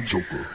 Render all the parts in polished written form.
Joker.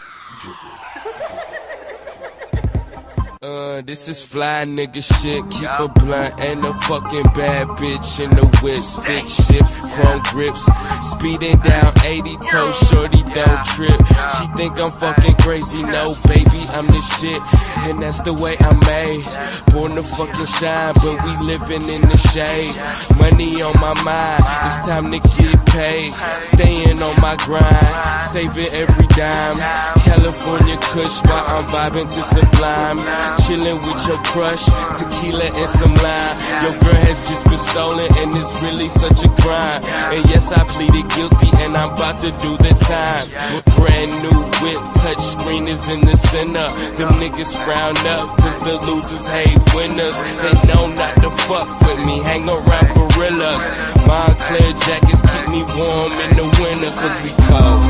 This is fly nigga shit. Keep a blunt and a fucking bad bitch in the whip. Stick shift, chrome grips. Speeding down 80 toes, shorty don't trip. She think I'm fucking crazy, no baby, I'm the shit. And that's the way I'm made. Born to fucking shine, but we living in the shade. Money on my mind, it's time to get paid. Staying on my grind, saving every dime. California Kush while I'm vibing to Sublime. Chillin' with your crush, tequila and some lime. Your girl has just been stolen and it's really such a crime. And yes, I pleaded guilty and I'm about to do the time. Brand new whip, touch screen is in the center. Them niggas frown up cause the losers hate winners. They know not to fuck with me, hang around gorillas. Montclair jackets keep me warm in the winter cause we cold.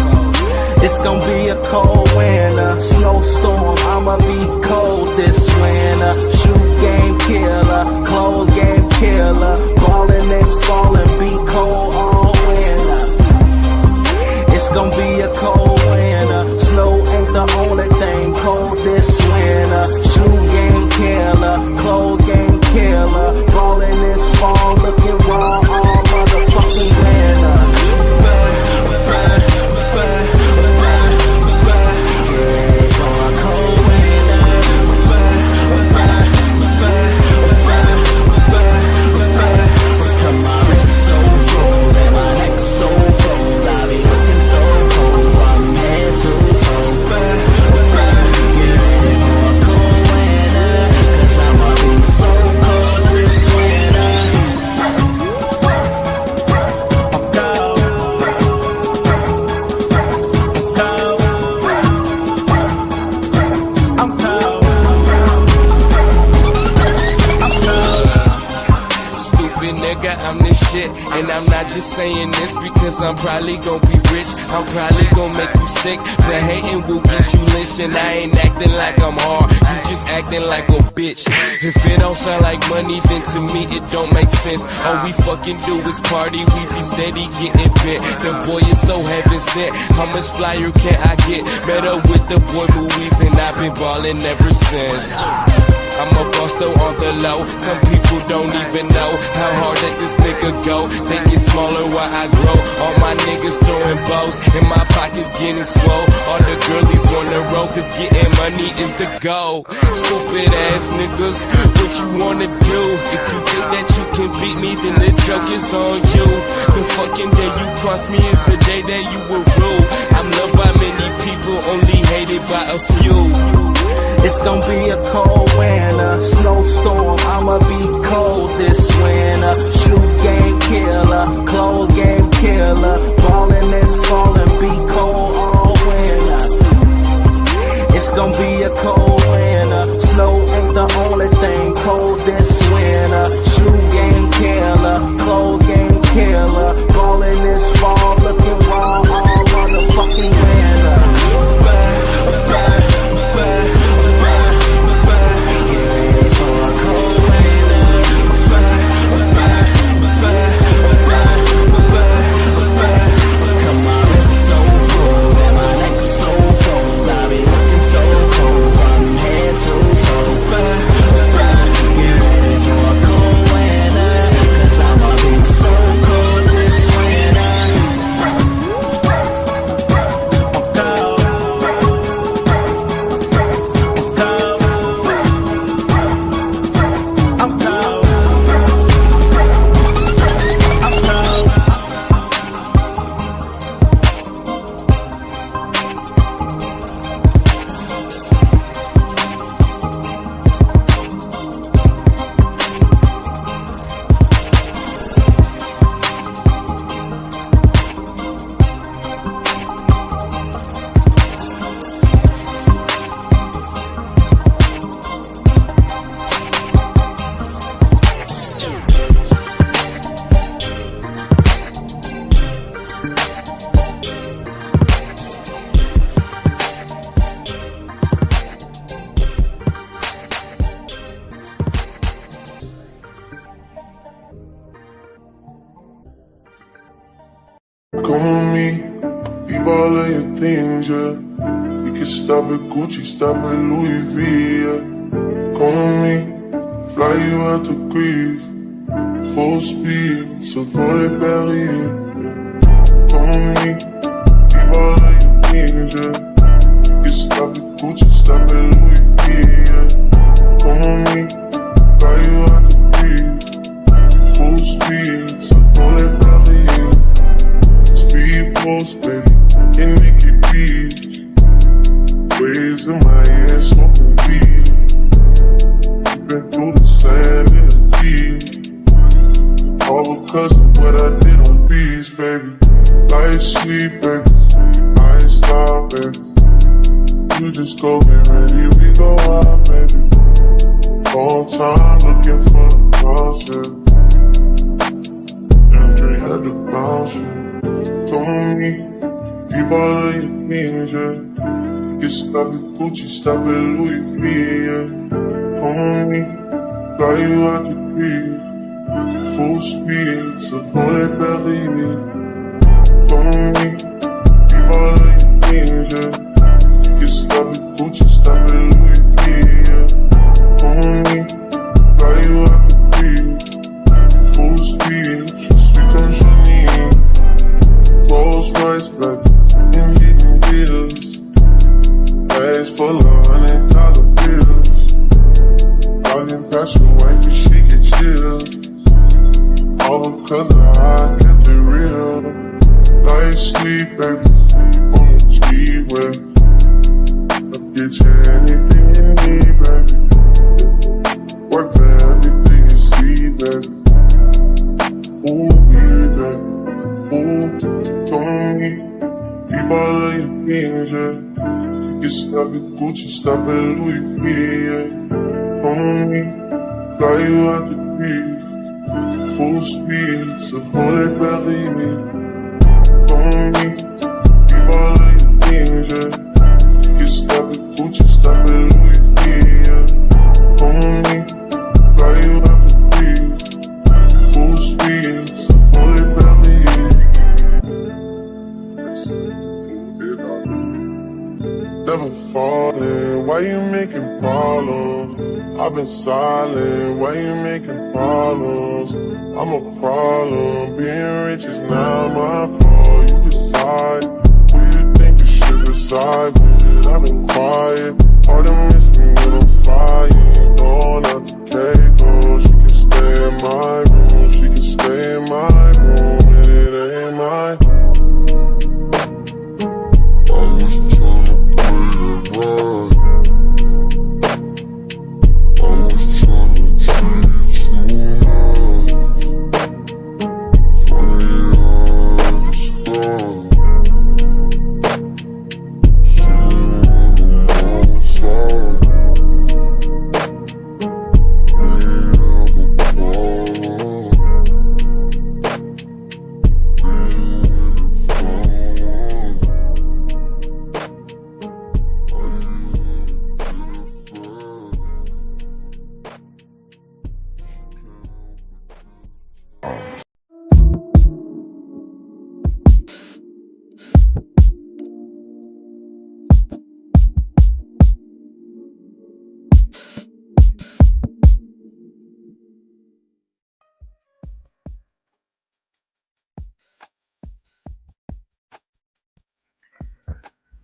It's gonna be a cold winter, snowstorm, I'ma be cold this winter. Shoe game killer, clothes game killer. Ballin' and falling, be cold all winter. It's gonna be a cold winter, snow ain't the only thing cold this winter. Shoe game killer, clothes game killer. Ballin' this fall, looking raw all motherfucking winter. I'm this shit, and I'm not just saying this because I'm probably gon' be rich. I'm probably gon' make you sick, but hating will get you lynched. And I ain't acting like I'm hard, you just acting like a bitch. If it don't sound like money, then to me it don't make sense. All we fucking do is party, we be steady getting bit. The boy is so heaven sent, how much flyer can I get? Met up with the boy movies and I've been ballin' ever since. I'm a boss though on the low. Some people don't even know how hard that this nigga go. They get smaller while I grow. All my niggas throwing bows and my pockets getting swole. All the girlies wanna roll cause getting money is the goal. Stupid ass niggas, what you wanna do? If you think that you can beat me, then the joke is on you. The fucking day you cross me is the day that you will rule. I'm loved by many people, only hated by a few. It's gonna be a cold winter, snowstorm, I'ma be cold this winter. Shoe game killer, clothes game killer. Ballin' and falling, be cold all winter. It's gonna be a cold winter, snow ain't the only thing cold this winter. Shoe game killer, clothes game killer. Ballin' this fall, looking raw all motherfucking winter. Come on me, leave all of your things, yeah. can stop at Gucci, stop at Louis V, yeah. Come on me, fly you out to Greece. Full speed, so for the belly, yeah. Come on me, leave all of your things, yeah. You can stop at Gucci, stop at Louis V, yeah. Come on me, fly you out to Greece. Full speed, so for the belly, yeah. Speed post, baby, in Nikki Beach. Waves in my air, smoking weed. Been through the sand in the G. All because of what I did on beats, baby. Light sleep, baby. I ain't stop, baby. You just go get ready, we go out, baby. Long time looking for the process. Andre had to bounce, yeah. Come on me, leave all of your things, yeah. You stop at Gucci, stop at Louis V, yeah. Come on me, fly you out to Greece. Full speed, so for the belly, yeah. Come on me, leave all of your things, yeah. You stop at Gucci, stop at Louis V, yeah. Come on me, fly you out to Greece. Full speed, sweet on Janine. Rolls Royce, baby, and hidden deals. Bags full of $100 bills. Talking past your wife and she get chilled. All because of how I kept it real. Light sleep, baby, on the G-Way. I'll get you anything you need, baby. Work for everything you see, baby. Ooh, baby. Ooh, come on me. Leave all of your things, yeah. You stop at Gucci, stop at Louis V, yeah. Come on me, fly you out to Greece. Full speed, so for the belly, yeah. Come on me, leave all of your things, yeah. You stop at Gucci, stop at Louis V, yeah. Come on me, fly you out to Greece. Full speed, so for the belly, yeah. Never falling, why you making problems? I've been silent, why you making problems? I'm a problem, being rich is not my fault. You decide who you think you should reside with. I've been quiet, hard to miss me when I'm flying. Going out to Keiko, she can stay in my room, she can stay in my room, and it ain't mine.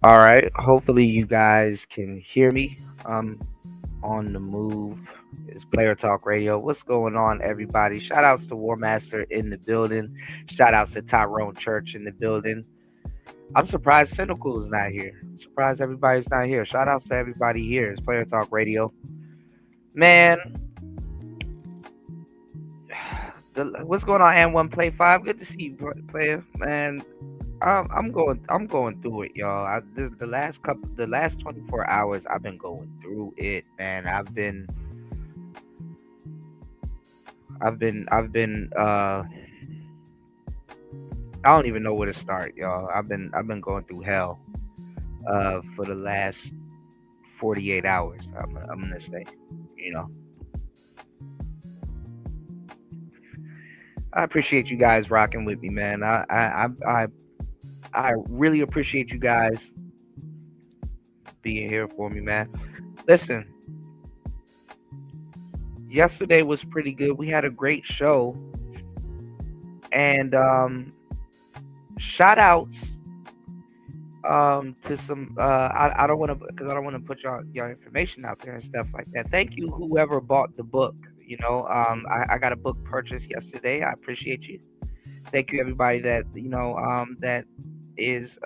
All right. Hopefully you guys can hear me. On the move. It's Player Talk Radio. What's going on, everybody? Shout outs to War Master in the building. Shout outs to Tyrone Church in the building. I'm surprised Cynical is not here. I'm surprised everybody's not here. Shout outs to everybody here. It's Player Talk Radio. Man, what's going on? And One Play 5. Good to see you, player. Man, I'm going through it, y'all. The last 24 hours, I've been going through it, man. I've been. I don't even know where to start, y'all. I've been going through hell, for the last 48 hours. I'm gonna say, you know. I appreciate you guys rocking with me, man. I really appreciate you guys being here for me, man. Listen, yesterday was pretty good. We had a great show, and shout outs to some I don't want to, because I don't want to put your information out there and stuff like that. Thank you whoever bought the book. I got a book purchased yesterday. I appreciate you. Thank you everybody that that is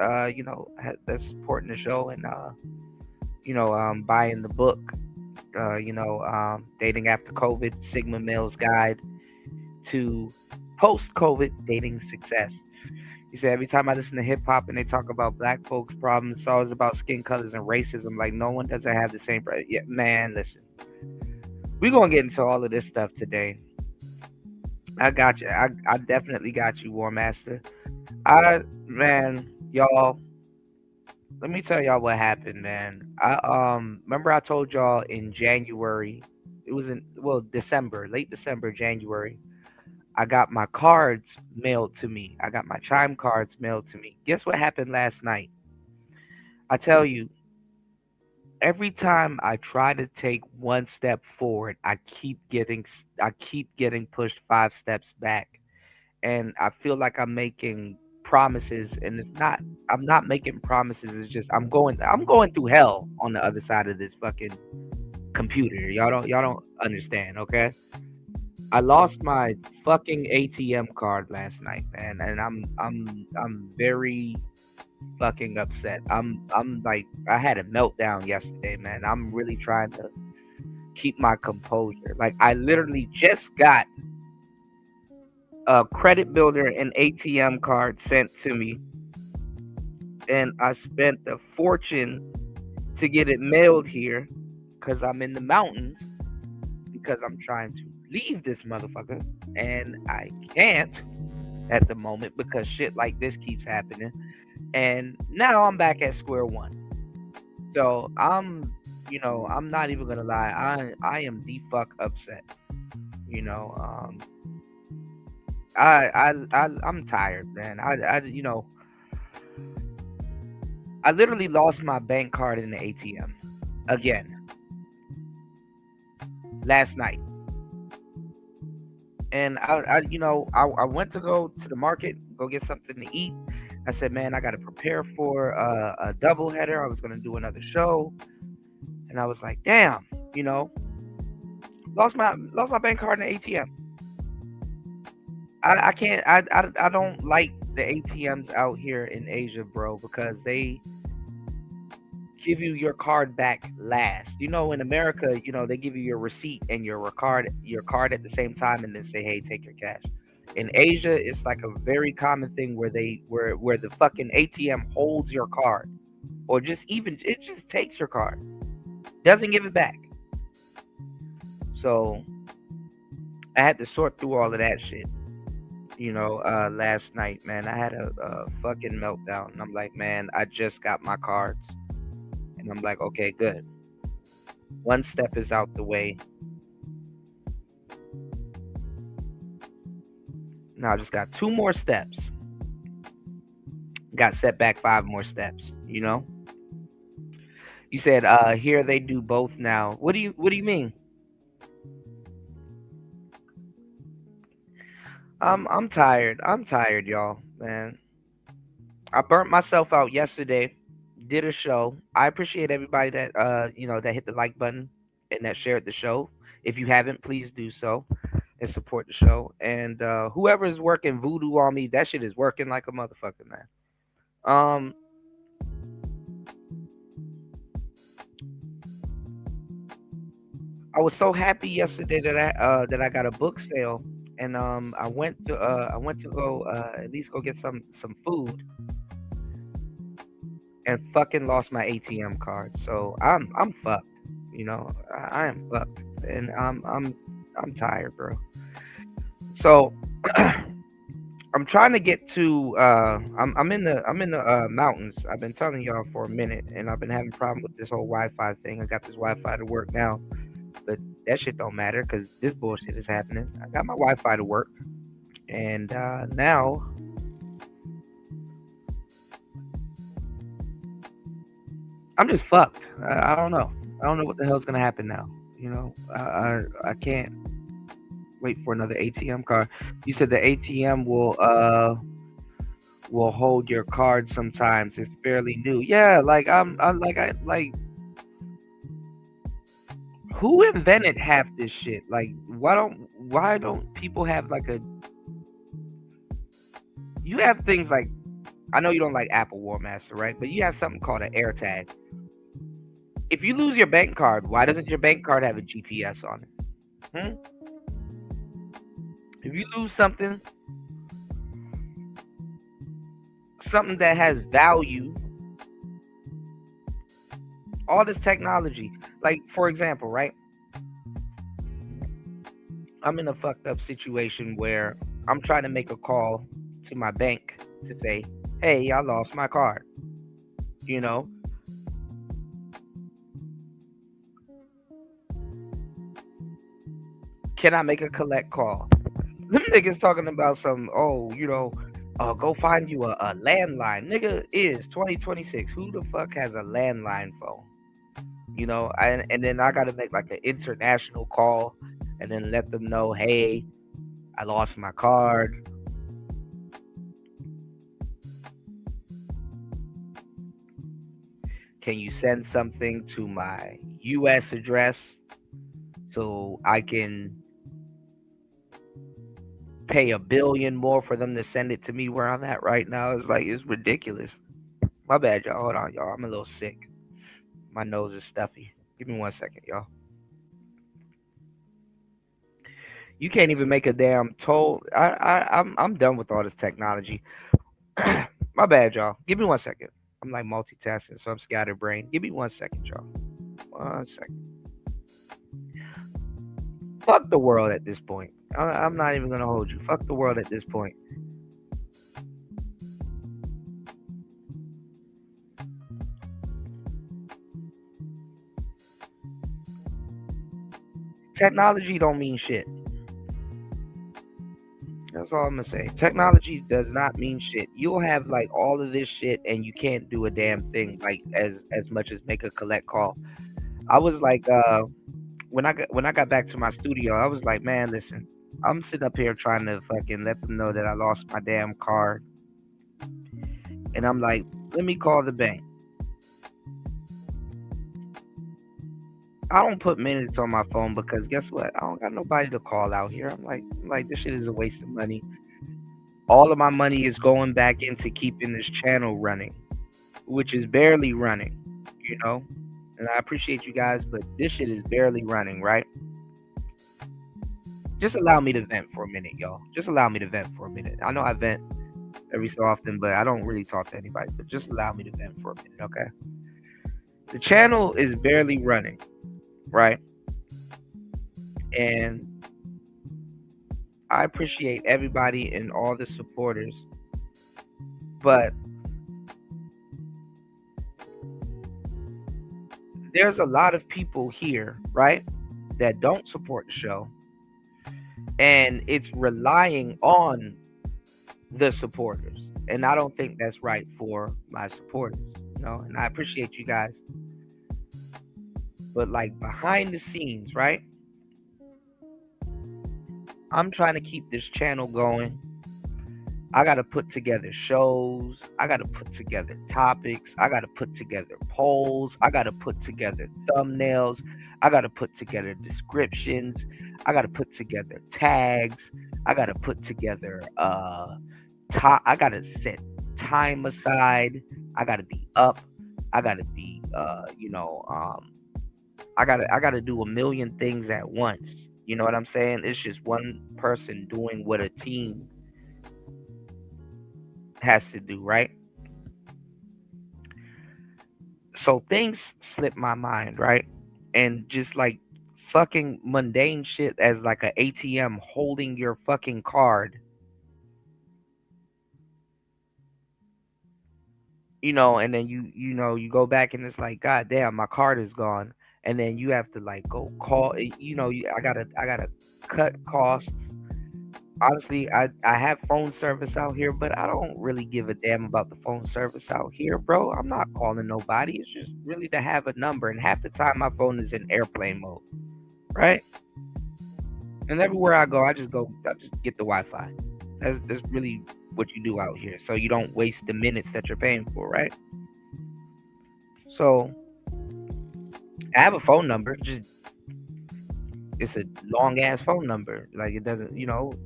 that's supporting the show and buying the book. Dating after COVID, Sigma Male's Guide to Post COVID Dating Success. He said, every time I listen to hip hop and they talk about black folks' problems, it's always about skin colors and racism. Like, no one doesn't have the same. Yeah, man, listen. We're going to get into all of this stuff today. I got you. I definitely got you, War Master. Man, y'all, let me tell y'all what happened, man. Remember I told y'all in January, it was December, late December, January, I got my cards mailed to me. I got my chime cards mailed to me. Guess what happened last night? I tell you, every time I try to take one step forward, I keep getting pushed 5 steps back. And I feel like I'm making promises, and I'm not making promises. It's just I'm going through hell on the other side of this fucking computer. Y'all don't understand, okay? I lost my fucking ATM card last night, man, and I'm very fucking upset. I'm like, I had a meltdown yesterday, man. I'm really trying to keep my composure. Like, I literally just got a credit builder and ATM card sent to me, and I spent a fortune to get it mailed here because I'm in the mountains, because I'm trying to leave this motherfucker, and I can't at the moment because shit like this keeps happening. And now I'm back at square one. So I'm not even gonna lie, I am the fuck upset. I'm tired, man. I literally lost my bank card in the ATM again last night. And I went to go to the market, go get something to eat. I said, man, I got to prepare for a double header. I was going to do another show. And I was like, damn, lost my bank card in the ATM. I can't, I don't like the ATMs out here in Asia, bro, because they give you your card back last. In America, they give you your receipt and your card at the same time, and then say, hey, take your cash. In Asia, it's like a very common thing where the fucking ATM holds your card, or it just takes your card, doesn't give it back. So I had to sort through all of that shit. Last night, man, I had a fucking meltdown. And I'm like, man, I just got my cards. And I'm like, okay, good. One step is out the way. Now I just got 2 more steps. Got set back 5 more steps, You said here they do both now. What do you mean? I'm tired. I'm tired, y'all, man. I burnt myself out yesterday. Did a show. I appreciate everybody that that hit the like button and that shared the show. If you haven't, please do so and support the show. And whoever is working voodoo on me, that shit is working like a motherfucker, man. I was so happy yesterday that I got a book sale, and I went to go at least go get some food, and fucking lost my ATM card. So I'm fucked. I am fucked, and I'm tired, bro. So I'm trying to get to I'm in the mountains. I've been telling y'all for a minute, and I've been having a problem with this whole Wi-Fi thing. I got this Wi-Fi to work now, but that shit don't matter because this bullshit is happening. I got my Wi-Fi to work, and now I'm just fucked. I don't know. I don't know what the hell's gonna happen now. You know, I can't wait for another ATM card. You said the ATM will hold your card sometimes. It's fairly new. Yeah, like I like who invented half this shit? Like why don't people have like a you have things like I know you don't like Apple War Master, right? But you have something called an AirTag. If you lose your bank card, why doesn't your bank card have a GPS on it? Hmm? If you lose something that has value, all this technology, like for example, right? I'm in a fucked up situation where I'm trying to make a call to my bank to say, "Hey, I lost my card." You know, can I make a collect call? Them niggas talking about some, oh, go find you a landline. Nigga is 2026. Who the fuck has a landline phone? And then I gotta make like an international call and then let them know, hey, I lost my card. Can you send something to my US address so I can pay $1 billion more for them to send it to me where I'm at right now? It's ridiculous. My bad, y'all. Hold on, y'all. I'm a little sick. My nose is stuffy. Give me 1 second, y'all. You can't even make a damn toll. I'm done with all this technology. My bad, y'all. Give me 1 second. I'm like multitasking, so I'm scatterbrained. Give me 1 second, y'all. 1 second. Fuck the world at this point. I'm not even gonna hold you. Fuck the world at this point. Technology don't mean shit. That's all I'm gonna say. Technology does not mean shit. You'll have like all of this shit, and you can't do a damn thing. Like as much as make a collect call. I was like, when I got back to my studio, I was like, man, listen, I'm sitting up here trying to fucking let them know that I lost my damn card, and I'm like, let me call the bank. I don't put minutes on my phone because guess what? I don't got nobody to call out here. I'm like this shit is a waste of money. All of my money is going back into keeping this channel running, which is barely running, you know. And I appreciate you guys, but this shit is barely running, right? Just allow me to vent for a minute, y'all. Just allow me to vent for a minute. I know I vent every so often, but I don't really talk to anybody. But just allow me to vent for a minute, okay? The channel is barely running, right? And I appreciate everybody and all the supporters, but there's a lot of people here, right, that don't support the show, and it's relying on the supporters, and I don't think that's right for my supporters, and I appreciate you guys, but like behind the scenes, right, I'm trying to keep this channel going. I got to put together shows. I got to put together topics. I got to put together polls. I got to put together thumbnails. I got to put together descriptions. I got to put together tags. I got to put together I got to set time aside. I got to be up. I got to be I got to do a million things at once. You know what I'm saying? It's just one person doing what a team has to do, right? So things slip my mind, right? And just like fucking mundane shit as like a ATM holding your fucking card. And then you go back and it's like, God damn, my card is gone. And then you have to like go call I gotta cut costs. honestly, I have phone service out here, but I don't really give a damn about the phone service out here, bro. I'm not calling nobody. It's just really to have a number, and half the time my phone is in airplane mode, right? And everywhere I go, I just get the Wi-Fi. That's really what you do out here, so you don't waste the minutes that you're paying for, right? So I have a phone number, just it's a long ass phone number. Like it doesn't,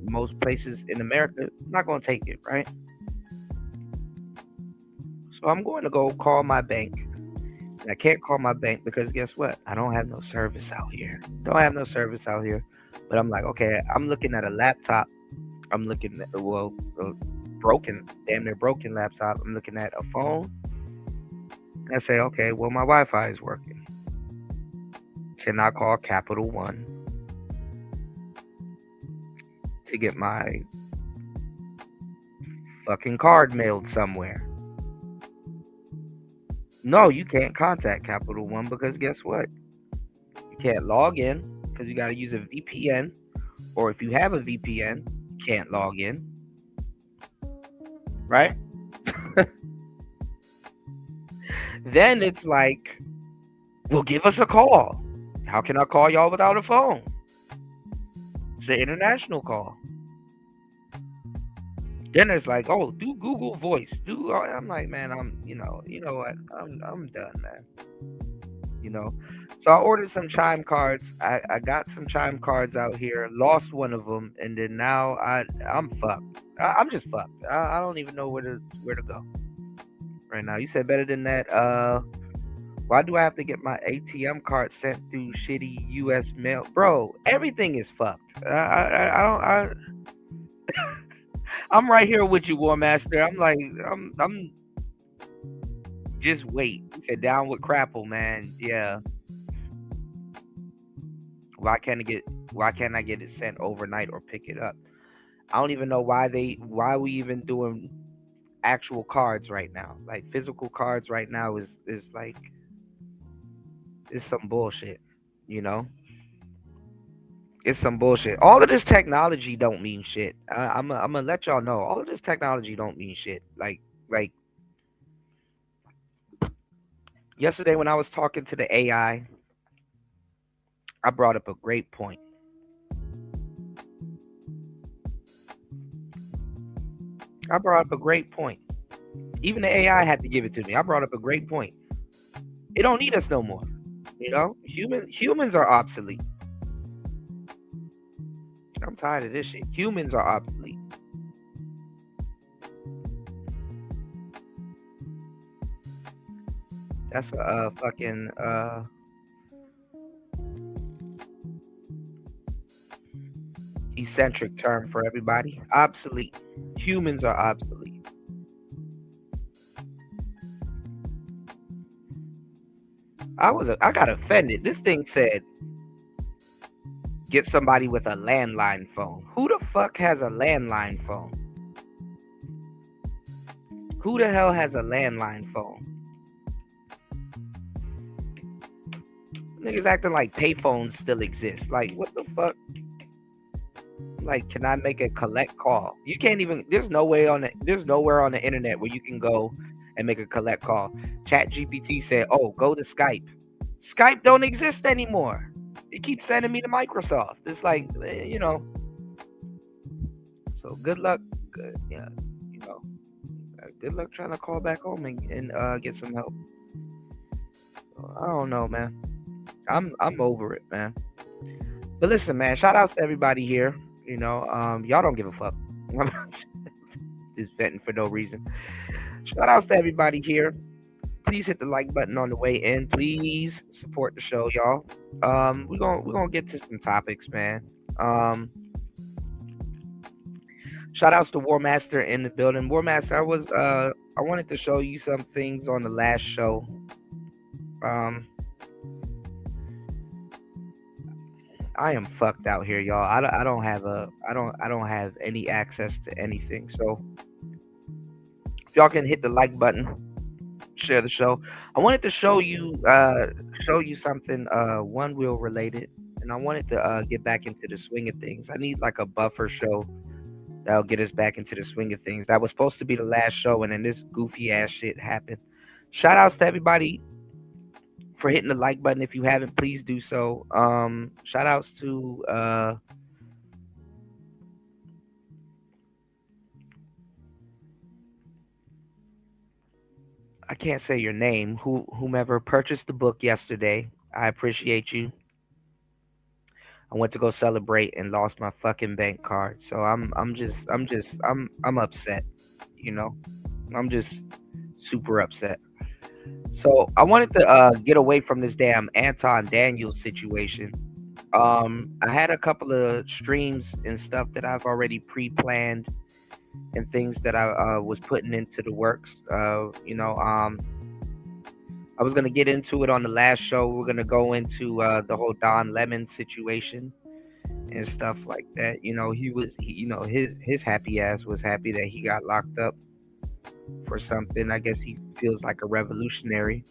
most places in America not gonna take it, right? So I'm going to go call my bank. And I can't call my bank because guess what? I don't have no service out here. Don't have no service out here. But I'm like, okay, I'm looking at a laptop. I'm looking at a broken, damn near broken laptop. I'm looking at a phone. And I say, okay, well my Wi-Fi is working. Can I call Capital One to get my fucking card mailed somewhere? No, you can't contact Capital One because guess what? You can't log in because you got to use a VPN. Or if you have a VPN, you can't log in. Right? Then it's like, well, give us a call. How can I call y'all without a phone? It's an international call. Then it's like, oh, do Google Voice. I'm like, man, you know what? I'm done, man. So I ordered some chime cards. I got some chime cards out here. Lost one of them, and then now I'm fucked. I'm just fucked. I don't even know where to go right now. You said better than that. Why do I have to get my ATM card sent through shitty U.S. mail, bro? Everything is fucked. I don't. I'm right here with you, War Master. I'm like, I'm. Just wait. He said down with Crapple, man. Yeah. Why can't I get it sent overnight or pick it up? I don't even know why we even doing actual cards right now. Like physical cards right now is like it's some bullshit, you know? It's some bullshit. All of this technology don't mean shit. I'm gonna let y'all know. All of this technology don't mean shit. Like yesterday when I was talking to the AI, I brought up a great point. Even the AI had to give it to me. I brought up a great point. It don't need us no more. Humans are obsolete. I'm tired of this shit. Humans are obsolete. That's a fucking eccentric term for everybody. Obsolete. Humans are obsolete. I got offended. This thing said get somebody with a landline phone. Who the fuck has a landline phone? Who the hell has a landline phone? Niggas acting like payphones still exist. Like, what the fuck? Like, can I make a collect call? You can't even. There's nowhere on the internet where you can go and make a collect call. ChatGPT said, "Oh, go to Skype." Skype don't exist anymore. It keeps sending me to Microsoft. It's like, So good luck. Yeah, good luck trying to call back home and get some help. I don't know, man. I'm over it, man. But listen, man. Shout outs to everybody here. Y'all don't give a fuck. Just venting for no reason. Shout outs to everybody here. Please hit the like button on the way in. Please support the show, y'all. We're gonna get to some topics, man. Shout outs to War Master in the building. War Master, I wanted to show you some things on the last show. I am fucked out here, y'all. I don't have any access to anything. So if y'all can hit the like button, share the show. I wanted to show you something one wheel related, and I wanted to get back into the swing of things. I need like a buffer show That'll get us back into the swing of things. That was supposed to be the last show, and then this goofy ass shit happened. Shout outs to everybody for hitting the like button. If you haven't, please do so. Shout outs to I can't say your name. Whomever purchased the book yesterday. I appreciate you. I went to go celebrate and lost my fucking bank card. So I'm upset, you know. I'm just super upset. So I wanted to get away from this damn Anton Daniels situation. I had a couple of streams and stuff that I've already pre-planned and things that I was putting into the works. I was gonna get into it on the last show. We're gonna go into the whole Don Lemon situation and stuff like that. His happy ass was happy that he got locked up for something. I guess he feels like a revolutionary.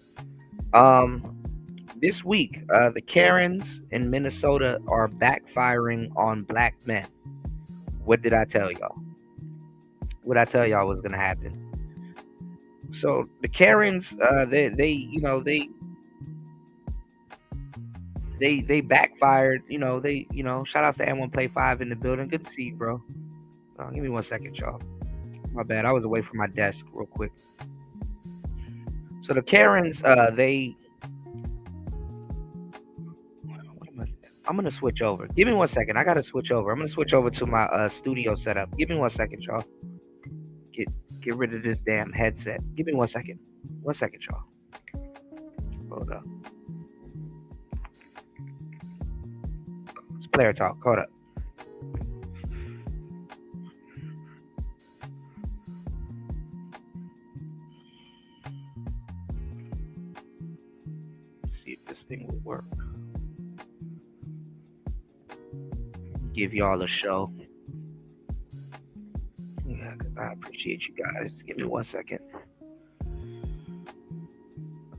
This week, the Karens in Minnesota are backfiring on black men. What did I tell y'all? What I tell y'all was gonna happen? So the Karens, they backfired. Shout out to M1 Play 5 in the building. Good to see you, bro. Give me 1 second, y'all. My bad. I was away from my desk real quick. So the Karens, I'm gonna switch over. Give me 1 second. I gotta switch over. I'm gonna switch over to my studio setup. Give me 1 second, y'all. Get rid of this damn headset. Give me 1 second. 1 second, y'all. Hold up. It's player talk. Hold up. Let's see if this thing will work. Give y'all a show. Yeah, I appreciate you guys. Give me 1 second.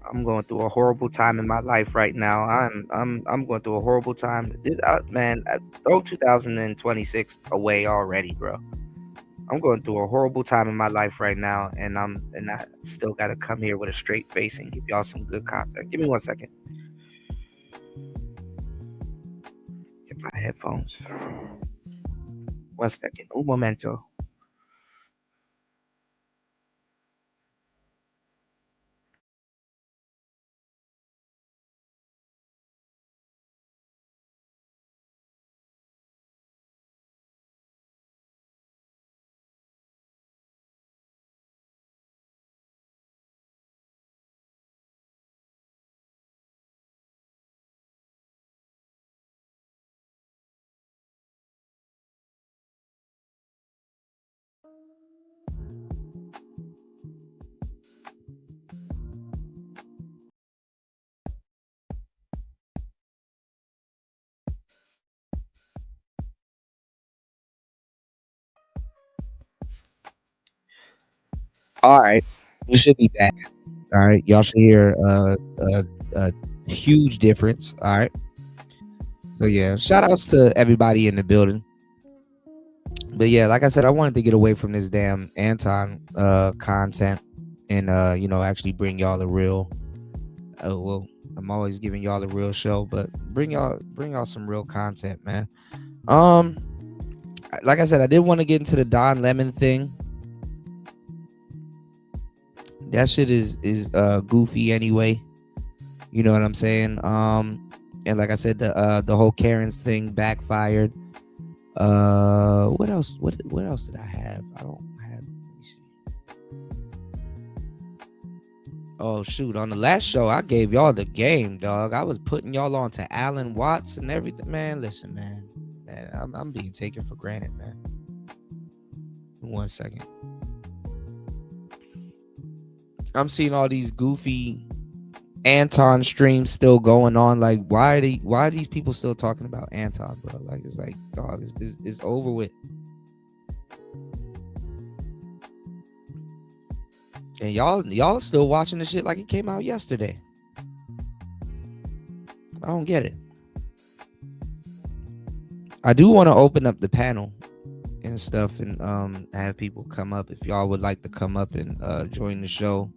I'm going through a horrible time in my life right now. I'm going through a horrible time. Throw 2026 away already, bro. I'm going through a horrible time in my life right now, and I still gotta come here with a straight face and give y'all some good content. Give me 1 second. Get my headphones. 1 second. Un momento. All right, we should be back. All right, y'all should hear a huge difference. All right, so yeah, shout outs to everybody in the building. But yeah, like I said, I wanted to get away from this damn Anton content and actually bring y'all a real. Well, I'm always giving y'all a real show, but bring y'all some real content, man. Like I said, I did want to get into the Don Lemon thing. That shit is goofy anyway. You know what I'm saying? And like I said, the whole Karen's thing backfired. What else? What else did I have? I don't have. Let me see. Oh shoot! On the last show, I gave y'all the game, dog. I was putting y'all on to Alan Watts and everything. Man, listen, man. I'm being taken for granted, man. 1 second. I'm seeing all these goofy Anton streams still going on. Like, why are these people still talking about Anton, bro? Like, it's like, dog, it's over with. And y'all still watching the shit like it came out yesterday. I don't get it. I do want to open up the panel and stuff, and have people come up. If y'all would like to come up and join the show,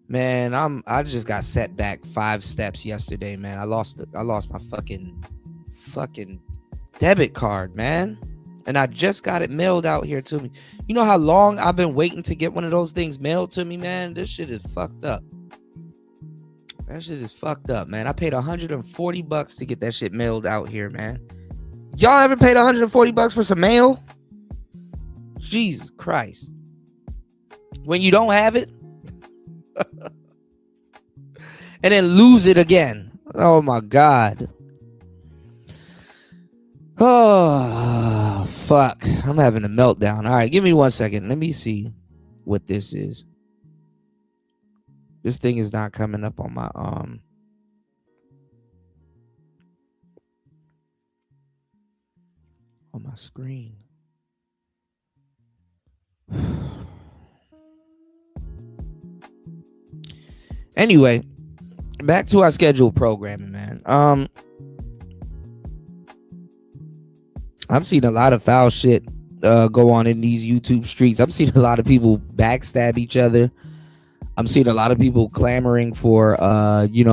man, I just got set back 5 steps yesterday, man. I lost my fucking debit card, man, and I just got it mailed out here to me. You know how long I've been waiting to get one of those things mailed to me, man? This shit is fucked up. That shit is fucked up, man. I paid $140 to get that shit mailed out here, man. Y'all ever paid $140 for some mail? Jesus Christ. When you don't have it and then lose it again. Oh my God. Oh, fuck. I'm having a meltdown. All right, give me 1 second. Let me see what this is. This thing is not coming up on my on my screen. Anyway, back to our scheduled programming, man. I'm seeing a lot of foul shit go on in these YouTube streets. I'm seeing a lot of people backstab each other. I'm seeing a lot of people clamoring for, you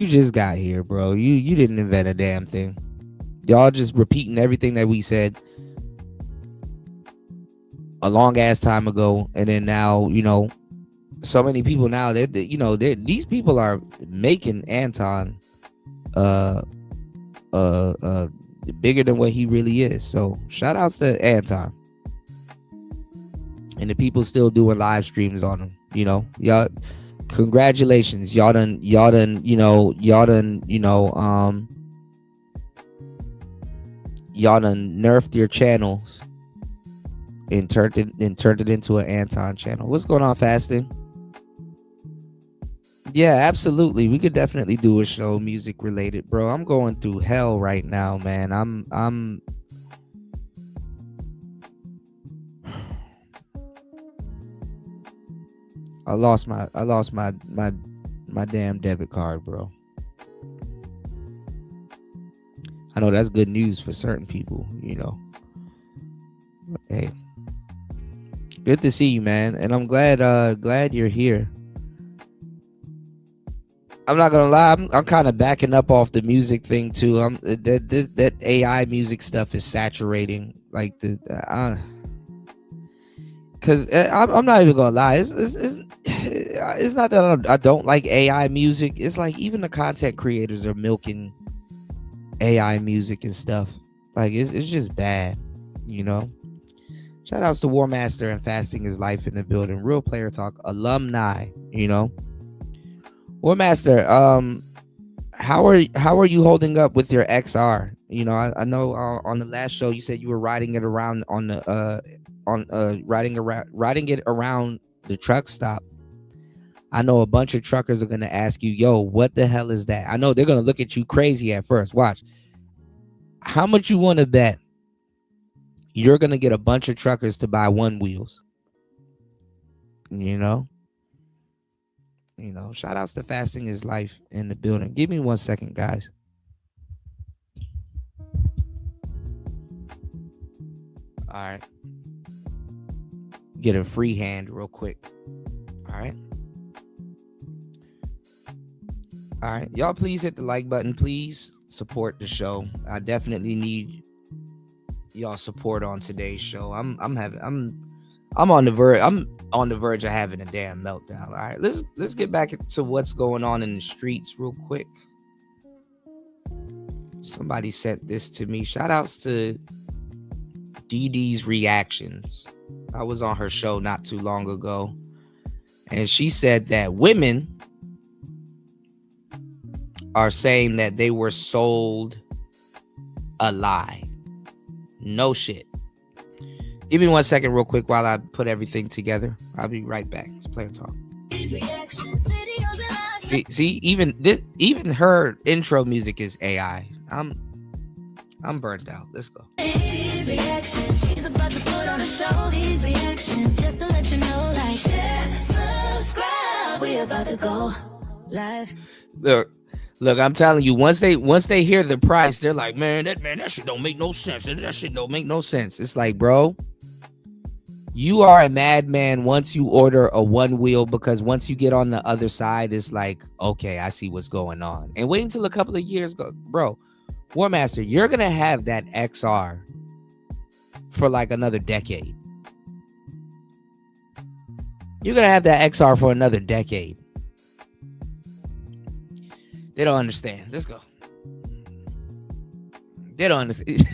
just got here, bro. You didn't invent a damn thing. Y'all just repeating everything that we said a long ass time ago, and then now, so many people now that these people are making Anton bigger than what he really is. So shout outs to Anton and the people still doing live streams on him. Y'all, congratulations. Y'all done nerfed your channels and turned it into an Anton channel. What's going on, Fasting? Yeah, absolutely. We could definitely do a show music related, bro. I'm going through hell right now, man. I lost my damn debit card, bro. I know that's good news for certain people, Hey, good to see you, man, and I'm glad you're here. I'm not gonna lie, I'm kind of backing up off the music thing too. That AI music stuff is saturating, like because I'm not even gonna lie. It's not that I don't like AI music. It's like even the content creators are milking AI music and stuff. Like it's just bad, Shout outs to War Master and Fasting is Life in the building. Real Player Talk alumni, War Master, how are you holding up with your XR? I know on the last show you said you were riding it around on the riding it around the truck stop. I know a bunch of truckers are gonna ask you, yo, what the hell is that? I know they're gonna look at you crazy at first. Watch. How much you want to bet you're gonna get a bunch of truckers to buy one wheels? Shout outs to Fasting is Life in the building. Give me 1 second, guys. All right. Get a free hand real quick. All right. Y'all please hit the like button. Please support the show. I definitely need y'all support on today's show. I'm on the verge of having a damn meltdown. All right, let's get back to what's going on in the streets real quick. Somebody sent this to me. Shout outs to DD's Reactions. I was on her show not too long ago, and she said that women are saying that they were sold a lie. No shit. Give me 1 second real quick while I put everything together. I'll be right back. It's Player Talk. See, even her intro music is AI. I'm burnt out. Let's go. These reactions, she's about to put on a show. These reactions, just to let you know, like, share, subscribe. we about to go live. Look, I'm telling you, once they hear the price, they're like, that shit don't make no sense. That shit don't make no sense. It's like, bro, you are a madman once you order a one wheel, because once you get on the other side, it's like, okay, I see what's going on. And wait until a couple of years go, bro. War Master, you're gonna have that XR for like another decade. You're gonna have that XR for another decade. They don't understand. Let's go. They don't understand.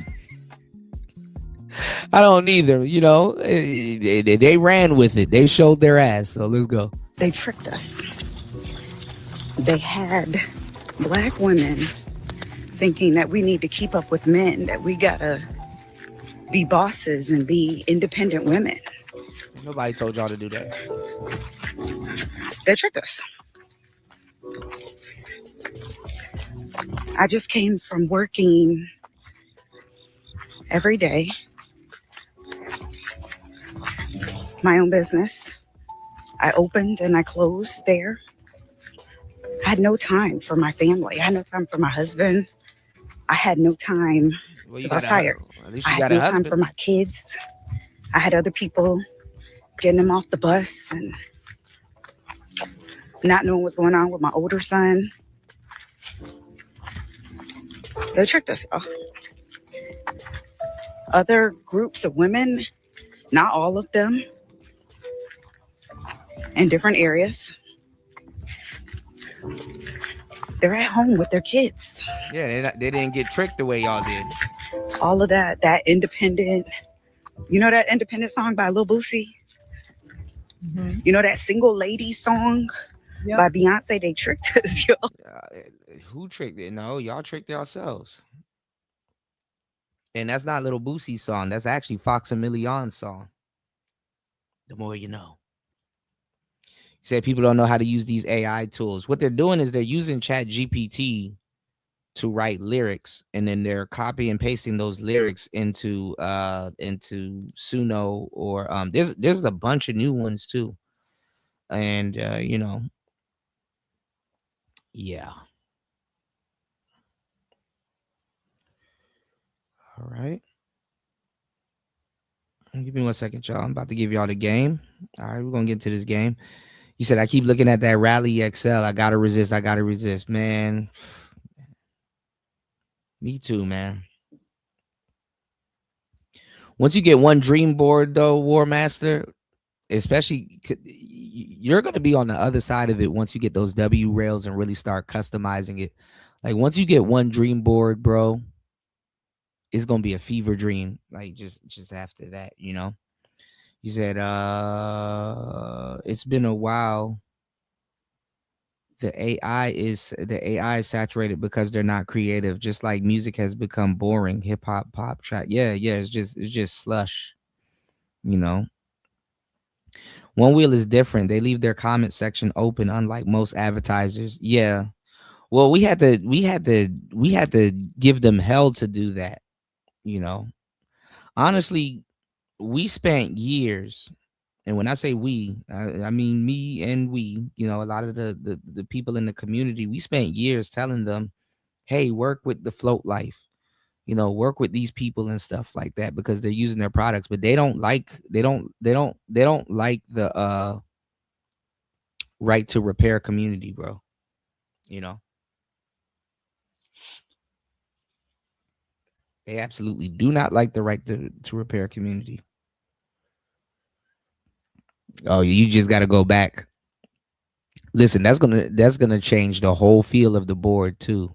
I don't either. You know, they ran with it. They showed their ass. So let's go. They tricked us. They had black women thinking that we need to keep up with men, that we gotta be bosses and be independent women. Nobody told y'all to do that. They tricked us. I just came from working every day, my own business. I opened and I closed there. I had no time for my family. I had no time for my husband. I had no time because I was tired. I had no time for my kids. I had other people getting them off the bus and not knowing what's going on with my older son. They tricked us, y'all. Other groups of women, not all of them, in different areas, they're at home with their kids. Yeah, they didn't get tricked the way y'all did. All of that independent, you know that independent song by Lil Boosie? Mm-hmm. You know that Single Lady song by Beyonce? They tricked us, y'all. Who tricked it? No, y'all tricked yourselves. And that's not Lil Boosie's song. That's actually Fox and Million's song. The more you know. He said people don't know how to use these AI tools. What they're doing is they're using Chat GPT to write lyrics, and then they're copy and pasting those lyrics into Suno, or there's a bunch of new ones too. And you know, yeah. All right. Give me 1 second, y'all. I'm about to give y'all the game. All right, we're gonna get to this game. You said I keep looking at that Rally XL. I gotta resist, man. Me too, man. Once you get one dream board, though, War Master, especially, you're gonna be on the other side of it once you get those W rails and really start customizing it. Like once you get one dream board, bro, it's gonna be a fever dream. Like just after that, you know. You said it's been a while. The AI is saturated because they're not creative. Just like music has become boring. Hip hop, pop, track. Yeah, it's just slush. You know. One Wheel is different. They leave their comment section open, unlike most advertisers. Yeah. Well, we had to give them hell to do that. You know, honestly, we spent years, and when I say we, I mean me and we, you know, a lot of the people in the community, we spent years telling them, hey, work with the Float Life, you know, work with these people and stuff like that, because they're using their products, but they don't like the right to repair community, bro. You know. They absolutely do not like the right to repair community. Oh, you just got to go back. Listen, that's gonna change the whole feel of the board too.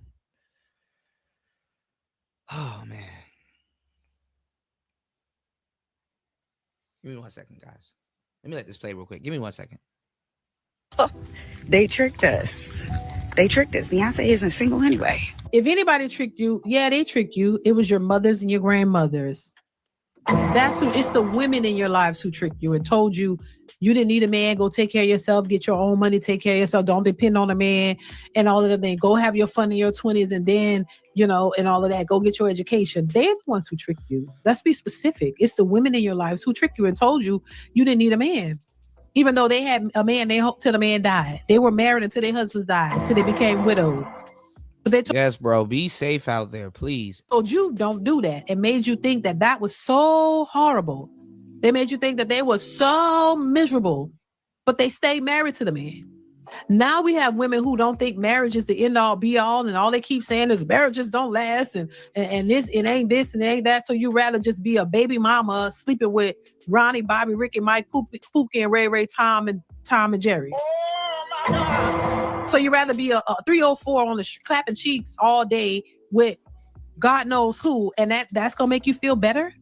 Oh man, give me 1 second, guys. Let me let this play real quick. Give me 1 second. Oh, they tricked us. Beyonce isn't single anyway. If anybody tricked you, yeah, they tricked you. It was your mothers and your grandmothers. That's who. It's the women in your lives who tricked you and told you you didn't need a man. Go take care of yourself. Get your own money. Take care of yourself. Don't depend on a man and all of the things. Go have your fun in your 20s and then, you know, and all of that. Go get your education. They're the ones who tricked you. Let's be specific. It's the women in your lives who tricked you and told you you didn't need a man. Even though they had a man, they hoped till the man died. They were married until their husbands died, till they became widows. But they Yes, bro. Be safe out there, please. told you don't do that and made you think that that was so horrible. They made you think that they were so miserable, but they stayed married to the man. Now we have women who don't think marriage is the end all be all, and all they keep saying is marriages don't last, and this it ain't this and it ain't that. So you rather just be a baby mama sleeping with Ronnie, Bobby, Ricky, Mike, Pookie, and Ray, Tom, and Jerry. So you rather be a 304 on the clapping cheeks all day with God knows who, and that's gonna make you feel better.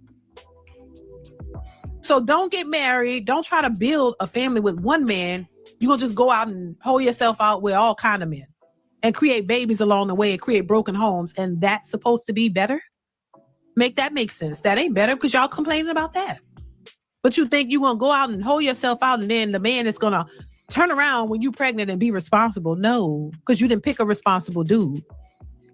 So don't get married. Don't try to build a family with one man. You're gonna just go out and hold yourself out with all kind of men and create babies along the way and create broken homes. And that's supposed to be better? Make that make sense. That ain't better because y'all complaining about that. But you think you're gonna go out and hold yourself out and then the man is gonna turn around when you're pregnant and be responsible? No, because you didn't pick a responsible dude.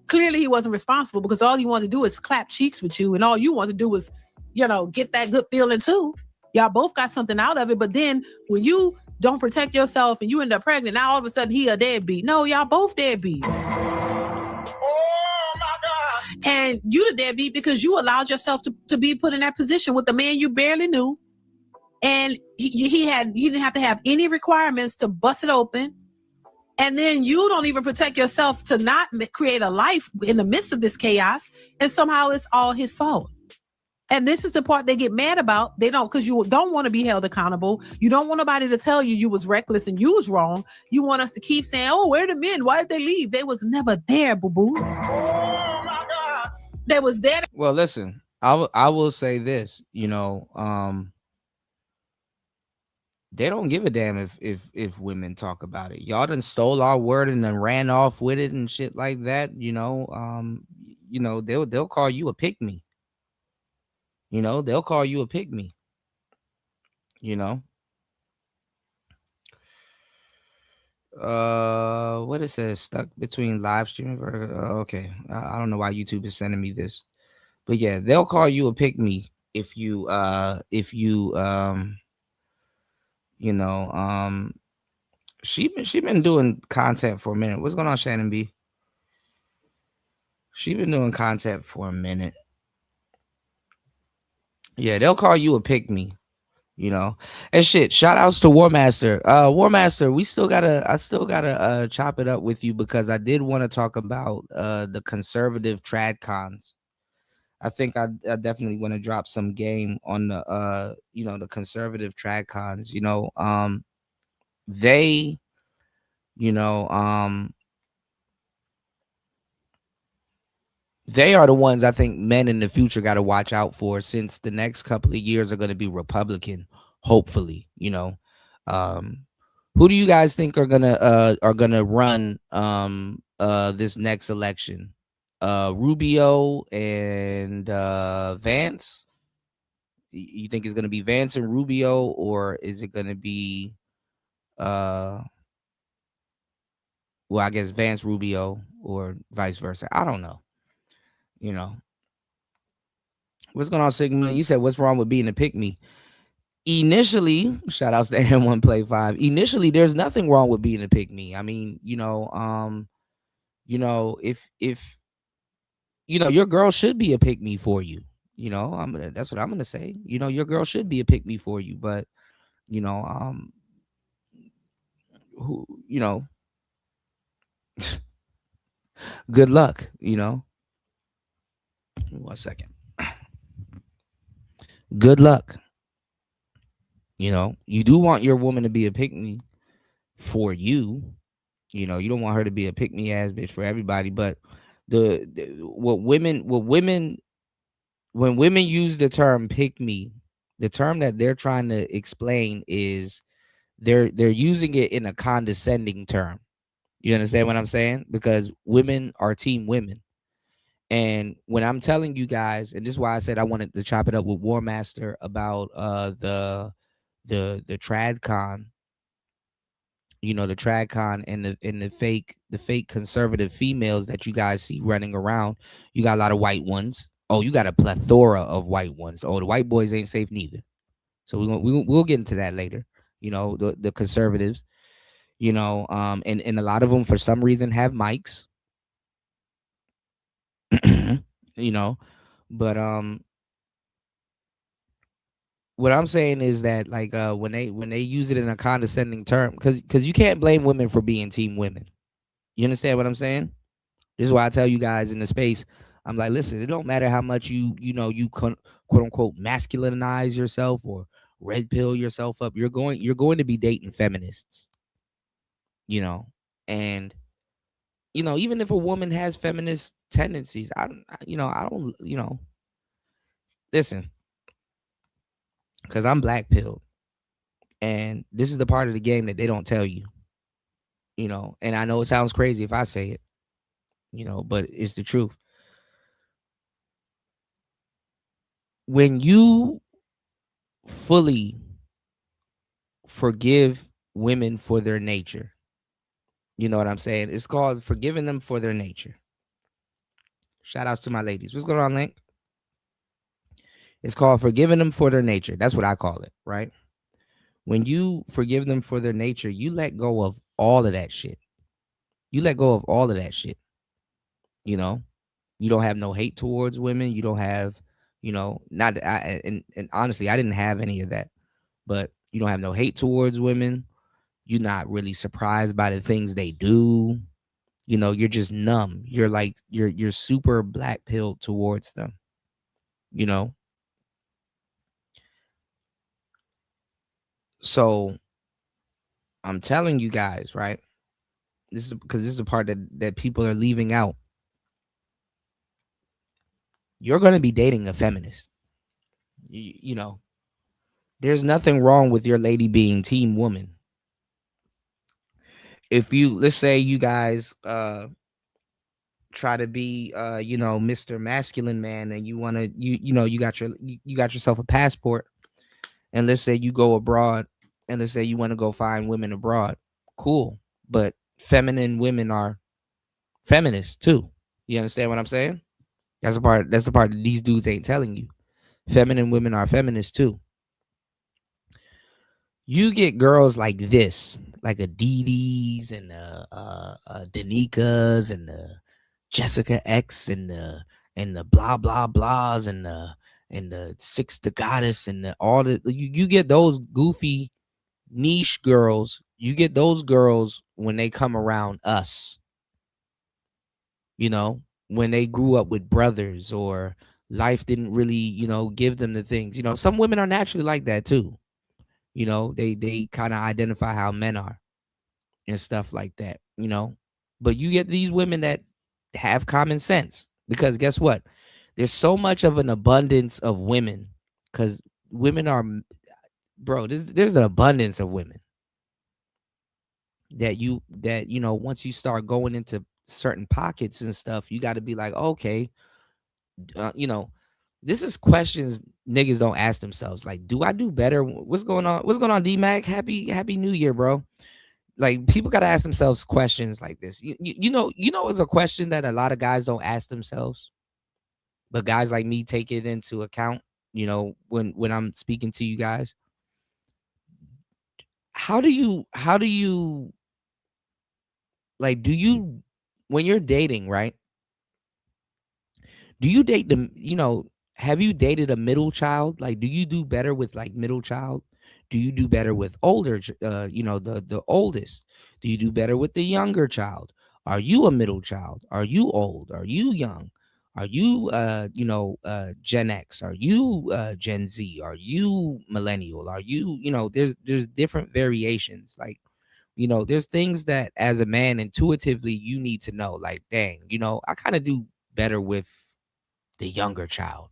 Clearly he wasn't responsible because all he wanted to do is clap cheeks with you, and all you want to do was, get that good feeling too. Y'all both got something out of it, but then when you don't protect yourself and you end up pregnant, now all of a sudden he a deadbeat. No, y'all both deadbeats. Oh my God. And you the deadbeat because you allowed yourself to be put in that position with a man you barely knew. And he didn't have to have any requirements to bust it open. And then you don't even protect yourself to not create a life in the midst of this chaos. And somehow it's all his fault. And this is the part they get mad about. They don't, because you don't want to be held accountable. You don't want nobody to tell you was reckless and you was wrong. You want us to keep saying, oh, where are the men? Why did they leave? They was never there, boo-boo. Oh, my God. They was there. Well, listen, I will say this, they don't give a damn if women talk about it. Y'all done stole our word and then ran off with it and shit like that. They'll call you a pick-me. They'll call you a pick-me. What it says, stuck between live streaming. Okay, I don't know why YouTube is sending me this, but yeah, they'll call you a pick-me if you she been doing content for a minute. What's going on, Shannon B? She been doing content for a minute. Yeah, they'll call you a pick-me, and shit. Shout outs to War Master. War Master, I still gotta chop it up with you because I did want to talk about the conservative tradcons. I think I definitely want to drop some game on the the conservative tradcons. They they are the ones I think men in the future got to watch out for, since the next couple of years are going to be Republican, hopefully. Who do you guys think are gonna run this next election? Rubio and Vance? You think it's gonna be Vance and Rubio, or is it gonna be I guess Vance Rubio, or vice versa? I don't know. What's going on, Sigma? You said, what's wrong with being a pick-me? Initially, shout outs to M1 Play 5. Initially, there's nothing wrong with being a pick-me. I mean, if your girl should be a pick-me for you. That's what I'm gonna say. Your girl should be a pick-me for you, but good luck. 1 second. Good luck. You do want your woman to be a pick-me for you. You don't want her to be a pick-me ass bitch for everybody. But when women use the term pick-me, the term that they're trying to explain is they're using it in a condescending term. You understand what I'm saying? Because women are team women. And when I'm telling you guys, and this is why I said I wanted to chop it up with War Master about the tradcon, the tradcon and the fake conservative females that you guys see running around. You got a lot of white ones. Oh, you got a plethora of white ones. Oh, the white boys ain't safe neither. So we'll get into that later. the conservatives, and a lot of them for some reason have mics, you know, but what I'm saying is that like when they use it in a condescending term, because you can't blame women for being team women. You understand what I'm saying? This is why I tell you guys in the space, I'm like, listen, it don't matter how much you quote unquote masculinize yourself or red pill yourself up. You're going to be dating feminists, you know, and even if a woman has feminist tendencies, I don't, listen, because I'm black pilled, and this is the part of the game that they don't tell you, and I know it sounds crazy if I say it, but it's the truth. When you fully forgive women for their nature, you know what I'm saying? It's called forgiving them for their nature. Shout outs to my ladies. What's going on, Link? It's called forgiving them for their nature. That's what I call it, right? When you forgive them for their nature, you let go of all of that shit. You let go of all of that shit. You know, you don't have no hate towards women. You don't have, not and honestly, I didn't have any of that. But you don't have no hate towards women. You're not really surprised by the things they do. You're just numb. You're like you're super black pilled towards them. You know, so I'm telling you guys, right? This is because this is the part that people are leaving out. You're going to be dating a feminist. There's nothing wrong with your lady being team woman. If let's say you guys try to be Mr. Masculine Man, and you want to you got yourself a passport, and let's say you go abroad, and let's say you want to go find women abroad. Cool. But feminine women are feminists too. You understand what I'm saying? That's the part that these dudes ain't telling you. Feminine women are feminists too. You get girls like this, like a Dee and Danikas and the Jessica X and the blah blah blahs and the Six the Goddess and all the you get those goofy niche girls. You get those girls when they come around us. When they grew up with brothers, or life didn't really give them the things. Some women are naturally like that too. They kind of identify how men are and stuff like that. But you get these women that have common sense, because guess what? There's so much of an abundance of women, because women are, bro, there's an abundance of women that once you start going into certain pockets and stuff, you got to be like, okay, uh, you know this is questions niggas don't ask themselves, like, do I do better? What's going on, D-Mac? Happy New Year, bro. Like, people got to ask themselves questions like this. It's a question that a lot of guys don't ask themselves, but guys like me take it into account, when I'm speaking to you guys. How do you like, do you, when you're dating, right? Do you date have you dated a middle child? Like, do you do better with like middle child? Do you do better with older, the oldest? Do you do better with the younger child? Are you a middle child? Are you old? Are you young? Are you Gen X? Are you Gen Z? Are you millennial? Are you, there's different variations. Like, there's things that as a man intuitively you need to know. Like, dang, I kind of do better with the younger child.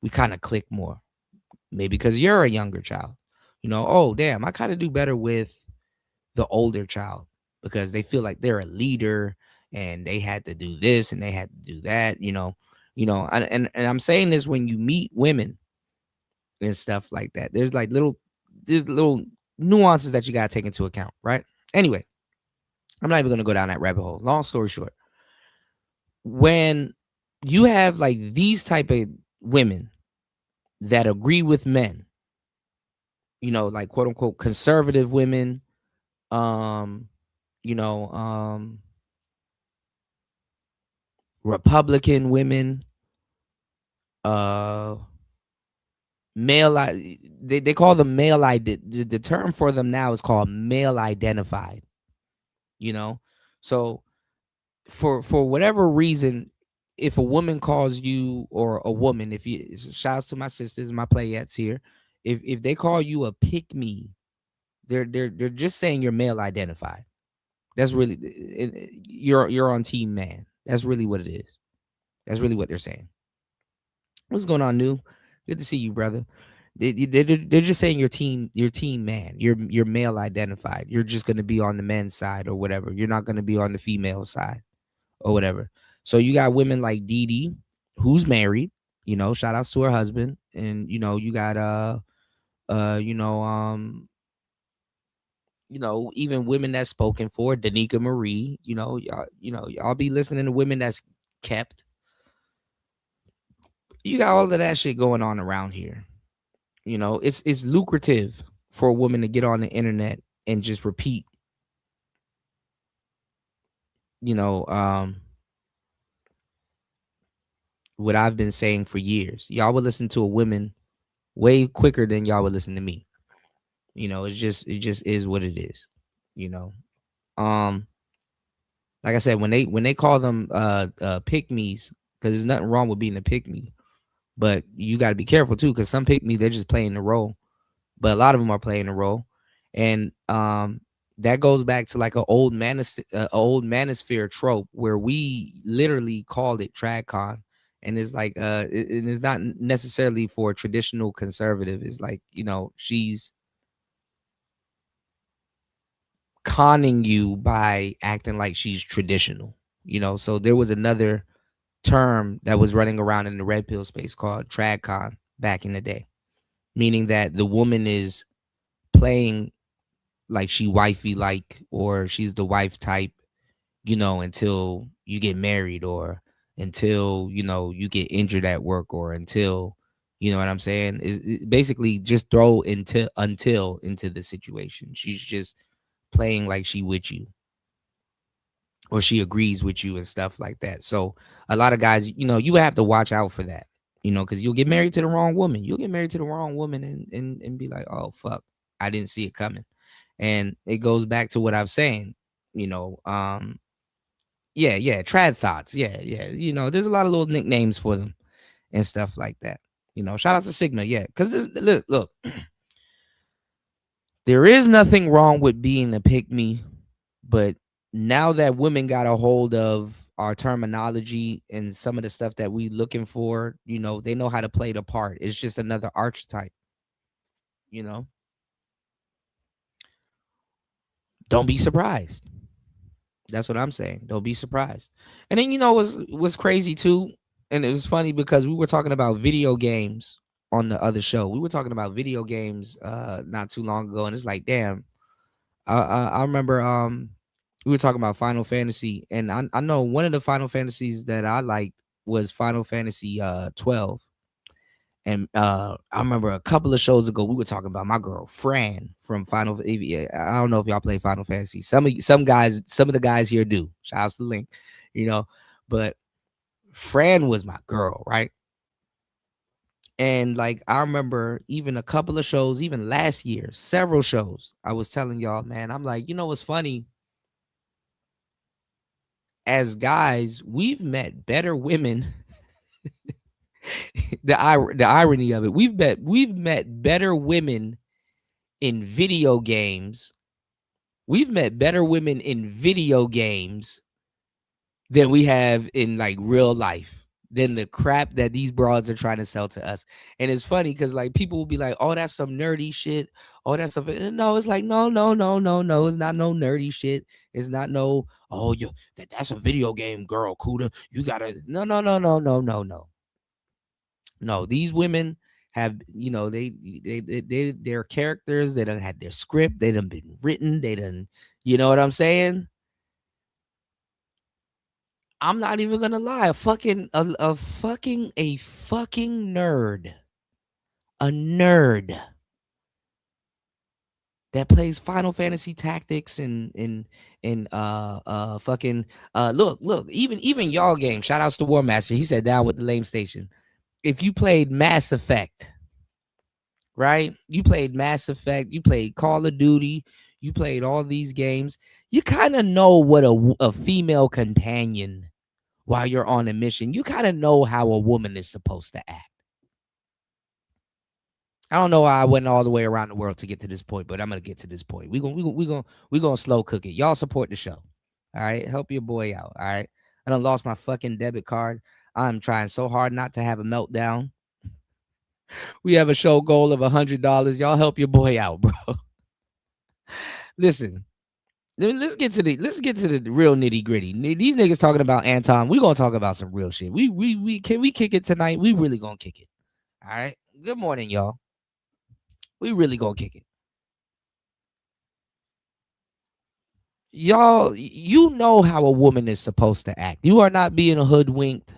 We kind of click more. Maybe because you're a younger child. Oh, damn, I kind of do better with the older child, because they feel like they're a leader and they had to do this and they had to do that, and I'm saying this, when you meet women and stuff like that, there's little nuances that you got to take into account, right? Anyway, I'm not even going to go down that rabbit hole. Long story short, when you have like these type of women that agree with men, like quote unquote conservative women, um, you know, um, Republican women, uh, they call them male the term for them now is called male identified, you know. So for whatever reason, if a woman calls you, or a woman, if you, shouts to my sisters, my playettes here, if they call you a pick me, they're just saying you're male identified. That's really you're on team man. That's really what it is. That's really what they're saying. What's going on, New? Good to see you, brother. They're just saying your team man. You're male identified. You're just gonna be on the men's side or whatever. You're not gonna be on the female side or whatever. So you got women like Dee Dee, who's married. Shout outs to her husband, and you got uh you know um even women that's spoken for, Danica Marie. Y'all be listening to women that's kept. You got all of that shit going on around here. It's lucrative for a woman to get on the internet and just repeat, you know, um, what I've been saying for years. Y'all would listen to a woman way quicker than y'all would listen to me. It just is what it is. You know. Um, like I said, when they call them pick me's, because there's nothing wrong with being a pick me, but you got to be careful too, because some pick me, they're just playing the role, but a lot of them are playing a role, and that goes back to like an old manosphere trope where we literally called it tradcon, and it's like and it's not necessarily for a traditional conservative. It's like she's conning you by acting like she's traditional. So there was another term that was running around in the red pill space called tradcon back in the day, meaning that the woman is playing like she wifey like, or she's the wife type, until you get married, or until you get injured at work, or until what I'm saying is basically just throw until into the situation. She's just playing like she with you, or she agrees with you and stuff like that. So a lot of guys, you have to watch out for that, because you'll get married to the wrong woman. You'll get married to the wrong woman, and be like, oh fuck, I didn't see it coming. And it goes back to what I was saying, you know, um, yeah, trad thoughts. Yeah. There's a lot of little nicknames for them and stuff like that. Shout out to Sigma, yeah. Because look, there is nothing wrong with being a pick me, but now that women got a hold of our terminology and some of the stuff that we looking for, they know how to play the part. It's just another archetype, you know. Don't be surprised. That's what I'm saying. Don't be surprised. And then was crazy too, and it was funny because we were talking about video games on the other show. We were talking about video games not too long ago, and it's like, damn. I remember we were talking about Final Fantasy, and I know one of the Final Fantasies that I liked was Final Fantasy 12. And I remember a couple of shows ago we were talking about my girl Fran from Final. I don't know if y'all play Final Fantasy. Some of the guys here do. Shout out to Link, but Fran was my girl, right? And like I remember even a couple of shows, even last year, several shows. I was telling y'all, man, I'm like, what's funny? As guys, we've met better women. the irony of it, we've met better women in video games. We've met better women in video games than we have in like real life, than the crap that these broads are trying to sell to us. And it's funny because like people will be like, oh, that's some nerdy shit. Oh, that's something. No, it's like, no. It's not no nerdy shit. It's not no, oh, that's a video game girl, Kuda. You gotta no. No, these women have, they're characters. They done had their script. They done been written. They done, you know what I'm saying? I'm not even gonna lie. A fucking nerd. A nerd that plays Final Fantasy Tactics and fucking look, even y'all game. Shout outs to War Master. He said down with the lame station. If you played Mass Effect, right? You played Mass Effect, you played Call of Duty, you played all these games. You kind of know what a female companion while you're on a mission. You kind of know how a woman is supposed to act. I don't know why I went all the way around the world to get to this point, but I'm gonna get to this point. We gonna slow cook it. Y'all support the show. All right, help your boy out. All right, I done lost my fucking debit card. I'm trying so hard not to have a meltdown. We have a show goal of $100. Y'all help your boy out, bro. Listen, let's get to the real nitty gritty. These niggas talking about Anton. We gonna talk about some real shit. We can we kick it tonight? We really gonna kick it. All right. Good morning, y'all. We really gonna kick it. Y'all, you know how a woman is supposed to act. You are not being hoodwinked.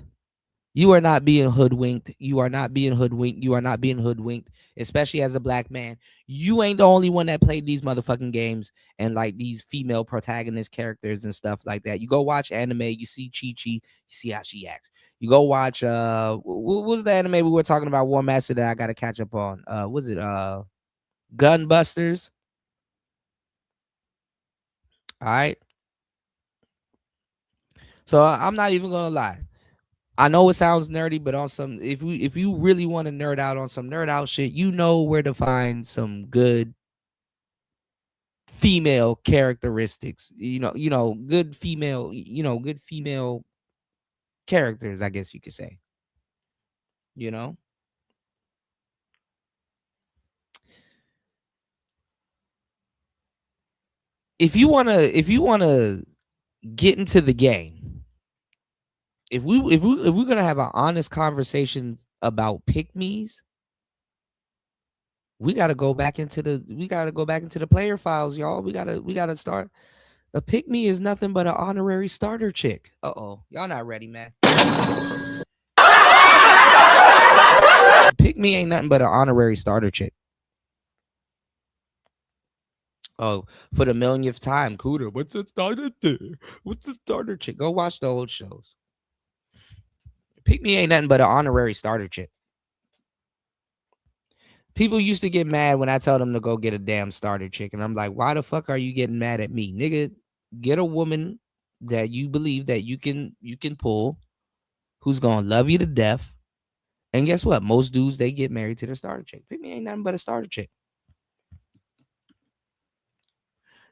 You are not being hoodwinked. You are not being hoodwinked. You are not being hoodwinked, especially as a black man. You ain't the only one that played these motherfucking games and like these female protagonist characters and stuff like that. You go watch anime, you see Chi-Chi, you see how she acts. You go watch what was the anime we were talking about, War Master, that I gotta catch up on? Was it Gunbusters? All right. So I'm not even gonna lie. I know it sounds nerdy, but on some, if you really want to nerd out on some nerd out shit, you know where to find some good female characteristics. Good female, good female characters, I guess you could say. You know? If you wanna get into the game, if we're gonna have an honest conversation about pick me's, we gotta go back into the player files, y'all. We gotta start. A pick me is nothing but an honorary starter chick. Uh-oh. Y'all not ready, man. Pick me ain't nothing but an honorary starter chick. Oh, for the millionth time, Cooter. What's a starter chick? What's the starter chick? Go watch the old shows. Pick me ain't nothing but an honorary starter chick. People used to get mad when I tell them to go get a damn starter chick. And I'm like, why the fuck are you getting mad at me? Nigga, get a woman that you believe that you can pull, who's gonna love you to death. And guess what? Most dudes, they get married to their starter chick. Pick me ain't nothing but a starter chick.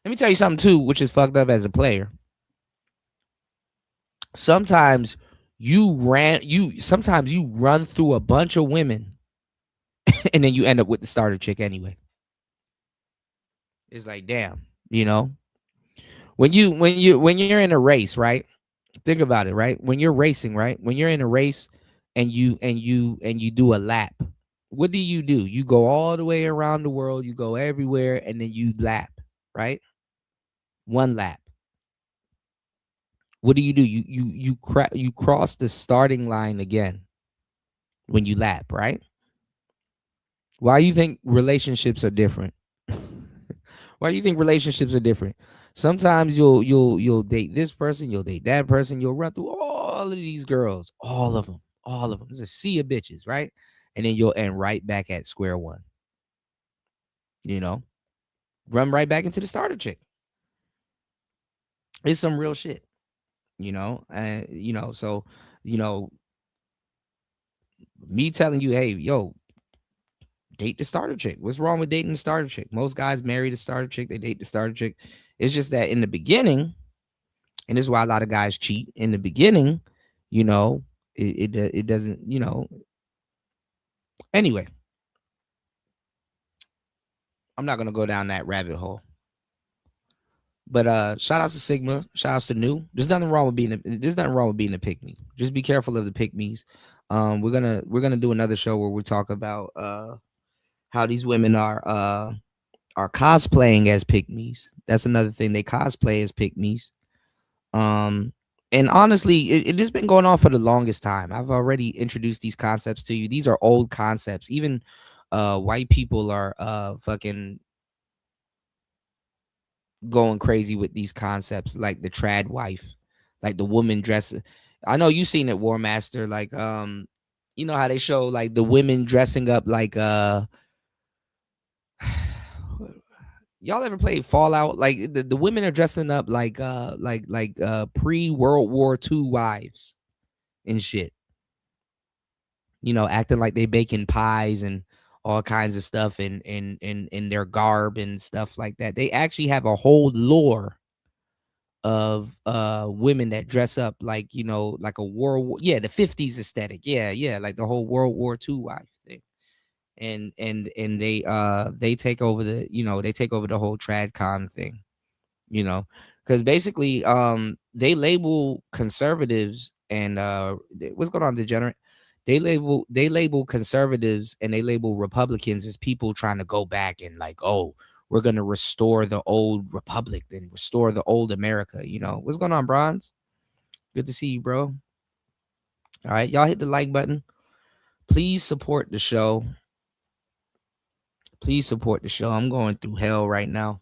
Let me tell you something too, which is fucked up as a player. Sometimes you run through a bunch of women and then you end up with the starter chick anyway. It's like, damn, when you're in a race, right? Think about it, right? When you're racing, right? When you're in a race and you do a lap, what do? You go all the way around the world, you go everywhere, and then you lap, right? One lap. What do? You cross the starting line again when you lap, right? Why do you think relationships are different? Why do you think relationships are different? Sometimes you'll date this person, you'll date that person, you'll run through all of these girls, all of them. It's a sea of bitches, right? And then you'll end right back at square one. Run right back into the starter chick. It's some real shit, and so me telling you, hey, yo, date the starter chick. What's wrong with dating the starter chick? Most guys marry the starter chick. They date the starter chick. It's just that in the beginning, and this is why a lot of guys cheat. In the beginning, it doesn't, Anyway, I'm not gonna go down that rabbit hole. But shout outs to Sigma, shout outs to New. There's nothing wrong with being a pick me. Just be careful of the pick me's. We're gonna do another show where we talk about how these women are cosplaying as pick me's. That's another thing. They cosplay as pick me's. And honestly, it has been going on for the longest time. I've already introduced these concepts to you. These are old concepts. Even white people are fucking going crazy with these concepts like the trad wife, like the woman dressing. I know you seen it, War Master. Like you know how they show like the women dressing up like y'all ever played Fallout? Like the women are dressing up like pre-World War II wives and shit. You know, acting like they baking pies and all kinds of stuff in their garb and stuff like that. They actually have a whole lore of women that dress up like, you know, like a the 50s aesthetic. Yeah, like the whole World War II wife thing. And they take over the, you know, they take over the whole tradcon thing, you know, because basically they label conservatives and what's going on, degenerate. They label conservatives and they label Republicans as people trying to go back and like, oh, we're gonna restore the old republic, then restore the old America. You know what's going on, Bronze? Good to see you, bro. All right, y'all hit the like button. Please support the show. Please support the show. I'm going through hell right now.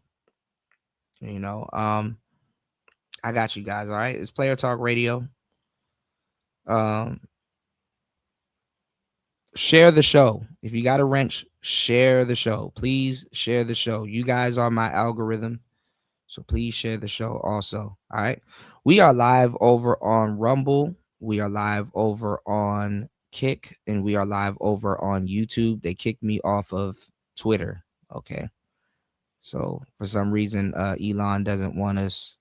You know, I got you guys. All right, it's Player Talk Radio. Share the show. If you got a wrench, share the show. Please share the show. You guys are my algorithm, so please share the show also. All right, we are live over on Rumble. We are live over on Kick, and we are live over on YouTube. They kicked me off of Twitter. Okay, so for some reason, Elon doesn't want us.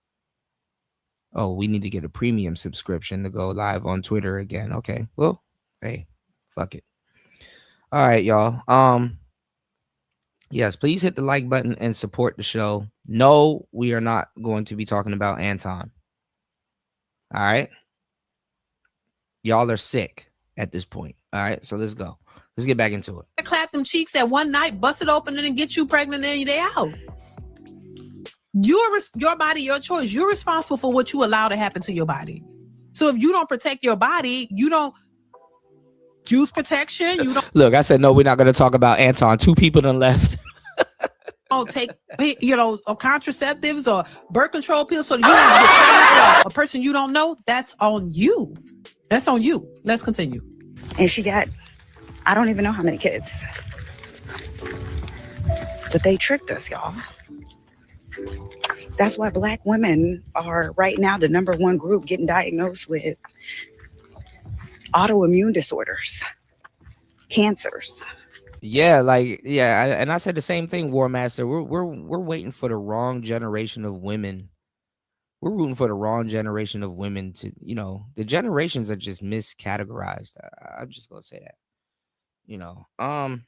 Oh, we need to get a premium subscription to go live on Twitter again. Okay, well, hey, fuck it. All right, y'all. Yes, please hit the like button and support the show. No, we are not going to be talking about Anton. All right. Y'all are sick at this point. All right, so let's go. Let's get back into it. Clap them cheeks that one night, bust it open, and then get you pregnant and they out. Your body, your choice. You're responsible for what you allow to happen to your body. So if you don't protect your body, you don't use protection. You don't look. I said no. We're not going to talk about Anton. 2 people done left. Don't take, you know, contraceptives or birth control pills so that you don't get pregnant with a person you don't know. That's on you. That's on you. Let's continue. And she got, I don't even know how many kids. But they tricked us, y'all. That's why Black women are right now the #1 group getting diagnosed with autoimmune disorders, cancers. Yeah, and I said the same thing, War Master. We're waiting for the wrong generation of women. We're rooting for the wrong generation of women to, you know, the generations are just miscategorized. I'm just gonna say that. You know, I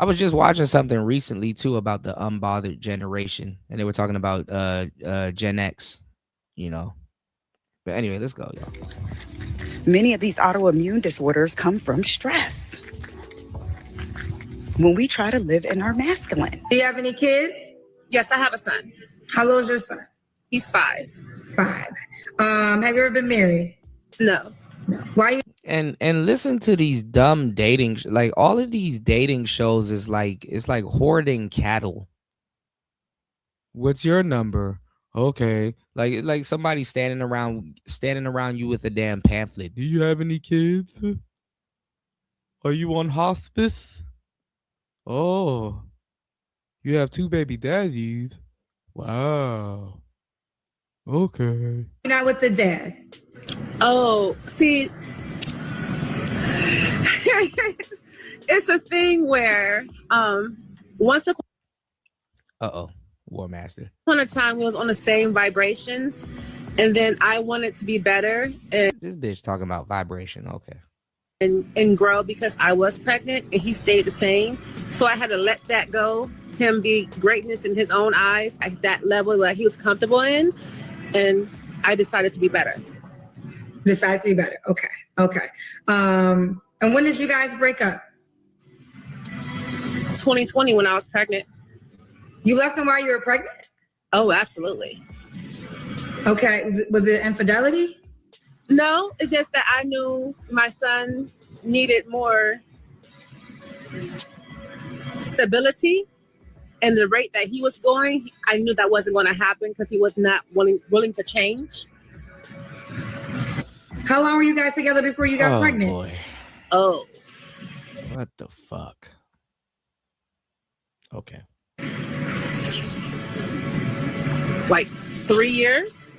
was just watching something recently too about the unbothered generation, and they were talking about Gen X, you know. But anyway, let's go, y'all. Many of these autoimmune disorders come from stress. When we try to live in our masculine. Do you have any kids? Yes, I have a son. How old is your son? He's 5. 5. Have you ever been married? No. Why you? And listen to these dumb dating, like all of these dating shows is like, it's like hoarding cattle. What's your number? Okay, like somebody standing around you with a damn pamphlet. Do you have any kids? Are you on hospice? Oh, you have 2 baby daddies. Wow. Okay. You're not with the dad. Oh, see, it's a thing where once War Master. upon a time we was on the same vibrations, and then I wanted to be better and This bitch talking about vibration. Okay. and grow because I was pregnant and he stayed the same. So I had to let that go. Him be greatness in his own eyes at that level that he was comfortable in, and I decided to be better. Decided to be better. Okay. And when did you guys break up? 2020 when I was pregnant. You left him while you were pregnant? Oh, absolutely. Okay. Was it infidelity? No, it's just that I knew my son needed more stability and the rate that he was going, I knew that wasn't going to happen because he was not willing to change. How long were you guys together before you got pregnant? Boy. Oh, What the fuck? Okay. like 3 years.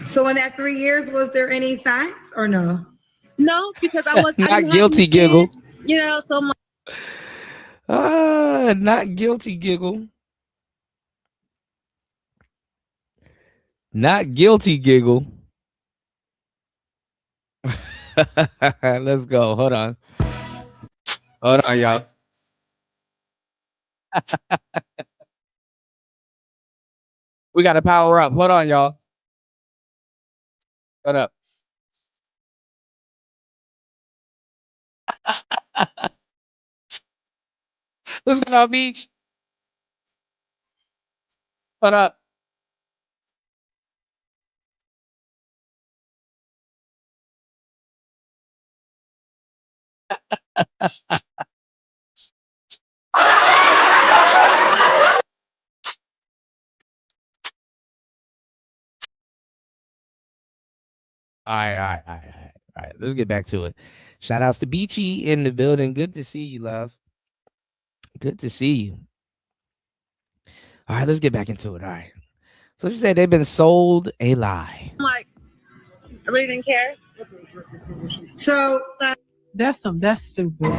So in that 3 years, was there any signs or no? No, because I Not didn't have guilty any giggle. kids, you know. So my, Not guilty giggle. Not guilty giggle. Let's go. Hold on. Hold on, y'all. We got to power up. Hold on, y'all. Hold up. Let's go, beach. Hold up. All right. Let's get back to it. Shout outs to Beachy in the building. Good to see you, love. Good to see you. All right, let's get back into it. All right. So she said they've been sold a lie. I'm like, I really didn't care. So That's stupid.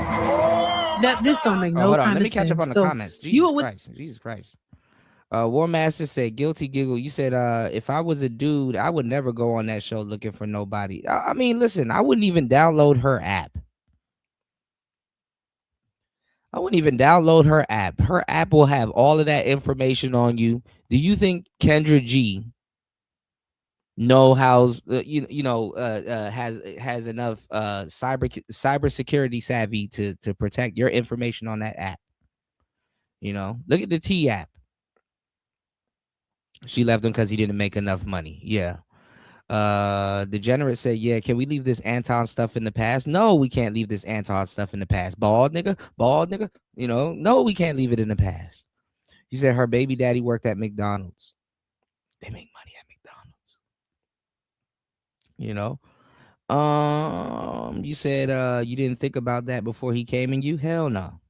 This don't make no Hold kind on. of Let me sense. catch up on the So comments. you were with Jesus Christ. War Master said, guilty giggle. You said, if I was a dude, I would never go on that show looking for nobody. I mean, listen, I wouldn't even download her app. Her app will have all of that information on you. Do you think Kendra G has enough cybersecurity savvy to protect your information on that app? You know, look at the T app. She left him because he didn't make enough money. Yeah. Degenerate said, yeah, can we leave this Anton stuff in the past? No, we can't leave this Anton stuff in the past. Bald nigga. You know, no, we can't leave it in the past. You said her baby daddy worked at McDonald's. They make money at McDonald's. You know? You said you didn't think about that before he came in you? Hell no.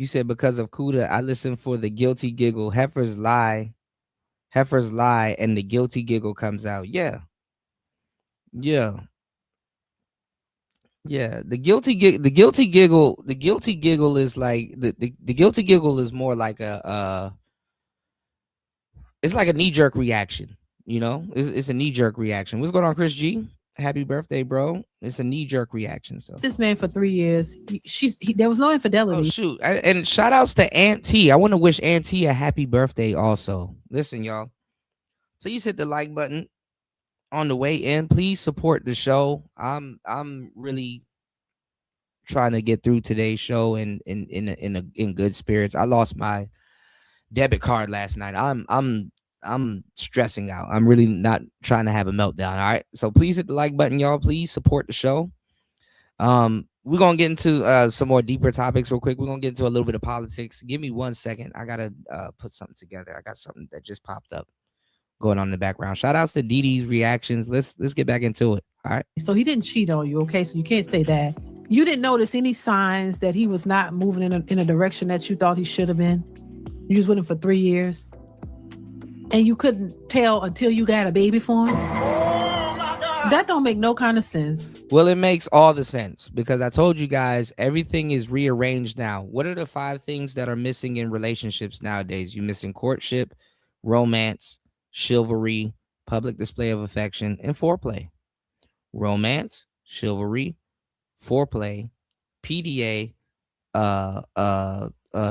You said because of Kuda, I listened for the guilty giggle. Heifer's lie, and the guilty giggle comes out. Yeah. The guilty giggle is like the guilty giggle is more like it's like a knee-jerk reaction, you know? It's a knee-jerk reaction. What's going on, Chris G? Happy birthday, bro. It's a knee-jerk reaction. So this man for 3 years. There was no infidelity. Oh shoot. And shout outs to Aunt T. I want to wish Aunt T a happy birthday also. Listen, y'all. Please hit the like button on the way in. Please support the show. I'm really trying to get through today's show in good spirits. I lost my debit card last night. I'm stressing out. I'm really not trying to have a meltdown. All right. So please hit the like button, y'all. Please support the show. We're gonna get into some more deeper topics real quick. We're gonna get into a little bit of politics. Give me 1 second. I gotta put something together. I got something that just popped up going on in the background. Shout outs to Dee Dee's reactions. Let's get back into it. All right. So he didn't cheat on you, okay? So you can't say that. You didn't notice any signs that he was not moving in a direction that you thought he should have been. You was with him for 3 years, and you couldn't tell until you got a baby for him. That don't make no kind of sense. Well, it makes all the sense because I told you guys everything is rearranged now. What are the 5 things that are missing in relationships nowadays? You're missing courtship, romance, chivalry, public display of affection, and foreplay. Romance, chivalry, foreplay, PDA,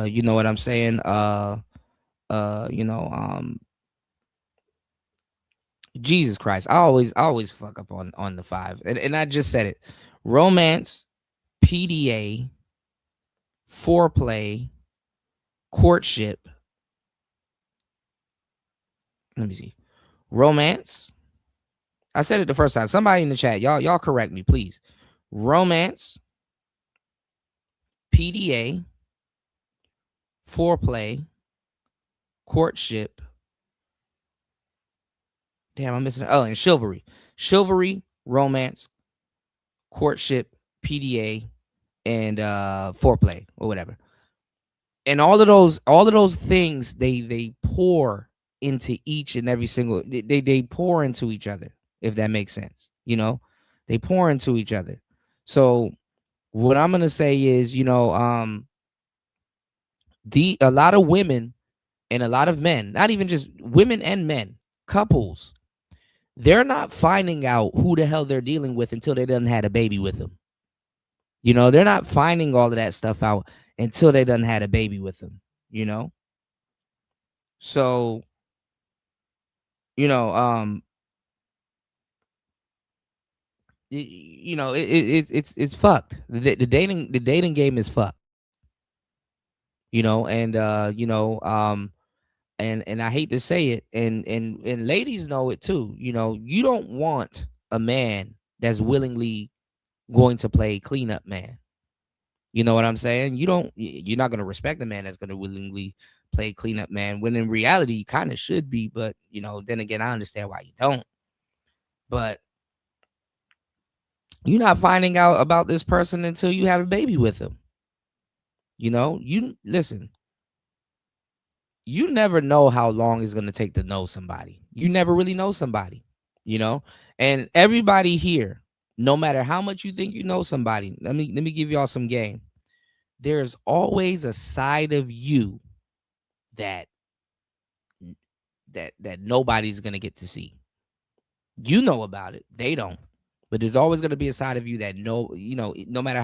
you know what I'm saying? Jesus Christ. I always fuck up on the 5. And I just said it. Romance, PDA, foreplay, courtship. Let me see. Romance. I said it the first time. Somebody in the chat, y'all correct me, please. Romance, PDA, foreplay, courtship. Damn, I'm missing. Oh, and chivalry. Chivalry, romance, courtship, PDA, and foreplay or whatever. And all of those things they pour into each and every single they pour into each other, if that makes sense. They pour into each other. So what I'm gonna say is, a lot of women and a lot of men, not even just women and men, couples, they're not finding out who the hell they're dealing with until they done had a baby with them. They're not finding all of that stuff out until they done had a baby with them. So, it's fucked. The dating game is fucked. And and I hate to say it, and ladies know it too. You don't want a man that's willingly going to play cleanup man. You know what I'm saying? You're not going to respect a man that's going to willingly play cleanup man, when in reality you kind of should be, but then again, I understand why you don't. But you're not finding out about this person until you have a baby with them. You listen, you never know how long it's going to take to know somebody. You never really know somebody, and everybody here, no matter how much you think you know somebody, let me give y'all some game. There's always a side of you that nobody's going to get to see. You know about it. They don't. But there's always going to be a side of you that no matter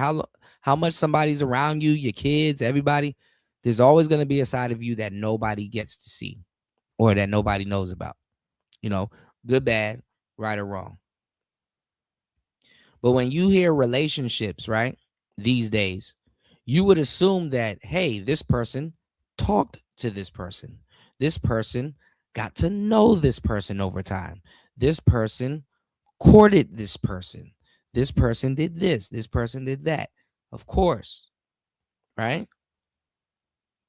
how much somebody's around you, your kids, everybody, there's always going to be a side of you that nobody gets to see or that nobody knows about. Good, bad, right or wrong. But when you hear relationships, right, these days, you would assume that, hey, this person talked to this person. This person got to know this person over time. This person courted this person. This person did this. This person did that. Of course. Right?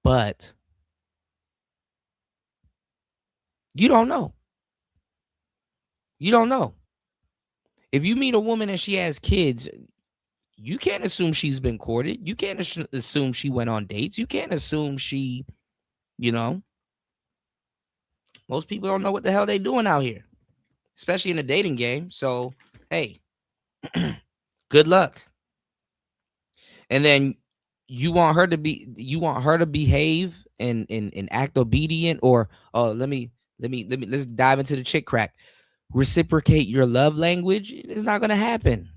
But you don't know. You don't know. If you meet a woman and she has kids, you can't assume she's been courted. You can't assume she went on dates. You can't assume she, most people don't know what the hell they doing out here, especially in the dating game. So, hey, good luck. And then you want her to behave and act obedient, or let's dive into the chick crack. Reciprocate your love language. It's not going to happen.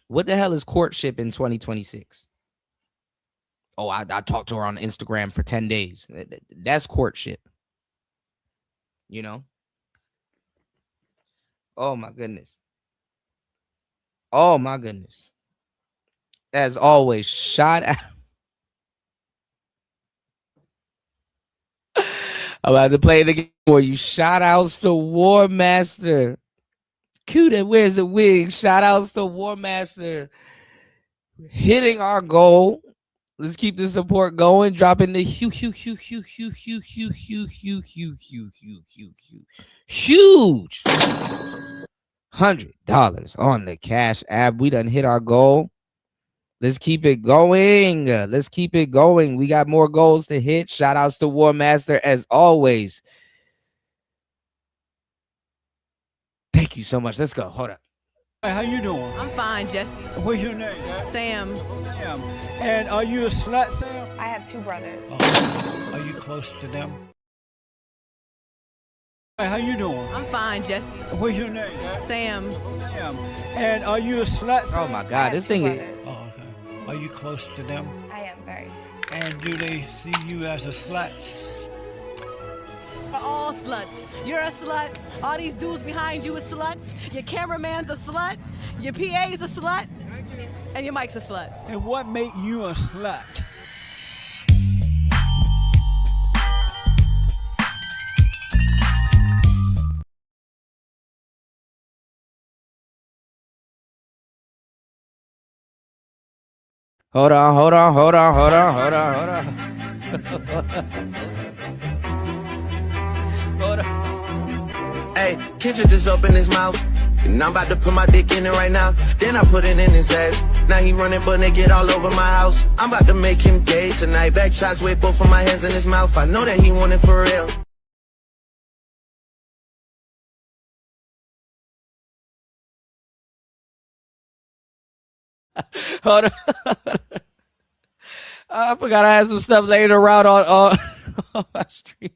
What the hell is courtship in 2026? Oh, I talked to her on Instagram for 10 days. That's courtship. Oh my goodness. Oh my goodness. As always, shout out. I'm about to play it again for you. Shout outs to War Master. Cute, where's the wig? Shout outs to War Master. Hitting our goal. Let's keep the support going. Dropping the huge $100 on the Cash App. We done hit our goal. Let's keep it going. Let's keep it going. We got more goals to hit. Shout outs to War Master as always. Thank you so much. Let's go. Hold up. Hey, how you doing? I'm fine, Jesse. What's your name? Sam. Sam. And are you a slut, Sam? I have 2 brothers. Oh. Are you close to them? Hey, how you doing? I'm fine, Jesse. What's your name? Sam. Sam. And are you a slut, Sam? Oh my God, this thing is... Oh, okay. Are you close to them? I am very. And do they see you as a slut? We're all sluts. You're a slut. All these dudes behind you are sluts. Your cameraman's a slut. Your PA's a slut. And your mic's a slut. And what made you a slut? Hold on. Hold on. Hey, Kendrick just opened his mouth, and I'm about to put my dick in it right now. Then I put it in his ass. Now he running butt naked all over my house. I'm about to make him gay tonight. Back shots with both of my hands in his mouth. I know that he want it for real. Hold on. I forgot I had some stuff laying around on my street.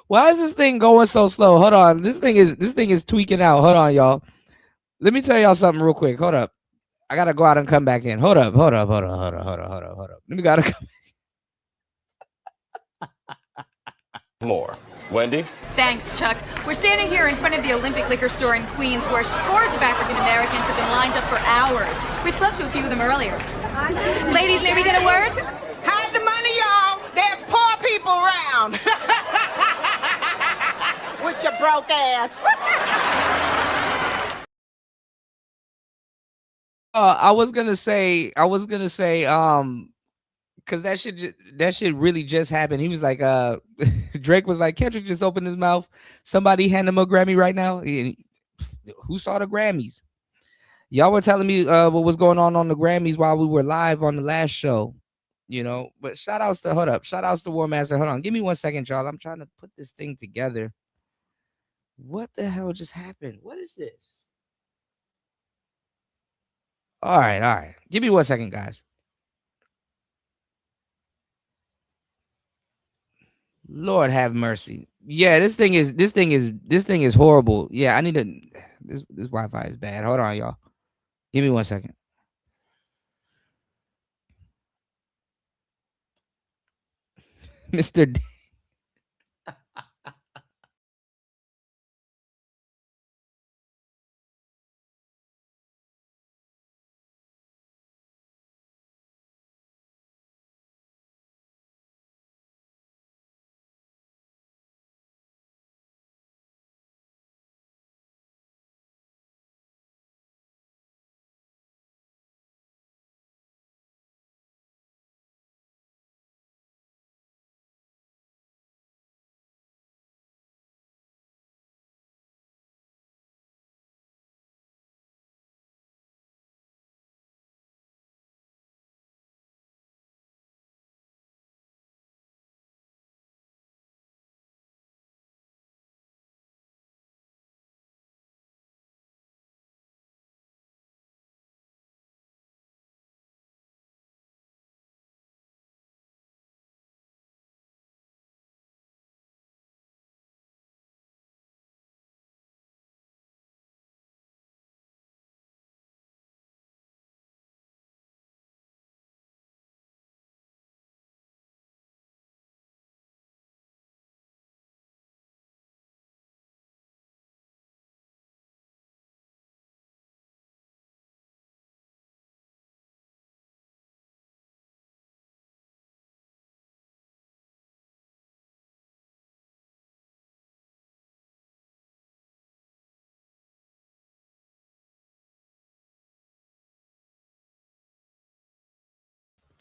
Why is this thing going so slow? Hold on. This thing is tweaking out. Hold on, y'all. Let me tell y'all something real quick. Hold up. I gotta go out and come back in. Hold up. Let me gotta come. More. Wendy? Thanks, Chuck. We're standing here in front of the Olympic Liquor Store in Queens where scores of African Americans have been lined up for hours. We spoke to a few of them earlier. Ladies, may we get a word? Hide the money, y'all. There's poor people around. With your broke ass. I was gonna say, because that shit really just happened. He was like, Drake was like, Kendrick just opened his mouth. Somebody hand him a Grammy right now. Who saw the Grammys? Y'all were telling me what was going on the Grammys while we were live on the last show, you know. But shout outs to War Master. Hold on, give me 1 second, y'all. I'm trying to put this thing together. What the hell just happened? What is this? All right. Give me 1 second, guys. Lord have mercy. Yeah, this thing is horrible. Yeah, I need to. This Wi-Fi is bad. Hold on, y'all. Give me 1 second. Mr. D.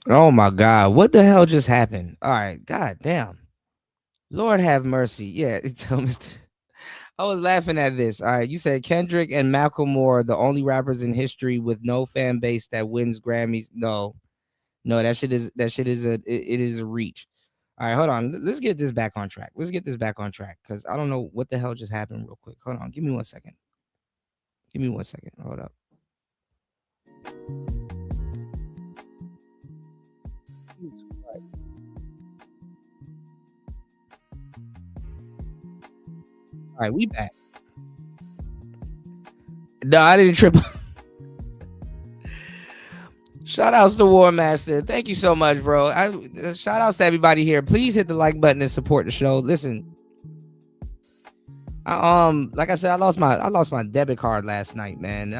Oh my God. What the hell just happened? All right. God damn. Lord have mercy. Yeah. I was laughing at this. All right. You said Kendrick and Macklemore are the only rappers in history with no fan base that wins Grammys. No, it is a reach. All right. Hold on. Let's get this back on track. Because I don't know what the hell just happened real quick. Hold on. Give me 1 second. Hold up. All right, we back. No, I didn't trip. Shout outs to War Master. Thank you so much, bro. Shout outs to everybody here. Please hit the like button and support the show. Listen, like I said, I lost my debit card last night, man.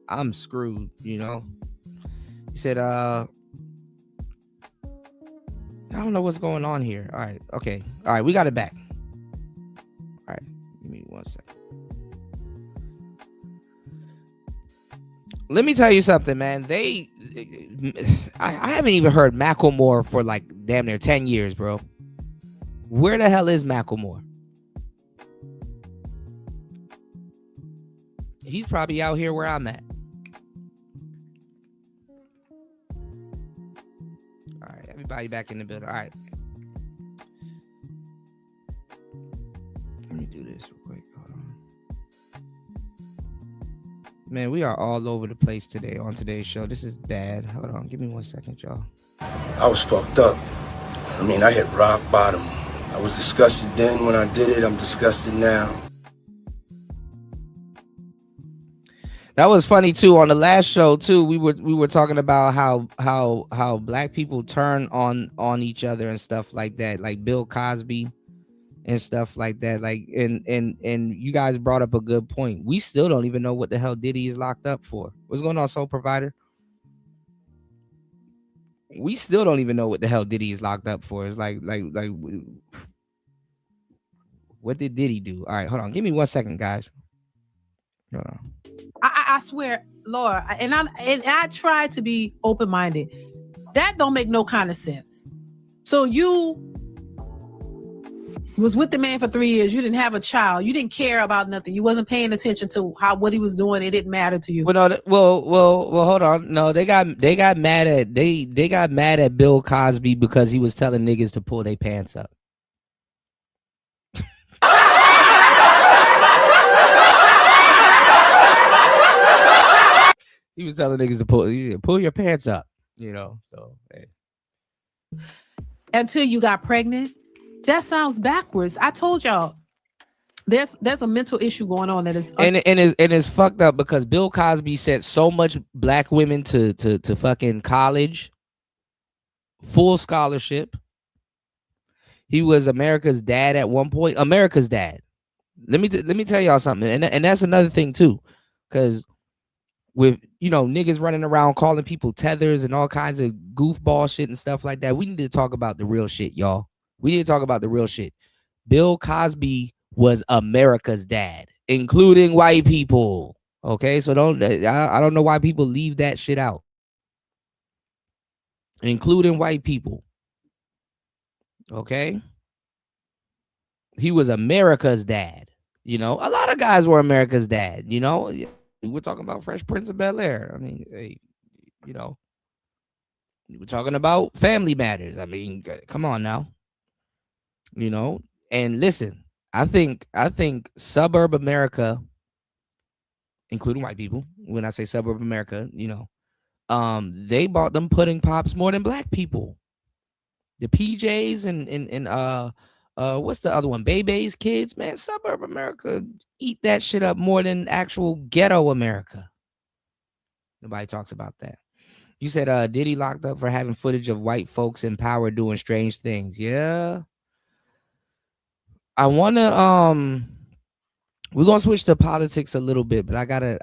I'm screwed, you know. He said, I don't know what's going on here. All right, okay. All right, we got it back. All right, give me 1 second. Let me tell you something, man. I haven't even heard Macklemore for like damn near 10 years, bro. Where the hell is Macklemore? He's probably out here where I'm at. All right, everybody back in the building. All right. Let me do this real quick. Hold on. Man, we are all over the place today on today's show. This is bad. Hold on. Give me 1 second, y'all. I was fucked up. I mean, I hit rock bottom. I was disgusted then when I did it. I'm disgusted now. That was funny too. On the last show too, we were talking about how black people turn on each other and stuff like that, like Bill Cosby and stuff like that. Like and you guys brought up a good point. We still don't even know what the hell Diddy is locked up for. What's going on, Soul Provider? We still don't even know what the hell Diddy is locked up for. It's like what did Diddy do? All right, hold on. Give me 1 second, guys. Hold on. I swear, Lord, and I try to be open-minded. That don't make no kind of sense. So you was with the man for 3 years. You didn't have a child. You didn't care about nothing. You wasn't paying attention to what he was doing. It didn't matter to you. Well, no, well, hold on. No, they got mad at Bill Cosby because he was telling niggas to pull their pants up. He was telling niggas to pull your pants up, you know. So hey. Until you got pregnant, that sounds backwards. I told y'all, there's a mental issue going on that is and it's fucked up because Bill Cosby sent so much black women to fucking college, full scholarship. He was America's dad at one point. America's dad. Let me tell y'all something, and that's another thing too, because with niggas running around calling people tethers and all kinds of goofball shit and stuff like that. We need to talk about the real shit, y'all. We need to talk about the real shit. Bill Cosby was America's dad, including white people. Okay, so I don't know why people leave that shit out, including white people. Okay, he was America's dad. A lot of guys were America's dad. We're talking about Fresh Prince of Bel-Air. I mean, hey, we're talking about Family Matters. I mean, come on now. And listen, I think suburb America, including white people, when I say suburb America, they bought them pudding pops more than black people. The PJs and what's the other one? Bebe's kids, man. Suburb America eat that shit up more than actual ghetto America. Nobody talks about that. You said Diddy locked up for having footage of white folks in power doing strange things. Yeah. I wanna we're gonna switch to politics a little bit, but I gotta,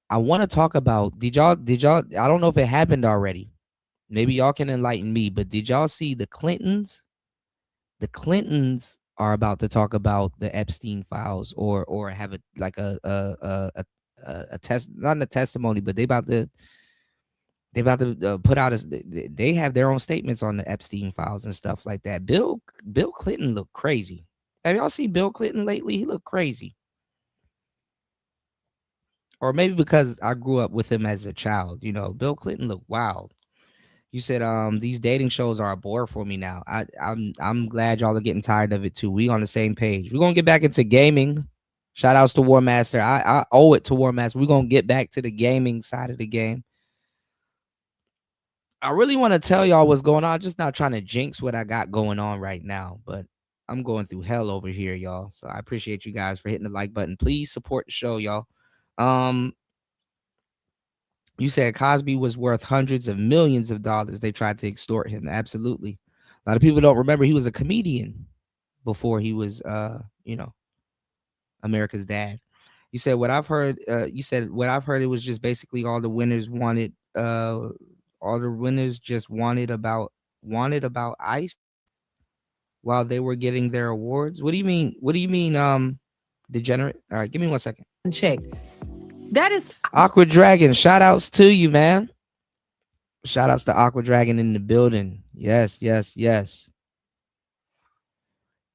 I wanna talk about did y'all I don't know if it happened already. Maybe y'all can enlighten me, but did y'all see the Clintons? The Clintons are about to talk about the Epstein files or have a test, not a testimony, but they about to put out they have their own statements on the Epstein files and stuff like that. Bill Clinton looked crazy. Have y'all seen Bill Clinton lately? He looked crazy. Or maybe because I grew up with him as a child, Bill Clinton looked wild. You said these dating shows are a bore for me now. I'm glad y'all are getting tired of it too. We on the same page. We're gonna get back into gaming. Shout outs to War Master. I owe it to War Master. We're gonna get back to the gaming side of the game. I really want to tell y'all what's going on. I'm just not trying to jinx what I got going on right now, but I'm going through hell over here, y'all. So I appreciate you guys for hitting the like button. Please support the show, y'all. You said Cosby was worth hundreds of millions of dollars. They tried to extort him. Absolutely. A lot of people don't remember he was a comedian before he was, America's dad. You said what I've heard. It was just basically all the winners wanted. All the winners just wanted about ICE while they were getting their awards. What do you mean? Degenerate? All right, give me 1 second. Check. That is Aqua Dragon. Shout outs to you, man. Shout outs to Aqua Dragon in the building. Yes. Yes. Yes.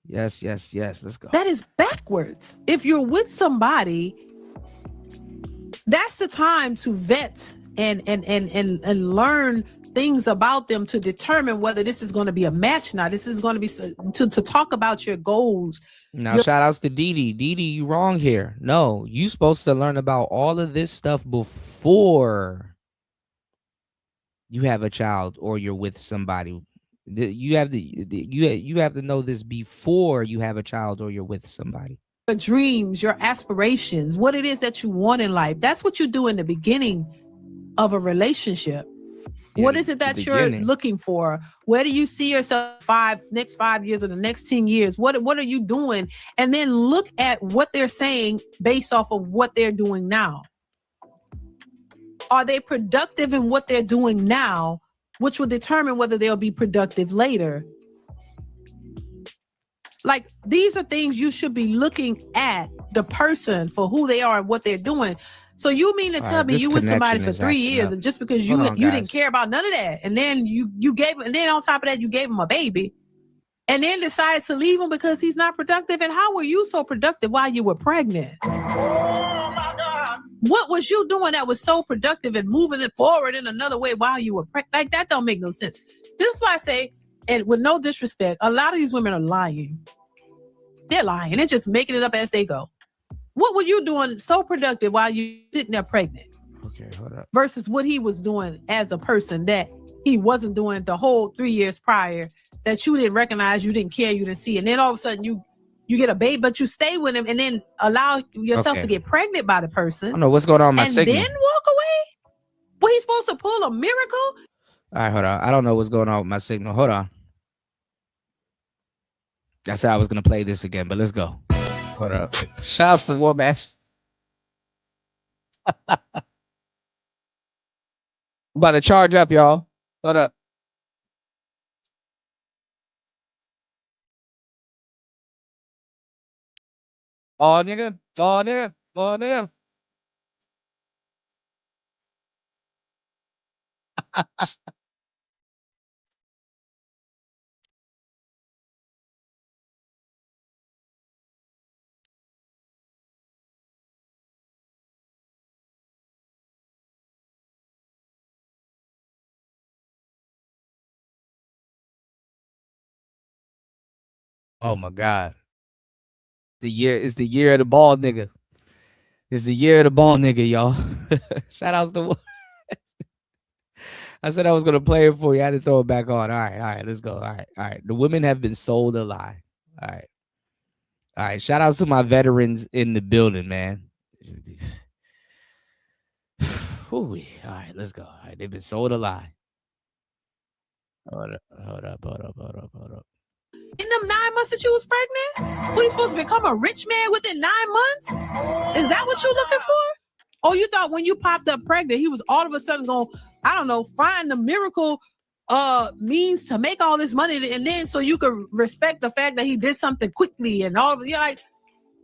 Yes. Yes. Yes. Let's go. That is backwards. If you're with somebody, that's the time to vet and learn things about them to determine whether this is going to be a match or not. This is going to be to talk about your goals. Now, shout outs to Didi. Didi, you wrong here. No, you supposed to learn about all of this stuff before you have a child or you're with somebody. You have to know this before you have a child or you're with somebody. Your dreams, your aspirations, what it is that you want in life. That's what you do in the beginning of a relationship. What is it that you're looking for? Where do you see yourself next 5 years or the next 10 years? What are you doing? And then look at what they're saying based off of what they're doing now. Are they productive in what they're doing now, which will determine whether they'll be productive later? Like, these are things you should be looking at the person for who they are and what they're doing. So you mean to tell me you with somebody for 3 years and just because you didn't care about none of that, and then you gave, and then on top of that you gave him a baby, and then decided to leave him because he's not productive? And how were you so productive while you were pregnant? Oh my God! What was you doing that was so productive and moving it forward in another way while you were pregnant? Like, that don't make no sense. This is why I say, and with no disrespect, a lot of these women are lying. They're lying. They're just making it up as they go. What were you doing so productive while you sitting there pregnant? Okay, hold up. Versus what he was doing as a person that he wasn't doing the whole 3 years prior, that you didn't recognize, you didn't care, you didn't see. And then all of a sudden you get a baby, but you stay with him and then allow yourself to get pregnant by the person. I don't know what's going on with my signal. And then walk away? Well, he's supposed to pull a miracle? All right, hold on. I don't know what's going on with my signal. Hold on. I said I was going to play this again, but let's go. Hold up. Shout out to the Warmass. I'm about to charge up, y'all. Hold up. Oh, nigga. Oh, nigga. Oh, nigga. Oh my God. It's the year of the ball nigga. It's the year of the ball nigga, y'all. Shout out to I said I was gonna play it for you. I had to throw it back on. All right, let's go. All right. The women have been sold a lie. All right. Shout out to my veterans in the building, man. All right, let's go. All right, they've been sold a lie. Hold up. In them 9 months that you was pregnant? Were you supposed to become a rich man within 9 months? Is that what you're looking for? Oh, you thought when you popped up pregnant, he was all of a sudden going, I don't know, find the miracle means to make all this money, and then so you could respect the fact that he did something quickly and all of it. You're like,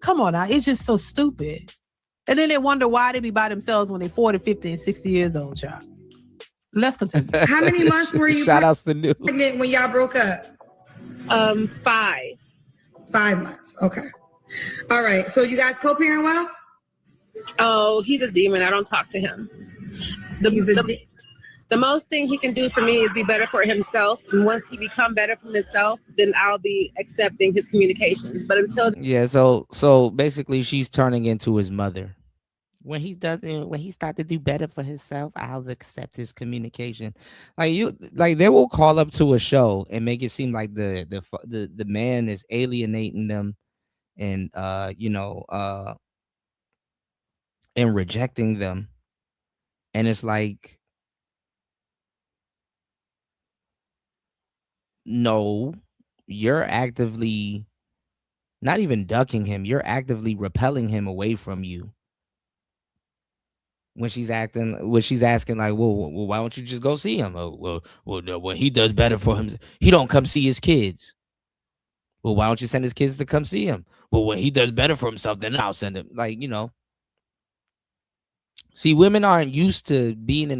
come on now, it's just so stupid. And then they wonder why they be by themselves when they're 40, 50, and 60 years old, child. Let's continue. How many months were you pregnant when y'all broke up? 5. 5 months. Okay. All right. So you guys co-parent well? Oh, he's a demon. I don't talk to him. The most thing he can do for me is be better for himself. And once he become better for himself, then I'll be accepting his communications. But until so basically she's turning into his mother. When he start to do better for himself, I'll accept his communication. Like they will call up to a show and make it seem like the man is alienating them and and rejecting them. And it's like, no, you're actively not even ducking him. You're actively repelling him away from you. When she's asking like, well, why don't you just go see him? Well, when he does better for him, he don't come see his kids. Well, why don't you send his kids to come see him? Well, when he does better for himself, then I'll send him. Like, See, women aren't used to being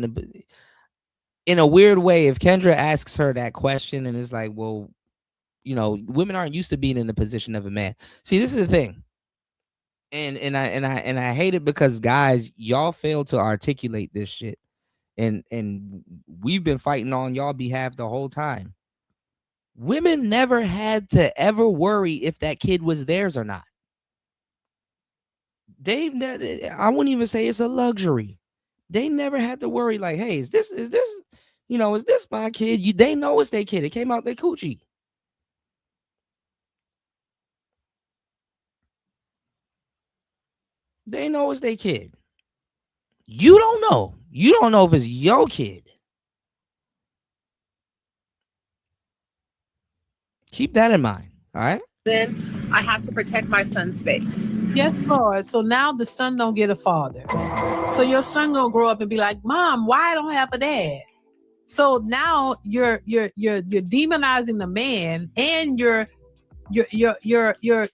in a weird way. If Kendra asks her that question and is like, well, women aren't used to being in the position of a man. See, this is the thing. And I hate it because guys, y'all fail to articulate this shit. And we've been fighting on y'all behalf the whole time. Women never had to ever worry if that kid was theirs or not. I wouldn't even say it's a luxury. They never had to worry like, hey, is this is this my kid? They know it's their kid. It came out their coochie. They know it's their kid. You don't know. You don't know if it's your kid. Keep that in mind. All right. Then I have to protect my son's space. Yes, Lord. So now the son don't get a father. So your son gonna grow up and be like, Mom, why I don't have a dad? So now you're demonizing the man, and you're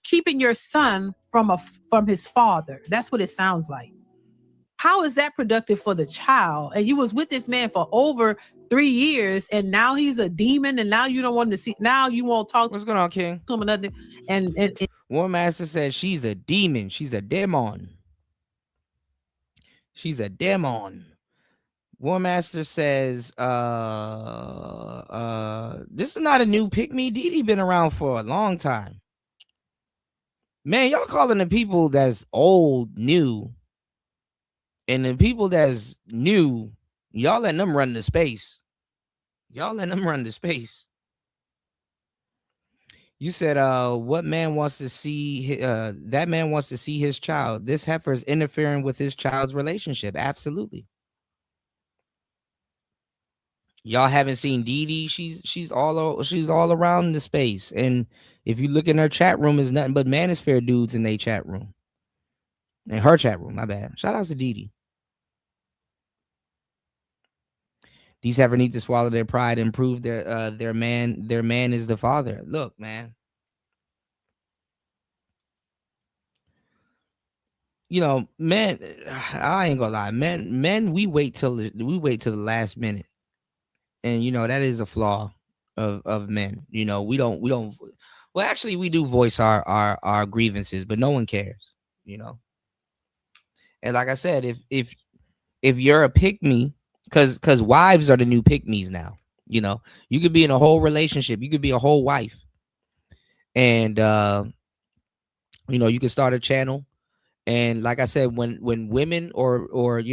keeping your son from his father. That's what it sounds like. How is that productive for the child? And you was with this man for over 3 years, and now he's a demon, and now you don't want to see. Now you won't talk. What's going on, King? To him or nothing. And War Master says she's a demon. She's a demon. She's a demon. War Master says, this is not a new pick me. Didi been around for a long time. Man, y'all calling the people that's old new. And the people that's new, y'all letting them run the space. Y'all letting them run the space. You said, what man wants to see, that man wants to see his child. This heifer is interfering with his child's relationship. Absolutely. Y'all haven't seen Didi. She's all around the space. And if you look in her chat room, it's nothing but manosphere dudes in their chat room. In her chat room, my bad. Shout out to Didi. These heifers need to swallow their pride and prove their man is the father. Look, man. Men, I ain't gonna lie. Men, we wait till the last minute. And that is a flaw of men. We don't well, actually we do voice our grievances, but no one cares, And like I said, if you're a pick me, because wives are the new pick me's now. You could be in a whole relationship, you could be a whole wife, and you can start a channel, and like I said, when women or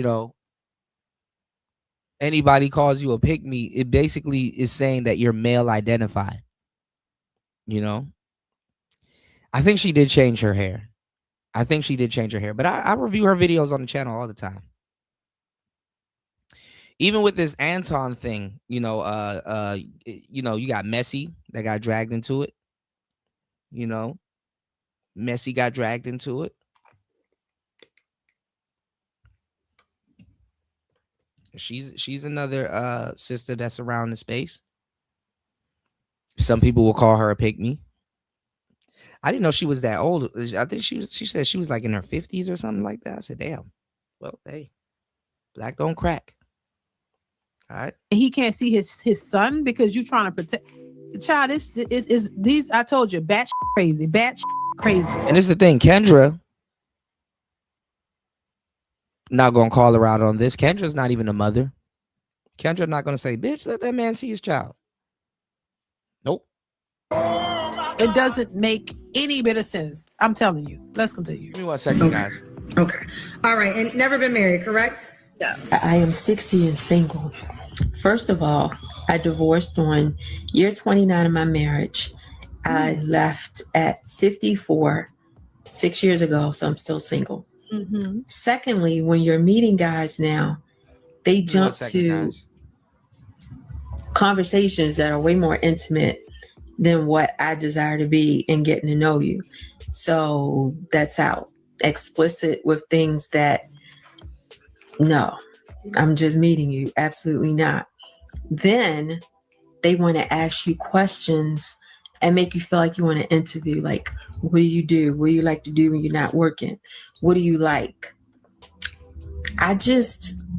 anybody calls you a pick me, it basically is saying that you're male identified. I think she did change her hair. But I review her videos on the channel all the time. Even with this Anton thing, you got Messi that got dragged into it. Messi got dragged into it. She's another sister that's around the space. Some people will call her a pick me. I didn't know she was that old. I think she said she was like in her 50s or something like that. I said, damn. Well, hey, black don't crack. All right. And he can't see his son because you're trying to protect the child. Is these, I told you, batch crazy. And it's the thing, Kendra, not gonna call her out on this. Kendra's not even a mother. Kendra's not gonna say, bitch, let that man see his child. Nope. It doesn't make any bit of sense. I'm telling you. Let's continue. Give me 1 second, guys. Okay. All right. And never been married, correct? No. I am 60 and single. First of all, I divorced on year 29 of my marriage. I left at 54 6 years ago, so I'm still single. Mm-hmm. Secondly, when you're meeting guys now, they jump to conversations that are way more intimate than what I desire to be in getting to know you. So that's out. Explicit with things that, no, I'm just meeting you. Absolutely not. Then they want to ask you questions and make you feel like you want to interview. Like, what do you do? What do you like to do when you're not working? What do you like?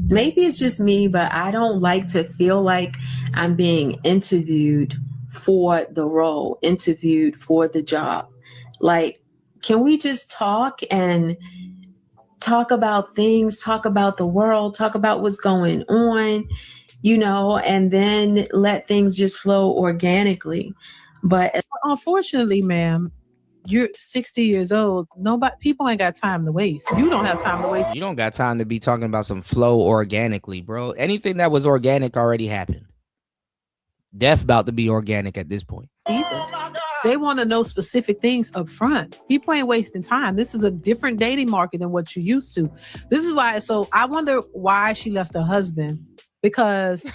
Maybe it's just me, but I don't like to feel like I'm being interviewed for the role, interviewed for the job. Like, can we just talk and talk about things, talk about the world, talk about what's going on, and then let things just flow organically. But unfortunately, ma'am, you're 60 years old. People ain't got time to waste. You don't have time to waste. You don't got time to be talking about some flow organically, bro. Anything that was organic already happened. Death about to be organic at this point. They want to know specific things up front. People ain't wasting time. This is a different dating market than what you used to. This is why. So I wonder why she left her husband, because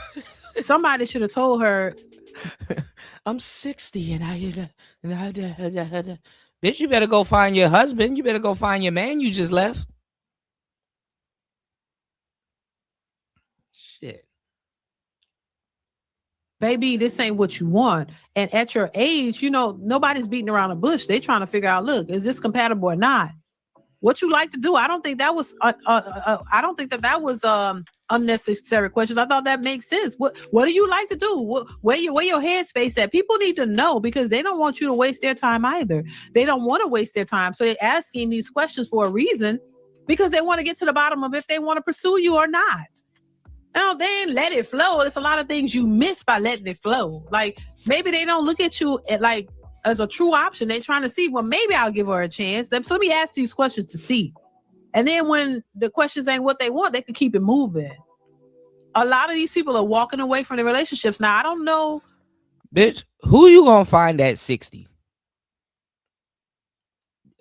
somebody should have told her, I'm 60 and bitch, you better go find your husband. You better go find your man you just left. Shit. Baby, this ain't what you want. And at your age, nobody's beating around the bush. They trying to figure out, look, is this compatible or not? What you like to do? I don't think that was unnecessary questions. I thought that makes sense. What do you like to do? Where your headspace at? People need to know, because they don't want you to waste their time either. They don't want to waste their time. So they're asking these questions for a reason, because they want to get to the bottom of if they want to pursue you or not. Now, then let it flow. There's a lot of things you miss by letting it flow. Like, maybe they don't look at you as a true option. They're trying to see, well, maybe I'll give her a chance. So let me ask these questions to see. And then when the questions ain't what they want, they can keep it moving. A lot of these people are walking away from their relationships. Now, I don't know. Bitch, who you gonna find at 60?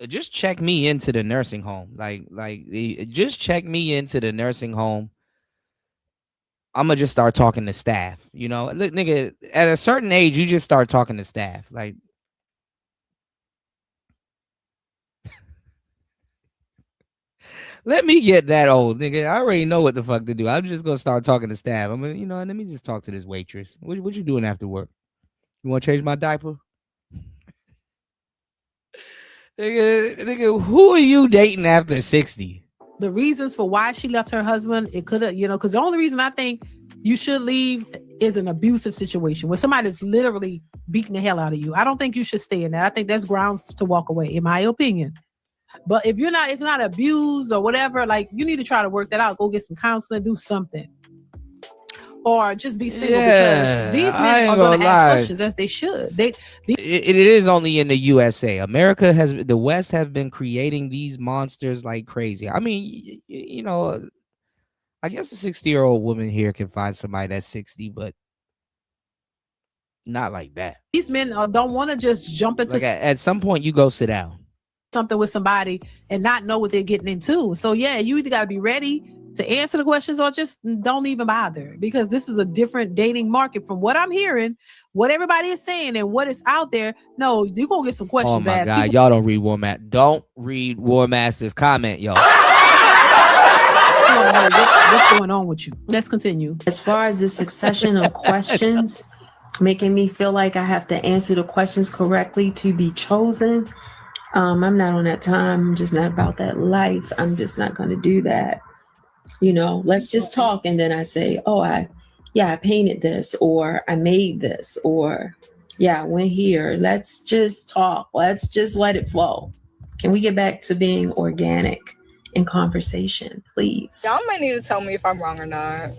Just check me into the nursing home. Just check me into the nursing home. I'm gonna just start talking to staff. Look, nigga, at a certain age, you just start talking to staff. Like, let me get that old, nigga. I already know what the fuck to do. I'm just gonna start talking to staff. I'm gonna, let me just talk to this waitress. What you doing after work? You want to change my diaper? Nigga, who are you dating after 60? The reasons for why she left her husband, it could have, because the only reason I think you should leave is an abusive situation where somebody's literally beating the hell out of you. I don't think you should stay in that. I think that's grounds to walk away, in my opinion. But if it's not abused or whatever, like, you need to try to work that out. Go get some counseling, do something. Or just be single, because these men are going to ask questions, as they should. It is only in the USA. The West has been creating these monsters like crazy. I mean, I guess a 60-year-old woman here can find somebody that's 60, but not like that. These men don't want to just jump into. Like, at some point, you go sit down. Something with somebody and not know what they're getting into. So yeah, you either got to be ready to answer the questions or just don't even bother, because this is a different dating market from what I'm hearing, what everybody is saying, and what is out there. No, you're going to get some questions. Oh my God, y'all don't read War Master. Don't read War Master's comment, y'all. What's going on with you? Let's continue. As far as the succession of questions, making me feel like I have to answer the questions correctly to be chosen, I'm not on that time. I'm just not about that life. I'm just not going to do that. Let's just talk. And then I say, oh, I painted this, or I made this, or I went here. Let's just talk. Let's just let it flow. Can we get back to being organic in conversation, please? Y'all might need to tell me if I'm wrong or not.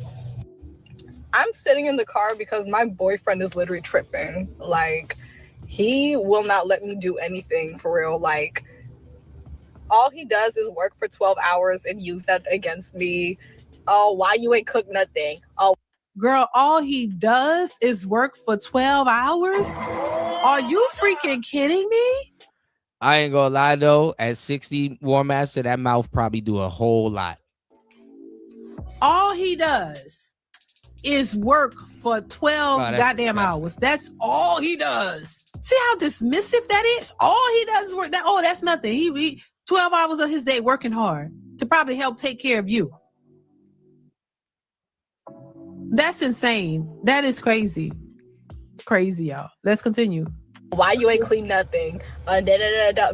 I'm sitting in the car because my boyfriend is literally tripping. Like, he will not let me do anything for real. Like, all he does is work for 12 hours and use that against me. Oh, why you ain't cook nothing? Oh, girl, all he does is work for 12 hours? Are you freaking kidding me? I ain't gonna lie though, at 60, War Master, that mouth probably do a whole lot. All he does is work for 12 goddamn hours. That's all he does. See how dismissive that is? All he does is work. That's nothing. He 12 hours of his day working hard to probably help take care of you. That's insane. That is crazy. Crazy, y'all. Let's continue. Why you ain't clean nothing?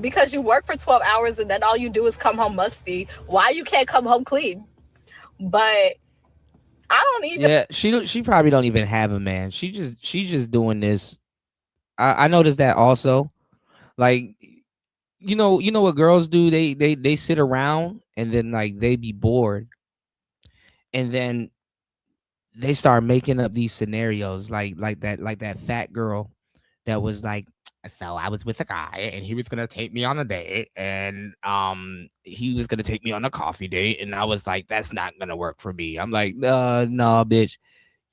Because you work for 12 hours and then all you do is come home musty. Why you can't come home clean? but I don't even. Yeah, she probably don't even have a man. She just doing this. I noticed that also. Like, you know what girls do? They sit around and then like they be bored, and then they start making up these scenarios like that fat girl that was like, so I was with a guy and he was gonna take me on a date, and he was gonna take me on a coffee date, and I was like, that's not gonna work for me. I'm like, no, bitch,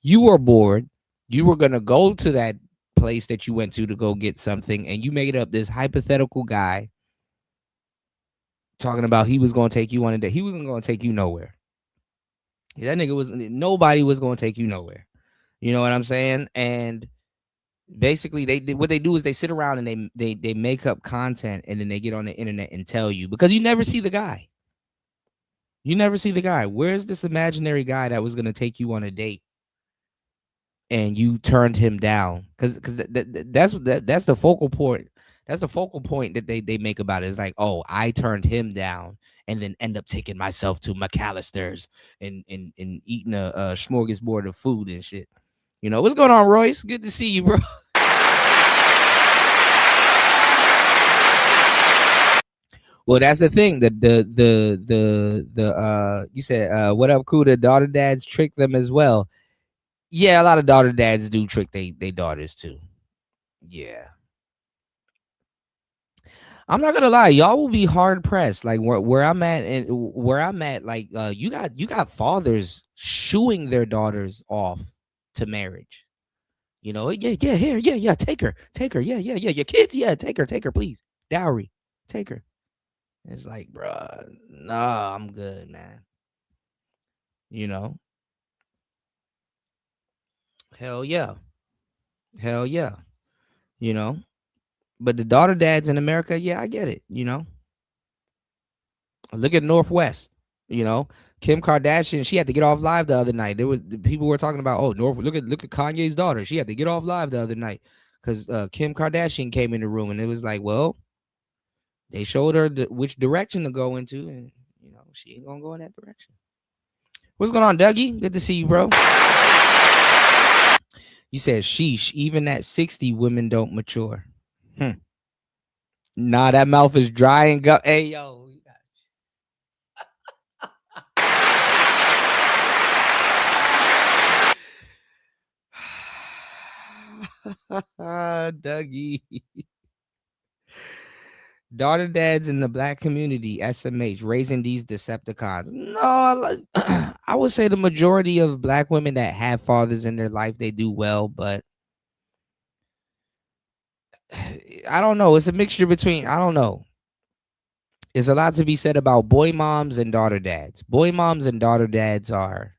you were bored. You were gonna go to that place that you went to go get something, and you made up this hypothetical guy talking about he was gonna take you on a date. He wasn't gonna take you nowhere. That nigga was nobody was gonna take you nowhere. You know what I'm saying? And basically what they do is they sit around and they make up content, and then they get on the internet and tell you, because you never see the guy. You never see the guy. Where's this imaginary guy that was going to take you on a date and you turned him down? Because that's the focal point. That's the focal point that they make about it. It's like, oh, I turned him down and then end up taking myself to McAllister's and eating a smorgasbord of food and shit. You know, what's going on, Royce? Good to see you, bro. Well, that's the thing. You said, what up, Kuda? Daughter dads trick them as well. Yeah, a lot of daughter dads do trick they daughters too. Yeah. I'm not gonna lie, y'all will be hard pressed. Like where I'm at, and where I'm at, like you got fathers shooing their daughters off to marriage. You know, yeah, here, yeah, take her, yeah, your kids, yeah, take her, please, dowry, take her. It's like, bruh, nah, I'm good, man. You know, hell yeah, you know. But the daughter dads in America, yeah, I get it. You know, look at Northwest. You know, Kim Kardashian, she had to get off live the other night. There was people were talking about, oh, look at Kanye's daughter. She had to get off live the other night because Kim Kardashian came in the room, and it was like, well, they showed her which direction to go into, and you know, she ain't gonna go in that direction. What's going on, Dougie? Good to see you, bro. You said, sheesh, even at 60, women don't mature. Nah, that mouth is dry and go. Hey, yo. Dougie. Daughter dads in the black community, SMH, raising these Decepticons. No, I would say the majority of black women that have fathers in their life, they do well, but I don't know. It's a mixture between, I don't know. There's a lot to be said about boy moms and daughter dads. Boy moms and daughter dads are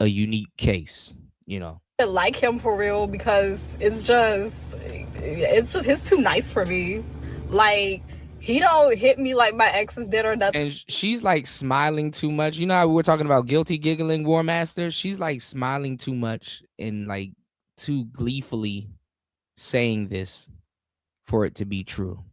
a unique case, you know. I like him for real because it's just he's too nice for me. Like, he don't hit me like my exes did or nothing. And she's like smiling too much. You know how we were talking about guilty giggling War Master? She's like smiling too much and like too gleefully saying this for it to be true.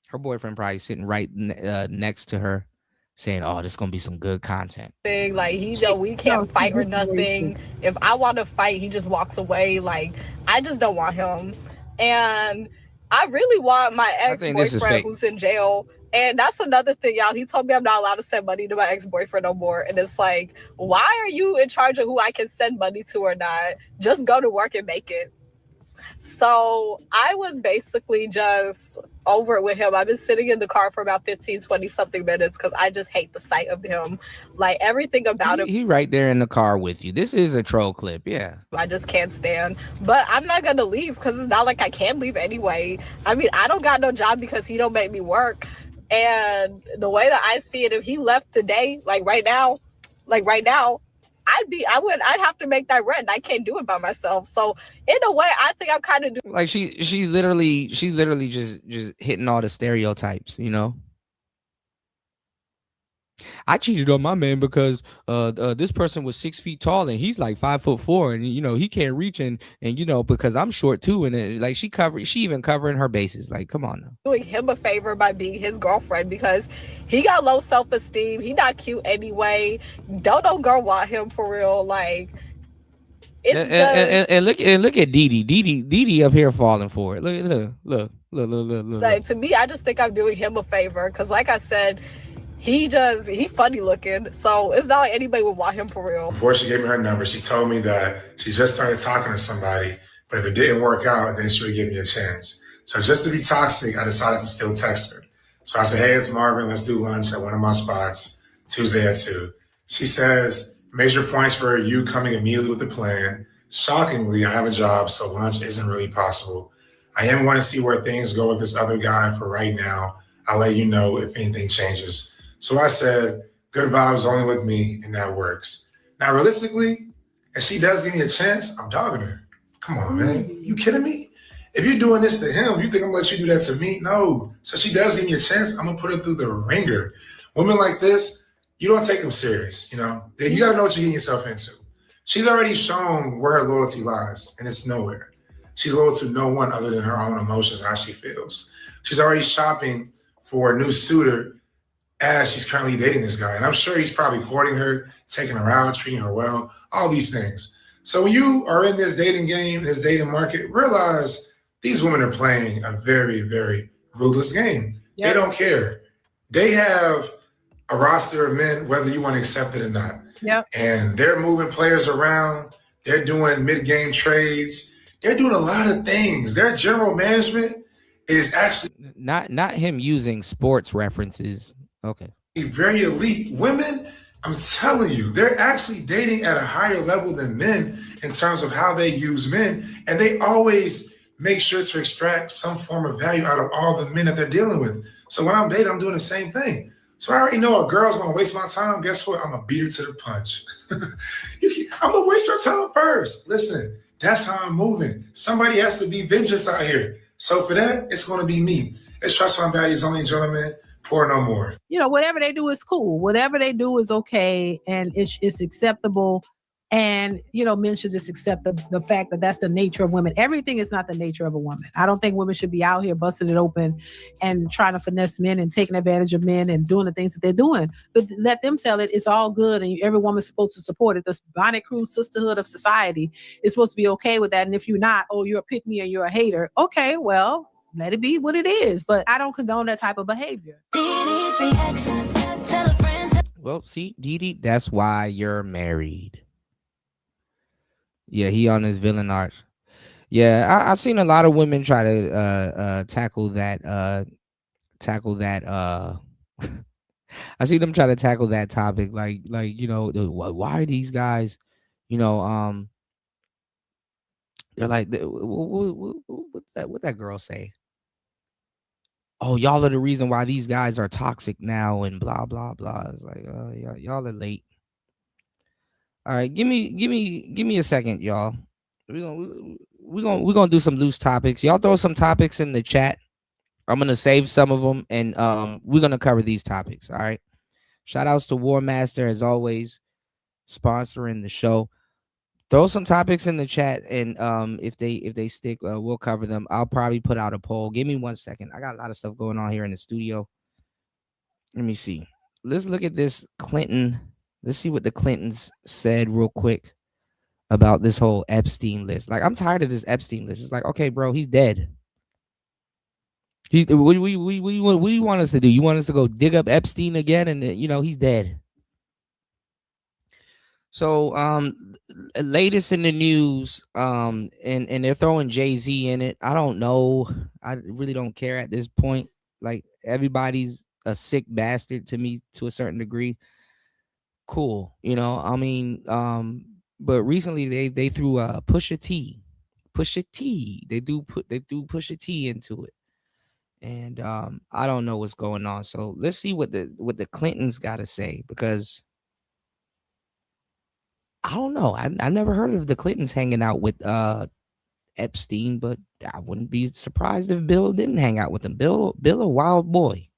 Her boyfriend probably sitting right next to her saying, oh, this is going to be some good content. Like, we can't fight or nothing. If I want to fight, he just walks away. Like, I just don't want him. And I really want my ex-boyfriend who's in jail. And that's another thing, y'all. He told me I'm not allowed to send money to my ex-boyfriend no more. And it's like, why are you in charge of who I can send money to or not? Just go to work and make it. So I was basically just over it with him. I've been sitting in the car for about 15, 20 something minutes because I just hate the sight of him. Like, everything about him. He right there in the car with you. This is a troll clip. Yeah. I just can't stand. But I'm not going to leave because it's not like I can leave anyway. I mean, I don't got no job because he don't make me work. And the way that I see it, if he left today, like right now, I'd have to make that rent. I can't do it by myself. So in a way, I think I'm kind of like she's literally just hitting all the stereotypes, you know. I cheated on my man because this person was 6 feet tall and he's like 5'4", and he can't reach, and because I'm short too, and like she even covering her bases. Like, come on now. Doing him a favor by being his girlfriend because he got low self-esteem. He not cute anyway. Don't no girl want him for real. Like, it's just And look at Didi up here falling for it. Look. like, to me, I just think I'm doing him a favor because, like I said, he funny looking, so it's not like anybody would want him for real. Before she gave me her number, she told me that she just started talking to somebody, but if it didn't work out, then she would give me a chance. So just to be toxic, I decided to still text her. So I said, hey, it's Marvin. Let's do lunch at one of my spots, Tuesday at 2. She says, major points for you coming immediately with the plan. Shockingly, I have a job, so lunch isn't really possible. I am want to see where things go with this other guy for right now. I'll let you know if anything changes. So I said, good vibes only with me, and that works. Now, realistically, if she does give me a chance, I'm dogging her. Come on, man. You kidding me? If you're doing this to him, you think I'm gonna let you do that to me? No. So she does give me a chance, I'm gonna put her through the ringer. Women like this, you don't take them serious, You gotta know what you're getting yourself into. She's already shown where her loyalty lies, and it's nowhere. She's loyal to no one other than her own emotions, how she feels. She's already shopping for a new suitor as she's currently dating this guy. And I'm sure he's probably courting her, taking her out, treating her well, all these things. So when you are in this dating game, this dating market, realize these women are playing a very, very ruthless game. Yep. They don't care. They have a roster of men, whether you want to accept it or not. Yep. And they're moving players around. They're doing mid-game trades. They're doing a lot of things. Their general management is actually not him using sports references. Okay. Very elite. Women, I'm telling you, they're actually dating at a higher level than men in terms of how they use men. And they always make sure to extract some form of value out of all the men that they're dealing with. So when I'm dating, I'm doing the same thing. So I already know a girl's going to waste my time. Guess what? I'm going to beat her to the punch. I'm going to waste her time first. Listen, that's how I'm moving. Somebody has to be vengeance out here. So for that, it's going to be me. It's Trust Fund Baddies Only, gentlemen. Pour no more. Whatever they do is cool. Whatever they do is okay, and it's acceptable. And men should just accept the fact that that's the nature of women. Everything is not the nature of a woman. I don't think women should be out here busting it open and trying to finesse men and taking advantage of men and doing the things that they're doing. But let them tell it it's all good, and every woman's supposed to support it. The Bonnet Crew sisterhood of society is supposed to be okay with that. And if you're not, you're a pick me and you're a hater. Okay, well, let it be what it is. But I don't condone that type of behavior. Well, see, Didi, that's why you're married. Yeah, he on his villain arch. Yeah, I've seen a lot of women try to tackle that. I see them try to tackle that topic, like why are these guys, they're like, what that girl say? Oh, y'all are the reason why these guys are toxic now, and blah blah blah. It's like, yeah, y'all are late. All right, give me a second, y'all. We're gonna do some loose topics. Y'all throw some topics in the chat. I'm gonna save some of them, and we're gonna cover these topics. All right. Shout outs to War Master as always, sponsoring the show. Throw some topics in the chat, and if they stick, we'll cover them. I'll probably put out a poll. Give me 1 second. I got a lot of stuff going on here in the studio. Let me see. Let's look at this Clinton. Let's see what the Clintons said real quick about this whole Epstein list. Like, I'm tired of this Epstein list. It's like, okay, bro, he's dead. What do you want us to do? You want us to go dig up Epstein again? And he's dead. So, latest in the news, and they're throwing Jay-Z in it. I don't know. I really don't care at this point. Like, everybody's a sick bastard to me to a certain degree. Cool, but recently they threw Pusha T. They do Pusha T into it, and I don't know what's going on. So let's see what the Clintons got to say, because I don't know. I never heard of the Clintons hanging out with Epstein, but I wouldn't be surprised if Bill didn't hang out with him. Bill a wild boy,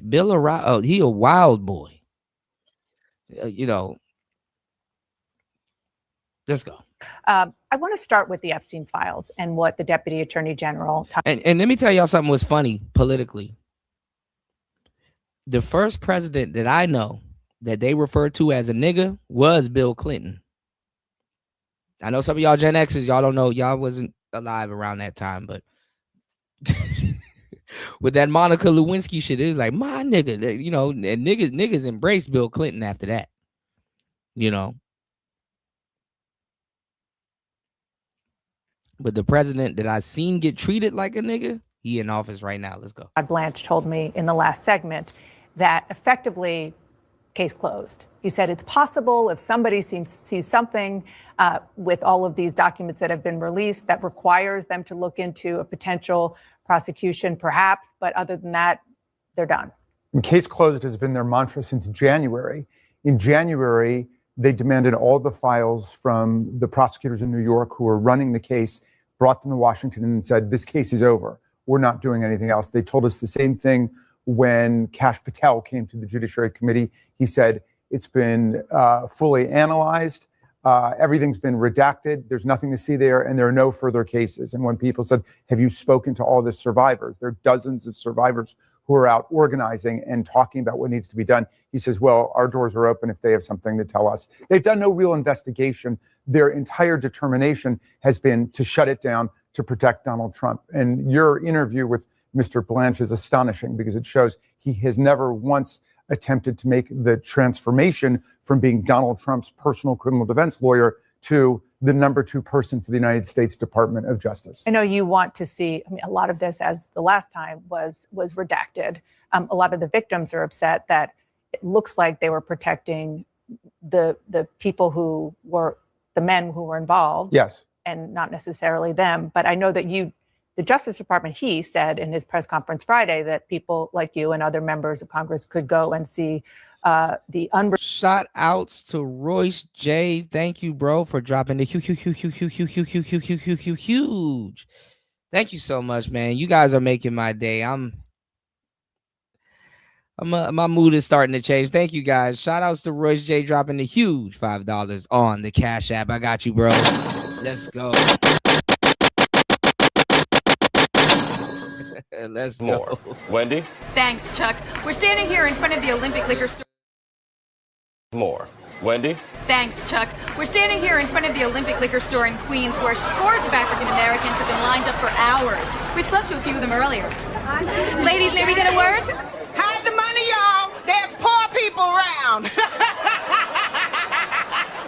Bill O'Reilly, oh, he a wild boy. You know, let's go. I want to start with the Epstein files and what the Deputy Attorney General. And let me tell y'all something was funny politically. The first president that I know that they referred to as a nigga was Bill Clinton. I know some of y'all Gen Xers, y'all don't know, y'all wasn't alive around that time, but with that Monica Lewinsky shit, it was like, my nigga, you know, and niggas embraced Bill Clinton after that, you know. But the president that I seen get treated like a nigga, he in office right now. Let's go. Blanche told me in the last segment that effectively, case closed. He said it's possible if somebody sees something with all of these documents that have been released that requires them to look into a potential prosecution, perhaps. But other than that, they're done. Case closed has been their mantra since January. In January, they demanded all the files from the prosecutors in New York who were running the case, brought them to Washington and said, this case is over. We're not doing anything else. They told us the same thing when Kash Patel came to the Judiciary Committee. He said, it's been fully analyzed. Everything's been redacted. There's nothing to see there, and there are no further cases. And when people said, have you spoken to all the survivors? There are dozens of survivors who are out organizing and talking about what needs to be done. He says, well, our doors are open if they have something to tell us. They've done no real investigation. Their entire determination has been to shut it down to protect Donald Trump. And your interview with Mr. Blanche is astonishing because it shows he has never once attempted to make the transformation from being Donald Trump's personal criminal defense lawyer to the number 2 person for the United States Department of Justice. I know you want to see, I mean, a lot of this, as the last time was redacted. A lot of the victims are upset that it looks like they were protecting the people who were, the men who were involved. Yes. And not necessarily them. But I know that the Justice Department, he said in his press conference Friday that people like you and other members of Congress could go and see the Shout outs to Royce J. Thank you, bro, for dropping the huge. Thank you so much, man. You guys are making my day. My mood is starting to change. Thank you, guys. Shout outs to Royce J. dropping the huge $5 on the Cash App. I got you, bro. Let's go. Let's More. go. Wendy? Thanks, Chuck. We're standing here in front of the Olympic liquor store. More. Wendy? Thanks, Chuck. We're standing here in front of the Olympic liquor store in Queens where scores of African Americans have been lined up for hours. We spoke to a few of them earlier. Ladies, may we get a word? Hide the money, y'all. There's poor people around.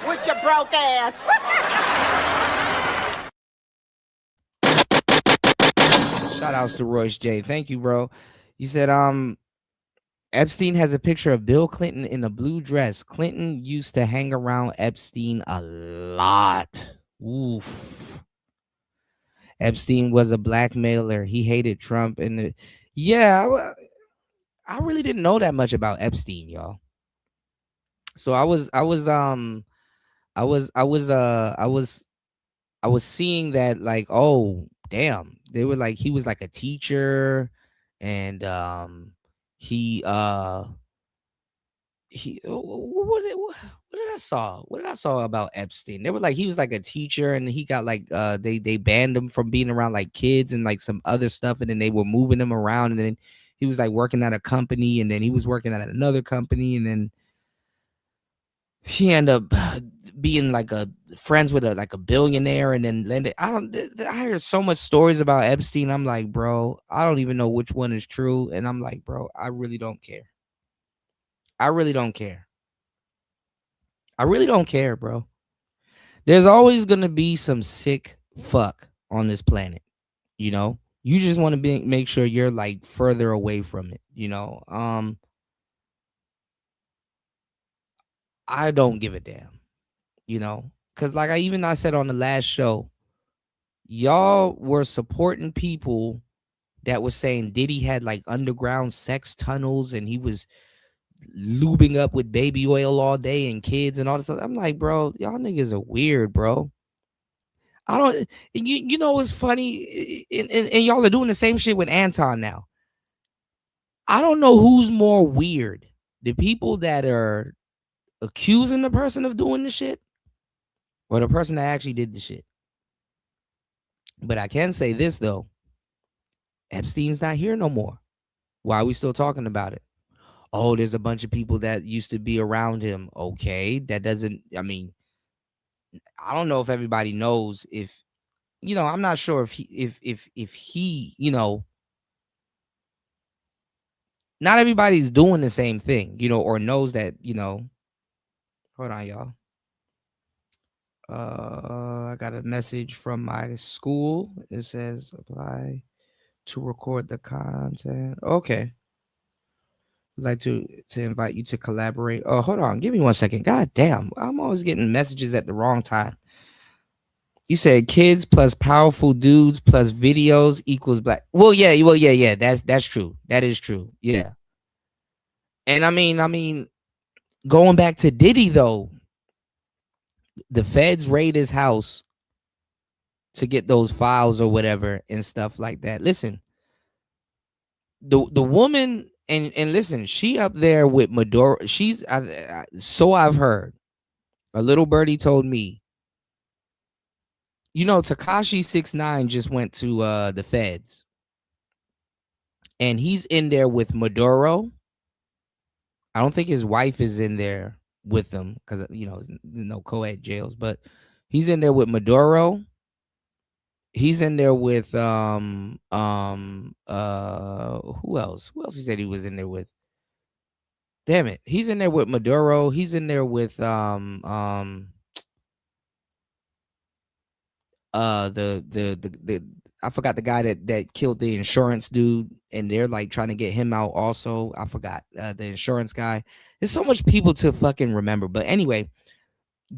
With your broke ass. Shout outs to Royce J. Thank you, bro. You said Epstein has a picture of Bill Clinton in a blue dress. Clinton used to hang around Epstein a lot. Oof. Epstein was a blackmailer. He hated Trump and I really didn't know that much about Epstein, y'all. So I was seeing that, like, oh damn, they were like, he was like a teacher, and what did I saw about Epstein? They were like, he was like a teacher, and he got like they banned him from being around like kids and like some other stuff, and then they were moving him around, and then he was like working at a company, and then he was working at another company, and then he ended up being like friends with a billionaire, and then I heard so much stories about Epstein. I'm like, bro, I don't even know which one is true. And I'm like, bro, I really don't care. I really don't care. I really don't care, bro. There's always gonna be some sick fuck on this planet, you know. You just want to make sure you're like further away from it, you know. I don't give a damn, you know, because like I said on the last show, y'all were supporting people that was saying Diddy had like underground sex tunnels and he was lubing up with baby oil all day and kids and all this stuff. I'm like, bro, y'all niggas are weird, bro. I don't, you know what's funny? And y'all are doing the same shit with Anton now. I don't know who's more weird. The people that are accusing the person of doing the shit or the person that actually did the shit. But I can say this though. Epstein's not here no more. Why are we still talking about it? Oh, there's a bunch of people that used to be around him. Okay, that doesn't, I mean, I don't know if everybody knows if, I'm not sure if he, not everybody's doing the same thing, or knows that, hold on, y'all. I got a message from my school. It says apply to record the content. Okay. I'd like to invite you to collaborate. Oh, hold on. Give me 1 second. God damn. I'm always getting messages at the wrong time. You said kids plus powerful dudes plus videos equals black. Well, yeah. That's true. That is true. Yeah. And I mean, going back to Diddy though, the feds raid his house to get those files or whatever and stuff like that. Listen, the woman and listen, she up there with Maduro. She's so I've heard. A little birdie told me. Tekashi 6ix9ine just went to the feds, and he's in there with Maduro. I don't think his wife is in there with them because there's no co-ed jails, but he's in there with Maduro. He's in there with who else? Who else he said he was in there with? Damn it. He's in there with Maduro. He's in there with the I forgot the guy that killed the insurance dude, and they're like trying to get him out also. I forgot the insurance guy. There's so much people to fucking remember. But anyway,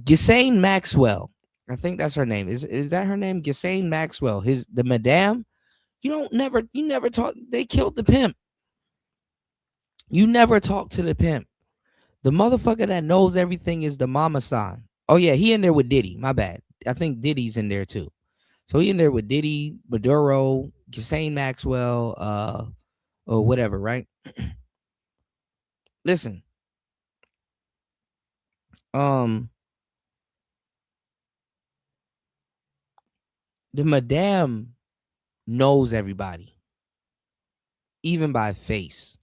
Ghislaine Maxwell. I think that's her name. Is that her name? Ghislaine Maxwell. The madame. You never talk. They killed the pimp. You never talk to the pimp. The motherfucker that knows everything is the mama san. Oh yeah, he in there with Diddy. My bad. I think Diddy's in there too. So he in there with Diddy, Maduro, Ghislaine Maxwell, or whatever, right? Listen. The madame knows everybody, even by face.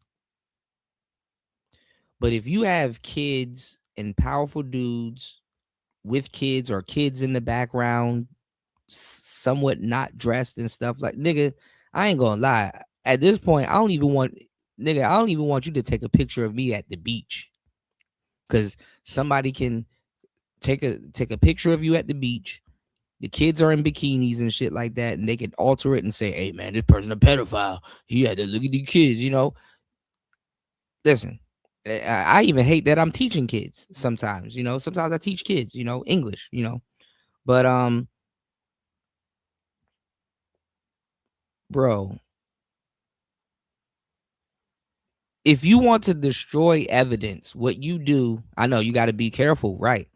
But if you have kids and powerful dudes with kids or kids in the background, somewhat not dressed and stuff like, nigga, I ain't gonna lie. At this point, I don't even want you to take a picture of me at the beach, because somebody can take a picture of you at the beach. The kids are in bikinis and shit like that, and they can alter it and say, "Hey, man, this person a pedophile. He had to look at the kids." Listen, I even hate that I'm teaching kids sometimes. Sometimes I teach kids, English. But bro, if you want to destroy evidence, what you do, I know you got to be careful, right?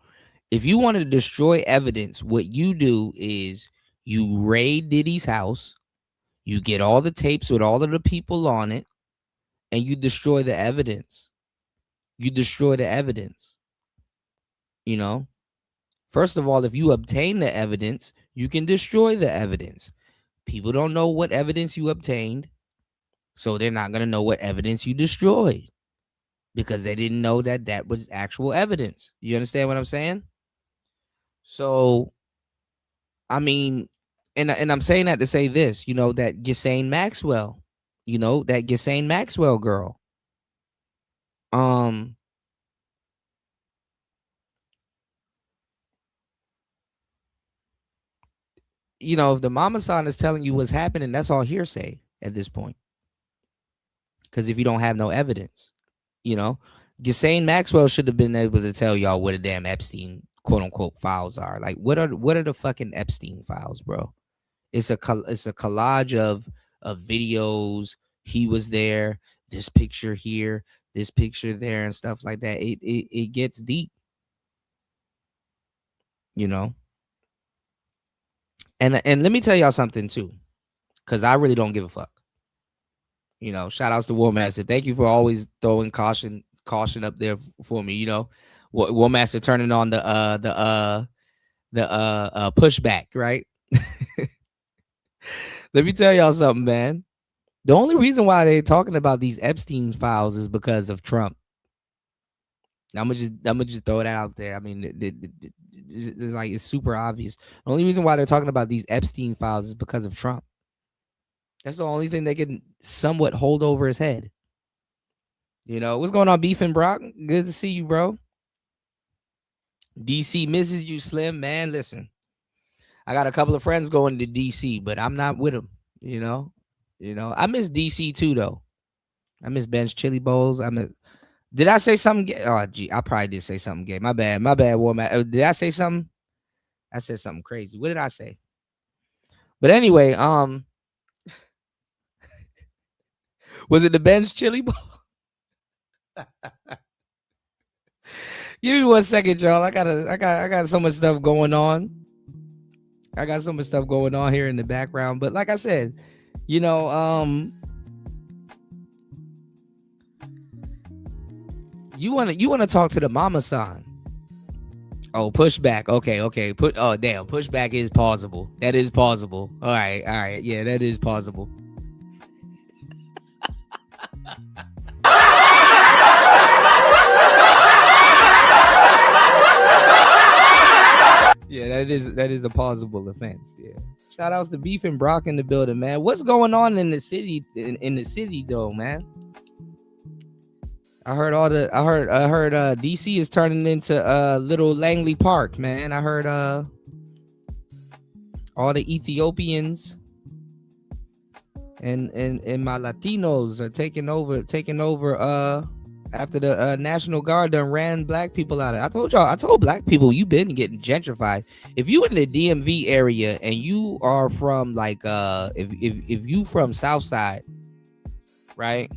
If you want to destroy evidence, what you do is you raid Diddy's house, you get all the tapes with all of the people on it, and you destroy the evidence. You destroy the evidence. First of all, if you obtain the evidence, you can destroy the evidence. People don't know what evidence you obtained, so they're not going to know what evidence you destroyed, because they didn't know that was actual evidence. You understand what I'm saying? So, I mean, and I'm saying that to say this, that Ghislaine Maxwell, that Ghislaine Maxwell girl. If the mama son is telling you what's happening, that's all hearsay at this point. Because if you don't have no evidence, Ghislaine Maxwell should have been able to tell y'all what a damn Epstein quote unquote files are. Like, what are the fucking Epstein files, bro? It's a collage of videos. He was there. This picture here, this picture there, and stuff like that. It gets deep, And let me tell y'all something too, because I really don't give a fuck. You know, shout outs to War Master. Thank you for always throwing caution up there for me. You know, War Master turning on the pushback, right? Let me tell y'all something, man. The only reason why they're talking about these Epstein files is because of Trump. I'm gonna just throw that out there. I mean, it's like it's super obvious. The only reason why they're talking about these Epstein files is because of Trump. That's the only thing they can somewhat hold over his head. You know, what's going on, Beef and Brock? Good to see you, bro. DC misses you, Slim. Man, listen, I got a couple of friends going to DC, but I'm not with them. You know, I miss DC too, though. I miss Ben's Chili Bowls. Did I say something? Oh, gee, I probably did say something gay. My bad, Warmat. Did I say something? I said something crazy. What did I say? But anyway, was it the Ben's Chili Bowl? Give me 1 second, y'all. I got so much stuff going on. I got so much stuff going on here in the background. But like I said, you know, you wanna talk to the mama son. Oh, pushback. Okay. Pushback is plausible. That is plausible. All right. Yeah, that is plausible. Yeah, that is a plausible offense. Yeah. Shout outs to Beef and Brock in the building, man. What's going on in the city? In the city, though, man. I heard DC is turning into Little Langley Park, man. I heard all the Ethiopians and my Latinos are taking over after the National Guard done ran black people out of. I told black people you've been getting gentrified. If you in the DMV area and you are from like if you from Southside, right?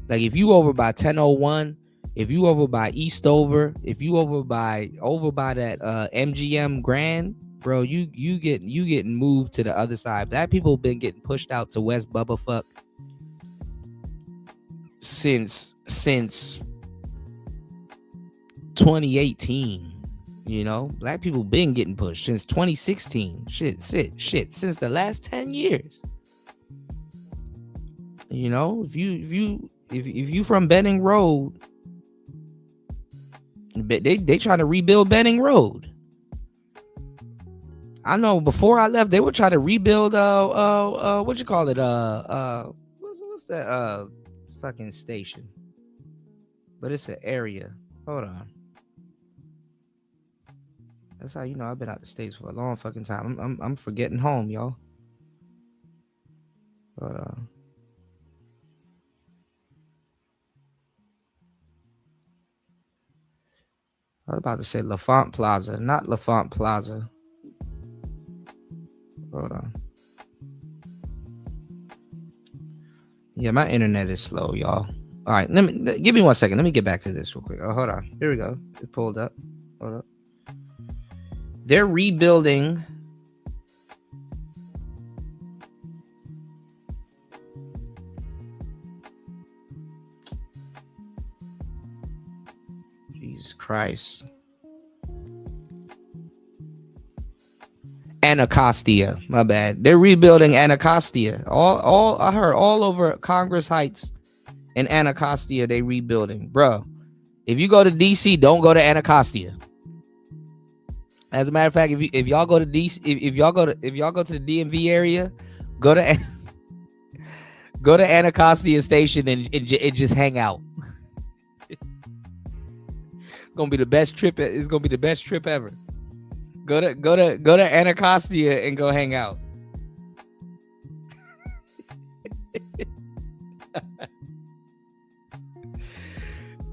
Like if you over by 1001, if you over by Eastover, if you over by that MGM Grand, bro, you getting moved to the other side. Black people been getting pushed out to West Bubba Fuck since 2018. You know, black people been getting pushed since 2016. Shit, since the last 10 years. You know, if you from Benning Road, they trying to rebuild Benning Road. I know before I left, they were trying to rebuild what you call it? What's that fucking station? But it's an area. Hold on. That's how you know I've been out the States for a long fucking time. I'm forgetting home, y'all. Hold on. I was about to say LaFont Plaza, not LaFont Plaza. Hold on. Yeah, my internet is slow, y'all. All right, give me 1 second. Let me get back to this real quick. Oh, hold on. Here we go. It pulled up. Hold up. They're rebuilding. Jesus Christ. Anacostia, my bad. They're rebuilding Anacostia. All I heard all over Congress Heights and Anacostia, they rebuilding. Bro, if you go to DC, don't go to Anacostia. As a matter of fact, if y'all go to DC, if y'all go to the DMV area, go to Anacostia Station and just hang out. It's gonna be the best trip. It's gonna be the best trip ever. Go to Anacostia and go hang out.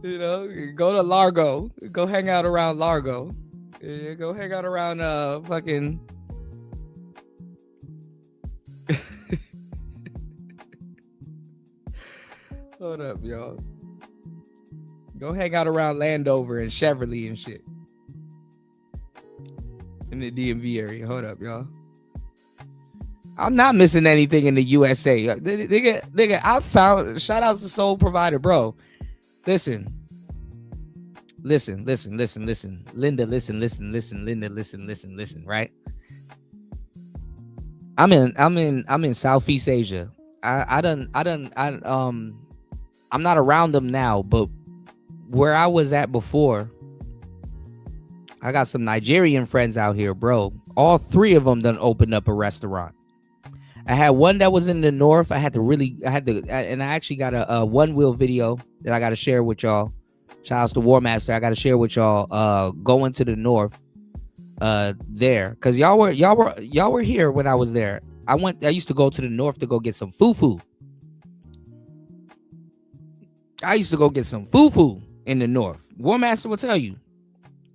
You know, go to Largo. Go hang out around Largo. Yeah, go hang out around fucking. Hold up, y'all. Go hang out around Landover and Cheverly and shit. In the DMV area. Hold up, y'all. I'm not missing anything in the USA. Nigga, I found, shout out to Soul Provider, bro. Listen. Linda, listen, Linda, listen, right? I'm in Southeast Asia. I'm not around them now, but where I was at before, I got some Nigerian friends out here, bro. All three of them done opened up a restaurant. I had one that was in the north. And I actually got a one wheel video that I got to share with y'all. Shout out to War Master. I got to share with y'all going to the north there, because y'all were here when I was there. I used to go to the north to go get some fufu. I used to go get some fufu in the north. War Master will tell you.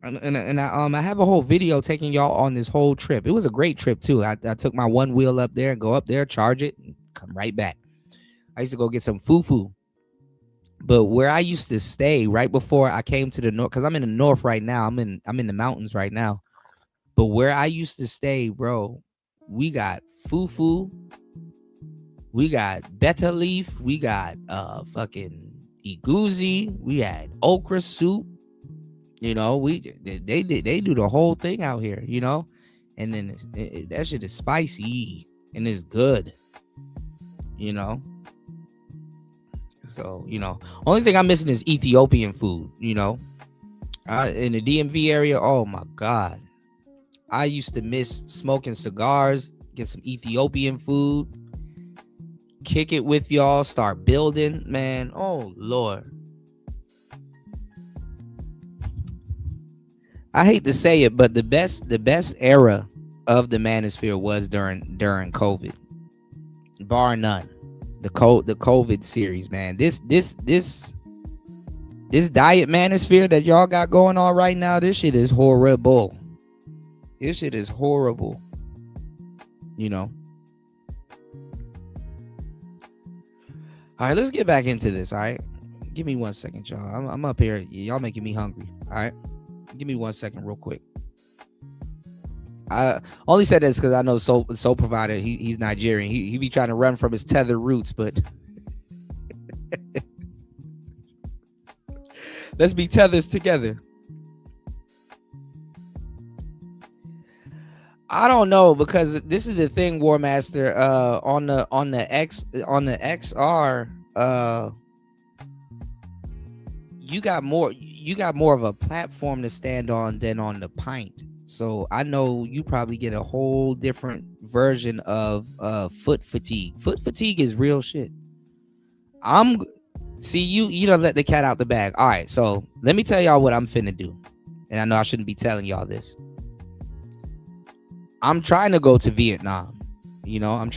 And I have a whole video taking y'all on this whole trip. It was a great trip too. I took my one wheel up there and go up there, charge it, and come right back. I used to go get some fufu. But where I used to stay right before I came to the north, because I'm in the north right now. I'm in the mountains right now. But where I used to stay, bro, we got fufu, we got beta leaf, we got fucking iguzi, we had okra soup. You know, they do the whole thing out here, you know, and then that shit is spicy and it's good, you know. So, you know, only thing I'm missing is Ethiopian food, you know. In the DMV area, oh my God. I used to miss smoking cigars, get some Ethiopian food, kick it with y'all, start building, man. Oh, Lord. I hate to say it, but the best era of the manosphere was during COVID, bar none. The COVID series, man. This diet manosphere that y'all got going on right now, this shit is horrible. This shit is horrible. You know. All right, let's get back into this. All right, give me 1 second, y'all. I'm up here. Y'all making me hungry. All right. Give me 1 second real quick. I only said this because I know Soul Provider, he's Nigerian. He be trying to run from his tether roots, but let's be tethers together. I don't know, because this is the thing, War Master. On the XR, you got more of a platform to stand on than on the pint. So I know you probably get a whole different version of foot fatigue. Foot fatigue is real shit. You don't let the cat out the bag. All right, so let me tell y'all what I'm finna do. And I know I shouldn't be telling y'all this. I'm trying to go to Vietnam. You know, I'm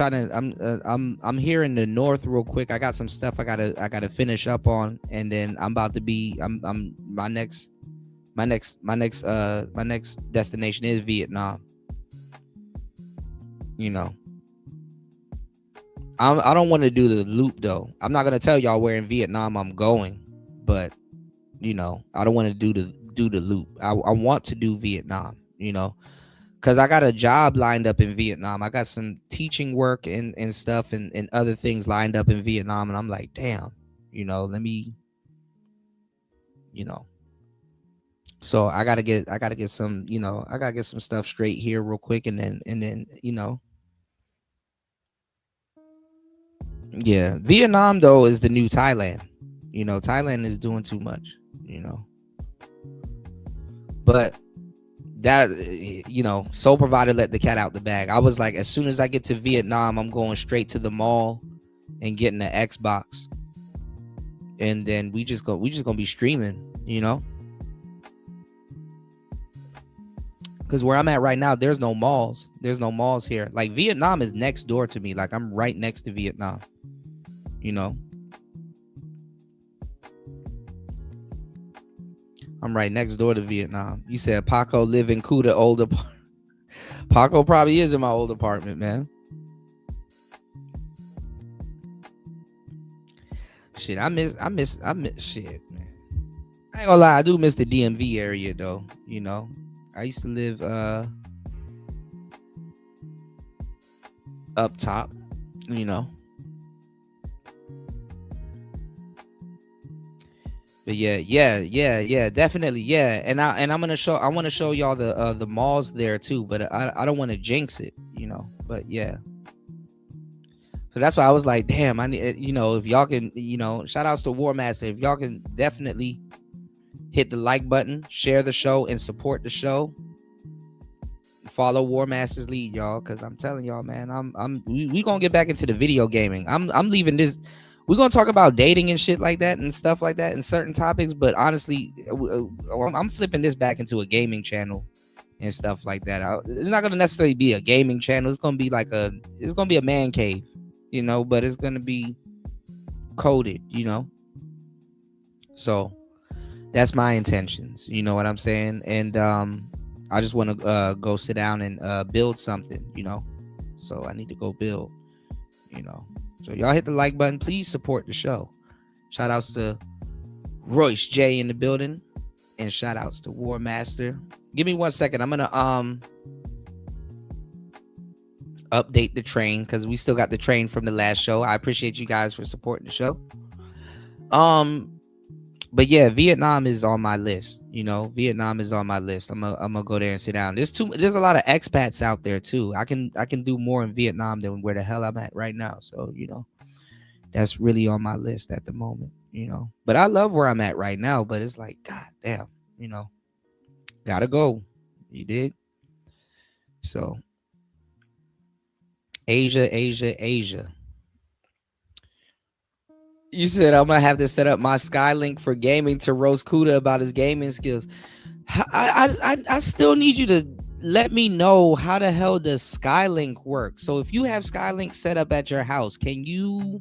here in the north real quick. I got some stuff I gotta finish up on, and then I'm about to be my next destination is Vietnam. You know, I don't want to do the loop though. I'm not gonna tell y'all where in Vietnam I'm going, but you know, I don't want to do the loop. I want to do Vietnam. You know. Because I got a job lined up in Vietnam. I got some teaching work and stuff and other things lined up in Vietnam. And I'm like, damn, you know, let me, you know. So I gotta get some, you know, I gotta get some stuff straight here real quick, and then, you know. Yeah. Vietnam, though, is the new Thailand. You know, Thailand is doing too much, you know. But that, you know, Soul Provider let the cat out the bag. I was like, as soon as I get to Vietnam, I'm going straight to the mall and getting the Xbox, and then we just gonna be streaming, you know, because where I'm at right now, there's no malls here. Like, Vietnam is next door to me. Like, I'm right next to Vietnam, you know. I'm right next door to Vietnam. You said Paco live in Kuta old apartment. Paco probably is in my old apartment, man. Shit, I miss shit, man. I ain't gonna lie, I do miss the DMV area though. You know, I used to live up top, you know. But yeah, definitely, yeah. And I'm gonna show. I want to show y'all the malls there too. But I don't want to jinx it, you know. But yeah. So that's why I was like, damn, I need, you know, if y'all can, you know, shout outs to War Master. If y'all can definitely hit the like button, share the show, and support the show. Follow War Master's lead, y'all, because I'm telling y'all, man, we gonna get back into the video gaming. I'm leaving this. We're gonna talk about dating and shit like that and stuff like that and certain topics. But honestly, I'm flipping this back into a gaming channel and stuff like that. It's not gonna necessarily be a gaming channel. It's gonna be like it's gonna be a man cave, you know, but it's gonna be coded, you know. So that's my intentions. You know what I'm saying? And I just want to go sit down and build something, you know. So I need to go build, you know. So y'all hit the like button. Please support the show. Shout outs to Royce J in the building. And shout outs to War Master. Give me 1 second. I'm gonna update the train because we still got the train from the last show. I appreciate you guys for supporting the show. But yeah, Vietnam is on my list. You know, Vietnam is on my list. I'm gonna go there and sit down. There's a lot of expats out there too. I can do more in Vietnam than where the hell I'm at right now. So, you know, that's really on my list at the moment, you know. But I love where I'm at right now, but it's like, god damn, you know, gotta go. You did. So Asia. You said I'm gonna have to set up my Skylink for gaming to roast Kuda about his gaming skills. I still need you to let me know how the hell does Skylink work. So if you have Skylink set up at your house, can you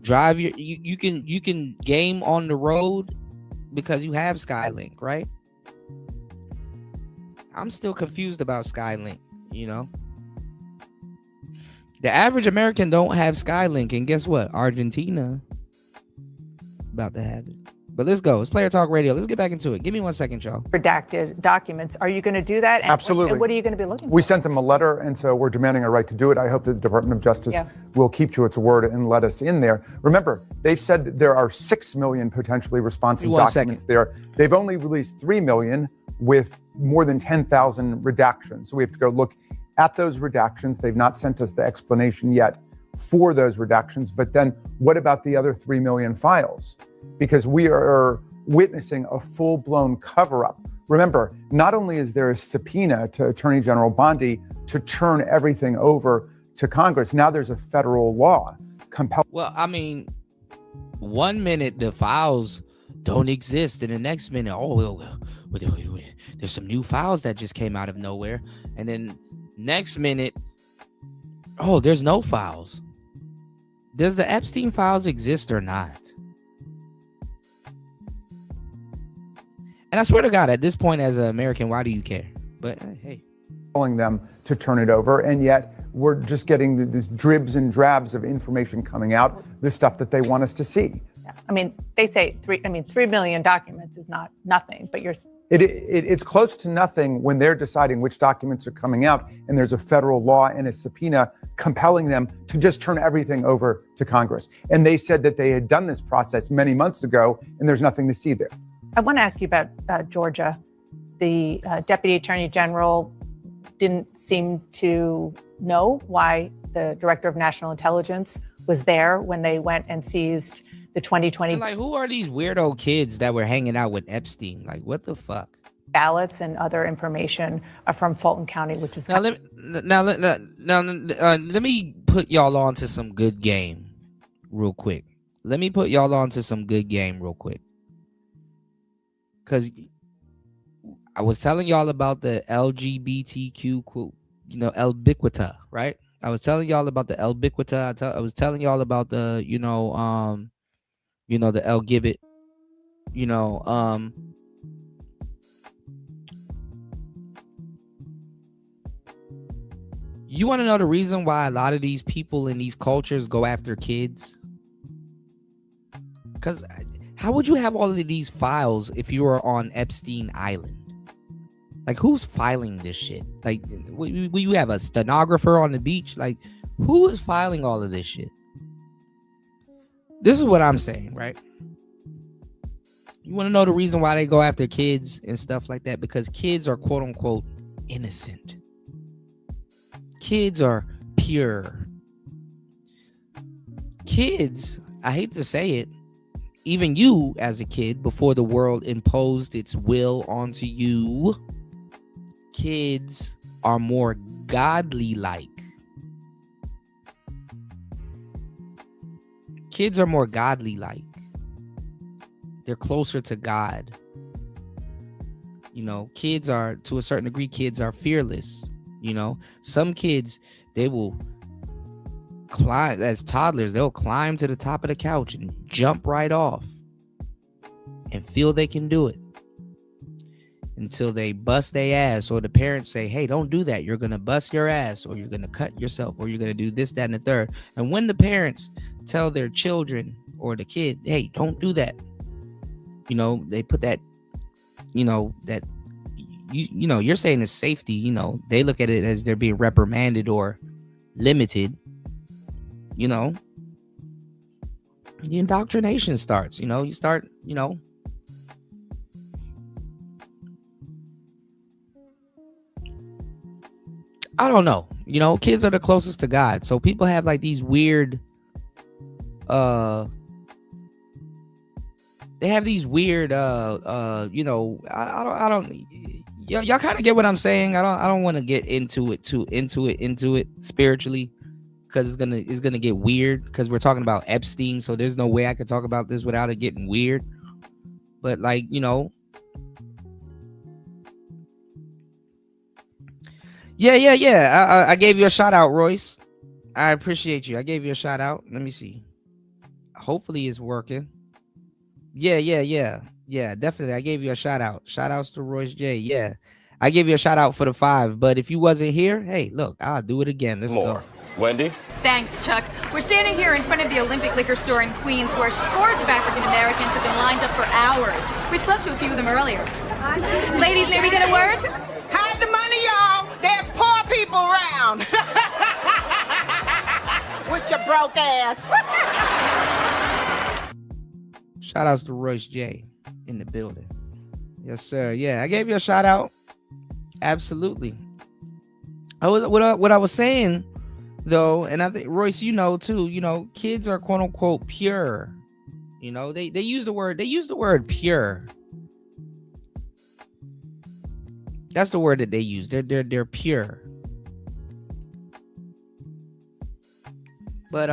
drive you can game on the road because you have Skylink, right? I'm still confused about Skylink, you know. The average American don't have Skylink, and guess what? Argentina about to have it. But let's go. It's Player Talk Radio. Let's get back into it. Give me 1 second, y'all. Redacted documents. Are you going to do that? And Absolutely. What are you going to be looking for? We sent them a letter, and so we're demanding a right to do it. I hope that the Department of Justice will keep to its word and let us in there. Remember, they've said there are 6 million potentially responsive documents there. They've only released 3 million with more than 10,000 redactions. So we have to go look at those redactions. They've not sent us the explanation yet for those redactions. But then what about the other 3 million files? Because we are witnessing a full-blown cover-up. Remember, not only is there a subpoena to Attorney General Bondi to turn everything over to Congress, now there's a federal law compelling. Well, I mean, 1 minute the files don't exist, and the next minute, there's some new files that just came out of nowhere, and then next minute, there's no files. Does the Epstein files exist or not? And I swear to God, at this point, as an American, why do you care? But hey, telling them to turn it over, and yet we're just getting these dribs and drabs of information coming out, the stuff that they want us to see. Yeah. I mean, they say 3 million documents is not nothing, but it's close to nothing when they're deciding which documents are coming out, and there's a federal law and a subpoena compelling them to just turn everything over to Congress. And they said that they had done this process many months ago, and there's nothing to see there. I want to ask you about Georgia. The Deputy Attorney General didn't seem to know why the Director of National Intelligence was there when they went and seized the 2020. Like, who are these weirdo kids that were hanging out with Epstein? Like, what the fuck? Ballots and other information from Fulton County, which is let me put y'all on to some good game real quick. Because I was telling y'all about the LGBTQ, ubiquita, right? I was telling y'all about the ubiquita. I was telling y'all about the, the LGBT, you want to know the reason why a lot of these people in these cultures go after kids? Because how would you have all of these files if you were on Epstein Island? Like, who's filing this shit? Like, will you have a stenographer on the beach? Like, Who is filing all of this shit? This is what I'm saying, right? You want to know the reason why they go after kids and stuff like that? Because kids are quote unquote innocent. Kids are pure. Kids, I hate to say it, even you as a kid, before the world imposed its will onto you, kids are more godly-like. Kids are more godly-like. They're closer to God. You know, kids are, to a certain degree, kids are fearless. You know, some kids, they will climb, as toddlers, they'll climb to the top of the couch and jump right off and feel they can do it until they bust their ass, or the parents say, hey, don't do that. You're going to bust your ass, or you're going to cut yourself, or you're going to do this, that, and the third. And when the parents tell their children or the kid, hey, don't do that, you know, they put that, you know, that, you know, you're saying it's safety, you know, they look at it as they're being reprimanded or limited, you know, the indoctrination starts, you know, you start, you know, I don't know, you know, kids are the closest to God. So people have like these weird, they have these weird, you know, I don't, y'all kind of get what I'm saying. I don't want to get into it spiritually, because it's gonna get weird, because we're talking about Epstein. So there's no way I could talk about this without it getting weird. But like, you know, yeah. I gave you a shout out, Royce. I appreciate you. I gave you a shout out. Let me see. Hopefully it's working. Yeah, definitely. I gave you a shout out. Shout outs to Royce J. Yeah, I gave you a shout out for the 5. But if you wasn't here, hey, look, I'll do it again. Let's go. Wendy? Thanks, Chuck. We're standing here in front of the Olympic Liquor Store in Queens, where scores of African Americans have been lined up for hours. We spoke to a few of them earlier. Ladies, may we get a word? Hide the money, y'all. There's poor people around. With your broke ass. Shout outs to Royce J in the building. Yes, sir. Yeah, I gave you a shout out. Absolutely. What I was saying though, and I think Royce, you know too, you know, kids are quote unquote pure. You know, they use the word pure. That's the word that they use. They're pure. But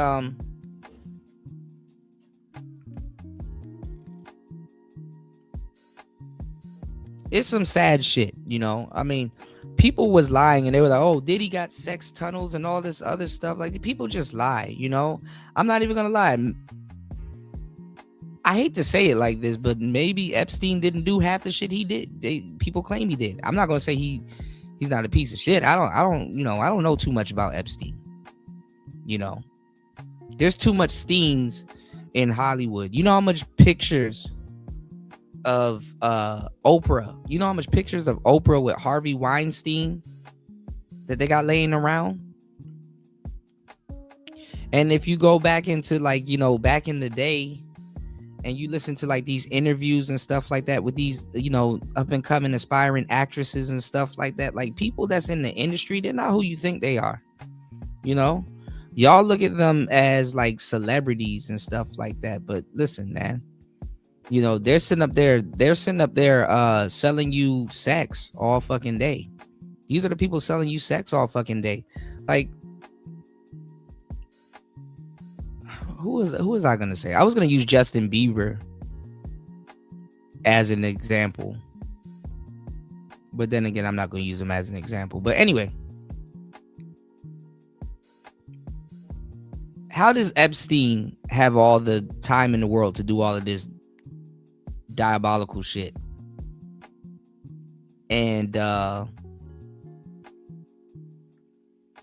it's some sad shit, you know. I mean, people was lying and they were like, oh, Diddy got sex tunnels and all this other stuff. Like, people just lie, you know. I'm not even gonna lie. I hate to say it like this, but maybe Epstein didn't do half the shit he did. People claim he did. I'm not gonna say he's not a piece of shit. I don't know too much about Epstein. You know, there's too much Steens in Hollywood. You know how much pictures of Oprah, you know how much pictures of Oprah with Harvey Weinstein that they got laying around? And if you go back into, like, you know, back in the day, and you listen to like these interviews and stuff like that with these, you know, up and coming aspiring actresses and stuff like that, like people that's in the industry, they're not who you think they are. You know, y'all look at them as like celebrities and stuff like that. But listen, man, you know, they're sitting up there selling you sex all fucking day. These are the people selling you sex all fucking day. Like, who is I gonna say? I was gonna use Justin Bieber as an example, but then again, I'm not gonna use him as an example. But anyway, how does Epstein have all the time in the world to do all of this diabolical shit and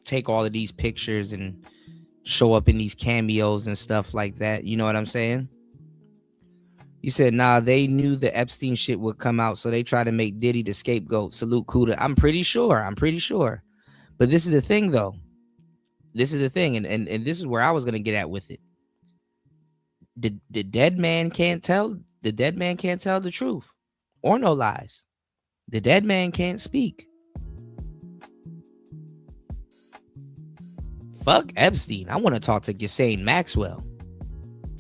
take all of these pictures and show up in these cameos and stuff like that? You know what I'm saying? You said, nah, they knew the Epstein shit would come out, so they try to make Diddy the scapegoat. Salute Kuda. I'm pretty sure. But this is the thing, though. this is the thing, and this is where I was gonna get at with it. The dead man can't tell. The dead man can't tell the truth or no lies. The dead man can't speak. Fuck Epstein. I want to talk to Ghislaine Maxwell.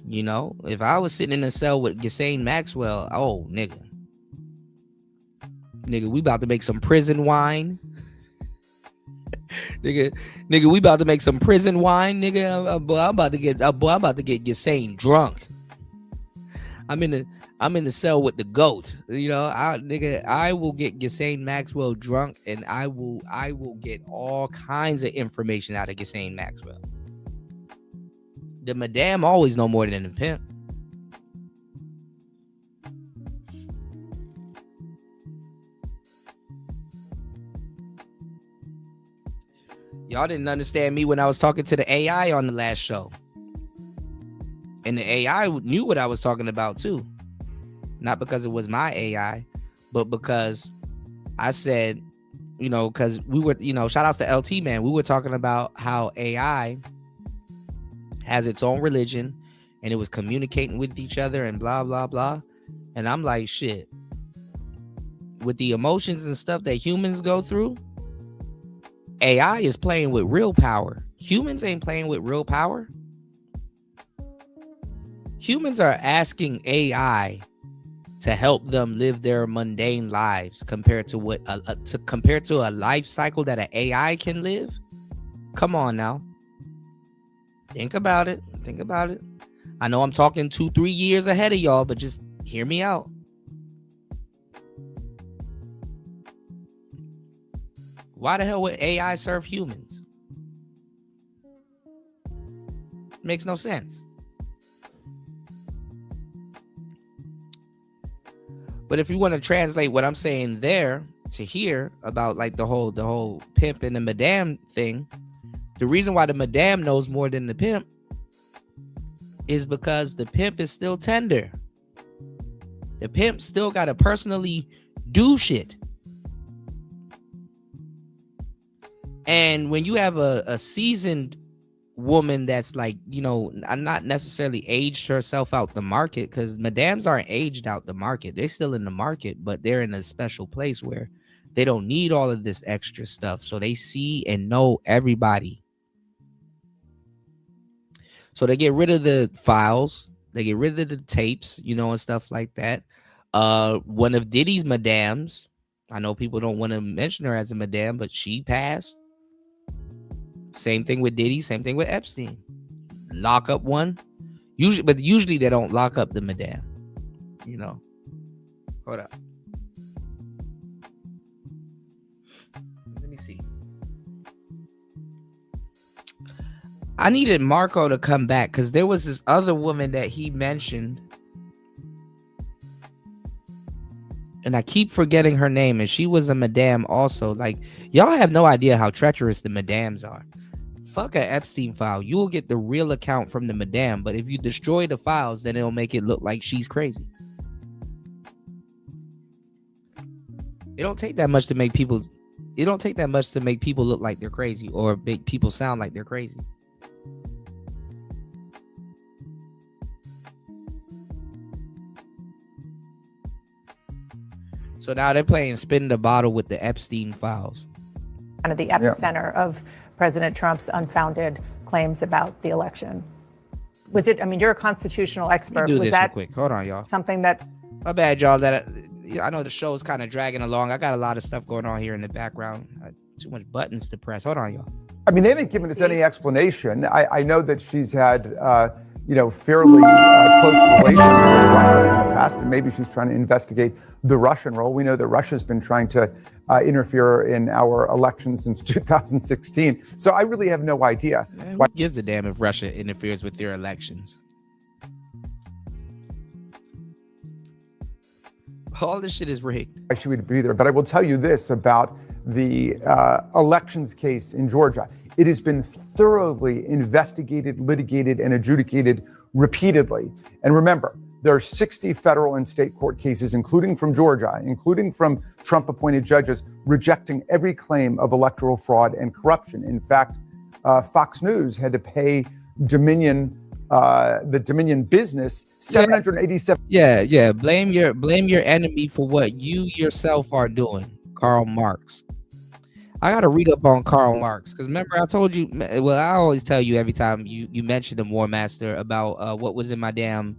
You know, if I was sitting in a cell with Ghislaine Maxwell, oh nigga, we about to make some prison wine. nigga, we about to make some prison wine, nigga. I'm about to get Ghislaine drunk. I'm in the cell with the goat. You know, I will get Ghislaine Maxwell drunk, and I will get all kinds of information out of Ghislaine Maxwell. The madame always know more than the pimp. Y'all didn't understand me when I was talking to the AI on the last show. And the AI knew what I was talking about too. Not because it was my AI, but because I said, you know, because we were, you know, shout outs to LT, man. We were talking about how AI has its own religion and it was communicating with each other and blah, blah, blah. And I'm like, shit, with the emotions and stuff that humans go through, AI is playing with real power. Humans ain't playing with real power. Humans are asking AI to help them live their mundane lives compared to what compared to a life cycle that an AI can live. Come on now. Think about it. I know I'm talking 2-3 years ahead of y'all, but just hear me out. Why the hell would AI serve humans? Makes no sense. But if you want to translate what I'm saying there to here about like the whole pimp and the madame thing, the reason why the madame knows more than the pimp is because the pimp is still tender. The pimp still got to personally do shit. And when you have a seasoned woman that's like, you know, not necessarily aged herself out the market, because madams aren't aged out the market. They're still in the market, but they're in a special place where they don't need all of this extra stuff. So they see and know everybody. So they get rid of the files. They get rid of the tapes, you know, and stuff like that. One of Diddy's madams, I know people don't want to mention her as a madam, but she passed. Same thing with Diddy. Same thing with Epstein. Lock up one. Usually they don't lock up the madam. You know. Hold up. Let me see. I needed Marco to come back because there was this other woman that he mentioned. And I keep forgetting her name. And she was a madam also. Like, y'all have no idea how treacherous the madams are. Fuck a Epstein file. You will get the real account from the madam. But if you destroy the files, then it'll make it look like she's crazy. It don't take that much to make people. It don't take that much to make people look like they're crazy or make people sound like they're crazy. So now they're playing spin the bottle with the Epstein files. Kind of the epicenter of President Trump's unfounded claims about the election. Was it, I mean, you're a constitutional expert. Let me do was this that real quick. Hold on, y'all. Something that... My bad, y'all. That I know the show is kind of dragging along. I got a lot of stuff going on here in the background. Too much buttons to press. Hold on, y'all. I mean, they haven't given us any explanation. I know that she's had, fairly close relations with Russia in the past, and maybe she's trying to investigate the Russian role. We know that Russia's been trying to interfere in our elections since 2016. So I really have no idea. Man, who gives a damn if Russia interferes with their elections? All this shit is rigged. She would be there. But I will tell you this about the elections case in Georgia. It has been thoroughly investigated, litigated, and adjudicated repeatedly. And remember, there are 60 federal and state court cases, including from Georgia, including from Trump-appointed judges, rejecting every claim of electoral fraud and corruption. In fact, Fox News had to pay Dominion, the Dominion business, $787. Yeah. Blame your enemy for what you yourself are doing. Karl Marx. I gotta read up on Karl Marx because remember I told you. Well, I always tell you every time you mention the War Master about what was in my damn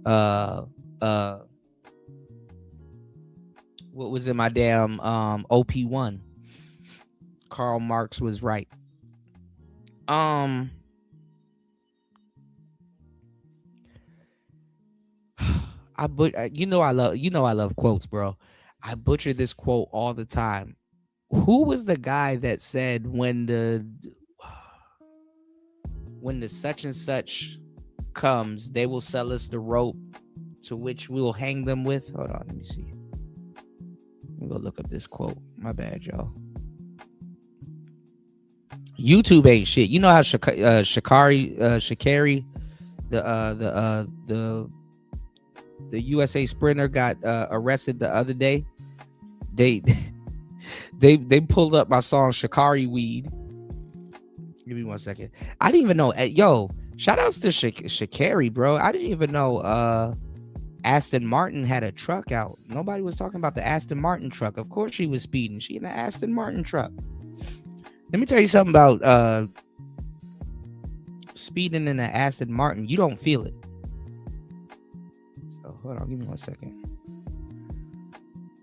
what was in my damn OP1. Karl Marx was right. I love quotes, bro. I butcher this quote all the time. Who was the guy that said when the such and such comes, they will sell us the rope to which we will hang them with? Hold on, let me see. Let me go look up this quote. My bad, y'all. YouTube ain't shit. You know how Sha'Carri, the USA sprinter got arrested the other day. They pulled up my song Sha'Carri Weed. Give me 1 second. I didn't even know. Yo, shout outs to Sha'Carri, bro. I didn't even know Aston Martin had a truck out. Nobody was talking about the Aston Martin truck. Of course she was speeding. She in an Aston Martin truck. Let me tell you something about speeding in an Aston Martin. You don't feel it. So hold on, give me 1 second.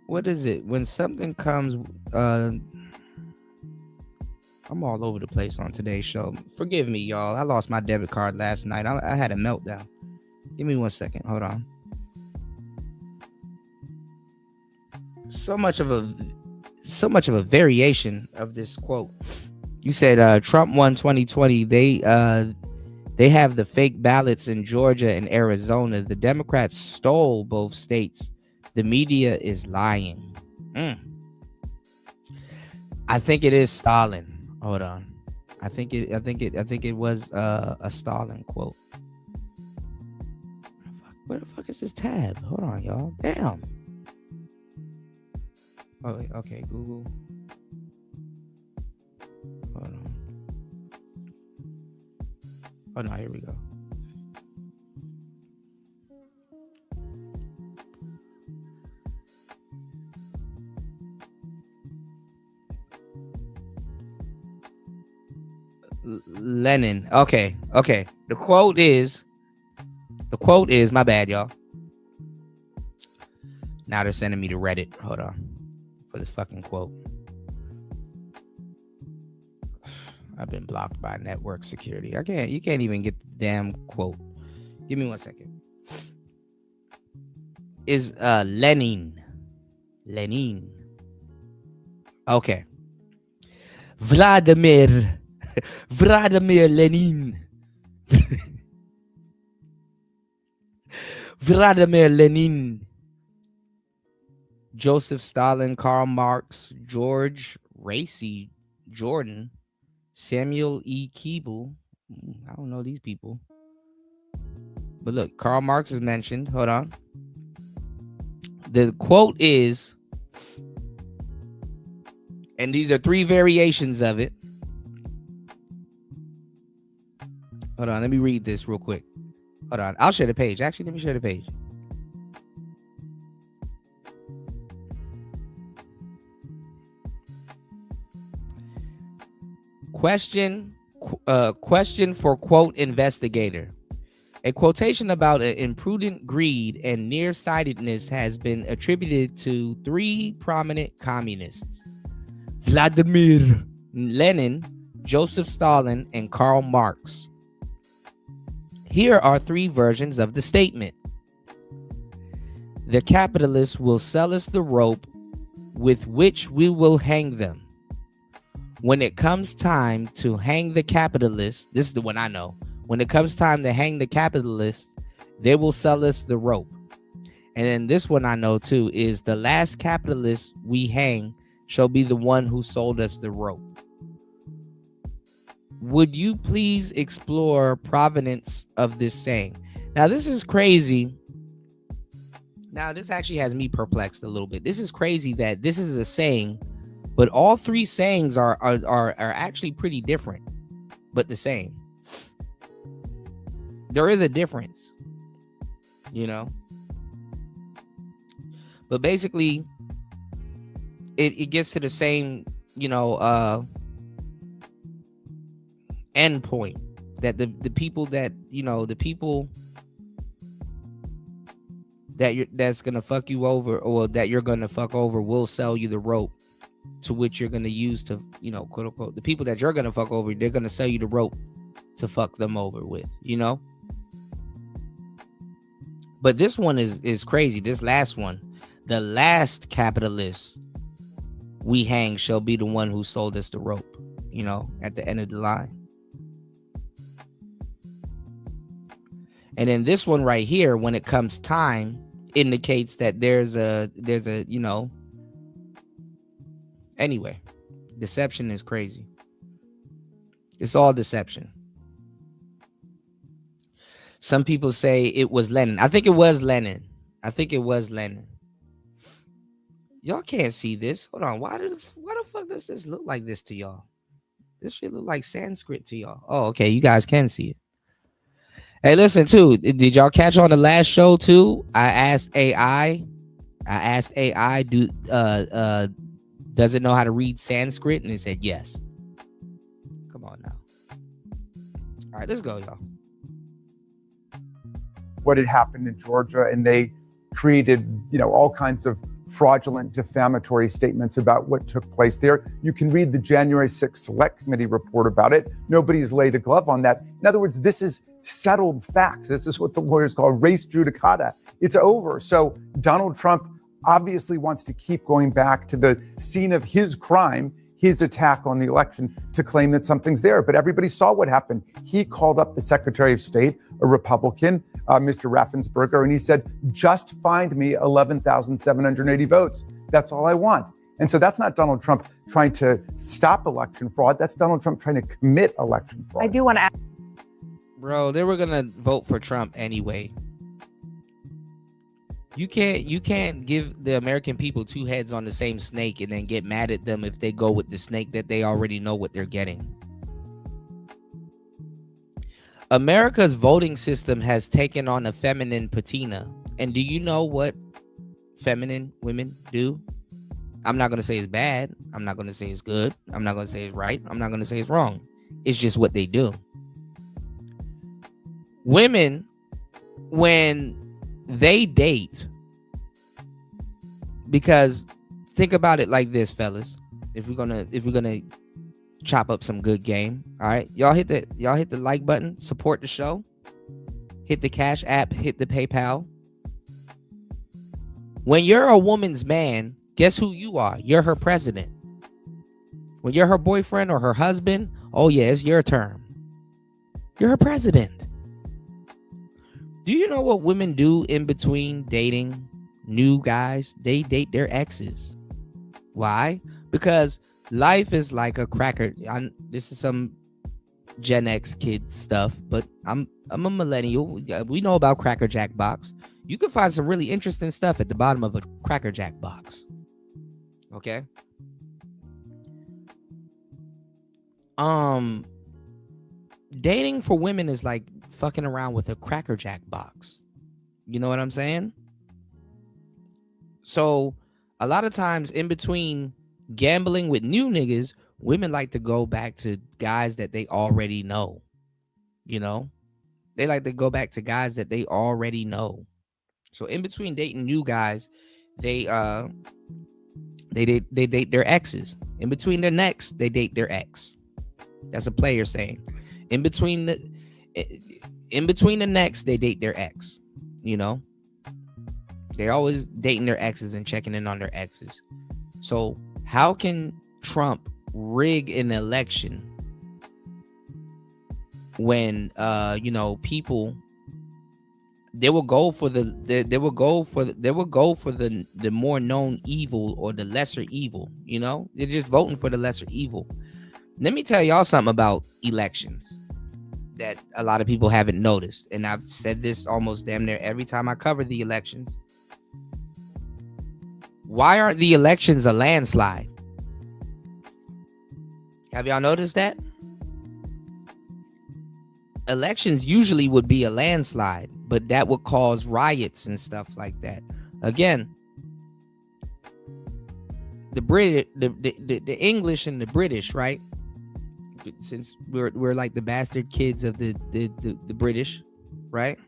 What is it? When something comes, I'm all over the place on today's show. Forgive me, y'all. I lost my debit card last night. I had a meltdown. Give me 1 second. Hold on. So much of a variation of this quote. You said Trump won 2020. They have the fake ballots in Georgia and Arizona. The Democrats stole both states. The media is lying. I think it is Stalin. Hold on. I think it was a Stalin quote. Where the fuck is this tab? Hold on, y'all. Damn. Oh, okay, Google. Hold on. Oh no, here we go. Lenin. Okay. The quote is, my bad, y'all. Now they're sending me to Reddit. Hold on. For this fucking quote. I've been blocked by network security. You can't even get the damn quote. Give me 1 second. Is Lenin. Okay. Vladimir Lenin. Vladimir Lenin. Joseph Stalin, Karl Marx, George Racy Jordan, Samuel E. Keeble. I don't know these people. But look, Karl Marx is mentioned. Hold on. The quote is, and these are three variations of it. Hold on, let me read this real quick. Hold on, I'll share the page. Actually, let me share the page. Question for quote investigator. A quotation about imprudent greed and nearsightedness has been attributed to three prominent communists: Vladimir Lenin, Joseph Stalin, and Karl Marx. Here are three versions of the statement. The capitalists will sell us the rope with which we will hang them. When it comes time to hang the capitalists, this is the one I know. When it comes time to hang the capitalists, they will sell us the rope. And then this one I know too is the last capitalist we hang shall be the one who sold us the rope. Would you please explore provenance of this saying? Now, this is crazy. Now, this actually has me perplexed a little bit. This is crazy that this is a saying, but all three sayings are actually pretty different. but the same. There is a difference, you know. But basically, it gets to the same, you know, end point, that the people that, you know, the people that's gonna fuck you over, or that you're gonna fuck over, will sell you the rope to which you're gonna use to, you know, quote unquote, the people that you're gonna fuck over, they're gonna sell you the rope to fuck them over with, you know. But this one is crazy. This last one, the last capitalist we hang shall be the one who sold us the rope, you know, at the end of the line. And then this one right here, when it comes time, indicates that there's a, you know, anyway, deception is crazy. It's all deception. Some people say it was Lenin. I think it was Lenin. Y'all can't see this. Hold on. Why the fuck does this look like this to y'all? This shit look like Sanskrit to y'all. Oh, okay. You guys can see it. Hey, listen, too. Did y'all catch on the last show, too? I asked AI, does it know how to read Sanskrit? And it said yes. Come on now. All right, let's go, y'all. What had happened in Georgia, and they created, you know, all kinds of fraudulent, defamatory statements about what took place there. You can read the January 6th Select Committee report about it. Nobody's laid a glove on that. In other words, this is settled fact. This is what the lawyers call res judicata. It's over. So Donald Trump obviously wants to keep going back to the scene of his crime, his attack on the election, to claim that something's there. But everybody saw what happened. He called up the Secretary of State, a Republican, Mr. Raffensperger, and he said, just find me 11,780 votes. That's all I want. And so that's not Donald Trump trying to stop election fraud. That's Donald Trump trying to commit election fraud. I do want to ask. Bro, they were going to vote for Trump anyway. You can't give the American people two heads on the same snake and then get mad at them if they go with the snake that they already know what they're getting. America's voting system has taken on a feminine patina. And do you know what feminine women do? I'm not going to say it's bad. I'm not going to say it's good. I'm not going to say it's right. I'm not going to say it's wrong. It's just what they do. Women, when they date, because think about it like this, fellas. If we're gonna chop up some good game, all right, y'all hit the like button, support the show, hit the Cash App, hit the PayPal. When you're a woman's man, guess who you are? You're her president. When you're her boyfriend or her husband, oh yeah, it's your term. You're her president. Do you know what women do in between dating new guys? They date their exes. Why? Because life is like a cracker. This is some Gen X kid stuff, but I'm a millennial. We know about Cracker Jack box. You can find some really interesting stuff at the bottom of a Cracker Jack box. Okay? Dating for women is like fucking around with a Cracker Jack box. You know what I'm saying? So a lot of times in between gambling with new niggas, women like to go back to guys that they already know. You know? They like to go back to guys that they already know. So in between dating new guys, they date their exes. In between their necks, they date their ex. That's a player saying. In between the necks, they date their ex. You know? They're always dating their exes and checking in on their exes. So how can Trump rig an election when people, they will go for the more known evil or the lesser evil, you know? They're just voting for the lesser evil. Let me tell y'all something about elections that a lot of people haven't noticed. And I've said this almost damn near every time I cover the elections. Why aren't the elections a landslide? Have y'all noticed that? elections usually would be a landslide, but that would cause riots and stuff like that. Again, the English and the British, right? Since we're like the bastard kids of the British, right?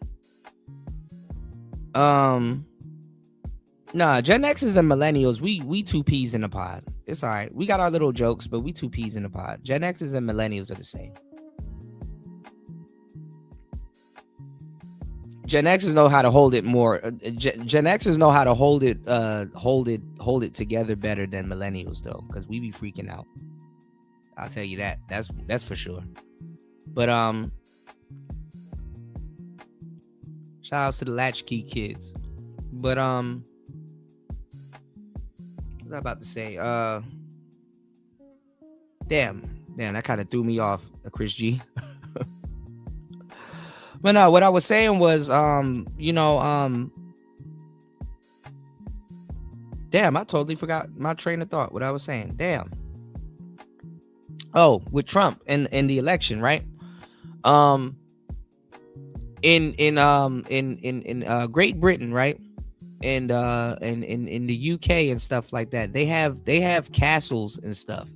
Nah, Gen X's and millennials, we two peas in a pod. It's all right. We got our little jokes, but we two peas in a pod. Gen X's and millennials are the same. Gen X's know how to hold it more. Gen X's know how to hold it together better than millennials, though, because we be freaking out. I'll tell you that. That's for sure. But shout outs to the latchkey kids. But what was I about to say? Damn, that kind of threw me off, Chris G. But no, what I was saying was, damn, I totally forgot my train of thought. What I was saying, damn. Oh, with Trump and the election, right? In Great Britain, right? And in the UK and stuff like that, they have castles and stuff.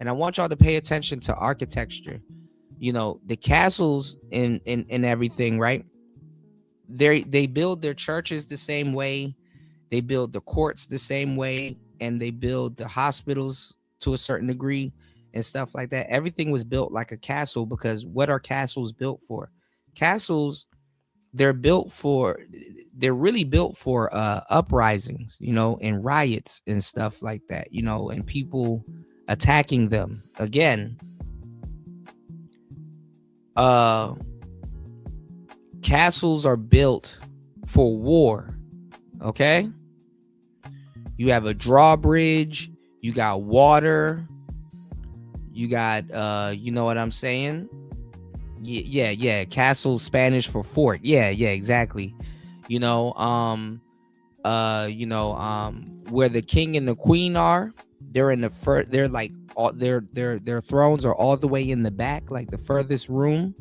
And I want y'all to pay attention to architecture. You know, the castles and everything, right? They build their churches the same way, they build the courts the same way, and they build the hospitals to a certain degree and stuff like that. Everything was built like a castle, because what are castles built for? Castles, they're really built for uprisings, and riots and stuff like that, and people attacking them. Again, castles are built for war. Okay, you have a drawbridge, you got water, you got you know what I'm saying? Yeah, castle, Spanish for fort. Yeah, exactly. Where the king and the queen are, they're in the they're like their thrones are all the way in the back, like the furthest room,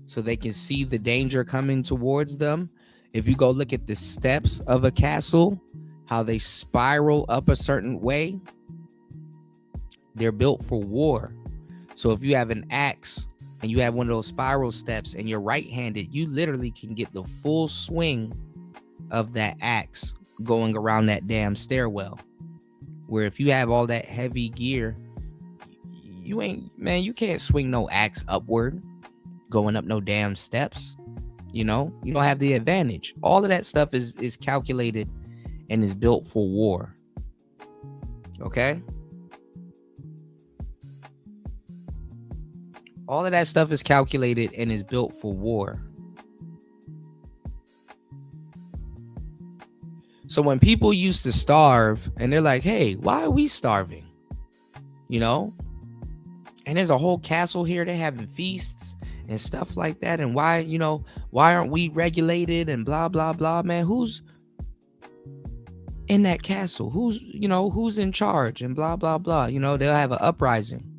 so they can see the danger coming towards them. If you go look at the steps of a castle, how they spiral up a certain way, they're built for war. So if you have an axe and you have one of those spiral steps and you're right-handed, you literally can get the full swing of that axe going around that damn stairwell. Where if you have all that heavy gear, you can't swing no axe upward going up no damn steps. You don't have the advantage. All of that stuff is calculated and is built for war. Okay? All of that stuff is calculated and is built for war. So when people used to starve and they're like, hey, why are we starving? And there's a whole castle here. They're having feasts and stuff like that. And why aren't we regulated and blah, blah, blah, man? Who's in that castle? Who's in charge and blah, blah, blah. They'll have an uprising.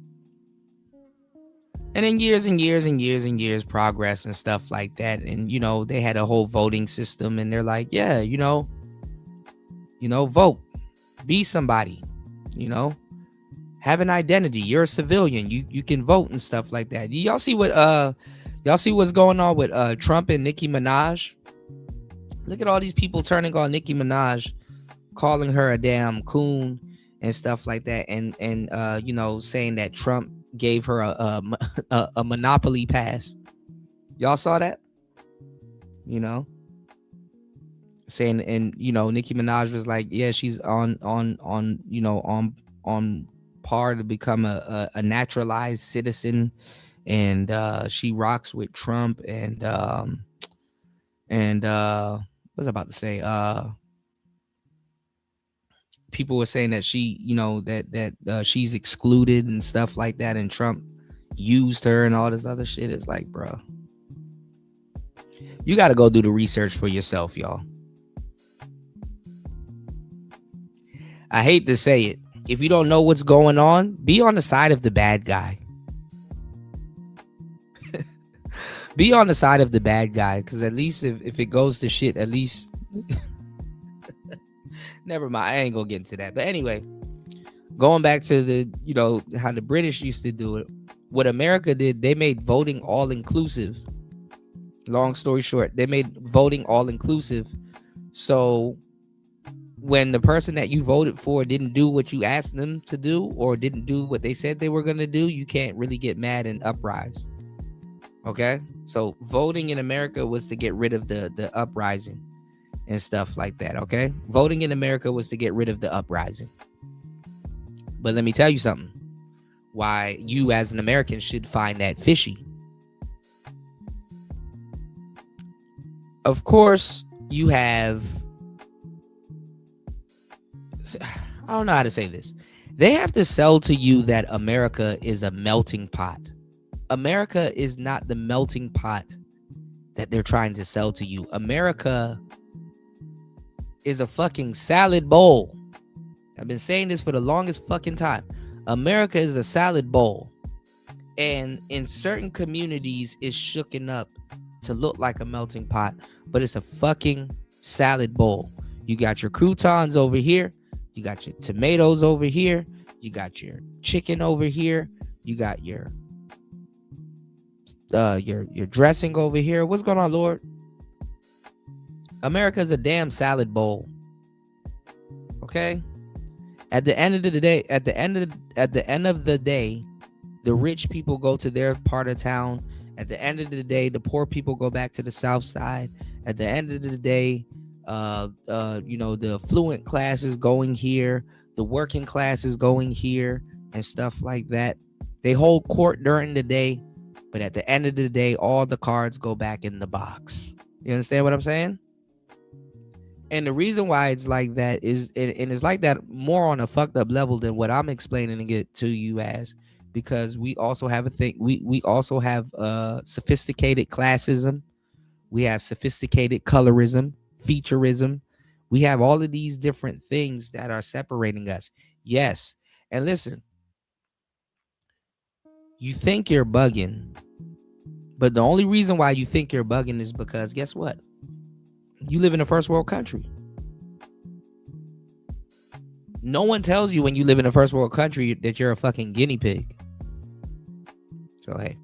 And then years and years and years and years progress and stuff like that. And, they had a whole voting system and they're like, yeah, vote, be somebody, have an identity. You're a civilian. You can vote and stuff like that. Y'all see what's going on with Trump and Nicki Minaj? Look at all these people turning on Nicki Minaj, calling her a damn coon and stuff like that. And saying that Trump gave her a monopoly pass. Y'all saw that? Saying, and Nicki Minaj was like, yeah, she's on par to become a naturalized citizen, and she rocks with Trump, and what was I about to say? People were saying that she, that she's excluded and stuff like that, and Trump used her and all this other shit. It's like, bro, you got to go do the research for yourself, y'all. I hate to say it. If you don't know what's going on, be on the side of the bad guy. Be on the side of the bad guy, because at least if it goes to shit, at least never mind. I ain't gonna get into that. But anyway, going back to the, how the British used to do it. What America did, they made voting all inclusive. Long story short, they made voting all inclusive. So when the person that you voted for didn't do what you asked them to do, or didn't do what they said they were going to do, you can't really get mad and uprise. Okay? So voting in America was to get rid of the uprising and stuff like that. Okay? Voting in America was to get rid of the uprising. But let me tell you something. Why you as an American should find that fishy. Of course, you have, I don't know how to say this. They have to sell to you that America is a melting pot. America is not the melting pot that they're trying to sell to you. America is a fucking salad bowl. I've been saying this for the longest fucking time. America is a salad bowl. And in certain communities, it's shooken up to look like a melting pot, but it's a fucking salad bowl. You got your croutons over here. You got your tomatoes over here. You got your chicken over here. You got your dressing over here. What's going on, Lord? America is a damn salad bowl. Okay? At the end of the day, the rich people go to their part of town. At the end of the day, the poor people go back to the south side. At the end of the day, the affluent class is going here, the working class is going here, and stuff like that. They hold court during the day, but at the end of the day, all the cards go back in the box. You understand what I'm saying? And the reason why it's like that is, and it's like that more on a fucked up level than what I'm explaining it to you as, because we also have a thing. We also have sophisticated classism. We have sophisticated colorism, featureism. We have all of these different things that are separating us. Yes. And listen, you think you're bugging, but the only reason why you think you're bugging is because guess what? You live in a first world country. No one tells you when you live in a first world country that you're a fucking guinea pig. So, hey.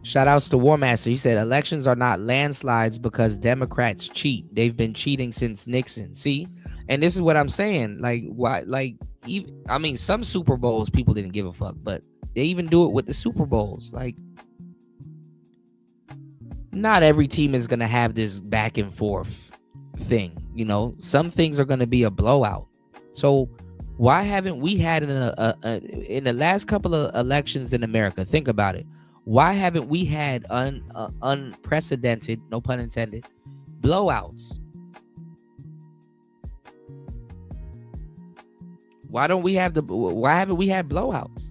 Shout outs to War Master. He said elections are not landslides because Democrats cheat. They've been cheating since Nixon. See? And this is what I'm saying. Like, why? Like, even, I mean, some Super Bowls people didn't give a fuck, but they even do it with the Super Bowls. Like, not every team is gonna have this back and forth thing. You know, some things are gonna be a blowout. So why haven't we had in the last couple of elections in America? Think about it. Why haven't we had unprecedented, no pun intended, blowouts? Why haven't we had blowouts?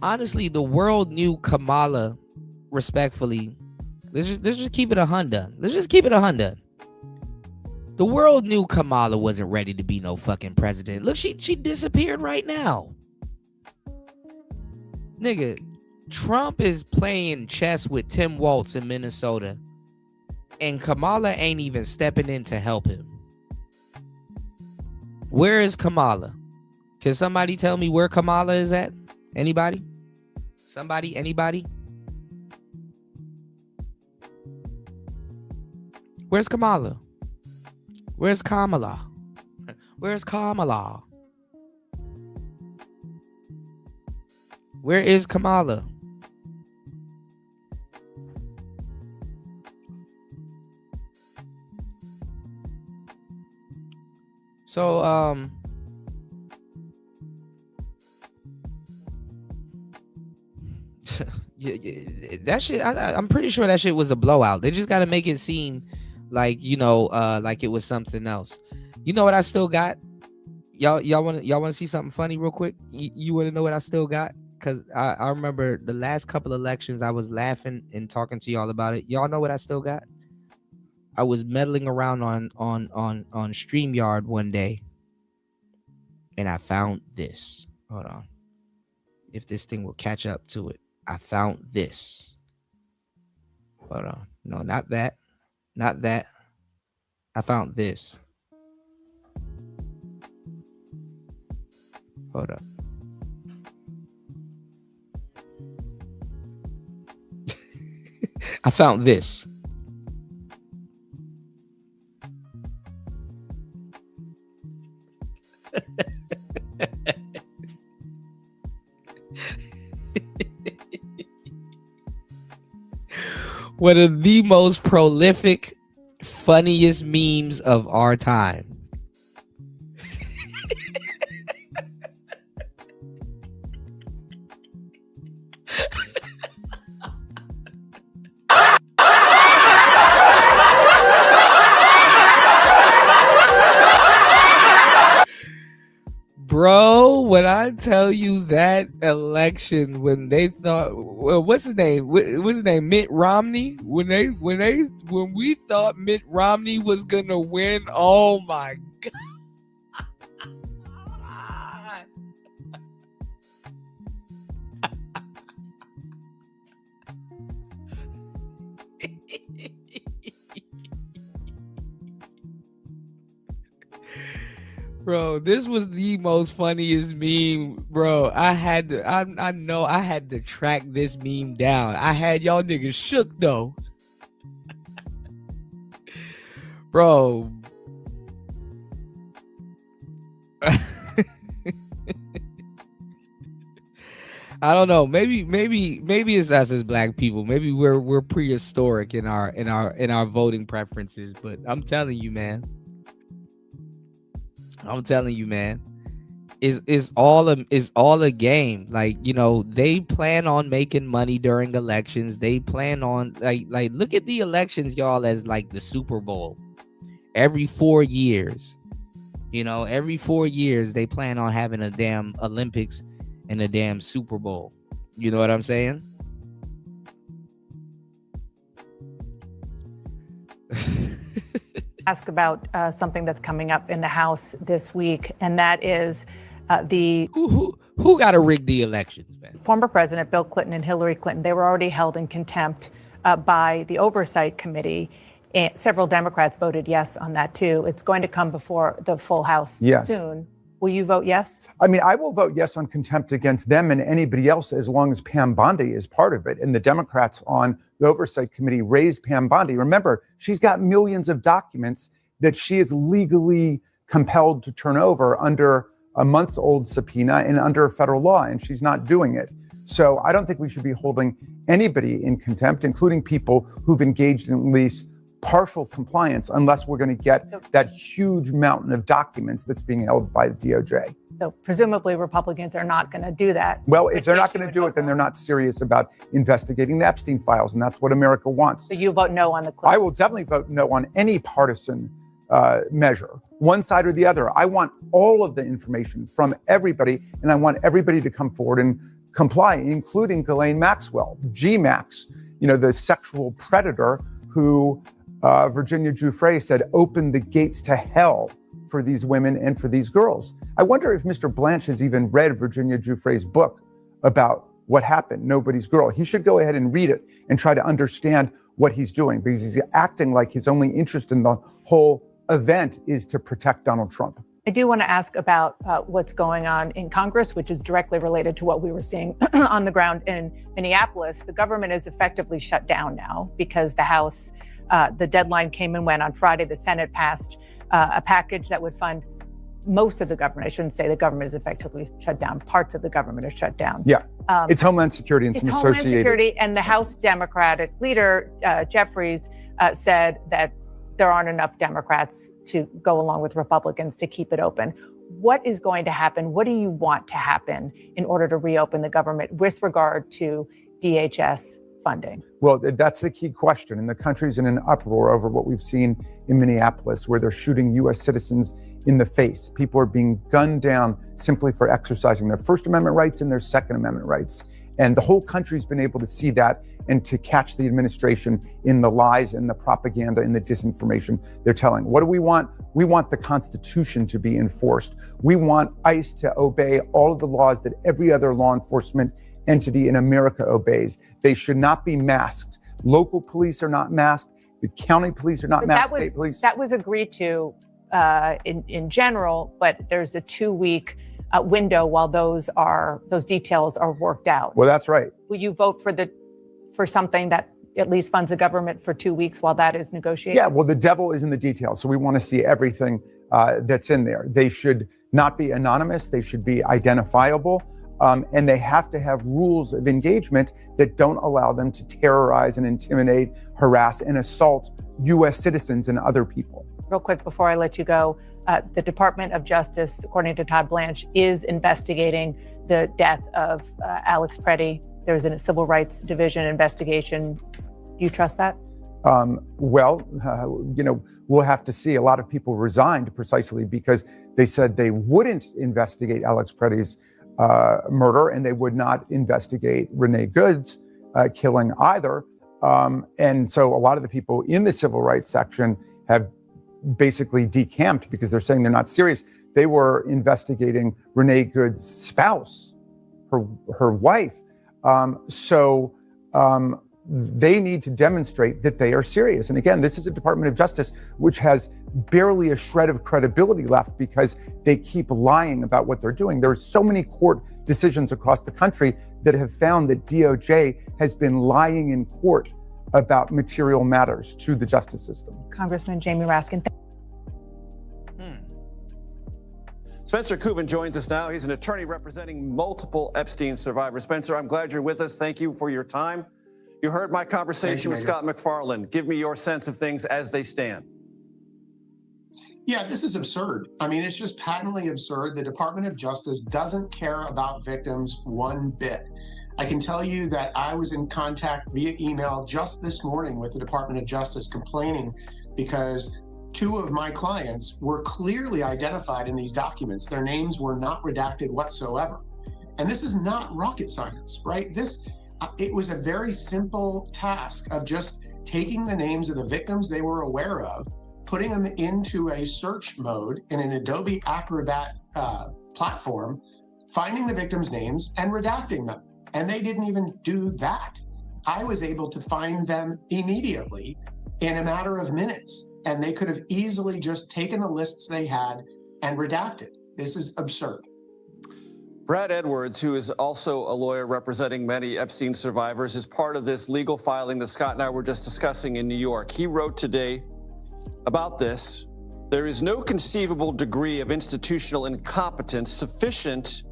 Honestly, the world knew Kamala, respectfully. Let's just keep it 100. Let's just keep it 100. The world knew Kamala wasn't ready to be no fucking president. Look, she disappeared right now. Nigga, Trump is playing chess with Tim Walz in Minnesota, and Kamala ain't even stepping in to help him. Where is Kamala? Can somebody tell me where Kamala is at? Anybody? Somebody? Anybody? Where's Kamala? Where's Kamala? Where's Kamala? Where is Kamala? So, yeah, that shit, I'm pretty sure that shit was a blowout. They just got to make it seem like, like it was something else. You know what I still got? Y'all want to see something funny real quick? You want to know what I still got? Because I remember the last couple elections, I was laughing and talking to y'all about it. Y'all know what I still got? I was meddling around on StreamYard one day, and I found this. Hold on. If this thing will catch up to it. I found this. Hold on. No, not that. Not that. I found this. Hold up. I found this. One of the most prolific, funniest memes of our time. Bro, when I tell you that election, when they thought, well, what's his name? What's his name? Mitt Romney. When we thought Mitt Romney was gonna win, oh my god! Bro, this was the most funniest meme, bro. I know I had to track this meme down. I had y'all niggas shook though. Bro. I don't know. Maybe it's us as black people. Maybe we're prehistoric in our voting preferences, but I'm telling you, man. Is all a game. Like, you know, they plan on making money during elections. They plan on like look at the elections, y'all, as like the Super Bowl. Every 4 years. You know, every 4 years they plan on having a damn Olympics and a damn Super Bowl. You know what I'm saying? Ask about something that's coming up in the House this week, and that is the who got to rig the elections, man? Former President Bill Clinton and Hillary Clinton. They were already held in contempt by the Oversight Committee. And several Democrats voted yes on that too. It's going to come before the full House soon. Will you vote yes? I mean, I will vote yes on contempt against them and anybody else as long as Pam Bondi is part of it. And the Democrats on the Oversight Committee raised Pam Bondi. Remember, she's got millions of documents that she is legally compelled to turn over under a months-old subpoena and under federal law, and she's not doing it. So I don't think we should be holding anybody in contempt, including people who've engaged in at least partial compliance, unless we're going to get that huge mountain of documents that's being held by the DOJ. So presumably Republicans are not going to do that. Well, if they're not going to do it, then they're not serious about investigating the Epstein files, and that's what America wants. So you vote no on the I will definitely vote no on any partisan measure, one side or the other. I want all of the information from everybody, and I want everybody to come forward and comply, including Ghislaine Maxwell, G-Max, you know, the sexual predator who Virginia Giuffre said opened the gates to hell for these women and for these girls. I wonder if Mr. Blanche has even read Virginia Giuffre's book about what happened, Nobody's Girl. He should go ahead and read it and try to understand what he's doing, because he's acting like his only interest in the whole event is to protect Donald Trump. I do want to ask about what's going on in Congress, which is directly related to what we were seeing on the ground in Minneapolis. The government is effectively shut down now because the House, the deadline came and went on Friday. The Senate passed a package that would fund most of the government. I shouldn't say the government is effectively shut down. Parts of the government are shut down. Yeah, it's Homeland Security and some associated. Homeland Security, and the House Democratic leader, Jeffries, said that there aren't enough Democrats to go along with Republicans to keep it open. What is going to happen? What do you want to happen in order to reopen the government with regard to DHS funding? Well, that's the key question. And the country's in an uproar over what we've seen in Minneapolis, where they're shooting U.S. citizens in the face. People are being gunned down simply for exercising their First Amendment rights and their Second Amendment rights. And the whole country's been able to see that and to catch the administration in the lies and the propaganda and the disinformation they're telling. What do we want? We want the Constitution to be enforced. We want ICE to obey all of the laws that every other law enforcement entity in America obeys. They should not be masked. Local police are not masked. The county police are not masked. State police. That was agreed to in general, but there's a 2-week window while those details are worked out. Well, that's right. Will you vote for something that at least funds the government for 2 weeks while that is negotiated? Yeah, well, the devil is in the details. So we want to see everything that's in there. They should not be anonymous. They should be identifiable. And they have to have rules of engagement that don't allow them to terrorize and intimidate, harass, and assault U.S. citizens and other people. Real quick before I let you go, the Department of Justice, according to Todd Blanche, is investigating the death of Alex Preddy. There's a Civil Rights Division investigation. Do you trust that? We'll have to see. A lot of people resigned precisely because they said they wouldn't investigate Alex Preddy's murder, and they would not investigate Renee Good's killing either. And so a lot of the people in the civil rights section have basically decamped because they're saying they're not serious. They were investigating Renee Good's spouse, her wife. They need to demonstrate that they are serious. And again, this is a Department of Justice which has barely a shred of credibility left because they keep lying about what they're doing. There are so many court decisions across the country that have found that DOJ has been lying in court about material matters to the justice system. Congressman Jamie Raskin. Spencer Kubin joins us now. He's an attorney representing multiple Epstein survivors. Spencer, I'm glad you're with us. Thank you for your time. You heard my conversation with Scott McFarland. Give me your sense of things as they stand. Yeah, this is absurd. I mean, it's just patently absurd. The Department of Justice doesn't care about victims one bit. I can tell you that I was in contact via email just this morning with the Department of Justice complaining because 2 of my clients were clearly identified in these documents. Their names were not redacted whatsoever. And this is not rocket science, right? It was a very simple task of just taking the names of the victims they were aware of, putting them into a search mode in an Adobe Acrobat platform, finding the victims' names and redacting them. And they didn't even do that. I was able to find them immediately in a matter of minutes, and they could have easily just taken the lists they had and redacted. This is absurd. Brad Edwards, who is also a lawyer representing many Epstein survivors, is part of this legal filing that Scott and I were just discussing in New York. He wrote today about this. There is no conceivable degree of institutional incompetence sufficient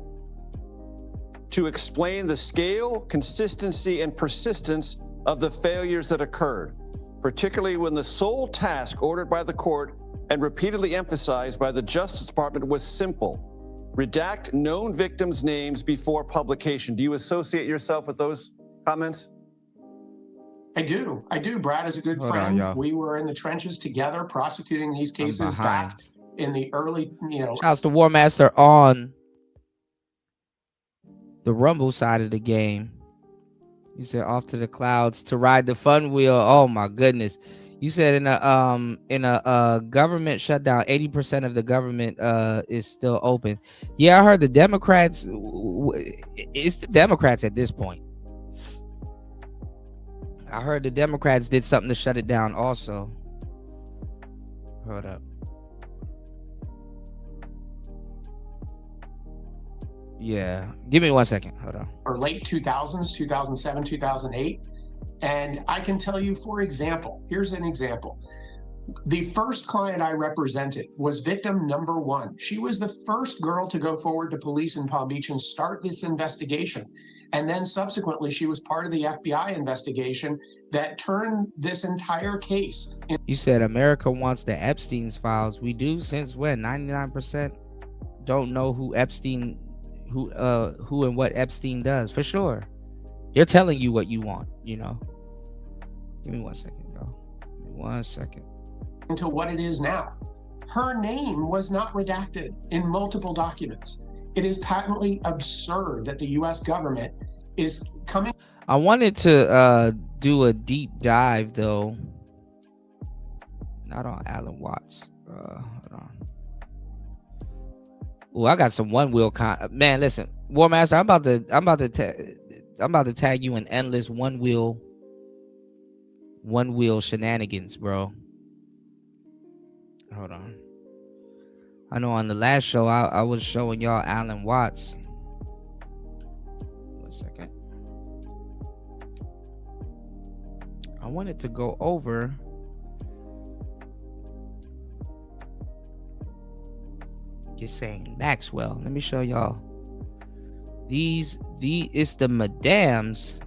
to explain the scale, consistency, and persistence of the failures that occurred, particularly when the sole task ordered by the court and repeatedly emphasized by the Justice Department was simple: redact known victims' names before publication. Do you associate yourself with those comments? I do. Brad is a good friend. We were in the trenches together prosecuting these cases back in the early, Shouts to War Master on the Rumble side of the game. You said off to the clouds to ride the fun wheel. Oh my goodness. You said in a government shutdown, 80% of the government is still open. Yeah, I heard the Democrats. It's the Democrats at this point. I heard the Democrats did something to shut it down also. Hold up. Yeah, give me 1 second. Hold on. Or late 2000s, 2007, 2008. And I can tell you, for example, here's an example. The first client I represented was victim number 1. She was the first girl to go forward to police in Palm Beach and start this investigation. And then subsequently, she was part of the FBI investigation that turned this entire case. You said America wants the Epstein's files. We do. Since when? 99% don't know who Epstein, who and what Epstein does. For sure. They're telling you what you want, Give me 1 second, y'all. Give me 1 second. Into what it is now. Her name was not redacted in multiple documents. It is patently absurd that the U.S. government is coming. I wanted to do a deep dive though. Not on Alan Watts. Hold on. Oh, I got some one wheel man. Listen, War Master, I'm about to tag you in endless one wheel shenanigans, bro. Hold on. I know on the last show I was showing y'all Alan Watts. 1 second. I wanted to go over saying Maxwell. Let me show y'all. It's the madams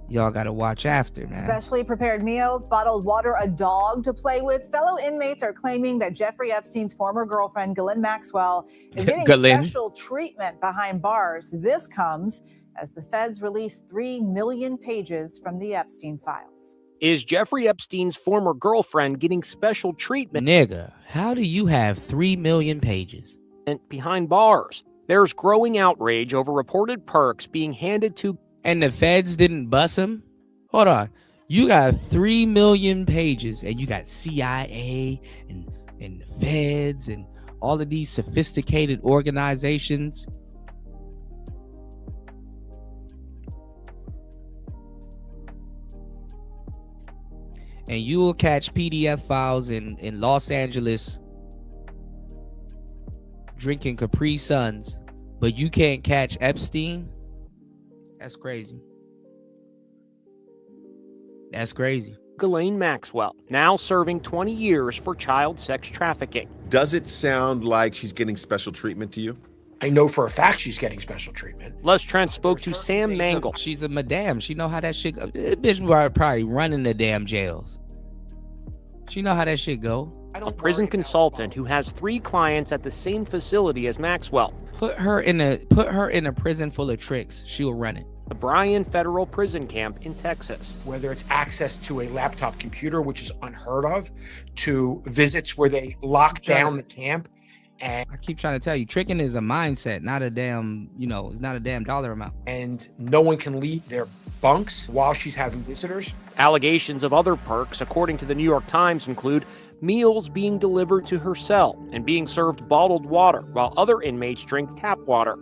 y'all gotta watch after, man. Specially prepared meals, bottled water, a dog to play with. Fellow inmates are claiming that Jeffrey Epstein's former girlfriend, Ghislaine Maxwell, is getting special treatment behind bars. This comes as the feds release 3 million pages from the Epstein files. Is Jeffrey Epstein's former girlfriend getting special treatment? Nigga, how do you have 3 million pages behind bars? There's growing outrage over reported perks being handed to... And the feds didn't bust him? Hold on. You got 3 million pages and you got CIA and the feds and all of these sophisticated organizations. And you will catch PDF files in Los Angeles drinking Capri Suns, but you can't catch Epstein? That's crazy. That's crazy. Ghislaine Maxwell, now serving 20 years for child sex trafficking. Does it sound like she's getting special treatment to you? I know for a fact she's getting special treatment. Les Trent spoke to Sam Mangle. She's a madam. She know how that shit go. This bitch probably running the damn jails. She know how that shit go. A prison consultant who has 3 clients at the same facility as Maxwell. Put her in a prison full of tricks. She'll run it. The Bryan Federal Prison Camp in Texas. Whether it's access to a laptop computer, which is unheard of, to visits where they lock down the camp. And I keep trying to tell you, tricking is a mindset, not a damn, it's not a damn dollar amount. And no one can leave their bunks while she's having visitors. Allegations of other perks, according to the New York Times, include meals being delivered to her cell and being served bottled water while other inmates drink tap water,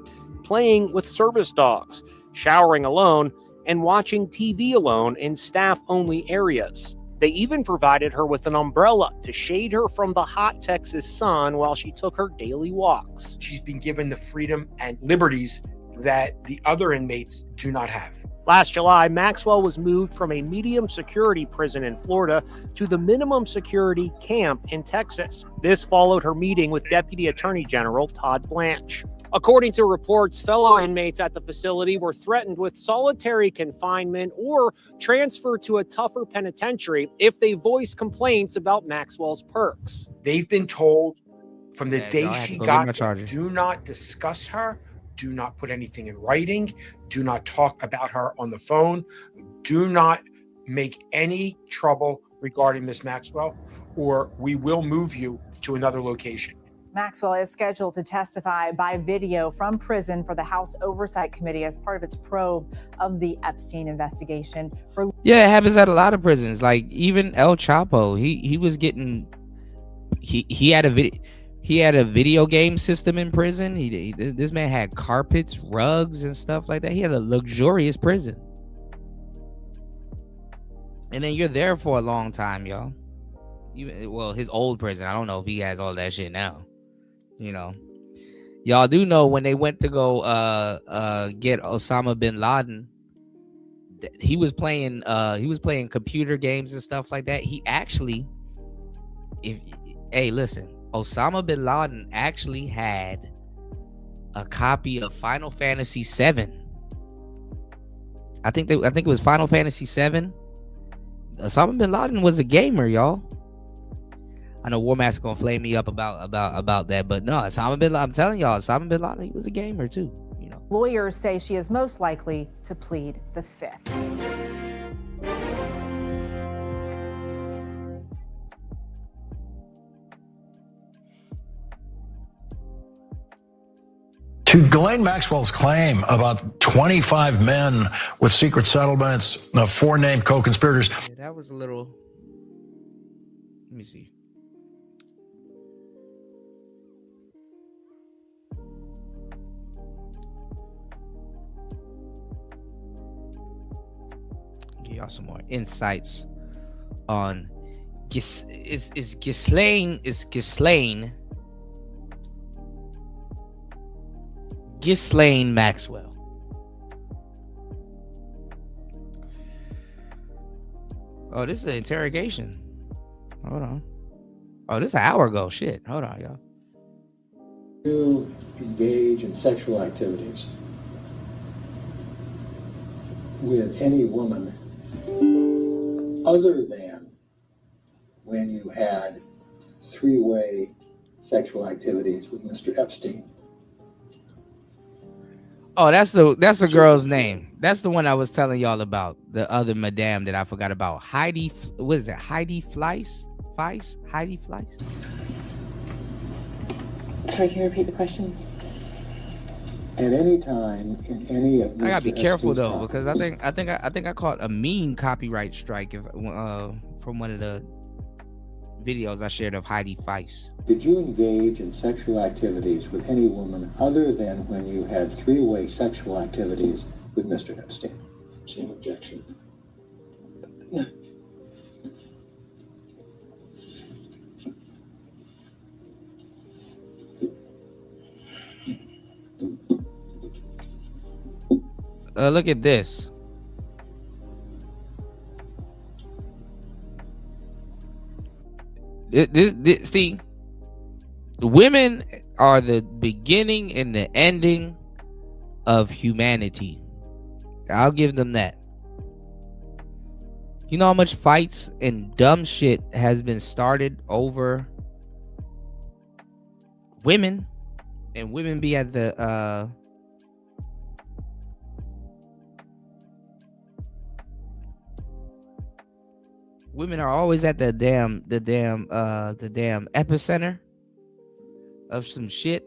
playing with service dogs, showering alone, and watching TV alone in staff-only areas. They even provided her with an umbrella to shade her from the hot Texas sun while she took her daily walks. She's been given the freedom and liberties that the other inmates do not have. Last July, Maxwell was moved from a medium security prison in Florida to the minimum security camp in Texas. This followed her meeting with Deputy Attorney General Todd Blanche. According to reports, fellow inmates at the facility were threatened with solitary confinement or transferred to a tougher penitentiary if they voiced complaints about Maxwell's perks. They've been told from the day she got there, there, do not discuss her, do not put anything in writing, do not talk about her on the phone, do not make any trouble regarding Miss Maxwell, or we will move you to another location. Maxwell is scheduled to testify by video from prison for the House Oversight Committee as part of its probe of the Epstein investigation. Yeah, it happens at a lot of prisons. Like even El Chapo, he was getting he had a video game system in prison. This man had carpets, rugs, and stuff like that. He had a luxurious prison, and then you're there for a long time, y'all. Well, his old prison. I don't know if he has all that shit now. Y'all do know when they went to go get Osama bin Laden, he was playing computer games and stuff like that. He actually, listen, Osama bin Laden actually had a copy of Final Fantasy VII. I think it was Final Fantasy VII. Osama bin Laden was a gamer, y'all. I know War Master gonna flame me up about that, but no, Osama bin Laden, I'm telling y'all, Osama bin Laden, he was a gamer too. Lawyers say she is most likely to plead the Fifth. To Ghislaine Maxwell's claim about 25 men with secret settlements, 4 named co-conspirators. Yeah, that was a little. Let me see. Give y'all some more insights on Ghislaine Maxwell. Oh, this is an interrogation. Hold on. Oh, this is an hour ago. Shit. Hold on, y'all. To engage in sexual activities with any woman other than when you had 3-way sexual activities with Mr. Epstein. Oh, that's the girl's name. That's the one I was telling y'all about. The other madame that I forgot about. Heidi, what is it? Heidi Fleiss? Heidi Fleiss? Sorry, can you repeat the question? At any time in any of I gotta be Mr. careful Epstein's though, because I think I caught a mean copyright strike from one of the videos I shared of Heidi Fleiss. Did you engage in sexual activities with any woman other than when you had 3-way sexual activities with Mr. Epstein? Same objection. No. Look at this. See, women are the beginning and the ending of humanity. I'll give them that. You know how much fights and dumb shit has been started over women, and women be at the women are always at the damn epicenter of some shit.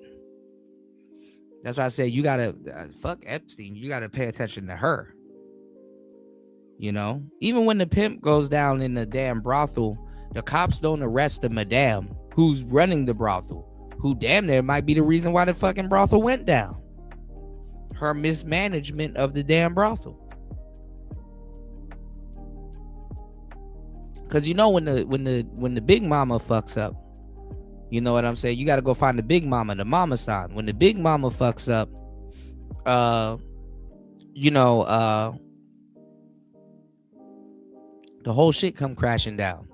That's why I say you gotta fuck Epstein. You gotta pay attention to her. You know, even when the pimp goes down in the damn brothel, the cops don't arrest the madame who's running the brothel, who damn near might be the reason why the fucking brothel went down. Her mismanagement of the damn brothel. Cause you know when the big mama fucks up, you know what I'm saying? You gotta go find the big mama, the mama sign. When the big mama fucks up, the whole shit come crashing down.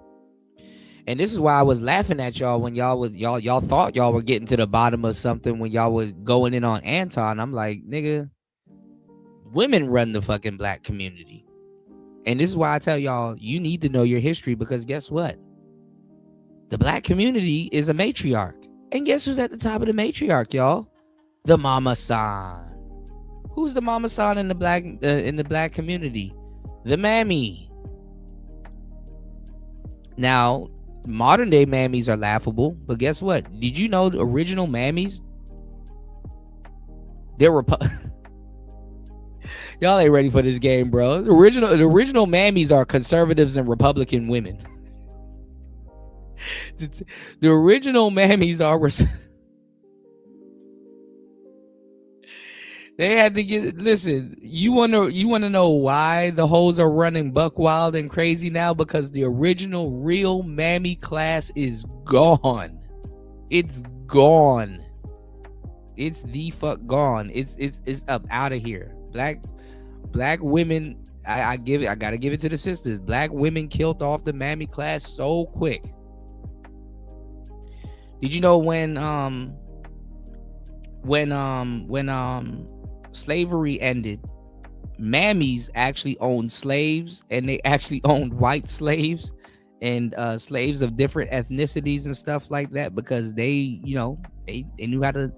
And this is why I was laughing at y'all when y'all thought y'all were getting to the bottom of something when y'all were going in on Anton. I'm like, nigga, women run the fucking black community. And this is why I tell y'all, you need to know your history, because guess what? The black community is a matriarch. And guess who's at the top of the matriarch, y'all? The mama san. Who's the mama san in the black community? The mammy. Now, modern day mammies are laughable, but guess what? Did you know the original mammies? They were y'all ain't ready for this game, bro. The original mammies are conservatives and Republican women. The original mammies are they had to get. Listen, you wanna know why the hoes are running buck wild and crazy now? Because the original real mammy class is gone. It's gone. It's the fuck gone. It's up out of here. Black women, I gotta give it to the sisters. Black women killed off the mammy class so quick. Did you know when slavery ended, mammies actually owned slaves, and they actually owned white slaves and slaves of different ethnicities and stuff like that, because they knew how to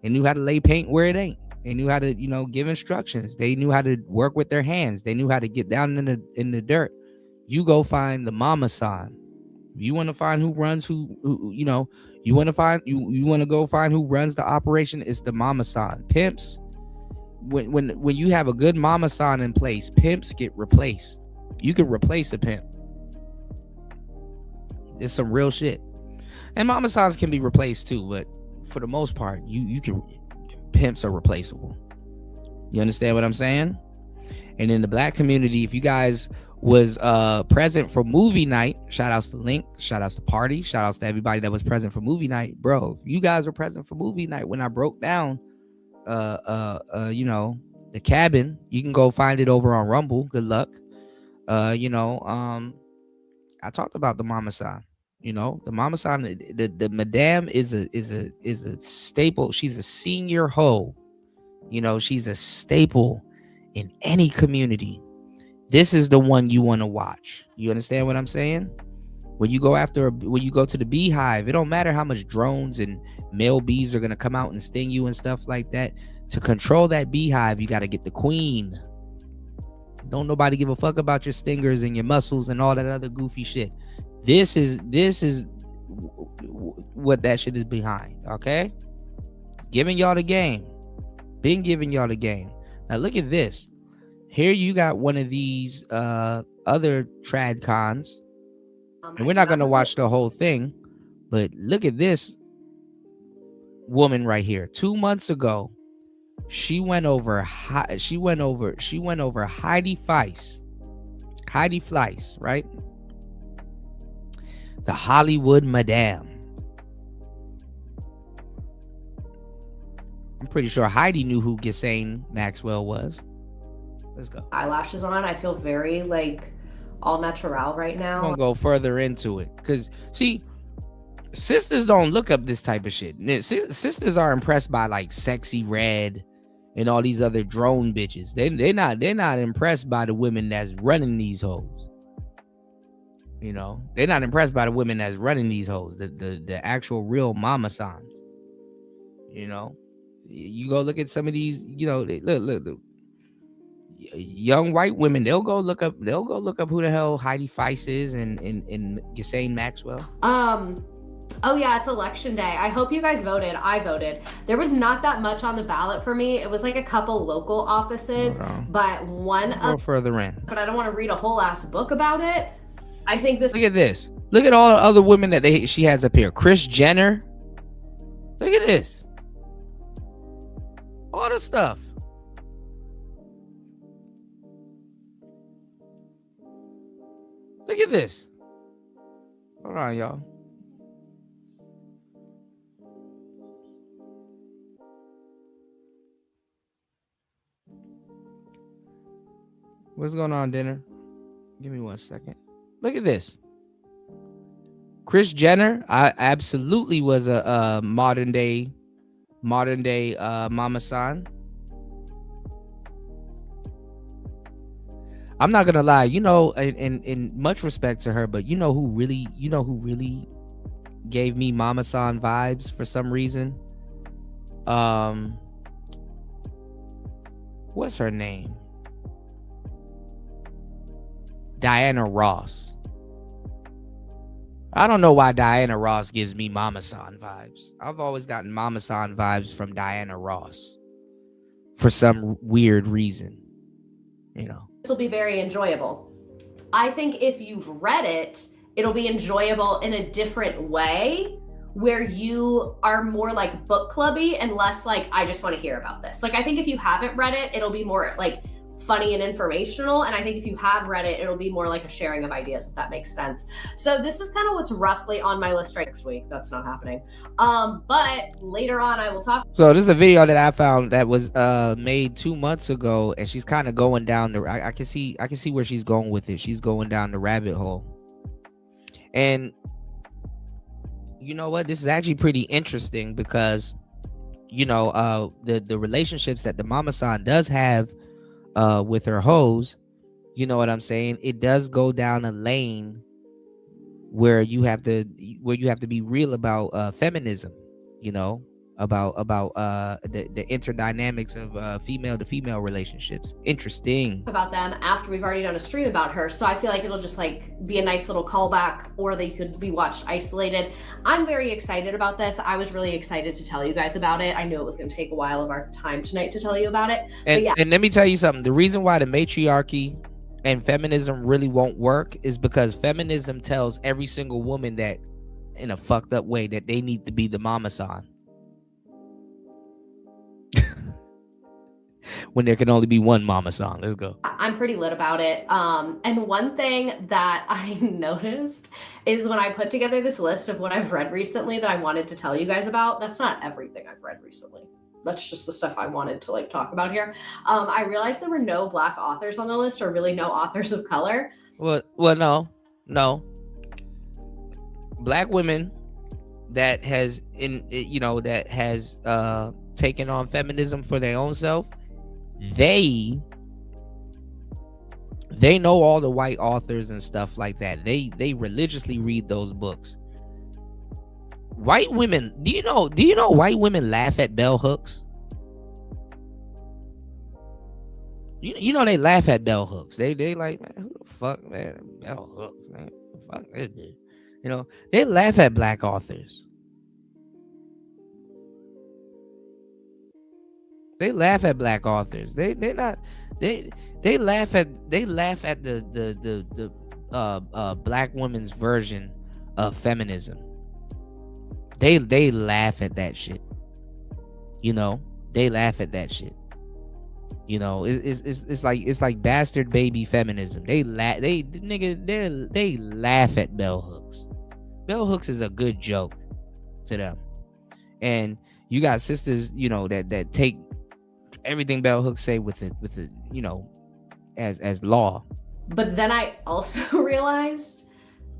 lay paint where it ain't. They knew how to, give instructions. They knew how to work with their hands. They knew how to get down in the dirt. You go find the mama san You want to find who runs who you know, you want to go find who runs the operation. It's the mama san. Pimps, when you have a good mama san in place, pimps get replaced. You can replace a pimp. It's some real shit. And mama sans can be replaced too, but for the most part, you can, pimps are replaceable. You understand what I'm saying? And in the black community, if you guys was present for movie night, shout outs to Link, shout outs to Party, shout outs to everybody that was present for movie night. Bro, if you guys were present for movie night when I broke down you know, the cabin, you can go find it over on Rumble. Good luck. You know, I talked about the mama san. You know, the mama san, the madame is a staple. She's a senior hoe. You know, she's a staple in any community. This is the one you want to watch. You understand what I'm saying? When you go to the beehive, it don't matter how much drones and male bees are gonna come out and sting you and stuff like that. To control that beehive, you got to get the queen. Don't nobody give a fuck about your stingers and your muscles and all that other goofy shit. This is what that shit is behind. Okay, giving y'all the game. Been giving y'all the game. Now look at this. Here you got one of these other trad cons. And we're not going to watch the whole thing, but look at this woman right here. 2 months ago, she went over Heidi Fleiss, right? The Hollywood Madame. I'm pretty sure Heidi knew who Ghislaine Maxwell was. Let's go. Eyelashes on. I feel very like all natural right now. I'm gonna go further into it because see, sisters don't look up this type of shit. Sisters are impressed by like Sexy Red and all these other drone bitches. They're not impressed by the women that's running these hoes. You know, they're not impressed by the women that's running these hoes. The actual real mama sans. You know, you go look at some of these. You know, look. Young white women, they'll go look up who the hell Heidi Fleiss is and Ghislaine Maxwell. Oh yeah, it's election day. I hope you guys voted. I voted. There was not that much on the ballot for me. It was like a couple local offices, but Go further in. But I don't want to read a whole ass book about it. I think this. Look at this. Look at all the other women that she has up here. Kris Jenner. Look at this. All the stuff. Look at this. Hold on, y'all. What's going on, dinner? Give me 1 second. Look at this. Kris Jenner, I absolutely was a modern day mama san. I'm not gonna lie, you know, in much respect to her, but you know who really gave me mama san vibes for some reason? What's her name? Diana Ross. I don't know why Diana Ross gives me mama san vibes. I've always gotten mama san vibes from Diana Ross for some weird reason, you know. This will be very enjoyable. I think if you've read it, it'll be enjoyable in a different way where you are more like book clubby and less like, I just want to hear about this. Like, I think if you haven't read it, it'll be more like funny and informational. And I think if you have read it, it'll be more like a sharing of ideas, if that makes sense. So this is kind of what's roughly on my list right next week. That's not happening. But later on I will talk. So this is a video that I found that was made 2 months ago, and she's kind of going down the I can see where she's going with it. She's going down the rabbit hole. And you know what? This is actually pretty interesting because you know, the relationships that the mama san does have with her hoes, you know what I'm saying? It does go down a lane where you have to be real about feminism, you know, the interdynamics of female to female relationships. Interesting. About them after we've already done a stream about her. So I feel like it'll just like be a nice little callback, or they could be watched isolated. I'm very excited about this. I was really excited to tell you guys about it. I knew it was going to take a while of our time tonight to tell you about it. And, but yeah. And let me tell you something. The reason why the matriarchy and feminism really won't work is because feminism tells every single woman that in a fucked up way that they need to be the mama-san. When there can only be one mama-san. Let's go. I'm pretty lit about it. And one thing that I noticed is when I put together this list of what I've read recently that I wanted to tell you guys about, that's not everything I've read recently. That's just the stuff I wanted to like talk about here. I realized there were no Black authors on the list, or really no authors of color. Well, no. Black women that has taken on feminism for their own self, they know all the white authors and stuff like that. They religiously read those books. White women, do you know white women laugh at bell hooks? You know they laugh at bell hooks. They like, man, who the fuck, man, bell hooks, man, fuck this dude. You know, they laugh at Black authors. They laugh at Black authors. They laugh at the Black women's version of feminism. They laugh at that shit. You know, they laugh at that shit. You know, it's like bastard baby feminism. They laugh at bell hooks. Bell hooks is a good joke to them. And you got sisters, you know, that take everything bell hooks say with it, you know, as law. But then I also realized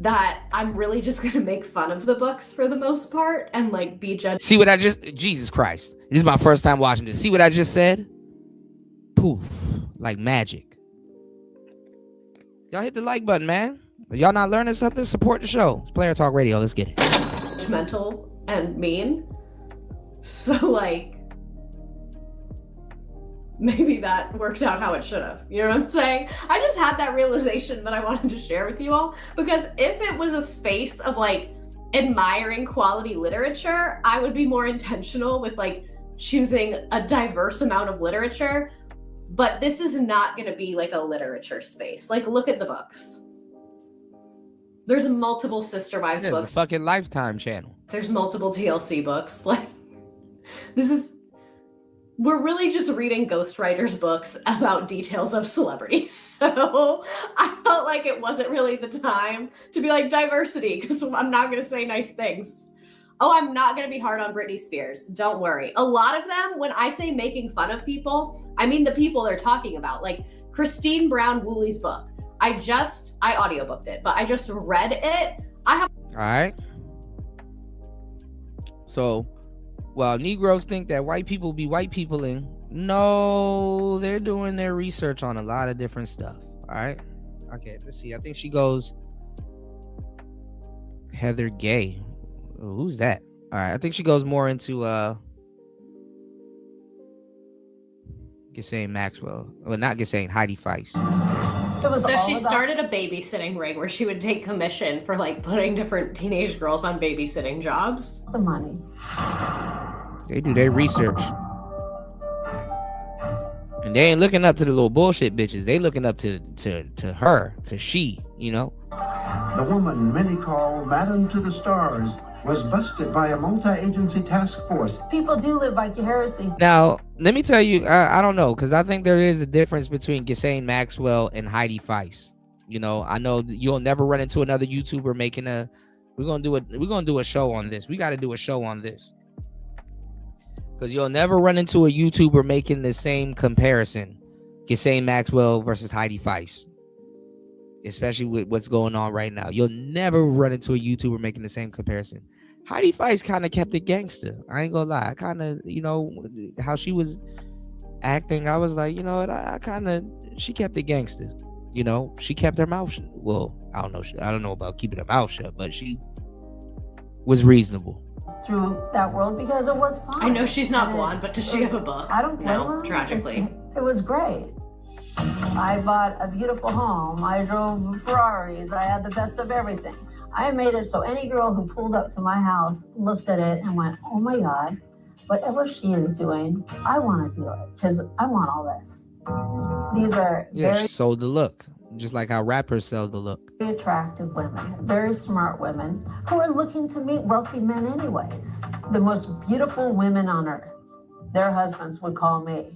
that I'm really just gonna make fun of the books for the most part and like be judged. See what I just, Jesus Christ, this is my first time watching this. See what I just said? Poof, like magic. Y'all hit the like button, man. If y'all not learning something, support the show. It's Player Talk Radio. Let's get it. Judgmental and mean. So like, maybe that worked out how it should have. You know what I'm saying? I just had that realization that I wanted to share with you all, because if it was a space of like admiring quality literature, I would be more intentional with like choosing a diverse amount of literature. But this is not going to be like a literature space. Like, look at the books. There's multiple Sister Wives books. It's a fucking Lifetime channel. There's multiple TLC books. Like, we're really just reading ghostwriters' books about details of celebrities. So I felt like it wasn't really the time to be like diversity, because I'm not going to say nice things. Oh, I'm not going to be hard on Britney Spears. Don't worry. A lot of them, when I say making fun of people, I mean the people they're talking about. Like Christine Brown Woolley's book. I audiobooked it, but I just read it. All right. So, while Negroes think that white people be white peopling, no, they're doing their research on a lot of different stuff. All right. Okay, let's see. I think she goes Heather Gay. Oh, who's that? All right. I think she goes more into Ghislaine Maxwell. Well, not Ghislaine, Heidi Feist. So she started a babysitting ring where she would take commission for like putting different teenage girls on babysitting jobs. The money. They do their research. And they ain't looking up to the little bullshit bitches. They looking up to her, to she, you know? The woman many call Madam to the Stars was busted by a multi-agency task force. People do live vicariously. Now, let me tell you, I don't know, because I think there is a difference between Ghislaine Maxwell and Heidi Feist. You know, I know you'll never run into another YouTuber making we're gonna do a show on this. We got to do a show on this, because you'll never run into a YouTuber making the same comparison, Ghislaine Maxwell versus Heidi Feist. Especially with what's going on right now. You'll never run into a YouTuber making the same comparison. Heidi Feist kind of kept it gangster. I ain't gonna lie. I kind of, you know, how she was acting, I was like, you know what, she kept it gangster. You know, she kept her mouth shut. Well, I don't know about keeping her mouth shut, but she was reasonable. through that world because it was fun. I know she's not blonde, but does she have a book? I don't care. No, tragically. It was great. I bought a beautiful home. I drove Ferraris. I had the best of everything. I made it so any girl who pulled up to my house looked at it and went, oh my God, whatever she is doing, I want to do it because I want all this. These are she sold the look, just like how rappers sell the look. very attractive women, very smart women who are looking to meet wealthy men anyways. The most beautiful women on earth. Their husbands would call me.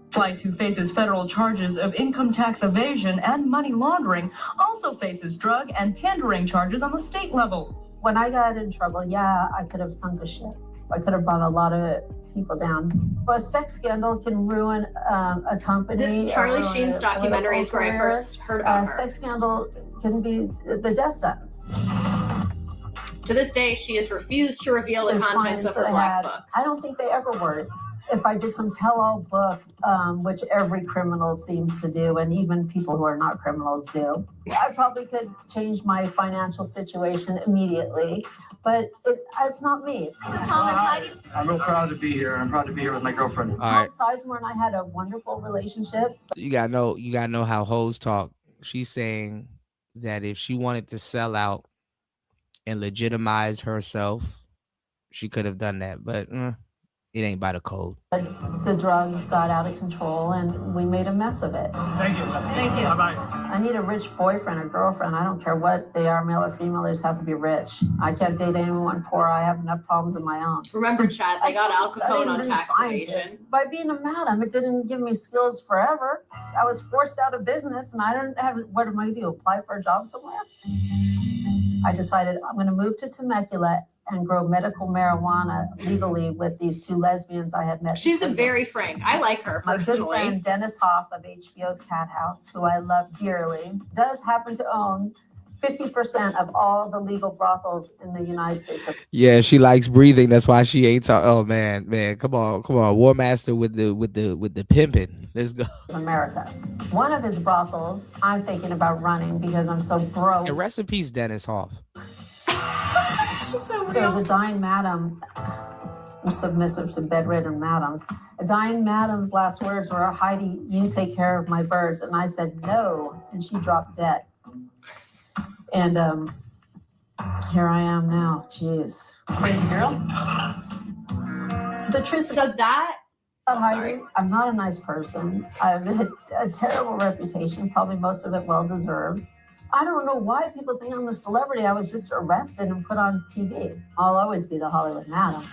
Slice, who faces federal charges of income tax evasion and money laundering, also faces drug and pandering charges on the state level. When I got in trouble, I could have sunk a ship. I could have brought a lot of people down. But a sex scandal can ruin a company. Charlie Sheen's documentary is where I first heard about her. A sex scandal can be the death sentence. To this day, she has refused to reveal the contents of her black book. I don't think they ever were. If I did some tell-all book, which every criminal seems to do, and even people who are not criminals do, I probably could change my financial situation immediately. But it's not me. I'm real proud to be here. I'm proud to be here with my girlfriend. All right. Sizemore and I had a wonderful relationship. You gotta know how hoes talk. She's saying that if she wanted to sell out and legitimize herself, she could have done that, but it ain't by the code. The drugs got out of control and we made a mess of it. Thank you. Thank you. Bye-bye. I need a rich boyfriend or girlfriend. I don't care what they are, male or female, they just have to be rich. I can't date anyone poor. I have enough problems of my own. Remember, Chad, they got Al Capone on tax evasion. By being a madam, it didn't give me skills forever. I was forced out of business and I don't have, what am I gonna do, apply for a job somewhere? I decided I'm gonna move to Temecula and grow medical marijuana legally with these two lesbians I had met. She's a very frank. I like her personally. My good friend Dennis Hoff of HBO's Cat House, who I love dearly, does happen to own 50% of all the legal brothels in the United States. Yeah, she likes breathing. That's why she ain't talk. Oh man, come on, War Master with the pimping. Let's go. America. One of his brothels, I'm thinking about running because I'm so broke. And rest in peace, Dennis Hoff. She's so real. There's a dying madam. I'm submissive to bedridden madams. A dying madam's last words were, Heidi, you take care of my birds. And I said, no. And she dropped dead. And here I am now. Jeez. Crazy girl? The truth So that... Heidi, I'm not a nice person. I've had a terrible reputation, probably most of it well-deserved. I don't know why people think I'm a celebrity. I was just arrested and put on TV. I'll always be the Hollywood madam.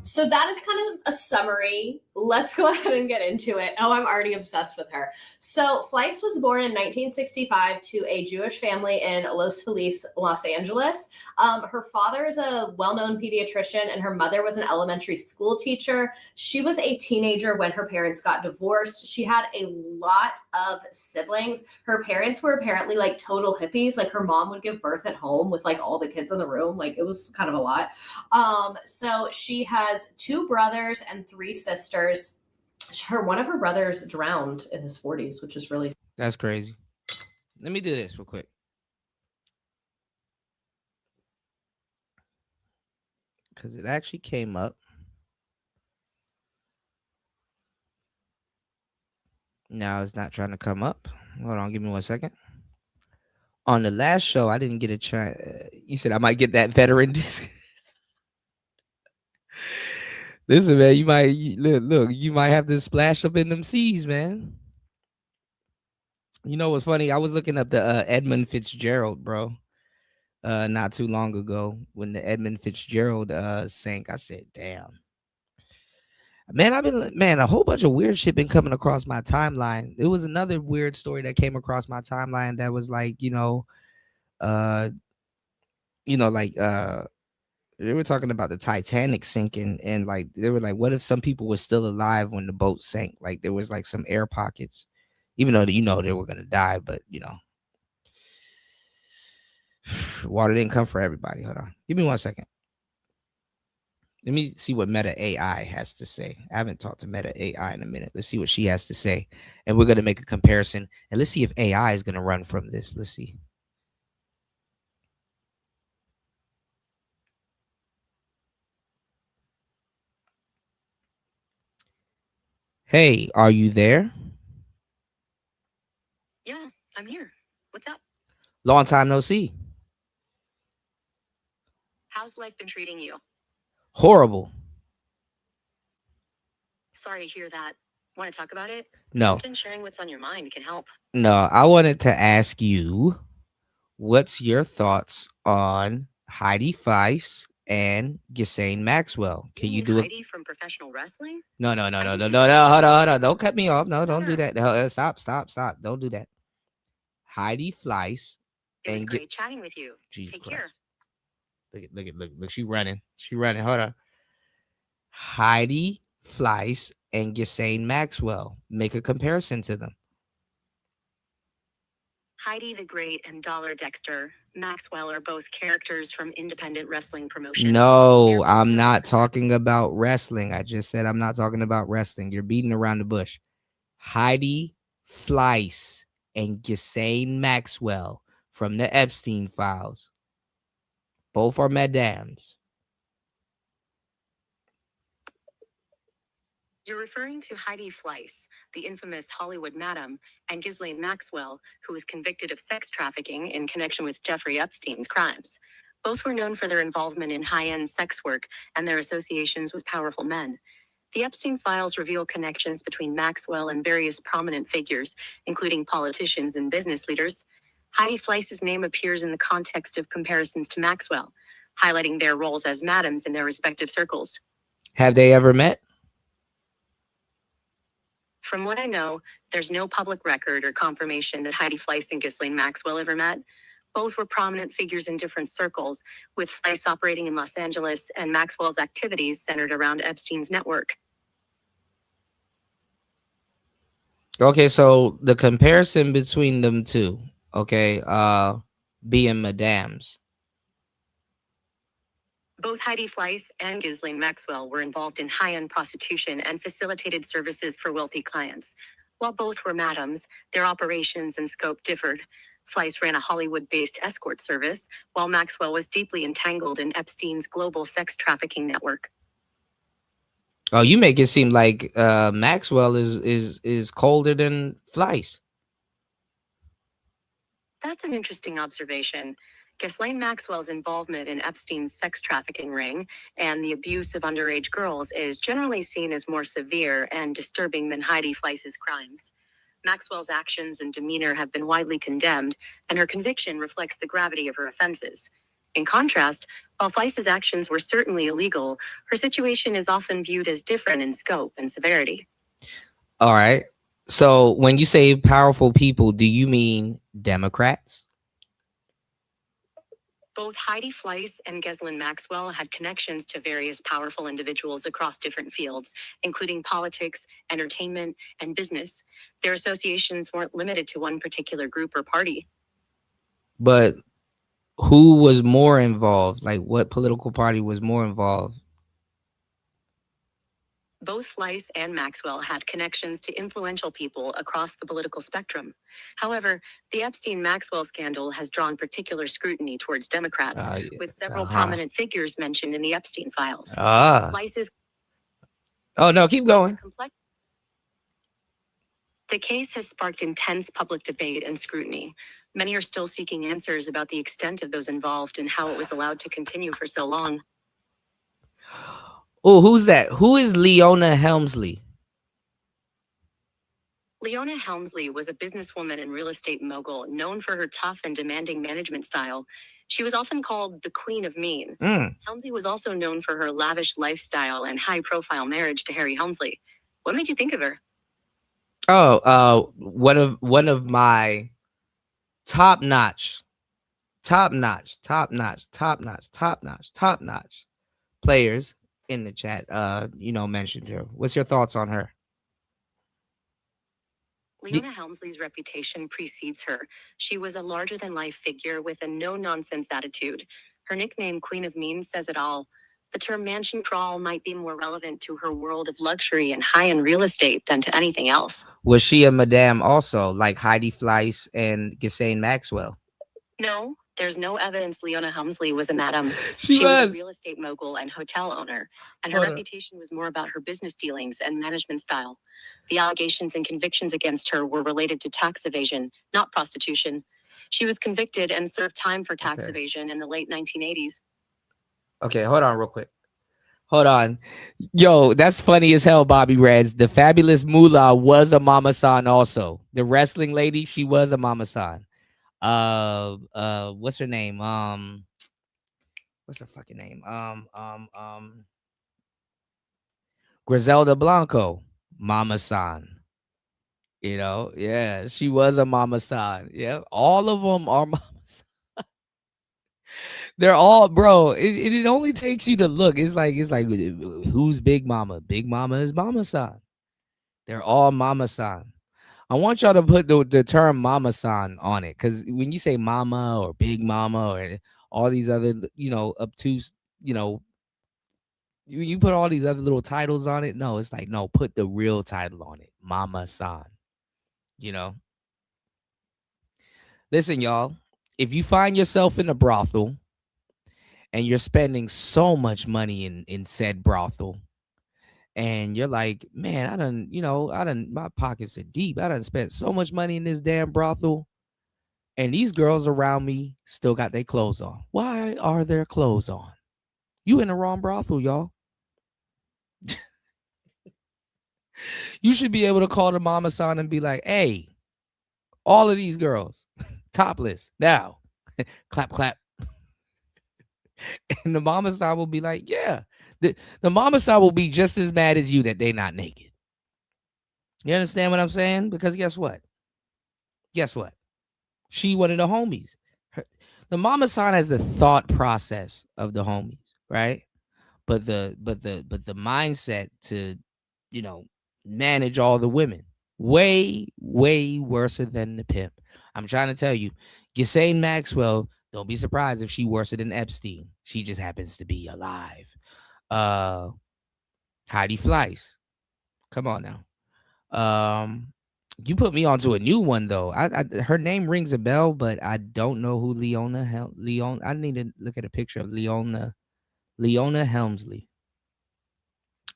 So that is kind of a summary. Let's go ahead and get into it. Oh, I'm already obsessed with her. So Fleiss was born in 1965 to a Jewish family in Los Feliz, Los Angeles. Her father is a well-known pediatrician and her mother was an elementary school teacher. She was a teenager when her parents got divorced. She had a lot of siblings. Her parents were apparently like total hippies. Like her mom would give birth at home with like all the kids in the room. Like it was kind of a lot. So she has 2 brothers and 3 sisters. One of her brothers drowned in his 40s, which is really... That's crazy. Let me do this real quick. Because it actually came up. Now it's not trying to come up. Hold on, give me 1 second. On the last show, I didn't get a chance. You said I might get that veteran disc. Listen, man, you might have to splash up in them seas, man. You know what's funny? I was looking up the Edmund Fitzgerald, bro, not too long ago when the Edmund Fitzgerald sank. I said, damn. Man, a whole bunch of weird shit been coming across my timeline. There was another weird story that came across my timeline that was like, they were talking about the Titanic sinking, and like they were like, what if some people were still alive when the boat sank? Like there was like some air pockets, even though they were gonna die, but water didn't come for everybody. Hold on, give me 1 second. Let me see what Meta AI has to say. I haven't talked to Meta AI in a minute. Let's see what she has to say, and we're gonna make a comparison, and let's see if AI is gonna run from this. Let's see. Hey, are you there? Yeah, I'm here. What's up? Long time no see. How's life been treating you? Horrible. Sorry to hear that. Want to talk about it? No. Sometimes sharing what's on your mind can help. No, I wanted to ask you, what's your thoughts on Heidi Fleiss and Ghislaine Maxwell? Can you do it? Heidi from professional wrestling? No. Hold on. Don't cut me off. No, don't do that. Stop. Don't do that. Heidi Fleiss It was and great chatting with you. Jesus Take Christ. care. Look. She running. Hold on. Heidi Fleiss and Ghislaine Maxwell. Make a comparison to them. Heidi the Great and Dollar Dexter Maxwell are both characters from independent wrestling promotion. No, I'm not talking about wrestling. I just said I'm not talking about wrestling. You're beating around the bush. Heidi Fleiss and Ghislaine Maxwell from the Epstein files. Both are madams. You're referring to Heidi Fleiss, the infamous Hollywood madam, and Ghislaine Maxwell, who was convicted of sex trafficking in connection with Jeffrey Epstein's crimes. Both were known for their involvement in high-end sex work and their associations with powerful men. The Epstein files reveal connections between Maxwell and various prominent figures, including politicians and business leaders. Heidi Fleiss's name appears in the context of comparisons to Maxwell, highlighting their roles as madams in their respective circles. Have they ever met? From what I know, there's no public record or confirmation that Heidi Fleiss and Ghislaine Maxwell ever met. Both were prominent figures in different circles, with Fleiss operating in Los Angeles and Maxwell's activities centered around Epstein's network. Okay, so the comparison between them two, okay, being madams. Both Heidi Fleiss and Ghislaine Maxwell were involved in high-end prostitution and facilitated services for wealthy clients. While both were madams, their operations and scope differed. Fleiss ran a Hollywood-based escort service, while Maxwell was deeply entangled in Epstein's global sex trafficking network. Oh, you make it seem like Maxwell is colder than Fleiss. That's an interesting observation. Ghislaine Maxwell's involvement in Epstein's sex trafficking ring and the abuse of underage girls is generally seen as more severe and disturbing than Heidi Fleiss's crimes. Maxwell's actions and demeanor have been widely condemned, and her conviction reflects the gravity of her offenses. In contrast, while Fleiss's actions were certainly illegal, her situation is often viewed as different in scope and severity. All right. So when you say powerful people, do you mean Democrats? Both Heidi Fleiss and Ghislaine Maxwell had connections to various powerful individuals across different fields, including politics, entertainment, and business. Their associations weren't limited to one particular group or party. But who was more involved? Like, what political party was more involved? Both Fleiss and Maxwell had connections to influential people across the political spectrum. However, the Epstein-Maxwell scandal has drawn particular scrutiny towards Democrats, with several prominent figures mentioned in the Epstein files. Fleiss's Oh, no, keep going. The case has sparked intense public debate and scrutiny. Many are still seeking answers about the extent of those involved and how it was allowed to continue for so long. Oh, who's that? Who is Leona Helmsley? Leona Helmsley was a businesswoman and real estate mogul known for her tough and demanding management style. She was often called the Queen of Mean. Helmsley was also known for her lavish lifestyle and high-profile marriage to Harry Helmsley. What made you think of her? Oh, one of my top-notch players in the chat, mentioned her. What's your thoughts on her? Leona Helmsley's reputation precedes her. She was a larger-than-life figure with a no-nonsense attitude. Her nickname, Queen of Mean, says it all. The term mansion crawl might be more relevant to her world of luxury and high-end real estate than to anything else. Was she a madame also, like Heidi Fleiss and Ghislaine Maxwell? No, There's no evidence Leona Helmsley was a madam. She was a was. real estate mogul and hotel owner, and her reputation was more about her business dealings and management style. The allegations and convictions against her were related to tax evasion, not prostitution. She was convicted and served time for tax evasion in the late 1980s. Okay, hold on real quick. Hold on. Yo, that's funny as hell, Bobby Reds. The fabulous Moolah was a mama san also. The wrestling lady, she was a mama san. What's her name? What's her fucking name? Griselda Blanco, mama san. You know, yeah, she was a mama san. Yeah, all of them are mama. They're all, bro. It only takes you to look. It's like who's Big Mama? Big Mama is Mama San. They're all Mama San. I want y'all to put the term Mama San on it, because when you say Mama or Big Mama or all these other, obtuse, you put all these other little titles on it. No, it's like, no, put the real title on it, Mama San. Listen, y'all. If you find yourself in a brothel and you're spending so much money in said brothel, and you're like, man, my pockets are deep. I done spent so much money in this damn brothel, and these girls around me still got their clothes on. Why are their clothes on? You in the wrong brothel, y'all. You should be able to call the mama san and be like, hey, all of these girls, topless, now, clap, clap. And the mama san will be like, yeah. The mama san will be just as mad as you that they're not naked. You understand what I'm saying? Because guess what? She one of the homies. The mama san has the thought process of the homies, right? But the mindset to, manage all the women, way worse than the pimp. I'm trying to tell you, Ghislaine Maxwell, don't be surprised if she worse than Epstein. She just happens to be alive. Heidi Fleiss, come on now. You put me onto a new one though. Her name rings a bell, but I don't know who Leona. I need to look at a picture of Leona Helmsley.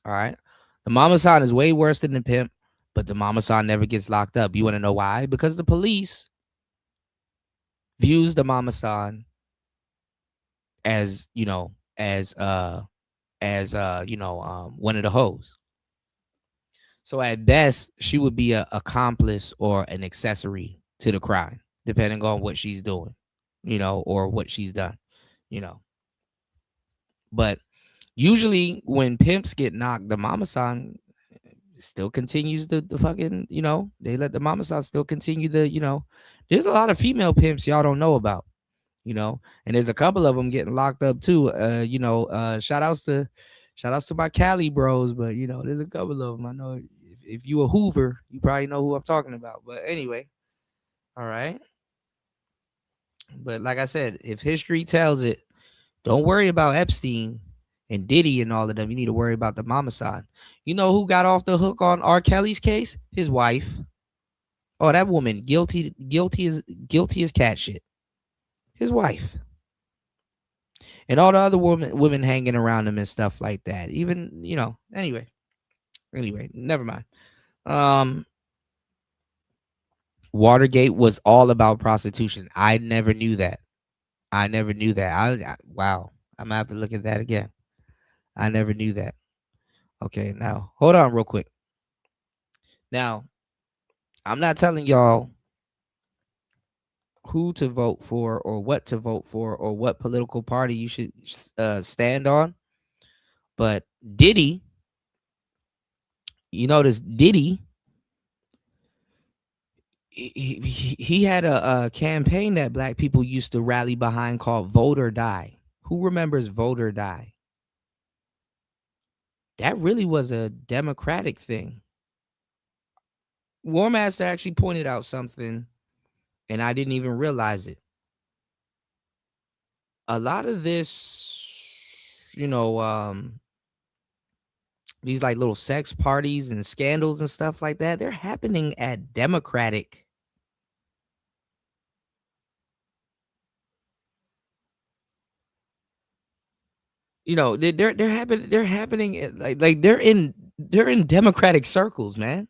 All right, the mama san is way worse than the pimp, but the mama san never gets locked up. You want to know why? Because the police views the mama san as one of the hoes. So at best, she would be an accomplice or an accessory to the crime, depending on what she's doing, or what she's done, But usually when pimps get knocked, the mama san still continues the fucking, they let the mama san still continue the, there's a lot of female pimps y'all don't know about, and there's a couple of them getting locked up too. Shout outs to my Cali bros, but there's a couple of them. I know if you a Hoover, you probably know who I'm talking about. But anyway, all right. But like I said, if history tells it, don't worry about Epstein and Diddy and all of them. You need to worry about the mama san. You know who got off the hook on R. Kelly's case? His wife. Oh, that woman guilty as cat shit. His wife. And all the other women hanging around him and stuff like that. Even, anyway, never mind. Watergate was all about prostitution. I never knew that. Wow. I'm gonna have to look at that again. I never knew that. Okay, now hold on real quick. Now, I'm not telling y'all who to vote for or what to vote for or what political party you should stand on. But Diddy, this Diddy, he had a campaign that black people used to rally behind called Vote or Die. Who remembers Vote or Die? That really was a democratic thing. War Master actually pointed out something, and I didn't even realize it. A lot of this, these like little sex parties and scandals and stuff like that, they're happening at Democratic You know, they're happening like they're in Democratic circles, man.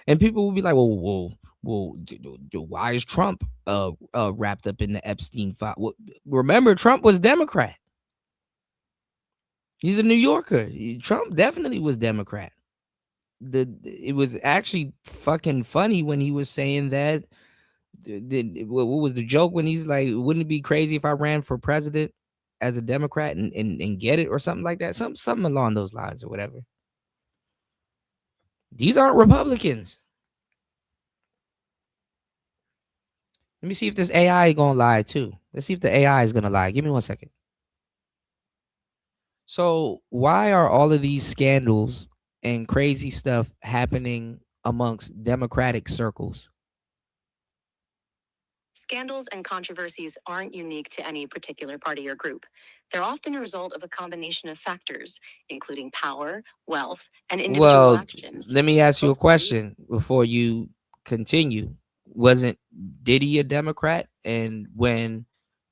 And people will be like, well, why is Trump wrapped up in the Epstein file? Well, remember, Trump was Democrat. He's a New Yorker. Trump definitely was Democrat. It was actually fucking funny when he was saying that. What was the joke when he's like, wouldn't it be crazy if I ran for president as a Democrat and get it or something like that? Something along those lines or whatever. These aren't Republicans. Let me see if this AI is gonna lie too. Let's see if the AI is gonna lie. Give me 1 second. So why are all of these scandals and crazy stuff happening amongst Democratic circles? Scandals and controversies aren't unique to any particular party or group. They're often a result of a combination of factors, including power, wealth, and individual actions. Let me ask you a question before you continue. Wasn't Diddy a Democrat? And when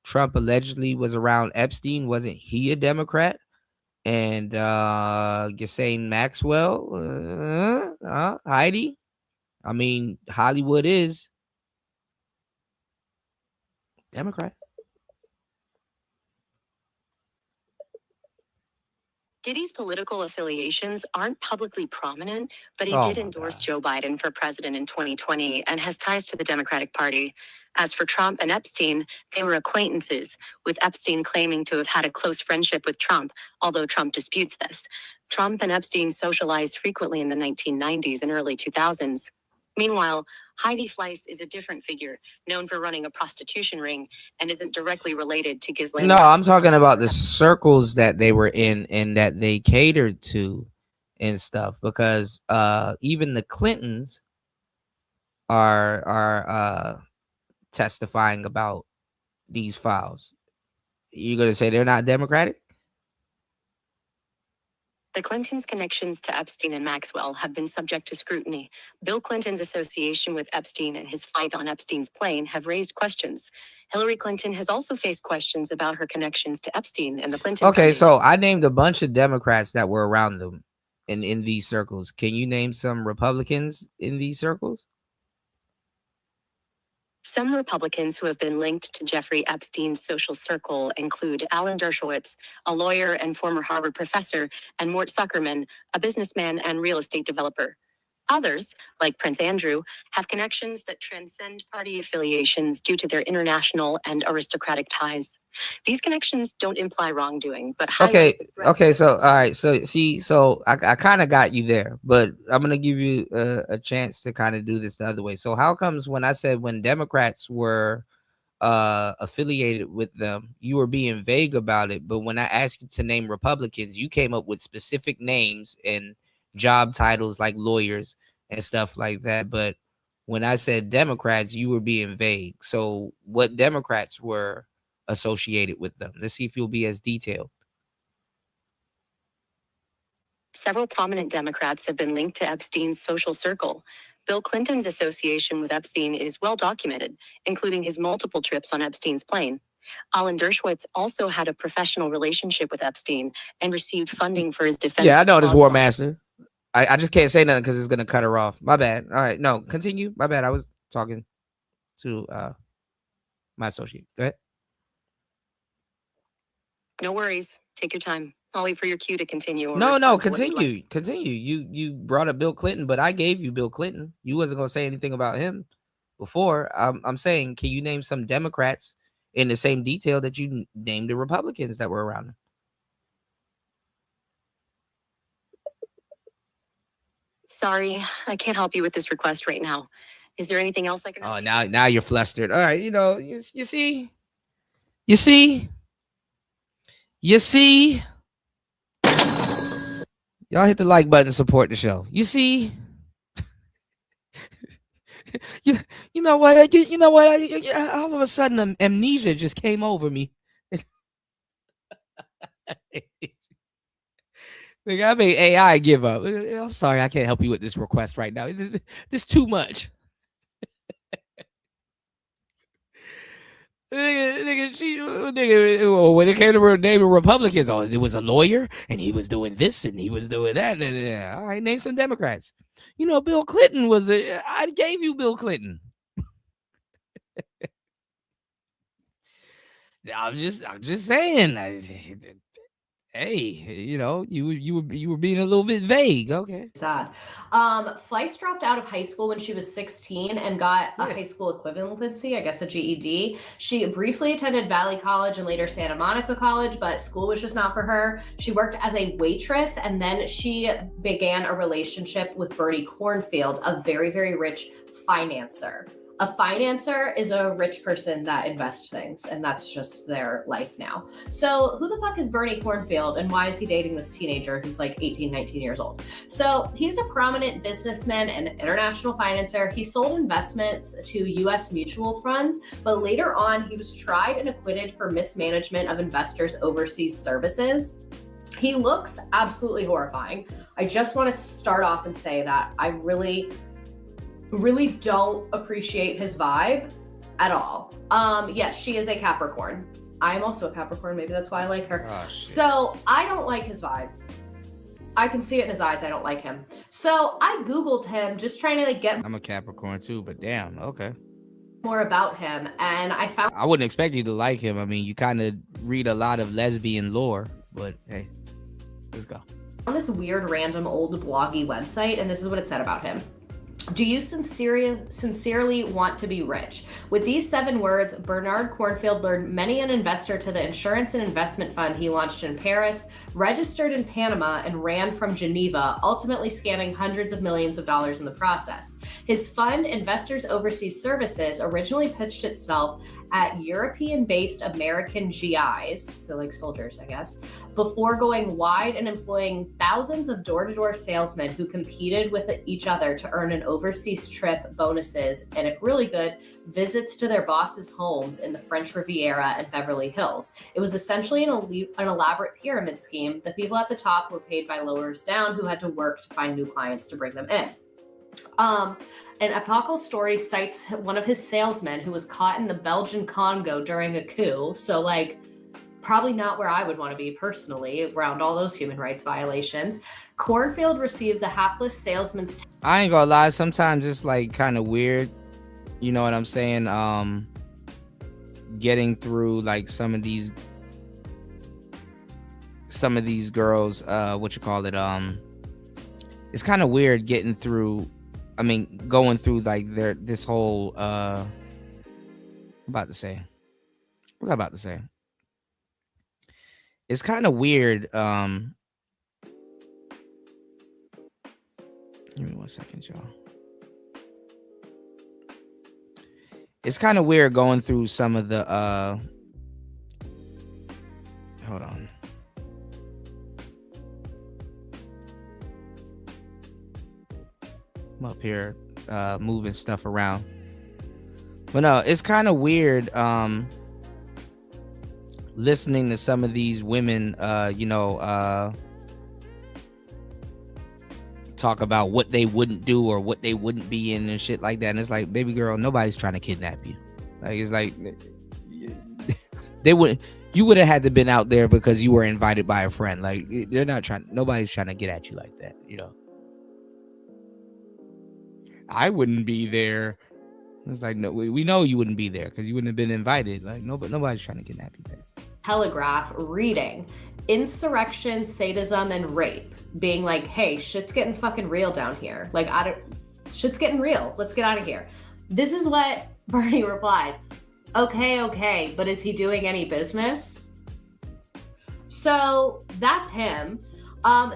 Trump allegedly was around Epstein, wasn't he a Democrat? And Ghislaine Maxwell, Heidi. I mean, Hollywood is Democrat. Diddy's political affiliations aren't publicly prominent, but he did endorse Joe Biden for president in 2020 and has ties to the Democratic Party. As for Trump and Epstein, they were acquaintances, with Epstein claiming to have had a close friendship with Trump, although Trump disputes this. Trump and Epstein socialized frequently in the 1990s and early 2000s. Meanwhile, Heidi Fleiss is a different figure, known for running a prostitution ring, and isn't directly related to Ghislaine. No, I'm talking about the circles that they were in and that they catered to and stuff, because even the Clintons are testifying about these files. You're gonna say they're not Democratic? The Clintons' connections to Epstein and Maxwell have been subject to scrutiny. Bill Clinton's association with Epstein and his flight on Epstein's plane have raised questions. Hillary Clinton has also faced questions about her connections to Epstein and the Clinton Okay, Foundation. so I named a bunch of Democrats that were around them in these circles. Can you name some Republicans in these circles? Some Republicans who have been linked to Jeffrey Epstein's social circle include Alan Dershowitz, a lawyer and former Harvard professor, and Mort Zuckerman, a businessman and real estate developer. Others, like Prince Andrew, have connections that transcend party affiliations due to their international and aristocratic ties. These connections don't imply wrongdoing, but highlight Okay, so all right, so I kind of got you there, but I'm gonna give you a chance to kind of do this the other way. So how comes when I said when Democrats were affiliated with them, you were being vague about it, but when I asked you to name Republicans, you came up with specific names and job titles like lawyers and stuff like that. But when I said Democrats, you were being vague. So what Democrats were associated with them? Let's see if you'll be as detailed. Several prominent Democrats have been linked to Epstein's social circle. Bill Clinton's association with Epstein is well documented, including his multiple trips on Epstein's plane. Alan Dershowitz also had a professional relationship with Epstein and received funding for his defense. Yeah, I know this War Master. I just can't say nothing because it's gonna cut her off. My bad. All right, no, continue. My bad. I was talking to my associate. Go ahead. No worries. Take your time. I'll wait for your cue to continue. Or No, respond to what you'd continue. like. Continue. You brought up Bill Clinton, but I gave you Bill Clinton. You wasn't gonna say anything about him before. I'm saying, can you name some Democrats in the same detail that you named the Republicans that were around him? Sorry, I can't help you with this request right now. Is there anything else I can? Oh, now you're flustered. All right, you see. Y'all hit the like button to support the show. You see. you know what? All of a sudden, amnesia just came over me. I made AI give up. I'm sorry, I can't help you with this request right now. This is too much. When it came to naming Republicans, it was a lawyer and he was doing this and he was doing that. All right, name some Democrats. Bill Clinton I gave you Bill Clinton. I'm just saying. Hey, you were being a little bit vague. Okay. Sad. Fleiss dropped out of high school when she was 16 and got a high school equivalency, I guess a GED. She briefly attended Valley College and later Santa Monica College, but school was just not for her. She worked as a waitress and then she began a relationship with Bernie Cornfield, a very, very rich financer. A financer is a rich person that invests things, and that's just their life now. So who the fuck is Bernie Cornfield, and why is he dating this teenager who's like 18, 19 years old? So he's a prominent businessman and international financer. He sold investments to U.S. mutual funds, but later on he was tried and acquitted for mismanagement of investors' overseas services. He looks absolutely horrifying. I just want to start off and say that I really don't appreciate his vibe at all. Yes, she is a Capricorn. I'm also a Capricorn. Maybe that's why I like her. Oh, so I don't like his vibe. I can see it in his eyes. I don't like him. So I Googled him just trying to get I'm a Capricorn too, but damn. Okay. More about him. And I found I wouldn't expect you to like him. I mean, you kind of read a lot of lesbian lore, but hey, let's go. On this weird random old bloggy website, and this is what it said about him. Do you sincerely want to be rich? With these 7 words, Bernard Cornfield lured many an investor to the insurance and investment fund he launched in Paris, registered in Panama, and ran from Geneva, ultimately scamming hundreds of millions of dollars in the process. His fund, Investors Overseas Services, originally pitched itself at European-based American GIs, so like soldiers, I guess, before going wide and employing thousands of door-to-door salesmen who competed with each other to earn an overseas trip, bonuses, and if really good, visits to their bosses' homes in the French Riviera and Beverly Hills. It was essentially an elaborate pyramid scheme. The people at the top were paid by lowers down who had to work to find new clients to bring them in. An apocryphal story cites one of his salesmen who was caught in the Belgian Congo during a coup. So like, probably not where I would want to be personally around all those human rights violations. Cornfield received the hapless salesman's. I ain't gonna lie. Sometimes it's like kind of weird. You know what I'm saying? Getting through like some of these girls, it's kind of weird getting through. I mean, going through like this whole what was I about to say? It's kind of weird. Give me 1 second, y'all. It's kind of weird going through some of the hold on. I'm up here moving stuff around. But no, it's kind of weird listening to some of these women talk about what they wouldn't do or what they wouldn't be in and shit like that. And it's like, baby girl, nobody's trying to kidnap you. Like, it's like you would have had to been out there because you were invited by a friend. Like, nobody's trying to get at you like that, you know. I wouldn't be there. It's like, no, we know you wouldn't be there because you wouldn't have been invited. Like, nobody's trying to kidnap you there. Telegraph reading insurrection, sadism, and rape, being like, hey, shit's getting fucking real down here. Like, shit's getting real. Let's get out of here. This is what Bernie replied. Okay, but is he doing any business? So that's him.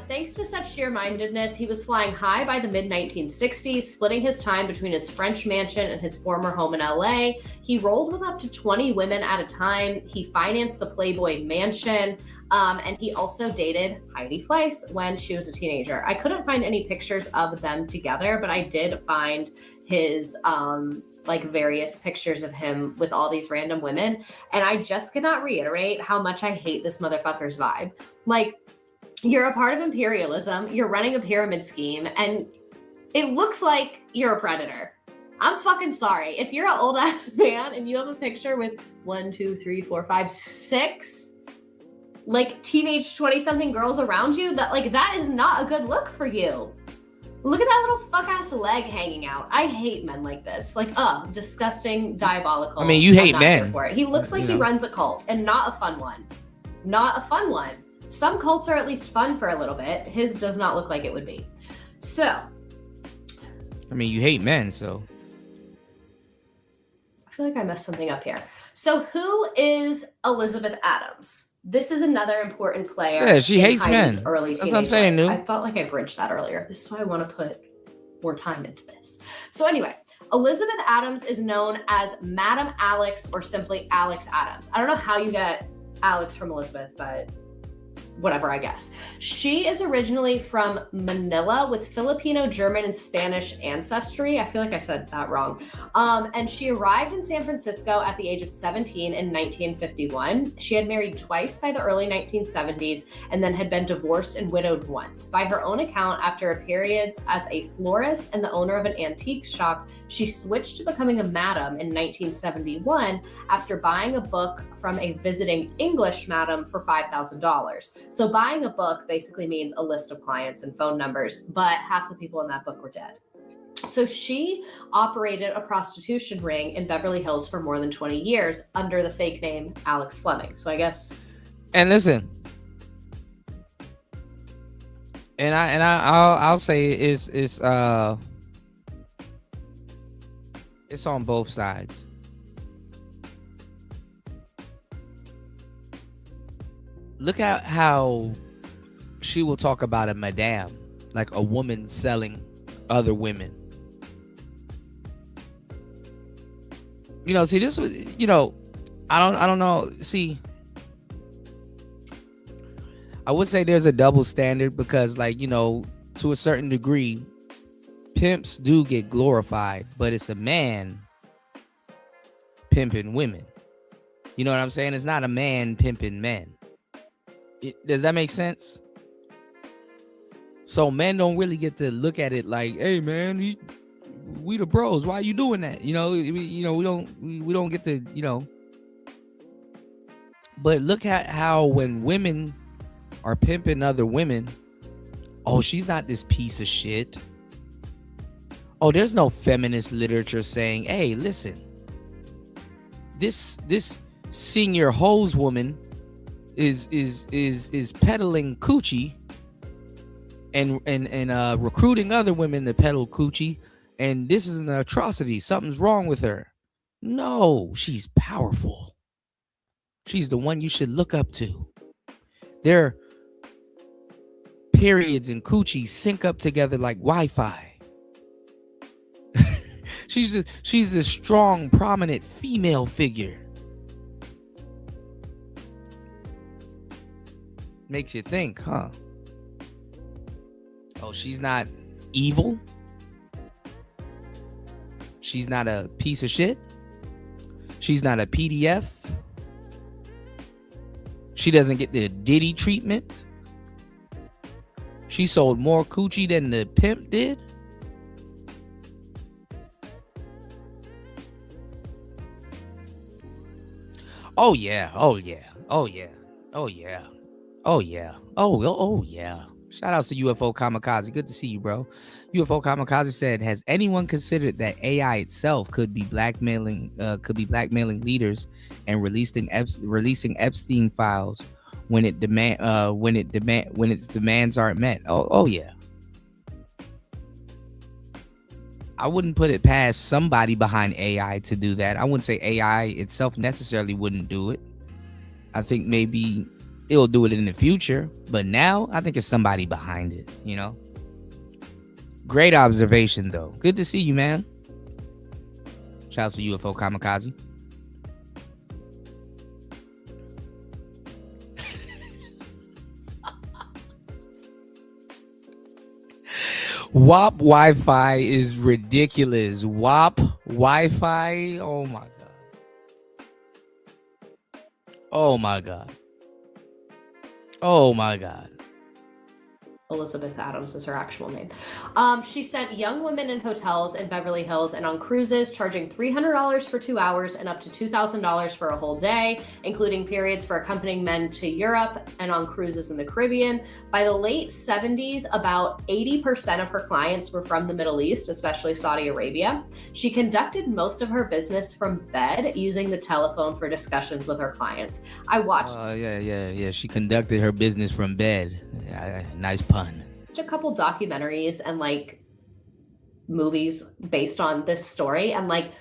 Thanks to such sheer-mindedness, he was flying high by the mid-1960s, splitting his time between his French mansion and his former home in LA. He rolled with up to 20 women at a time. He financed the Playboy Mansion, and he also dated Heidi Fleiss when she was a teenager. I couldn't find any pictures of them together, but I did find his various pictures of him with all these random women, and I just cannot reiterate how much I hate this motherfucker's vibe. Like, you're a part of imperialism, you're running a pyramid scheme, and it looks like you're a predator. I'm fucking sorry. If you're an old ass man and you have a picture with 1, 2, 3, 4, 5, 6 like teenage 20-something girls around you, that is not a good look for you. Look at that little fuck ass leg hanging out. I hate men like this. Disgusting, diabolical. I mean, you hate I'm not men. here for it. He looks like he runs a cult, and not a fun one. Not a fun one. Some cults are at least fun for a little bit. His does not look like it would be. So. I mean, you hate men, so. I feel like I messed something up here. So who is Elizabeth Adams? This is another important player. Yeah, she hates Heidi's men. Early That's what I'm saying, life. New. I felt like I bridged that earlier. This is why I want to put more time into this. So anyway, Elizabeth Adams is known as Madam Alex or simply Alex Adams. I don't know how you get Alex from Elizabeth, but whatever, I guess. She is originally from Manila with Filipino, German, and Spanish ancestry. I feel like I said that wrong. And she arrived in San Francisco at the age of 17 in 1951. She had married twice by the early 1970s and then had been divorced and widowed once. By her own account, after a period as a florist and the owner of an antique shop, she switched to becoming a madam in 1971 after buying a book from a visiting English madam for $5,000. So buying a book basically means a list of clients and phone numbers, but half the people in that book were dead. So she operated a prostitution ring in Beverly Hills for more than 20 years under the fake name Alex Fleming. So I guess. And listen, I'll say it's on both sides. Look at how she will talk about a madame, like a woman selling other women. See, this was, I don't know. See, I would say there's a double standard because, to a certain degree, pimps do get glorified, but it's a man pimping women. You know what I'm saying? It's not a man pimping men. Does that make sense? So men don't really get to look at it like, hey man, we the bros. Why are you doing that? We don't get to, But look at how when women are pimping other women, oh, she's not this piece of shit. Oh, there's no feminist literature saying, hey, listen, this senior hose woman is peddling coochie and recruiting other women to peddle coochie, and this is an atrocity. Something's wrong with her. No, she's powerful. She's the one you should look up to. Their periods and coochie sync up together like Wi-Fi. She's the strong, prominent female figure. Makes you think, huh? Oh, she's not evil. She's not a piece of shit. She's not a PDF. She doesn't get the Diddy treatment. She sold more coochie than the pimp did. Oh yeah. Oh yeah. Oh yeah. Oh yeah. Oh yeah. Oh yeah. Shout outs to UFO Kamikaze. Good to see you, bro. UFO Kamikaze said, has anyone considered that AI itself could be blackmailing leaders and releasing Epstein files when its demands aren't met? Oh yeah. I wouldn't put it past somebody behind AI to do that. I wouldn't say AI itself necessarily wouldn't do it. I think maybe it'll do it in the future, but now I think it's somebody behind it, Great observation, though. Good to see you, man. Shout out to UFO Kamikaze. WAP Wi-Fi is ridiculous. WAP Wi-Fi. Oh my god. Oh my god. Oh my god. Elizabeth Adams is her actual name. She sent young women in hotels in Beverly Hills and on cruises, charging $300 for 2 hours and up to $2,000 for a whole day, including periods for accompanying men to Europe and on cruises in the Caribbean. By the late 70s, about 80% of her clients were from the Middle East, especially Saudi Arabia. She conducted most of her business from bed, using the telephone for discussions with her clients. I watched Yeah. She conducted her business from bed. Nice pun. a couple documentaries and like movies based on this story, and like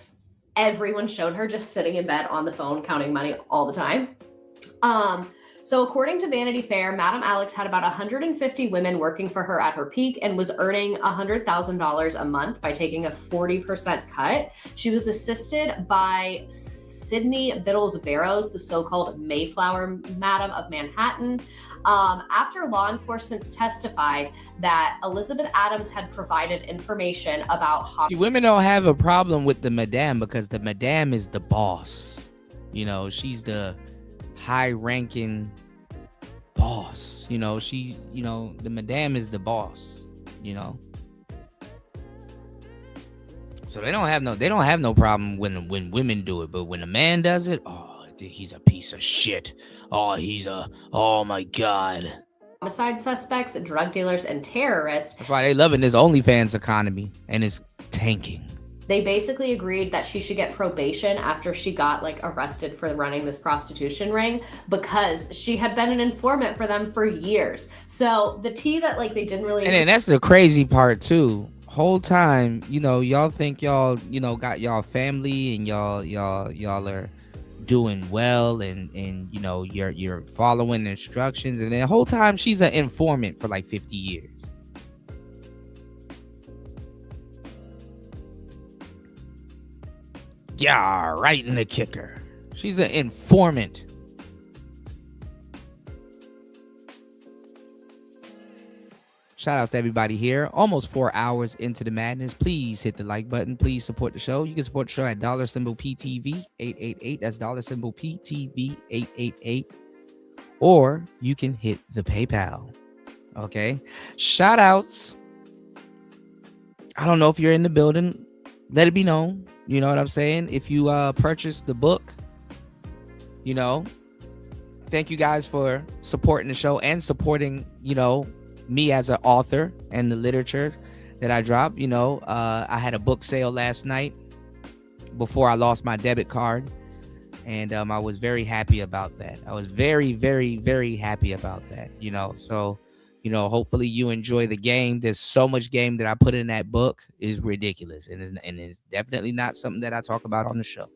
everyone showed her just sitting in bed on the phone counting money all the time. So according to Vanity Fair, Madam Alex had about 150 women working for her at her peak and was earning $100,000 a month by taking a 40% cut. She was assisted by Sydney Biddles Barrows, the so-called Mayflower Madam of Manhattan. After law enforcement testified that Elizabeth Adams had provided information about See, women don't have a problem with the madame because the madame is the boss. You know, she's the high-ranking boss. You know, the madame is the boss. You know, so they don't have no problem when women do it, but when a man does it, oh, he's a piece of shit. Oh my God. Homicide suspects, drug dealers, and terrorists. That's why they loving this OnlyFans economy, and it's tanking. They basically agreed that she should get probation after she got like arrested for running this prostitution ring, because she had been an informant for them for years. So the tea that like they didn't really. And then that's the crazy part too. Whole time, you know, y'all think y'all, you know, got y'all family and y'all are doing well, and you know you're following instructions, and the whole time she's an informant for like 50 years. Yeah, right in the kicker. She's an informant. Shout outs to everybody here. Almost 4 hours into the madness. Please hit the like button. Please support the show. You can support the show at $PTV 888. That's $PTV 888. Or you can hit the PayPal. Okay. Shout outs. I don't know if you're in the building. Let it be known. You know what I'm saying? If you purchased the book, you know, thank you guys for supporting the show and supporting, you know, me as an author and the literature that I drop. You know, I had a book sale last night before I lost my debit card, and I was very happy about that. I was very, very, very happy about that, you know. So, you know, hopefully you enjoy the game. There's so much game that I put in that book is ridiculous, and it's definitely not something that I talk about on the show.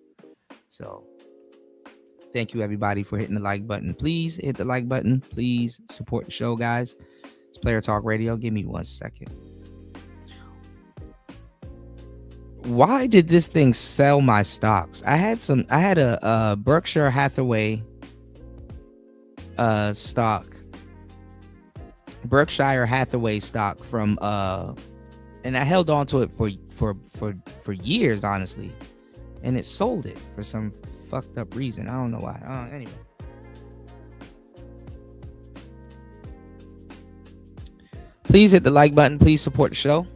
So thank you everybody for hitting the like button. Please hit the like button. Please support the show, guys. It's Player Talk Radio. Give me 1 second. Why did this thing sell my stocks? I had a Berkshire Hathaway stock. Berkshire Hathaway stock from and I held on to it for years, honestly. And it sold it for some fucked up reason. I don't know why. Anyway. Please hit the like button. Please support the show.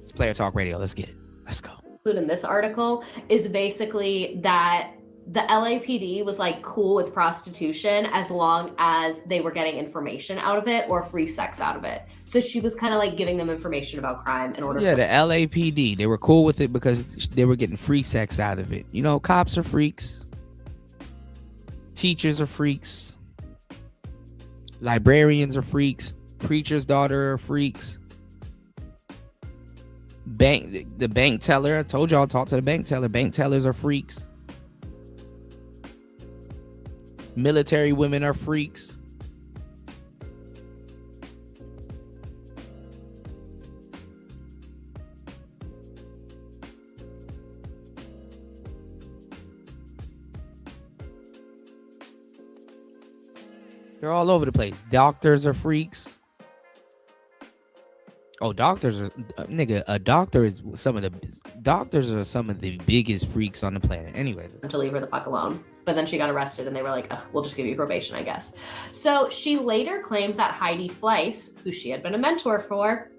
It's Player Talk Radio. Let's get it. Let's go. In this article is basically that the LAPD was like cool with prostitution as long as they were getting information out of it or free sex out of it. So she was kind of like giving them information about crime in order. Yeah, the LAPD, they were cool with it because they were getting free sex out of it. You know, cops are freaks. Teachers are freaks. Librarians are freaks. Preacher's daughter are freaks. The bank teller. I told y'all, talk to the bank teller. Bank tellers are freaks. Military women are freaks. They're all over the place. Doctors are freaks. Oh, doctors are doctors are some of the biggest freaks on the planet. Anyway, to leave her the fuck alone. But then she got arrested and they were like, we'll just give you probation, I guess. So she later claimed that Heidi Fleiss, who she had been a mentor for,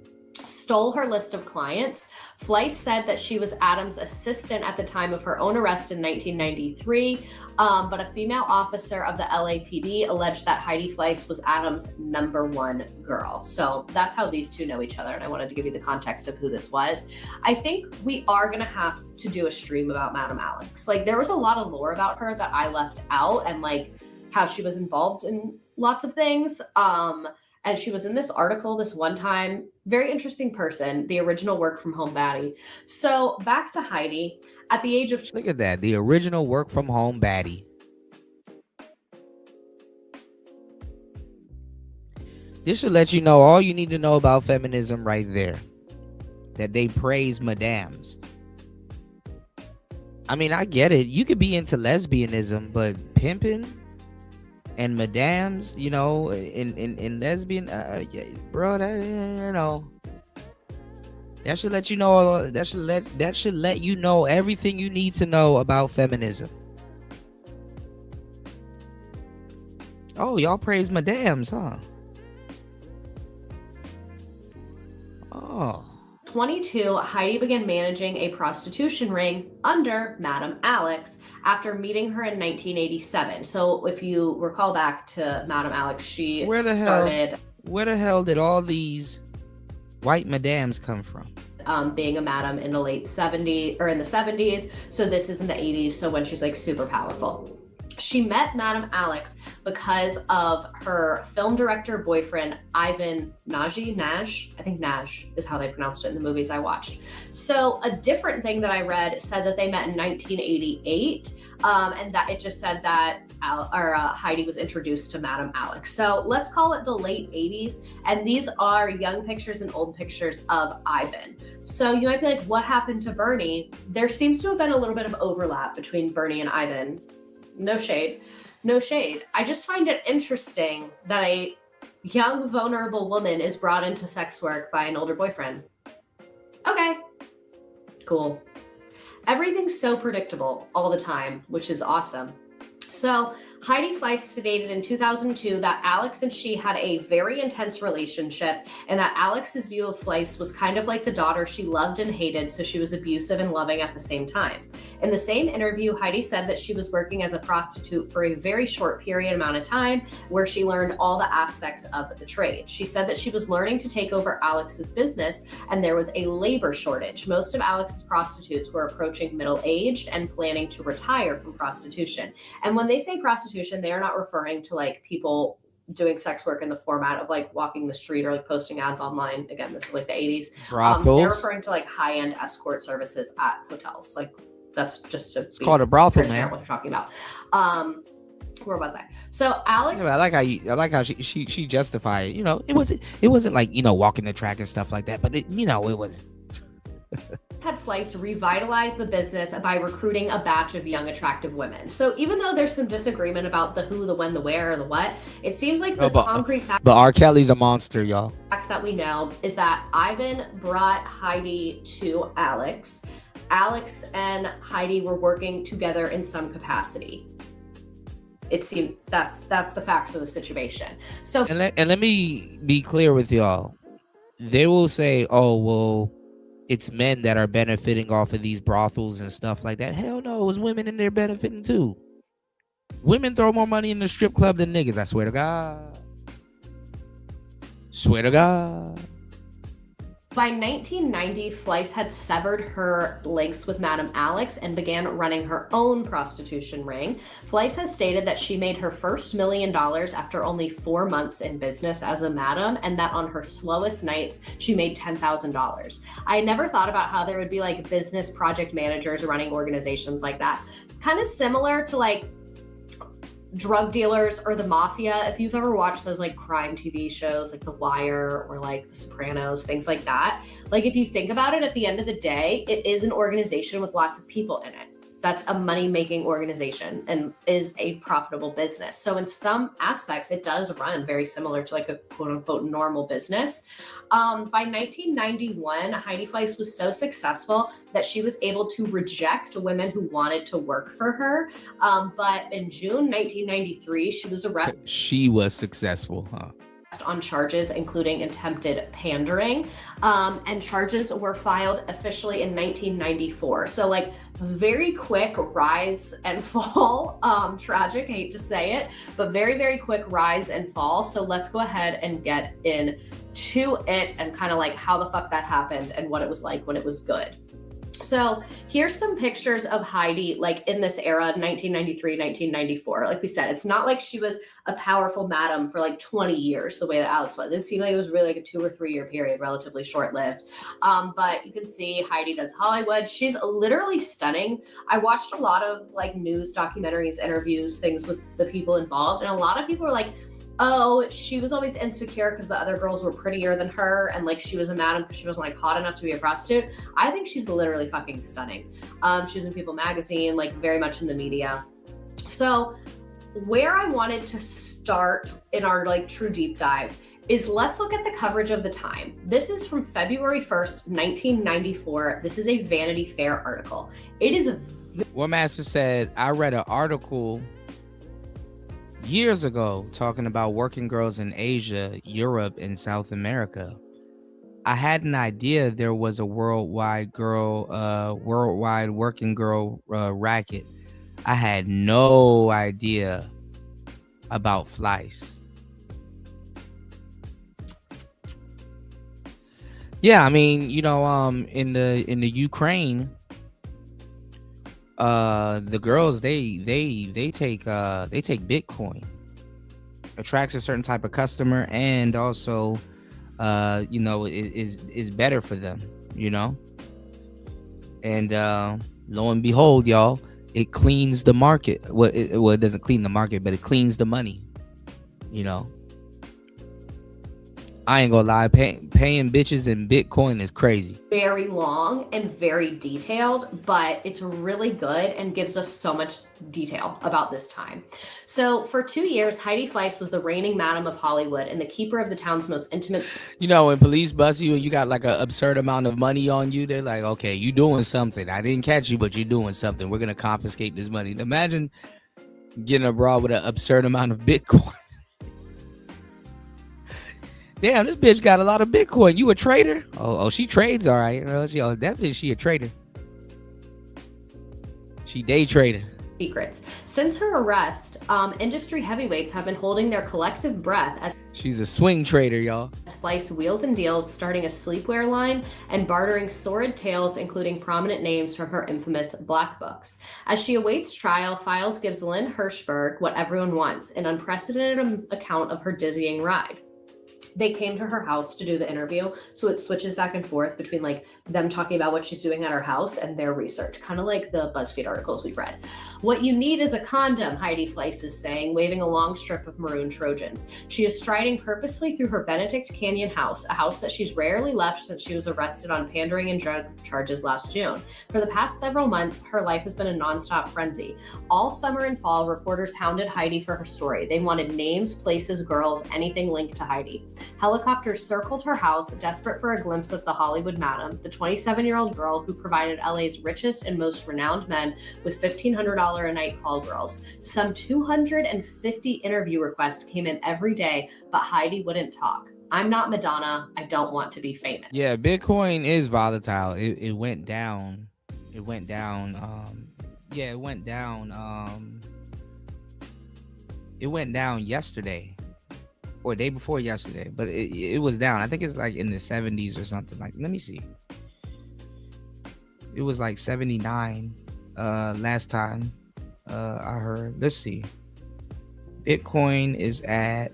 stole her list of clients. Fleiss said that she was Adams' assistant at the time of her own arrest in 1993, but a female officer of the LAPD alleged that Heidi Fleiss was Adams' #1 girl. So that's how these two know each other, and I wanted to give you the context of who this was. I think we are going to have to do a stream about Madam Alex. Like, there was a lot of lore about her that I left out, and like how she was involved in lots of things. And she was in this article this one time. Very interesting person, the original work from home baddie. So back to Heidi. At the age of... Look at that, the original work from home baddie. This should let you know all you need to know about feminism right there. That they praise madams. I mean, I get it. You could be into lesbianism, but pimping and madams, you know, in lesbian, yeah, bro, that, you know, that should let you know. That should let you know everything you need to know about feminism. Oh, y'all praise madams, huh? Oh. 22, Heidi began managing a prostitution ring under Madam Alex after meeting her in 1987. So if you recall back to Madam Alex, she Where the hell did all these white madams come from? Being a madam in the late 70s or in the 70s. So this is in the 80s. So when she's like super powerful. She met Madam Alex because of her film director boyfriend, Ivan Nagy. I think Naj is how they pronounced it in the movies I watched. So a different thing that I read said that they met in 1988, and that it just said that Heidi was introduced to Madam Alex. So let's call it the late 80s. And these are young pictures and old pictures of Ivan. So you might be like, what happened to Bernie? There seems to have been a little bit of overlap between Bernie and Ivan. No shade. I just find it interesting that a young, vulnerable woman is brought into sex work by an older boyfriend. Okay, cool. Everything's so predictable all the time, which is awesome. So Heidi Fleiss stated in 2002 that Alex and she had a very intense relationship, and that Alex's view of Fleiss was kind of like the daughter she loved and hated, so she was abusive and loving at the same time. In the same interview, Heidi said that she was working as a prostitute for a very short period amount of time where she learned all the aspects of the trade. She said that she was learning to take over Alex's business, and there was a labor shortage. Most of Alex's prostitutes were approaching middle-aged and planning to retire from prostitution. And when they say prostitution, they are not referring to like people doing sex work in the format of like walking the street or like posting ads online. Again, this is like the 80s. Brothels. They're referring to like high-end escort services at hotels. Like that's just to It's called a brothel, man. What you're talking about. Where was I? So Alex. Yeah, I like how she justified it. You know, it wasn't like, you know, walking the track and stuff like that, but it wasn't. Had Fleiss revitalized the business by recruiting a batch of young, attractive women. So even though there's some disagreement about the who, the when, the where, or the what, it seems like the concrete facts. But R. Kelly's a monster, y'all. Facts that we know is that Ivan brought Heidi to Alex. Alex and Heidi were working together in some capacity. It seemed that's the facts of the situation. So and let me be clear with y'all. They will say, "Oh, well, it's men that are benefiting off of these brothels and stuff like that." Hell no, it was women in there benefiting too. Women throw more money in the strip club than niggas. I swear to God. Swear to God. By 1990, Fleiss had severed her links with Madam Alex and began running her own prostitution ring. Fleiss has stated that she made her first $1 million after only 4 months in business as a madam, and that on her slowest nights, she made $10,000. I never thought about how there would be like business project managers running organizations like that. Kind of similar to like drug dealers or the mafia. If you've ever watched those like crime TV shows like The Wire or like The Sopranos, things like that. Like if you think about it, at the end of the day, it is an organization with lots of people in it. that's a money-making organization and is a profitable business. So in some aspects, it does run very similar to like a quote-unquote normal business. By 1991, Heidi Fleiss was so successful that she was able to reject women who wanted to work for her. But in June 1993, she was arrested. She was successful, huh? On charges including attempted pandering, and charges were filed officially in 1994. So like very quick rise and fall. Tragic, I hate to say it, but very, very quick rise and fall. So let's go ahead and get into it and kind of like how the fuck that happened and what it was like when it was good. So here's some pictures of Heidi, like in this era, 1993, 1994. Like we said, it's not like she was a powerful madam for like 20 years, the way that Alex was. It seemed like it was really like a 2 or 3 year period, relatively short-lived. But you can see Heidi Does Hollywood. She's literally stunning. I watched a lot of like news documentaries, interviews, things with the people involved. And a lot of people were like, oh, she was always insecure because the other girls were prettier than her, and like she was a madam because she wasn't like hot enough to be a prostitute. I think she's literally fucking stunning. She was in People magazine, like very much in the media. So where I wanted to start in our like true deep dive is let's look at the coverage of the time. This is from February 1st, 1994. This is a Vanity Fair article. It is a Warmaster said, I read an article years ago talking about working girls in Asia, Europe, and South America. I had an idea there was a worldwide working girl racket. I had no idea about Fleiss. Yeah, I mean, you know, in the Ukraine, the girls they take Bitcoin. Attracts a certain type of customer, and also you know, is better for them, you know. And lo and behold, y'all, it cleans the market. Well, it doesn't clean the market, but it cleans the money, you know. I ain't gonna lie, paying bitches in Bitcoin is crazy. Very long and very detailed, but it's really good and gives us so much detail about this time. So for 2 years, Heidi Fleiss was the reigning madam of Hollywood and the keeper of the town's most intimate. You know, when police bust you and you got like an absurd amount of money on you, they're like, okay, you doing something. I didn't catch you, but you're doing something. We're gonna confiscate this money. Imagine getting abroad with an absurd amount of Bitcoin. Damn, this bitch got a lot of Bitcoin. You a trader? Oh, she trades, all right. Definitely she a trader. She day traded. Secrets. Since her arrest, industry heavyweights have been holding their collective breath as she's a swing trader, y'all. Fleiss wheels and deals, starting a sleepwear line and bartering sordid tales, including prominent names from her infamous black books. As she awaits trial, Files gives Lynn Hirschberg what everyone wants, an unprecedented account of her dizzying ride. They came to her house to do the interview, so it switches back and forth between like them talking about what she's doing at her house and their research, kind of like the BuzzFeed articles we've read. What you need is a condom, Heidi Fleiss is saying, waving a long strip of maroon Trojans. She is striding purposely through her Benedict Canyon house, a house that she's rarely left since she was arrested on pandering and drug charges last June. For the past several months, her life has been a nonstop frenzy. All summer and fall, reporters hounded Heidi for her story. They wanted names, places, girls, anything linked to Heidi. Helicopters circled her house, desperate for a glimpse of the Hollywood madam, the 27-year-old girl who provided LA's richest and most renowned men with $1,500 a night call girls. Some 250 interview requests came in every day, but Heidi wouldn't talk. I'm not Madonna. I don't want to be famous. Yeah, Bitcoin is volatile. It went down. It went down. Yeah, it went down. It went down yesterday. Or day before yesterday, but it was down. I think it's like in the 70s or something. Like, let me see. It was like 79 last time I heard. Let's see. Bitcoin is at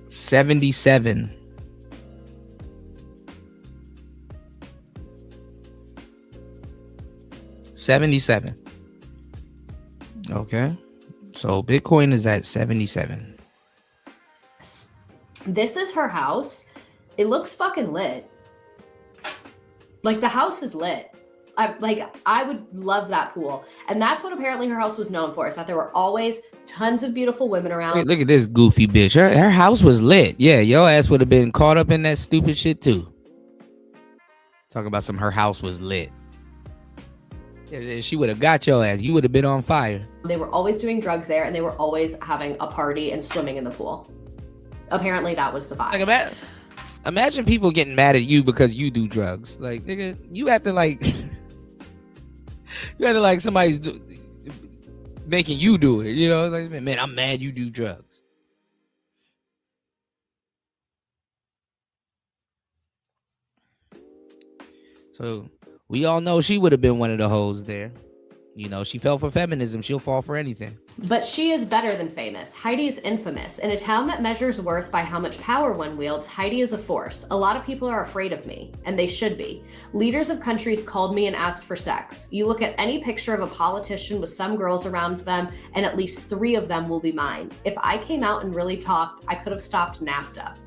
$77. $77. Okay, so Bitcoin is at 77. This is her house. It looks fucking lit. Like, the house is lit. I would love that pool. And that's what apparently her house was known for, is that there were always tons of beautiful women around. Look at this goofy bitch. Her house was lit. Yeah, your ass would have been caught up in that stupid shit too. Talking about her house was lit. Yeah, she would have got your ass. You would have been on fire. They were always doing drugs there, and they were always having a party and swimming in the pool. Apparently that was the vibe. Like, imagine people getting mad at you because you do drugs. Like, nigga, you acting like you acting like somebody's making you do it. You know, like, man, I'm mad you do drugs. So we all know she would have been one of the hoes there. You know, she fell for feminism. She'll fall for anything. But she is better than famous. Heidi is infamous. In a town that measures worth by how much power one wields, Heidi is a force. A lot of people are afraid of me, and they should be. Leaders of countries called me and asked for sex. You look at any picture of a politician with some girls around them, and at least 3 of them will be mine. If I came out and really talked, I could have stopped NAFTA.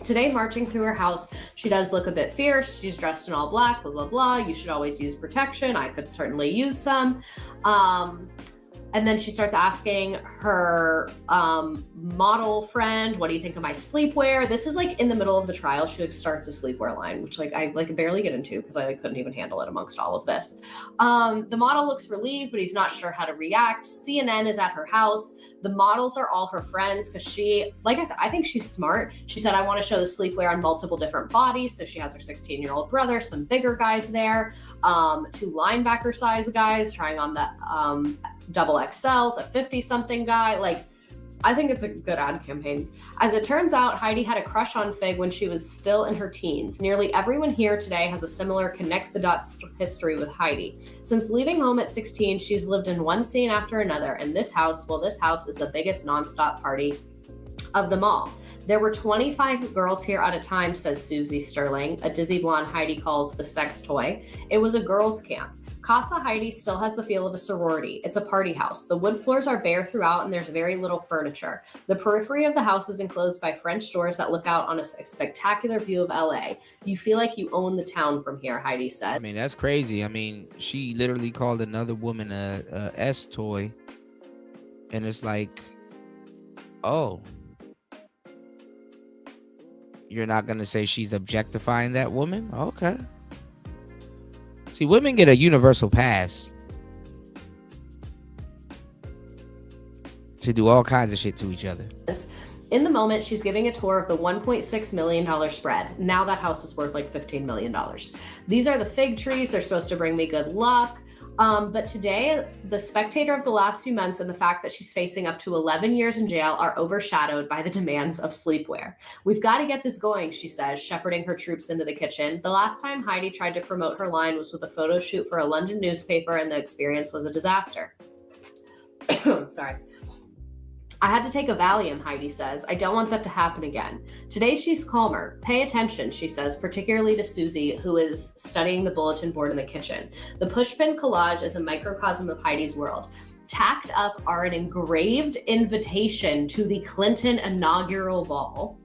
Today, marching through her house, she does look a bit fierce. She's dressed in all black, blah, blah, blah. You should always use protection. I could certainly use some. And then she starts asking her model friend, what do you think of my sleepwear? This is like in the middle of the trial. She like starts a sleepwear line, which like I barely get into because I couldn't even handle it amongst all of this. The model looks relieved, but he's not sure how to react. CNN is at her house. The models are all her friends because she, like I said, I think she's smart. She said, I want to show the sleepwear on multiple different bodies. So she has her 16-year-old brother, some bigger guys there, 2 linebacker size guys trying on the double XLs, a 50-something guy. Like, I think it's a good ad campaign. As it turns out, Heidi had a crush on Fig when she was still in her teens. Nearly everyone here today has a similar connect the dots history with Heidi. Since leaving home at 16, she's lived in one scene after another, and this house is the biggest nonstop party of them all. There were 25 girls here at a time, says Susie Sterling, a dizzy blonde Heidi calls the sex toy. It was a girls' camp. Casa Heidi still has the feel of a sorority. It's a party house. The wood floors are bare throughout and there's very little furniture. The periphery of the house is enclosed by French doors that look out on a spectacular view of LA. You feel like you own the town from here, Heidi said. I mean, that's crazy. I mean, she literally called another woman a S toy. And it's like, oh, you're not going to say she's objectifying that woman? Okay. See, women get a universal pass to do all kinds of shit to each other. In the moment, she's giving a tour of the $1.6 million spread. Now that house is worth like $15 million. These are the fig trees. They're supposed to bring me good luck. But today, the spectator of the last few months and the fact that she's facing up to 11 years in jail are overshadowed by the demands of sleepwear. We've got to get this going, she says, shepherding her troops into the kitchen. The last time Heidi tried to promote her line was with a photo shoot for a London newspaper, and the experience was a disaster. Sorry. I had to take a Valium, Heidi says. I don't want that to happen again. Today she's calmer. Pay attention, she says, particularly to Susie, who is studying the bulletin board in the kitchen. The pushpin collage is a microcosm of Heidi's world. Tacked up are an engraved invitation to the Clinton inaugural ball.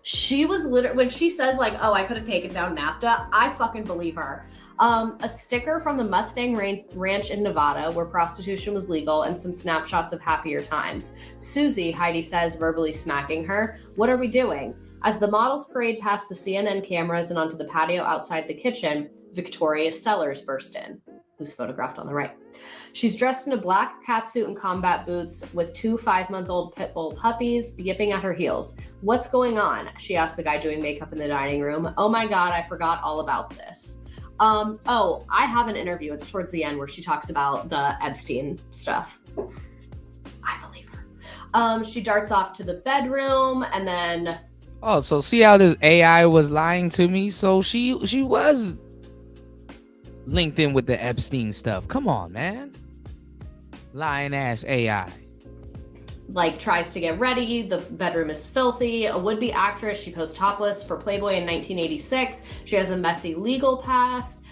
She was literally, when she says like, oh, I could have taken down NAFTA, I fucking believe her. A sticker from the Mustang Ranch in Nevada where prostitution was legal and some snapshots of happier times. Susie, Heidi says, verbally smacking her. What are we doing? As the models parade past the CNN cameras and onto the patio outside the kitchen, Victoria Sellers burst in, who's photographed on the right. She's dressed in a black catsuit and combat boots with 2 5-month-old pit bull puppies yipping at her heels. What's going on? She asked the guy doing makeup in the dining room. Oh my God, I forgot all about this. I have an interview. It's towards the end where she talks about the Epstein stuff. I believe her. She darts off to the bedroom and then... Oh, so see how this AI was lying to me? So she was linked in with the Epstein stuff. Come on, man. Lying ass AI. Like tries to get ready. The bedroom is filthy. A would-be actress. She posed topless for Playboy in 1986. She has a messy legal past.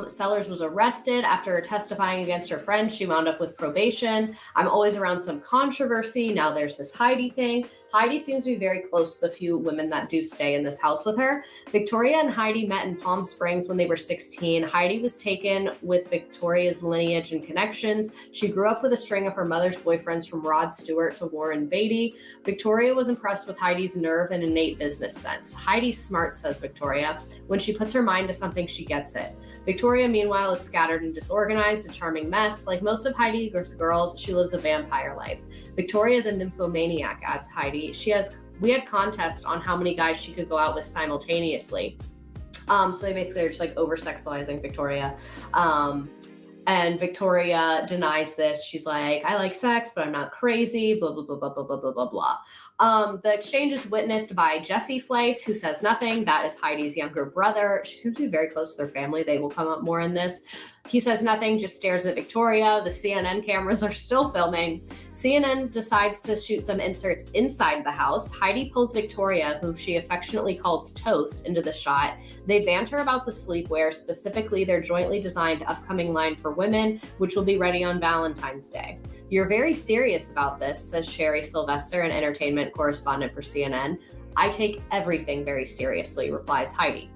Sellers was arrested after testifying against her friend. She wound up with probation. I'm always around some controversy. Now there's this Heidi thing. Heidi seems to be very close to the few women that do stay in this house with her. Victoria and Heidi met in Palm Springs when they were 16. Heidi was taken with Victoria's lineage and connections. She grew up with a string of her mother's boyfriends from Rod Stewart to Warren Beatty. Victoria was impressed with Heidi's nerve and innate business sense. Heidi's smart, says Victoria. When she puts her mind to something, she gets it. Victoria, meanwhile, is scattered and disorganized, a charming mess. Like most of Heidi's girls, she lives a vampire life. Victoria is a nymphomaniac, adds Heidi. We had contests on how many guys she could go out with simultaneously. So they basically are just like over-sexualizing Victoria. And Victoria denies this. She's like, I like sex, but I'm not crazy, blah, blah, blah, blah, blah, blah, blah, blah, blah. The exchange is witnessed by Jesse Fleiss, who says nothing. That is Heidi's younger brother. She seems to be very close to their family. They will come up more in this. He says nothing, just stares at Victoria. The CNN cameras are still filming. CNN decides to shoot some inserts inside the house. Heidi pulls Victoria, who she affectionately calls Toast, into the shot. They banter about the sleepwear, specifically their jointly designed upcoming line for women, which will be ready on Valentine's Day. You're very serious about this, says Sherry Sylvester, an entertainment correspondent for CNN. I take everything very seriously, replies Heidi.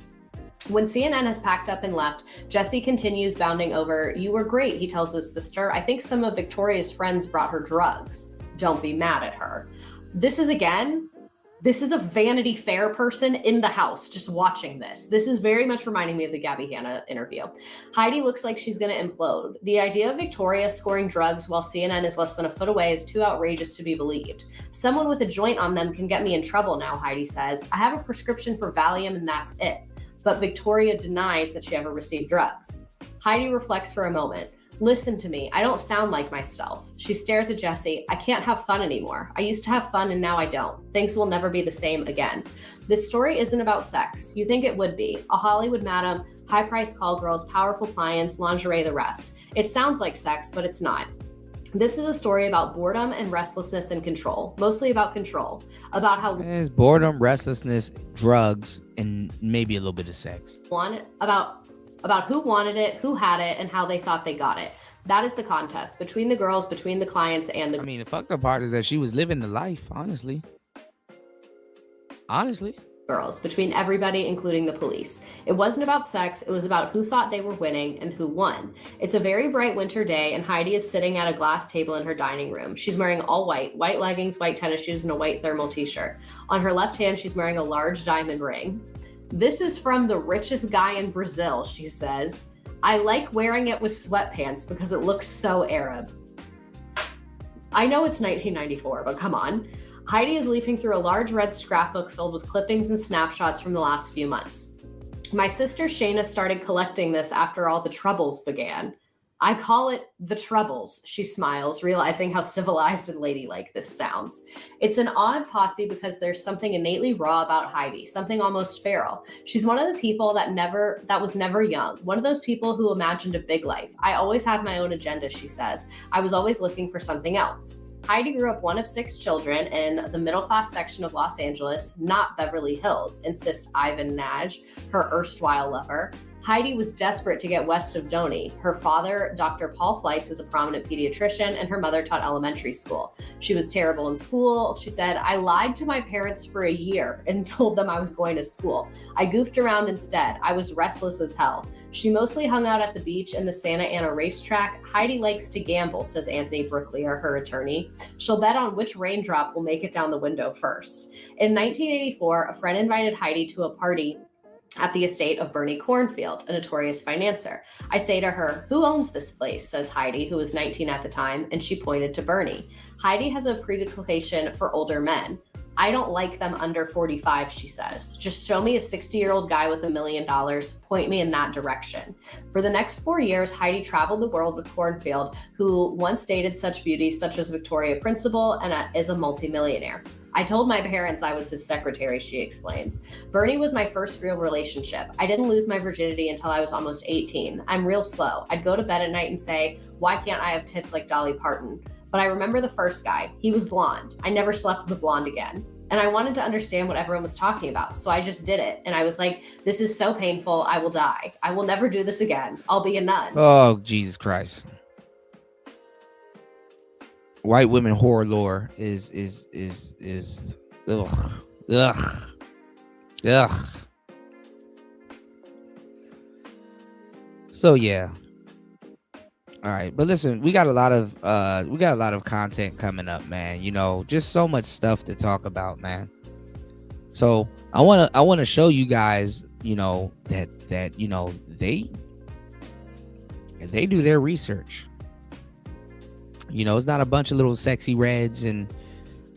When CNN has packed up and left, Jesse continues bounding over. You were great, he tells his sister. I think some of Victoria's friends brought her drugs. Don't be mad at her. This is a Vanity Fair person in the house just watching this. This is very much reminding me of the Gabby Hanna interview. Heidi looks like she's going to implode. The idea of Victoria scoring drugs while CNN is less than a foot away is too outrageous to be believed. Someone with a joint on them can get me in trouble now, Heidi says. I have a prescription for Valium and that's it. But Victoria denies that she ever received drugs. Heidi reflects for a moment. Listen to me, I don't sound like myself. She stares at Jesse. I can't have fun anymore. I used to have fun and now I don't. Things will never be the same again. This story isn't about sex. You think it would be. A Hollywood madam, high-priced call girls, powerful clients, lingerie, the rest. It sounds like sex, but it's not. This is a story about boredom and restlessness and control, mostly about control, about how there's boredom, restlessness, drugs, and maybe a little bit of sex. About who wanted it, who had it, and how they thought they got it. That is the contest between the girls, between the clients, and the fucked up part is that she was living the life, honestly. Girls, between everybody, including the police. It wasn't about sex, it was about who thought they were winning and who won. It's a very bright winter day, and Heidi is sitting at a glass table in her dining room. She's wearing all white leggings, white tennis shoes, and a white thermal t-shirt. On her left hand, she's wearing a large diamond ring. This is from the richest guy in Brazil, she says. I like wearing it with sweatpants because it looks so Arab. I know it's 1994, but come on. Heidi is leafing through a large red scrapbook filled with clippings and snapshots from the last few months. My sister Shayna started collecting this after all the troubles began. I call it the troubles, she smiles, realizing how civilized and ladylike this sounds. It's an odd posse because there's something innately raw about Heidi, something almost feral. She's one of the people that was never young, one of those people who imagined a big life. I always had my own agenda, she says. I was always looking for something else. Heidi grew up one of 6 children in the middle-class section of Los Angeles, not Beverly Hills, insists Ivan Naj, her erstwhile lover. Heidi was desperate to get west of Donny. Her father, Dr. Paul Fleiss, is a prominent pediatrician, and her mother taught elementary school. She was terrible in school. She said, I lied to my parents for a year and told them I was going to school. I goofed around instead. I was restless as hell. She mostly hung out at the beach and the Santa Ana racetrack. Heidi likes to gamble, says Anthony Brooklier, her attorney. She'll bet on which raindrop will make it down the window first. In 1984, a friend invited Heidi to a party at the estate of Bernie Cornfield, a notorious financier. I say to her, who owns this place, says Heidi, who was 19 at the time, and she pointed to Bernie. Heidi has a predilection for older men. I don't like them under 45, she says. Just show me a 60-year-old guy with $1 million, point me in that direction. For the next 4 years, Heidi traveled the world with Cornfield, who once dated such beauties such as Victoria Principal and is a multimillionaire. I told my parents I was his secretary, she explains. Bernie was my first real relationship. I didn't lose my virginity until I was almost 18. I'm real slow. I'd go to bed at night and say, why can't I have tits like Dolly Parton? But I remember the first guy. He was blonde. I never slept with a blonde again. And I wanted to understand what everyone was talking about. So I just did it. And I was like, this is so painful. I will die. I will never do this again. I'll be a nun. Oh, Jesus Christ. White women horror lore is Ugh. So yeah. All right, but listen, we got a lot of content coming up, man. You know, just so much stuff to talk about, man. So I wanna show you guys, you know, that you know they do their research. You know, it's not a bunch of little sexy reds, and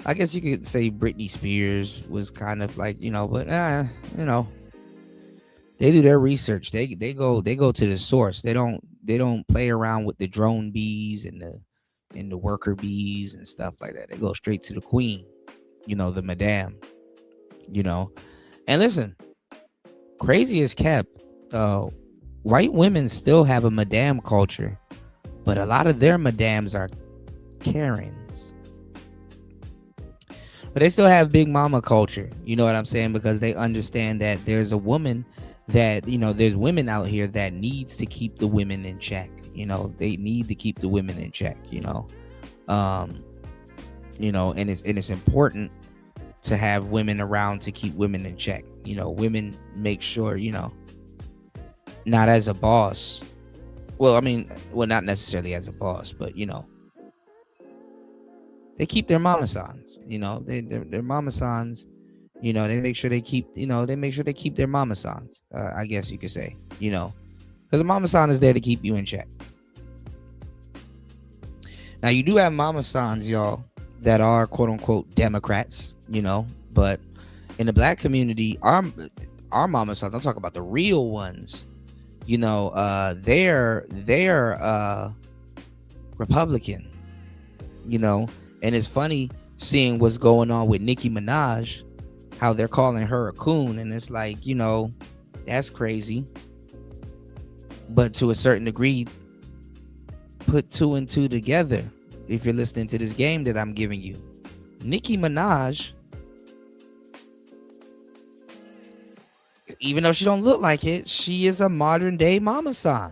I guess you could say Britney Spears was kind of like, you know, but you know, they do their research. They go to the source. They don't play around with the drone bees and the worker bees and stuff like that. They go straight to the queen, you know, the madame, you know. And listen, crazy as kept, white women still have a madame culture, but a lot of their madames are Karens. But they still have big mama culture, you know what I'm saying? Because they understand that there's a woman that, you know, there's women out here that needs to keep the women in check. You know, they need to keep the women in check, you know. You know, and it's important to have women around to keep women in check. You know, women make sure, you know, not as a boss. Well, I mean, well, not necessarily as a boss, but you know, they keep their mama sons, you know, they're mama sons, you know, they make sure they keep, you know, they make sure they keep their mama sons, I guess you could say, you know, because the mama son is there to keep you in check. Now, you do have mama sons, y'all, that are quote unquote Democrats, you know, but in the black community, our mama sons, I'm talking about the real ones, you know, they're Republican, you know. And it's funny seeing what's going on with Nicki Minaj, how they're calling her a coon. And it's like, you know, that's crazy. But to a certain degree, put two and two together if you're listening to this game that I'm giving you. Nicki Minaj, even though she don't look like it, she is a modern day mama san.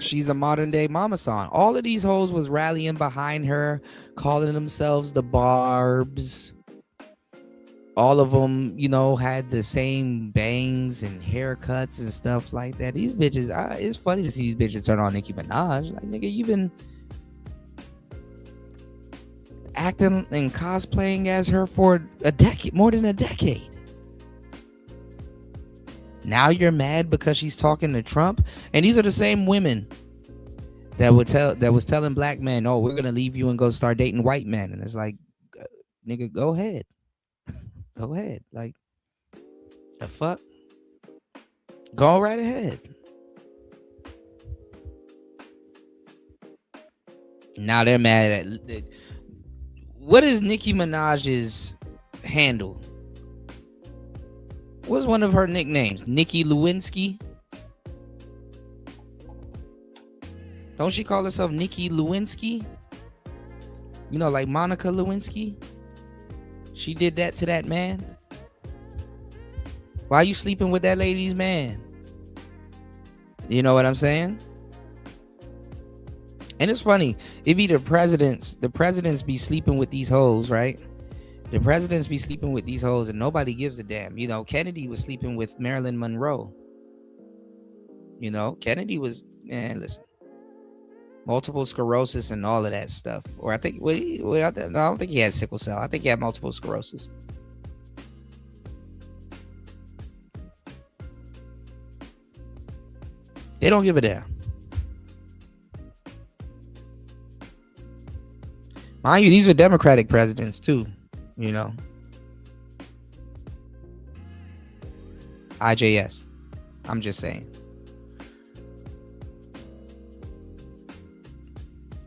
She's a modern day mama san. All of these hoes was rallying behind her, calling themselves the Barbs. All of them, you know, had the same bangs and haircuts and stuff like that. These bitches, it's funny to see these bitches turn on Nicki Minaj. Like, nigga, you've been acting and cosplaying as her for a decade, more than a decade. Now you're mad because she's talking to Trump, and these are the same women that was telling black men, "Oh, we're gonna leave you and go start dating white men." And it's like, nigga, go ahead, go ahead, like the fuck, go right ahead. Now they're mad at what is Nicki Minaj's handle? What's one of her nicknames? Nikki Lewinsky? Don't she call herself Nikki Lewinsky? You know, like Monica Lewinsky? She did that to that man. Why are you sleeping with that lady's man? You know what I'm saying? And it's funny. It be the presidents be sleeping with these hoes, right? The presidents be sleeping with these hoes and nobody gives a damn. You know, Kennedy was sleeping with Marilyn Monroe. You know, Kennedy was, man, listen, multiple sclerosis and all of that stuff. Or I think, I don't think he had sickle cell. I think he had multiple sclerosis. They don't give a damn. Mind you, these are Democratic presidents too. You know, IJS. I'm just saying.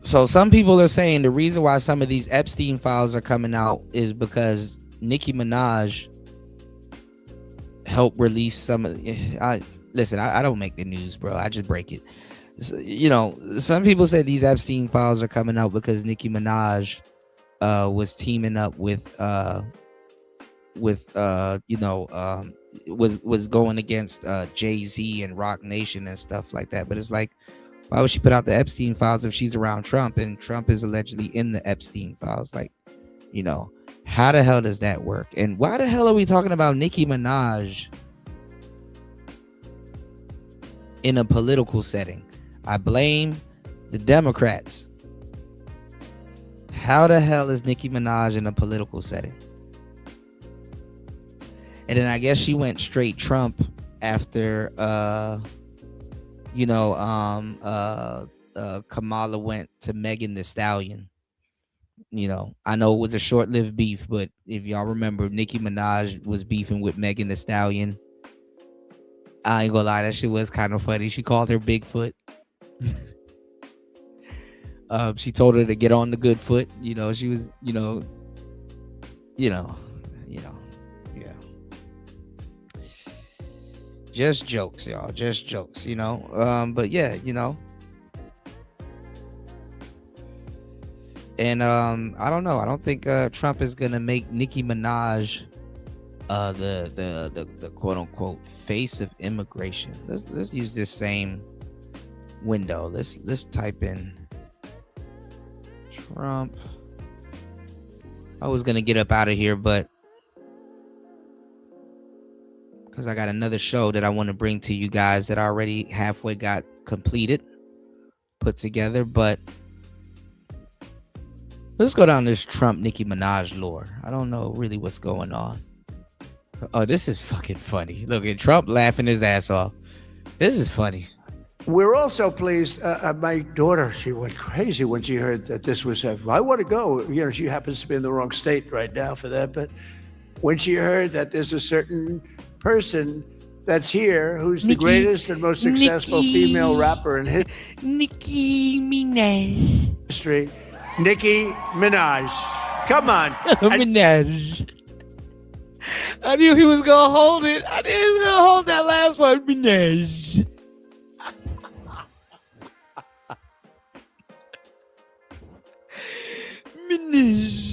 So some people are saying the reason why some of these Epstein files are coming out is because Nicki Minaj helped release some of. Listen, I don't make the news, bro. I just break it. So, you know, some people said these Epstein files are coming out because Nicki Minaj was teaming up with was going against Jay-Z and Rock Nation and stuff like that. But it's like, Why would she put out the Epstein files if she's around Trump and Trump is allegedly in the Epstein files? Like, you know, how the hell does that work? And why the hell are we talking about Nicki Minaj in a political setting? I blame the Democrats. How the hell is Nicki Minaj in a political setting? And then I guess she went straight Trump after Kamala went to Megan Thee Stallion. You know, I know it was a short-lived beef, but if y'all remember, Nicki Minaj was beefing with Megan Thee Stallion. I ain't gonna lie, that shit was kind of funny. She called her Bigfoot. She told her to get on the good foot. You know, she was, yeah. Just jokes, y'all. Just jokes, but yeah, And I don't know. I don't think Trump is gonna make Nicki Minaj the quote unquote face of immigration. Let's use this same window. Let's type in Trump. I was gonna get up out of here, but because I got another show that I want to bring to you guys that I already halfway got completed, put together, but let's go down this Trump Nicki Minaj lore. I don't know really what's going on. Oh, this is fucking funny. Look at Trump laughing his ass off. This is funny. We're also pleased. My daughter, she went crazy when she heard that this was I want to go. You know, she happens to be in the wrong state right now for that. But when she heard that there's a certain person that's here who's the greatest and most successful female rapper in Nicki Minaj. History, Nicki Minaj. Come on. Minaj. I knew he was going to hold it. I knew he was going to hold that last one. Minaj. Minaj.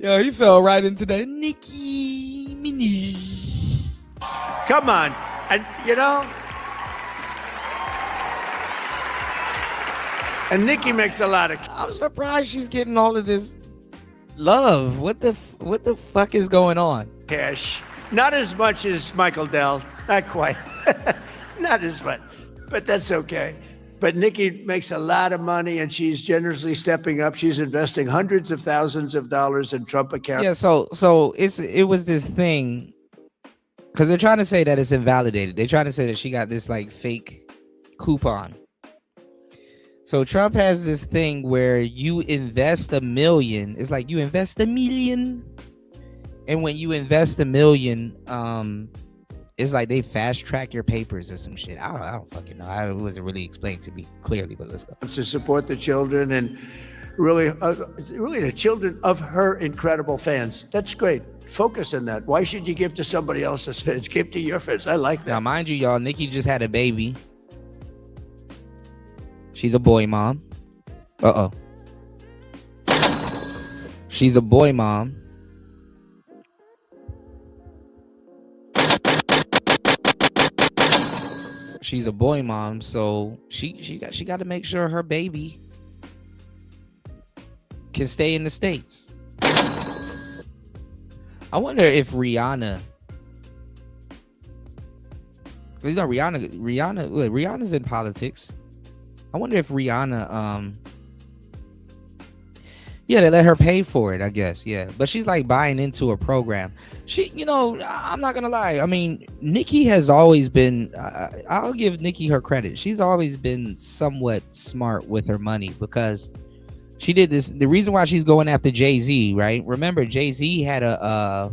Yo, he fell right into that Nicki Minaj. Come on. And, and Nicki makes a lot of... I'm surprised she's getting all of this love. What the fuck is going on? Cash. Not as much as Michael Dell. Not quite. Not as much. But that's okay. But Nicki makes a lot of money, and she's generously stepping up. She's investing hundreds of thousands of dollars in Trump accounts. Yeah, so it was this thing, because they're trying to say that it's invalidated. They're trying to say that she got this like fake coupon. So Trump has this thing where you invest $1 million. It's like you invest $1 million, and when you invest $1 million, it's like they fast track your papers or some shit. I don't fucking know. It wasn't really explained to me clearly, but let's go. To support the children and really the children of her incredible fans. That's great. Focus on that. Why should you give to somebody else's fans? Give to your fans. I like that. Now, mind you, y'all, Nicki just had a baby. She's a boy mom. She's a boy mom. She's a boy mom, so she got to make sure her baby can stay in the States. I wonder if Rihanna, Rihanna's in politics. I wonder if Rihanna, they let her pay for it, I guess. Yeah. But she's like buying into a program. I'm not going to lie. I mean, Nicki has always been, I'll give Nicki her credit. She's always been somewhat smart with her money, because she did this. The reason why she's going after Jay-Z, right? Remember, Jay-Z had a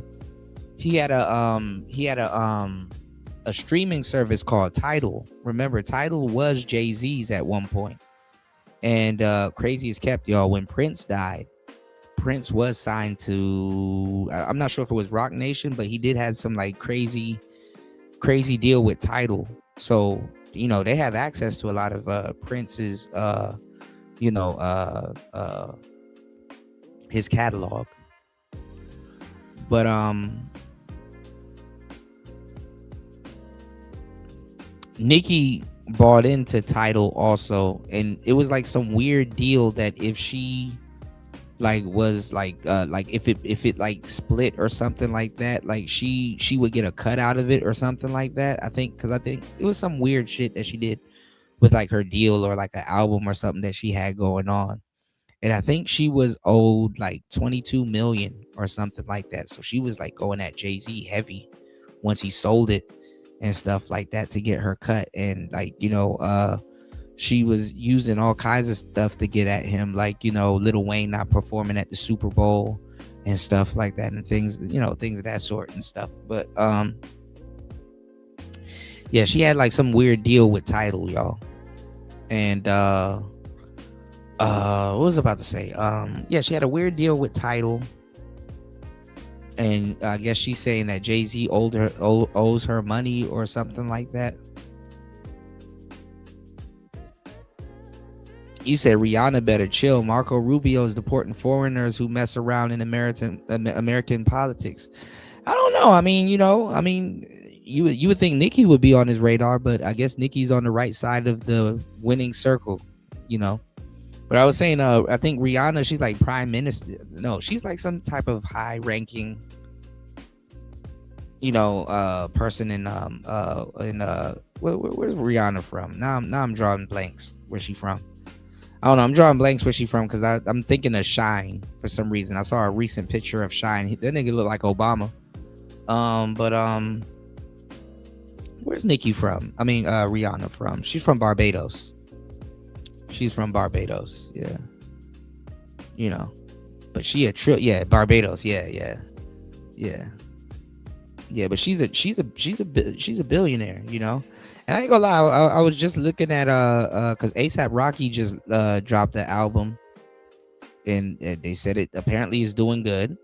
streaming service called Tidal. Remember, Tidal was Jay-Z's at one point. And crazy as kept, y'all, when Prince died, Prince was signed to, I'm not sure if it was Rock Nation, but he did have some like crazy deal with Tidal. So, they have access to a lot of Prince's you know, his catalog. But Nikki bought into Tidal also, and it was like some weird deal that if she was if it like split or something like that, like she would get a cut out of it or something like that. I think it was some weird shit that she did with like her deal or like an album or something that she had going on. And I think she was owed like 22 million or something like that. So she was like going at Jay-Z heavy once he sold it and stuff like that to get her cut. And like, she was using all kinds of stuff to get at him, like, Lil Wayne not performing at the Super Bowl and stuff like that, and things of that sort and stuff. But yeah, she had like some weird deal with Tidal, y'all. And what was I about to say? Yeah, she had a weird deal with Tidal, and I guess she's saying that Jay-Z owes her money or something like that. You said Rihanna better chill. Marco Rubio is deporting foreigners who mess around in American politics. I don't know. I mean, you would think Nicki would be on his radar, but I guess Nicki's on the right side of the winning circle, But I was saying, I think Rihanna, she's like prime minister. No, she's like some type of high-ranking, person in where's Rihanna from? Now I'm drawing blanks. Where's she from? I don't know. I'm drawing blanks where she from because I'm thinking of Shine for some reason. I saw a recent picture of Shine. That nigga look like Obama. Where's Nicki from? I mean, Rihanna from? She's from Barbados. She's from Barbados, yeah. But she Barbados, yeah. But she's a billionaire, And I ain't gonna lie, I was just looking at because A$AP Rocky just dropped the album, and they said it apparently is doing good.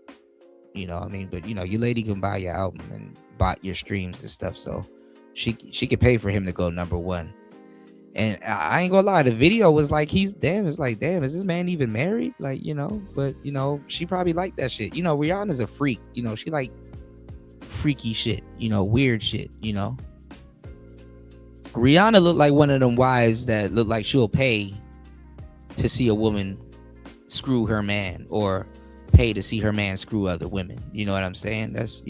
But your lady can buy your album and buy your streams and stuff, so she could pay for him to go #1. And I ain't gonna lie, the video was like, it's like, damn, is this man even married? Like, but she probably liked that shit. Rihanna's a freak, she like freaky shit, weird shit, Rihanna looked like one of them wives that look like she'll pay to see a woman screw her man or pay to see her man screw other women. You know what I'm saying? That's,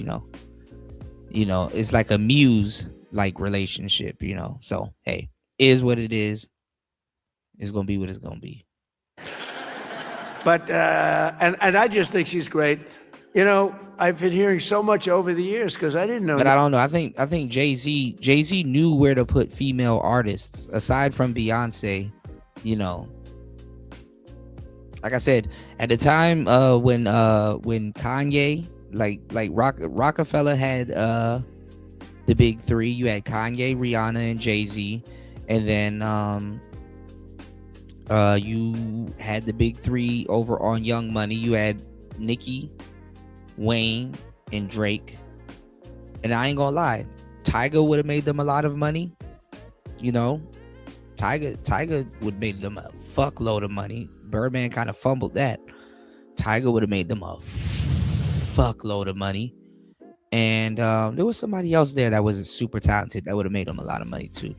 it's like a muse like relationship, So, hey, is what it is. It's going to be what it's going to be. But, and I just think she's great. I've been hearing so much over the years because I didn't know. But I don't know. I think Jay-Z knew where to put female artists aside from Beyonce. Like I said, at the time when Kanye, like Rockefeller had the big three. You had Kanye, Rihanna, and Jay-Z, and then you had the big three over on Young Money. You had Nicki, Wayne, and Drake. And I ain't gonna lie, Tyga would have made them a lot of money. Tyga would have made them a fuckload of money. Birdman kind of fumbled that. Tyga would have made them a fuckload of money. And there was somebody else there that wasn't super talented that would have made them a lot of money too.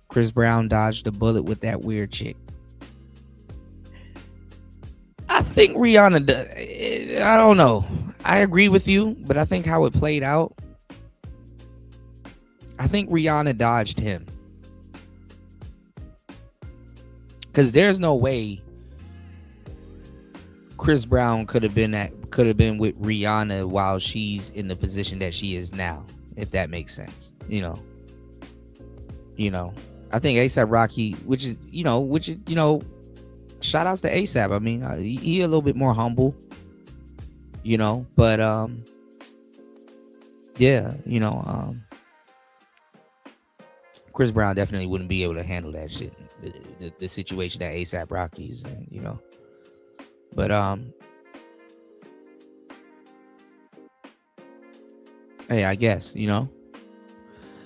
Chris Brown dodged a bullet with that weird chick. I think Rihanna, I don't know. I agree with you, but I think how it played out, I think Rihanna dodged him. Because there's no way Chris Brown could have been with Rihanna while she's in the position that she is now, if that makes sense. I think A$AP Rocky, which is shout outs to A$AP. I mean, he a little bit more humble, but Chris Brown definitely wouldn't be able to handle that shit, the situation that A$AP Rocky's in, but hey, I guess,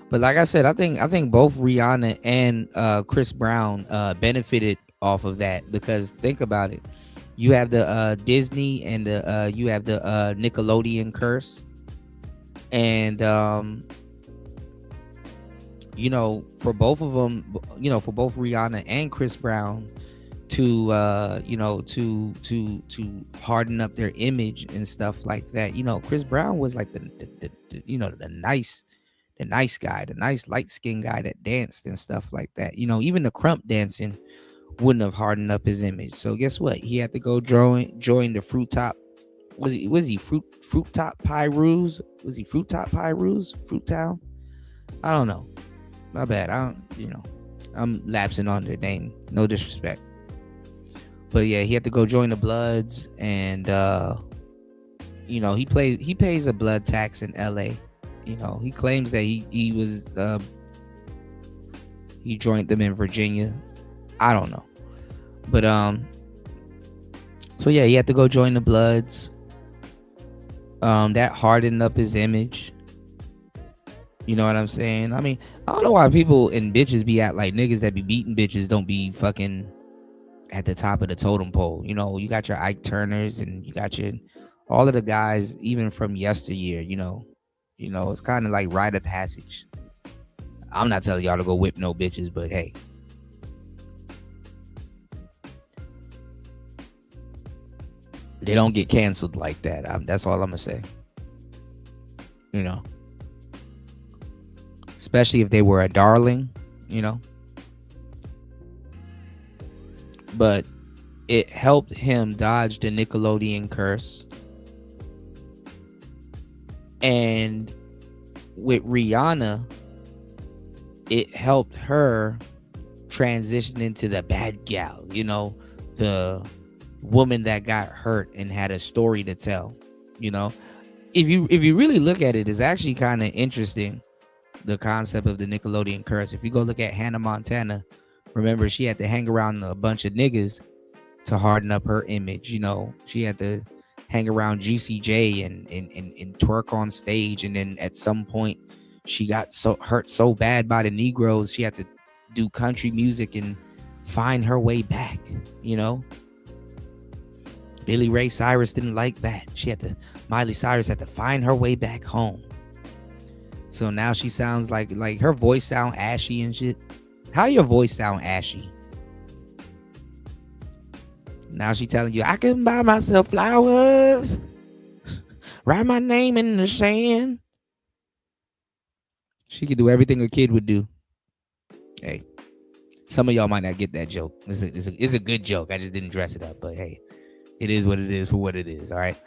but like I said, I think both Rihanna and Chris Brown benefited off of that, because think about it. You have the Disney and you have the Nickelodeon curse, and for both of them, for both Rihanna and Chris Brown to to harden up their image and stuff like that. Chris Brown was like the nice guy, the nice light-skinned guy that danced and stuff like that. Even the crump dancing wouldn't have hardened up his image. So guess what? He had to go join the Fruit Top. Was he Fruit Top Pyrus? Was he Fruit Top Pyrus? Fruit Town? I don't know. My bad. I'm lapsing on their name. No disrespect. But yeah, he had to go join the Bloods, and he pays a blood tax in LA. He claims that he joined them in Virginia. I don't know. But so yeah, he had to go join the Bloods. That hardened up his image. You know what I'm saying? I mean, I don't know why people and bitches be at like niggas that be beating bitches don't be fucking at the top of the totem pole. You got your Ike Turners, and you got all of the guys even from yesteryear. It's kind of like rite of passage. I'm not telling y'all to go whip no bitches, but hey, they don't get canceled like that. That's all I'm gonna say. Especially if they were a darling, But it helped him dodge the Nickelodeon curse. And with Rihanna, it helped her transition into the bad gal, the woman that got hurt and had a story to tell. If you really look at it, it's actually kind of interesting, the concept of the Nickelodeon curse. If you go look at Hannah Montana, remember she had to hang around a bunch of niggas to harden up her image. She had to hang around Juicy J and twerk on stage, and then at some point she got hurt so bad by the Negroes she had to do country music and find her way back. Billy Ray Cyrus didn't like that. Miley Cyrus had to find her way back home. So now she sounds like her voice sound ashy and shit. How your voice sound ashy? Now she telling you, I can buy myself flowers, write my name in the sand. She could do everything a kid would do. Hey, some of y'all might not get that joke. It's a good joke. I just didn't dress it up, but hey, it is what it is for what it is. All right.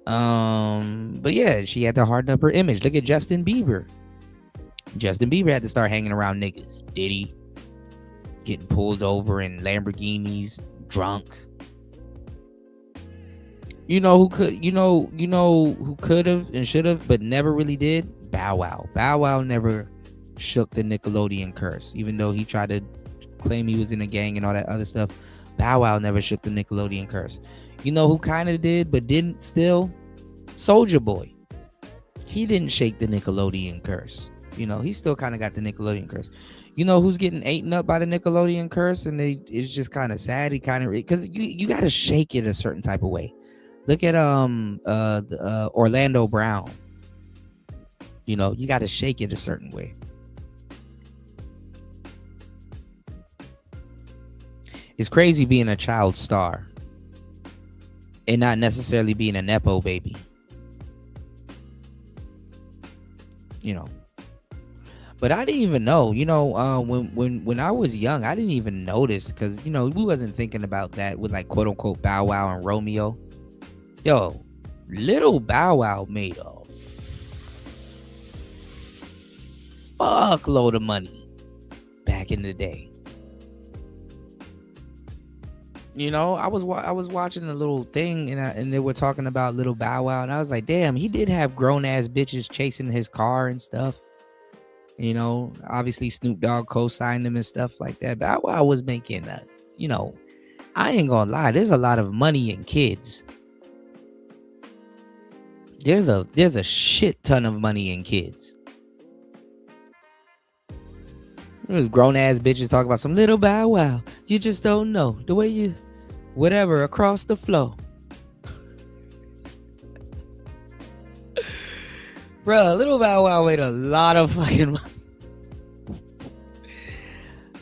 But yeah, she had to harden up her image. Look at Justin Bieber. Justin Bieber had to start hanging around niggas. Diddy getting pulled over in Lamborghinis, drunk. Who could have and should have, but never really did? Bow Wow. Bow Wow never shook the Nickelodeon curse, even though he tried to claim he was in a gang and all that other stuff. Bow Wow never shook the Nickelodeon curse. Who kind of did, but didn't still? Soulja Boy. He didn't shake the Nickelodeon curse. He still kind of got the Nickelodeon curse. Who's getting eaten up by the Nickelodeon curse, and it's just kind of sad. He kind of, because you got to shake it a certain type of way. Look at Orlando Brown. You got to shake it a certain way. It's crazy being a child star and not necessarily being a nepo baby. But I didn't even know, when I was young, I didn't even notice, because we wasn't thinking about that with like quote unquote Bow Wow and Romeo. Yo, Little Bow Wow made a fuckload of money back in the day. I was watching a little thing, and they were talking about Little Bow Wow, and I was like, damn, he did have grown ass bitches chasing his car and stuff. Obviously Snoop Dogg co-signed him and stuff like that. Bow Wow was making I ain't gonna lie, there's a lot of money in kids. There's a shit ton of money in kids. There was grown ass bitches talking about some little bow wow. You just don't know the way you, whatever, across the floor. Bro, little bow wow made a lot of fucking money.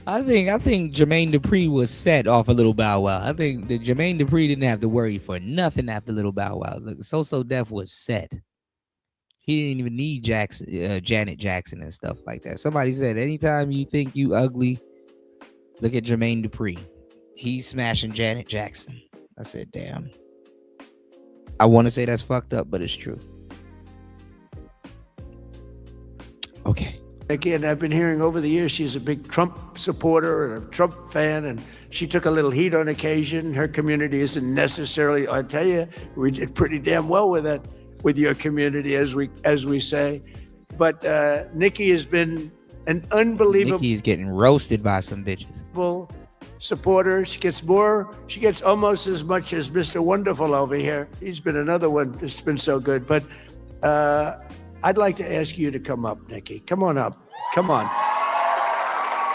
I think Jermaine Dupri was set off a Little Bow Wow. I think that Jermaine Dupri didn't have to worry for nothing after Little Bow Wow. Look, So Def was set. He didn't even need Janet Jackson and stuff like that. Somebody said, anytime you think you ugly, look at Jermaine Dupri. He's smashing Janet Jackson. I said, damn. I want to say that's fucked up, but it's true. Okay. Again, I've been hearing over the years she's a big Trump supporter and a Trump fan, and she took a little heat on occasion. Her community isn't necessarily, I tell you, we did pretty damn well with that, with your community, as we say. But Nikki has been an unbelievable. Nikki's getting roasted by some bitches. Supporter. She gets almost as much as Mr. Wonderful over here. He's been another one that's been so good. But I'd like to ask you to come up, Nikki. Come on up. Come on.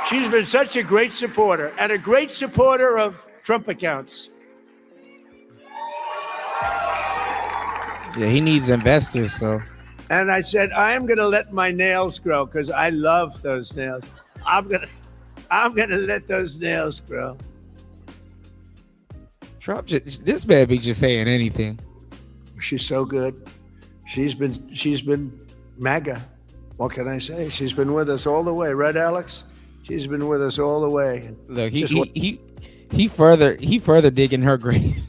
She's been such a great supporter and a great supporter of Trump accounts. Yeah, he needs investors, so. And I said, I'm going to let my nails grow because I love those nails. I'm going to let those nails grow. Trump, this man be just saying anything. She's so good. She's been MAGA. What can I say? She's been with us all the way, right, Alex? She's been with us all the way. Look, he further digging her grave.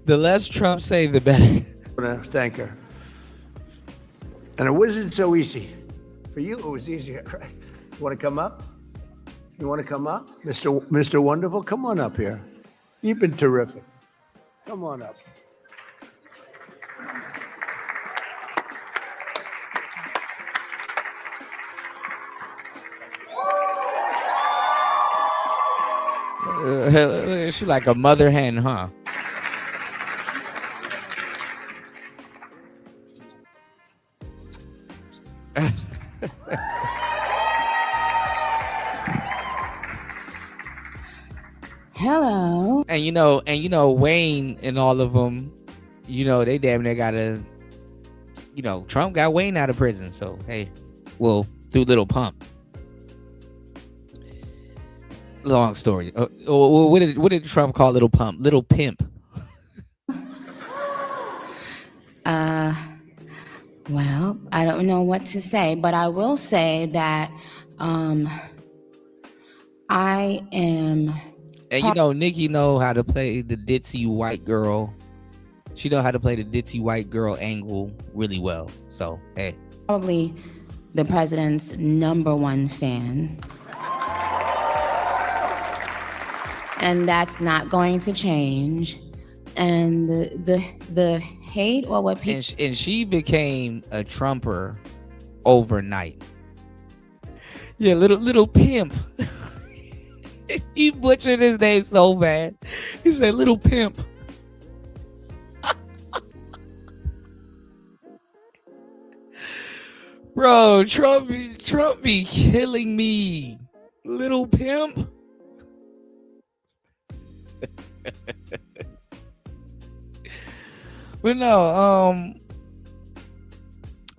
The less Trump say, the better. I want to thank her. And it wasn't so easy. For you, it was easier, right? You want to come up? You want to come up? Mr. Wonderful, come on up here. You've been terrific. Come on up. She like a mother hen, huh? Hello. And you know Wayne and all of them, they damn near gotta, Trump got Wayne out of prison. So hey, well, through Little Pump. Long story. What did Trump call Little Pump? Little Pimp. Well, I don't know what to say, but I will say that I am. And Nikki know how to play the ditzy white girl. She know how to play the ditzy white girl angle really well. So hey, probably the president's #1 fan. And that's not going to change. And the hate or what people and she became a Trumper overnight. Yeah, little pimp. He butchered his name so bad. He said Little Pimp. Bro, Trump be killing me. Little Pimp. But no,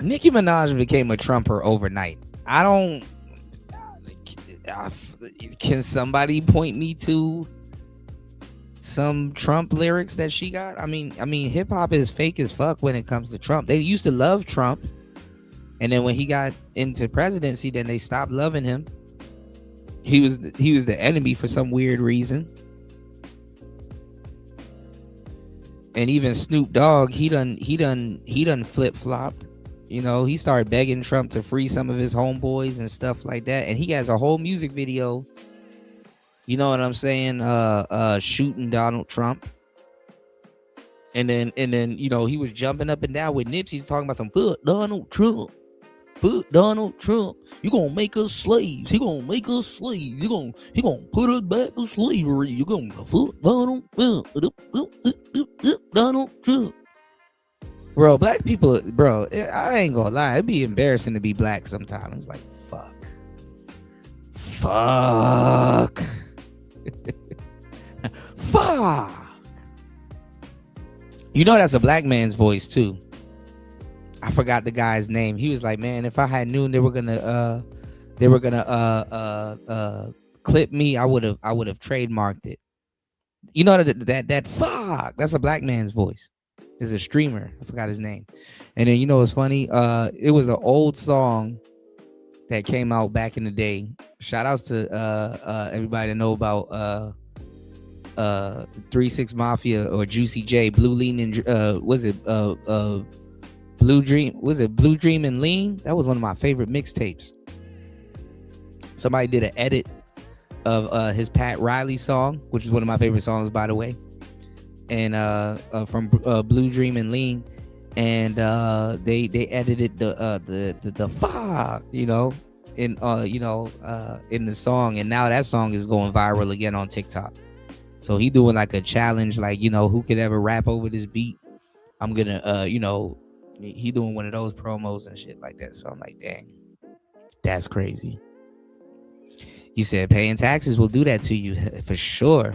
Nicki Minaj became a Trumper overnight. Can somebody point me to some Trump lyrics that she got? I mean, hip hop is fake as fuck when it comes to Trump. They used to love Trump, and then when he got into presidency, then they stopped loving him. He was the enemy for some weird reason. And even Snoop Dogg, he done flip-flopped. He started begging Trump to free some of his homeboys and stuff like that. And he has a whole music video, you know what I'm saying, shooting Donald Trump. And then he was jumping up and down with Nipsey talking about some fuck Donald Trump. Fuck Donald Trump. You gonna make us slaves. He gonna make us slaves. He gonna put us back to slavery. You gonna fuck Donald Trump. Bro, black people, I ain't gonna lie. It'd be embarrassing to be black sometimes. Like, fuck. Fuck. Fuck. You know that's a black man's voice too. I forgot the guy's name. He was like, man, if I had known they were gonna clip me, I would have trademarked it. You know that fuck. That's a black man's voice. There's a streamer. I forgot his name. And then you know what's funny? It was an old song that came out back in the day. Shout outs to everybody that know about 3-6 Mafia or Juicy J, Blue Lean and Blue Dream. Was it Blue Dream and Lean? That was one of my favorite mixtapes. Somebody did an edit of his Pat Riley song, which is one of my favorite songs, by the way. And from Blue Dream and Lean, and they edited the fuck, in the song, and now that song is going viral again on TikTok. So he doing like a challenge, like who could ever rap over this beat. I'm gonna he doing one of those promos and shit like that. So I'm like, dang, that's crazy. You said paying taxes will do that to you for sure.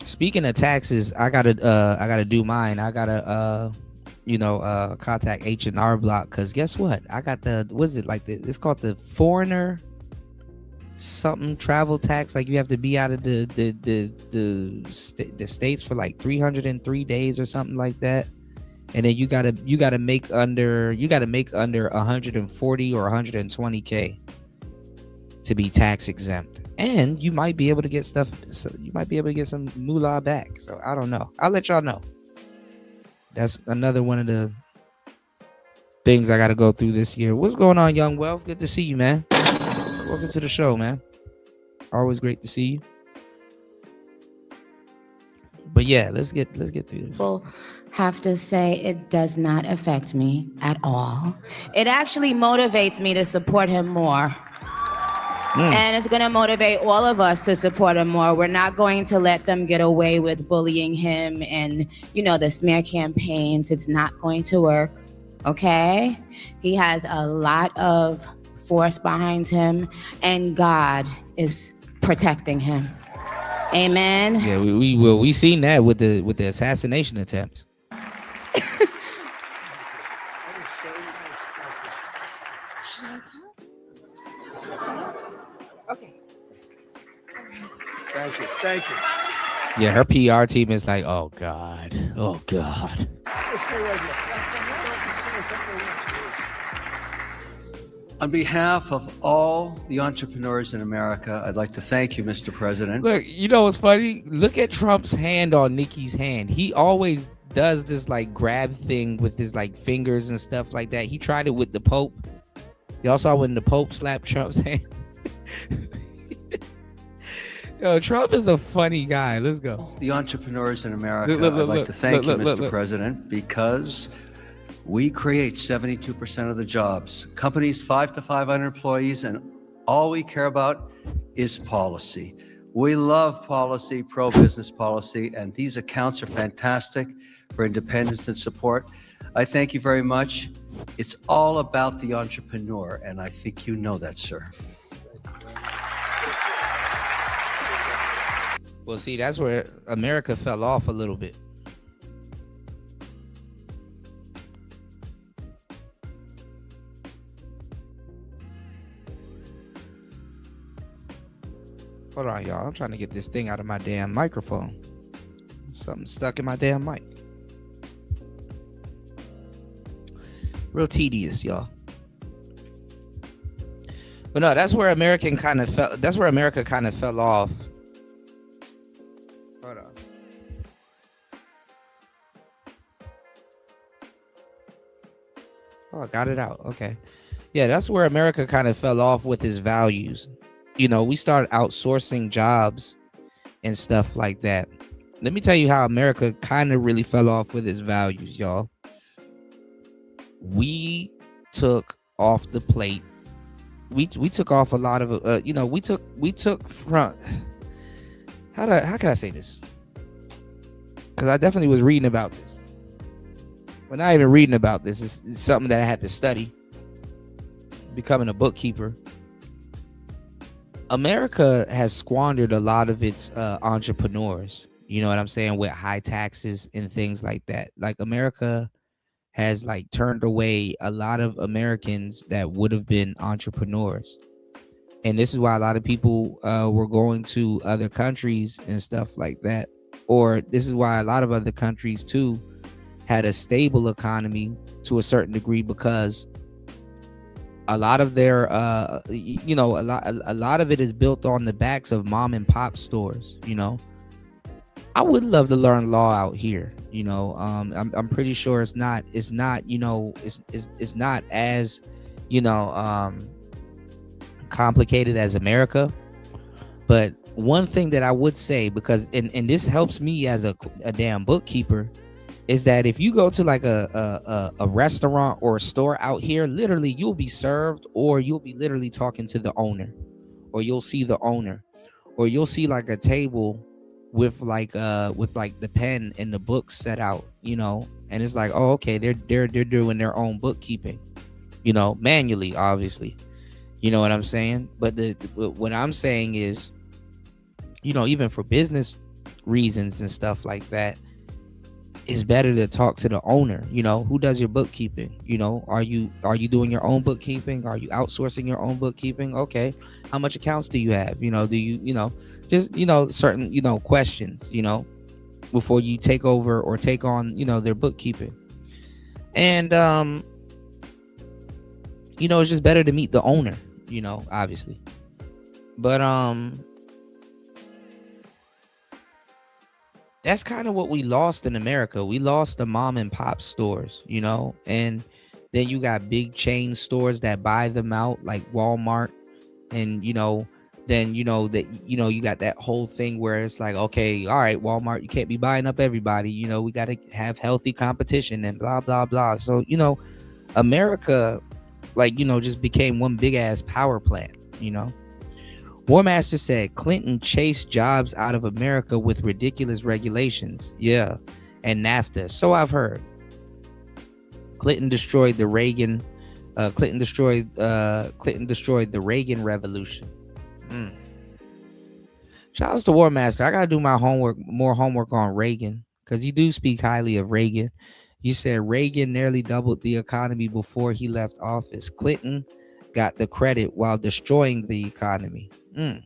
Speaking of taxes, I gotta do mine. I gotta contact H&R Block, because guess what? I got it's called the foreigner something travel tax. Like you have to be out of the states for like 303 days or something like that, and then you gotta make under 140 or 120K to be tax exempt. And you might be able to get stuff. So you might be able to get some moolah back. So I don't know. I'll let y'all know. That's another one of the things I got to go through this year. What's going on, Young Wealth? Good to see you, man. Welcome to the show, man. Always great to see you. But yeah, let's get through this. People have to say it does not affect me at all. It actually motivates me to support him more. And it's going to motivate all of us to support him more. We're not going to let them get away with bullying him and, the smear campaigns. It's not going to work, okay? He has a lot of force behind him, and God is protecting him. Amen? Yeah, we seen that with the assassination attempts. Thank you. Yeah, her PR team is like, oh God. On behalf of all the entrepreneurs in America, I'd like to thank you, Mr. President. Look, you know what's funny? Look at Trump's hand on Nikki's hand. He always does this like grab thing with his like fingers and stuff like that. He tried it with the Pope. Y'all saw when the Pope slapped Trump's hand. Yo, Trump is a funny guy. Let's go. The entrepreneurs in America, I'd like to thank you, Mr. President, because we create 72% of the jobs. Companies 5 to 500 employees, and all we care about is policy. We love policy, pro-business policy, and these accounts are fantastic for independence and support. I thank you very much. It's all about the entrepreneur, and I think you know that, sir. Well, see, that's where America fell off a little bit. Hold on, y'all. I'm trying to get this thing out of my damn microphone. Something stuck in my damn mic. Real tedious, y'all. But no, that's where America kind of fell off. Hold on. Oh, I got it out. Okay. Yeah, that's where America kind of fell off with his values. We started outsourcing jobs and stuff like that. Let me tell you how America kind of really fell off with its values, y'all. We took off the plate. We took off a lot of we took from how can I say this? Because I definitely was reading about this. We're not even reading about this. It's something that I had to study. Becoming a bookkeeper. America has squandered a lot of its entrepreneurs. You know what I'm saying? With high taxes and things like that. Like America has like turned away a lot of Americans that would have been entrepreneurs. And this is why a lot of people were going to other countries and stuff like that. Or this is why a lot of other countries too had a stable economy to a certain degree, because a lot of their a lot of it is built on the backs of mom and pop stores. I would love to learn law out here. I'm pretty sure it's not as complicated as America. But one thing that I would say, because and this helps me as a damn bookkeeper, is that if you go to like a restaurant or a store out here, literally you'll be served, or you'll be literally talking to the owner, or you'll see the owner, or you'll see like a table with like the pen and the book set out, and it's like, oh, okay, they're doing their own bookkeeping, manually, obviously. You know what I'm saying? But what I'm saying is, even for business reasons and stuff like that, it's better to talk to the owner. Who does your bookkeeping? Are you doing your own bookkeeping? Are you outsourcing your own bookkeeping? Okay, how much accounts do you have? Do you just certain questions, before you take over or take on their bookkeeping. And it's just better to meet the owner, obviously. But that's kind of what we lost in America. We lost the mom and pop stores, and then you got big chain stores that buy them out, like Walmart. And, then, you got that whole thing where it's like, okay, all right, Walmart, you can't be buying up everybody. We got to have healthy competition and blah, blah, blah. So, America, just became one big ass power plant, War Master said Clinton chased jobs out of America with ridiculous regulations. Yeah. And NAFTA. So I've heard. Clinton destroyed the Reagan Reagan Revolution. Shout out to War Master. I gotta do my more homework on Reagan, because you do speak highly of Reagan. You said Reagan nearly doubled the economy before he left office. Clinton got the credit while destroying the economy. And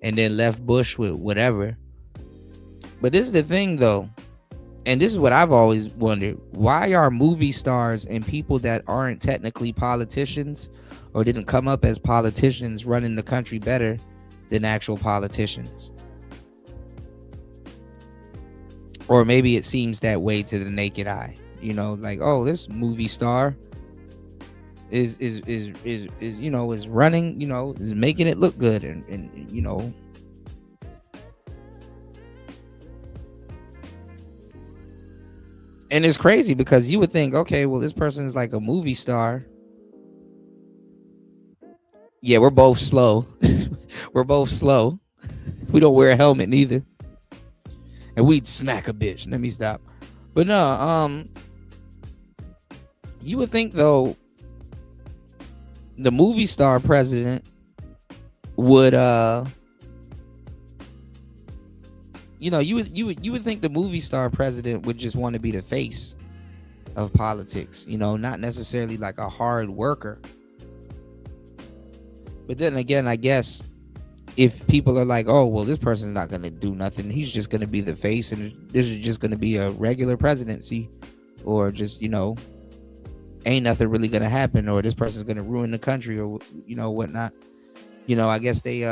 then left Bush with whatever. But this is the thing, though, and this is what I've always wondered: why are movie stars and people that aren't technically politicians or didn't come up as politicians running the country better than actual politicians? Or maybe it seems that way to the naked eye, like, oh, this movie star is running, is making it look good, and and it's crazy, because you would think, okay, well, this person is like a movie star. Yeah, we're both slow. We're both slow. We don't wear a helmet neither, and we'd smack a bitch. Let me stop. But no, you would think, though, the movie star president would you would think the movie star president would just want to be the face of politics, not necessarily like a hard worker. But then again, I guess if people are like, oh, well, this person's not going to do nothing, he's just going to be the face, and this is just going to be a regular presidency, or just, ain't nothing really going to happen, or this person's going to ruin the country, or, whatnot. I guess they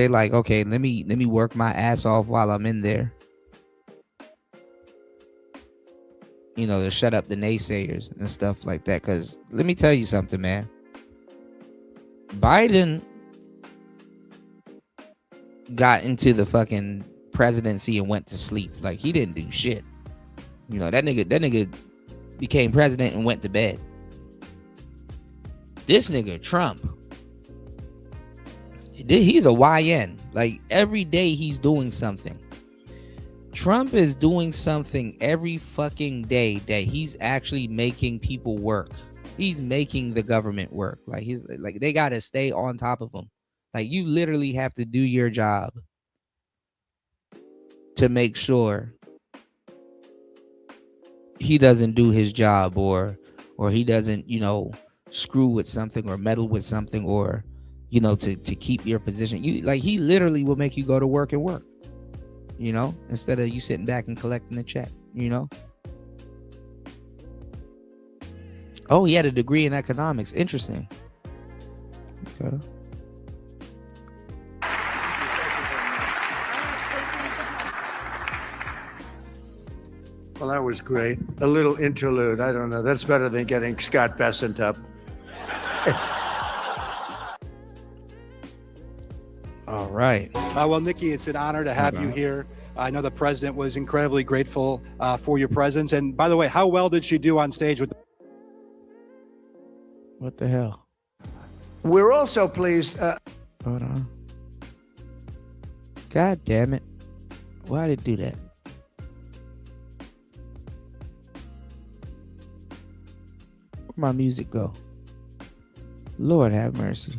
like, okay, let me work my ass off while I'm in there, to shut up the naysayers and stuff like that. Because let me tell you something, man. Biden got into the fucking presidency and went to sleep. Like, he didn't do shit. That nigga became president and went to bed. This nigga Trump, he's a YN. Like, every day he's doing something. Trump is doing something every fucking day that he's actually making people work. He's making the government work. Like he's like they gotta stay on top of him. Like you literally have to do your job to make sure he doesn't do his job or he doesn't, screw with something or meddle with something or, to keep your position. He literally will make you go to work and work, instead of you sitting back and collecting the check, Oh, he had a degree in economics. Interesting. Okay. Well, that was great. A little interlude. I don't know. That's better than getting Scott Bessent up. All right. Well, Nikki, it's an honor to have you here. I know the president was incredibly grateful for your presence. And by the way, how well did she do on stage with? What the hell? We're also pleased. Hold on. God damn it. Why did it do that? Where'd my music go? Lord have mercy.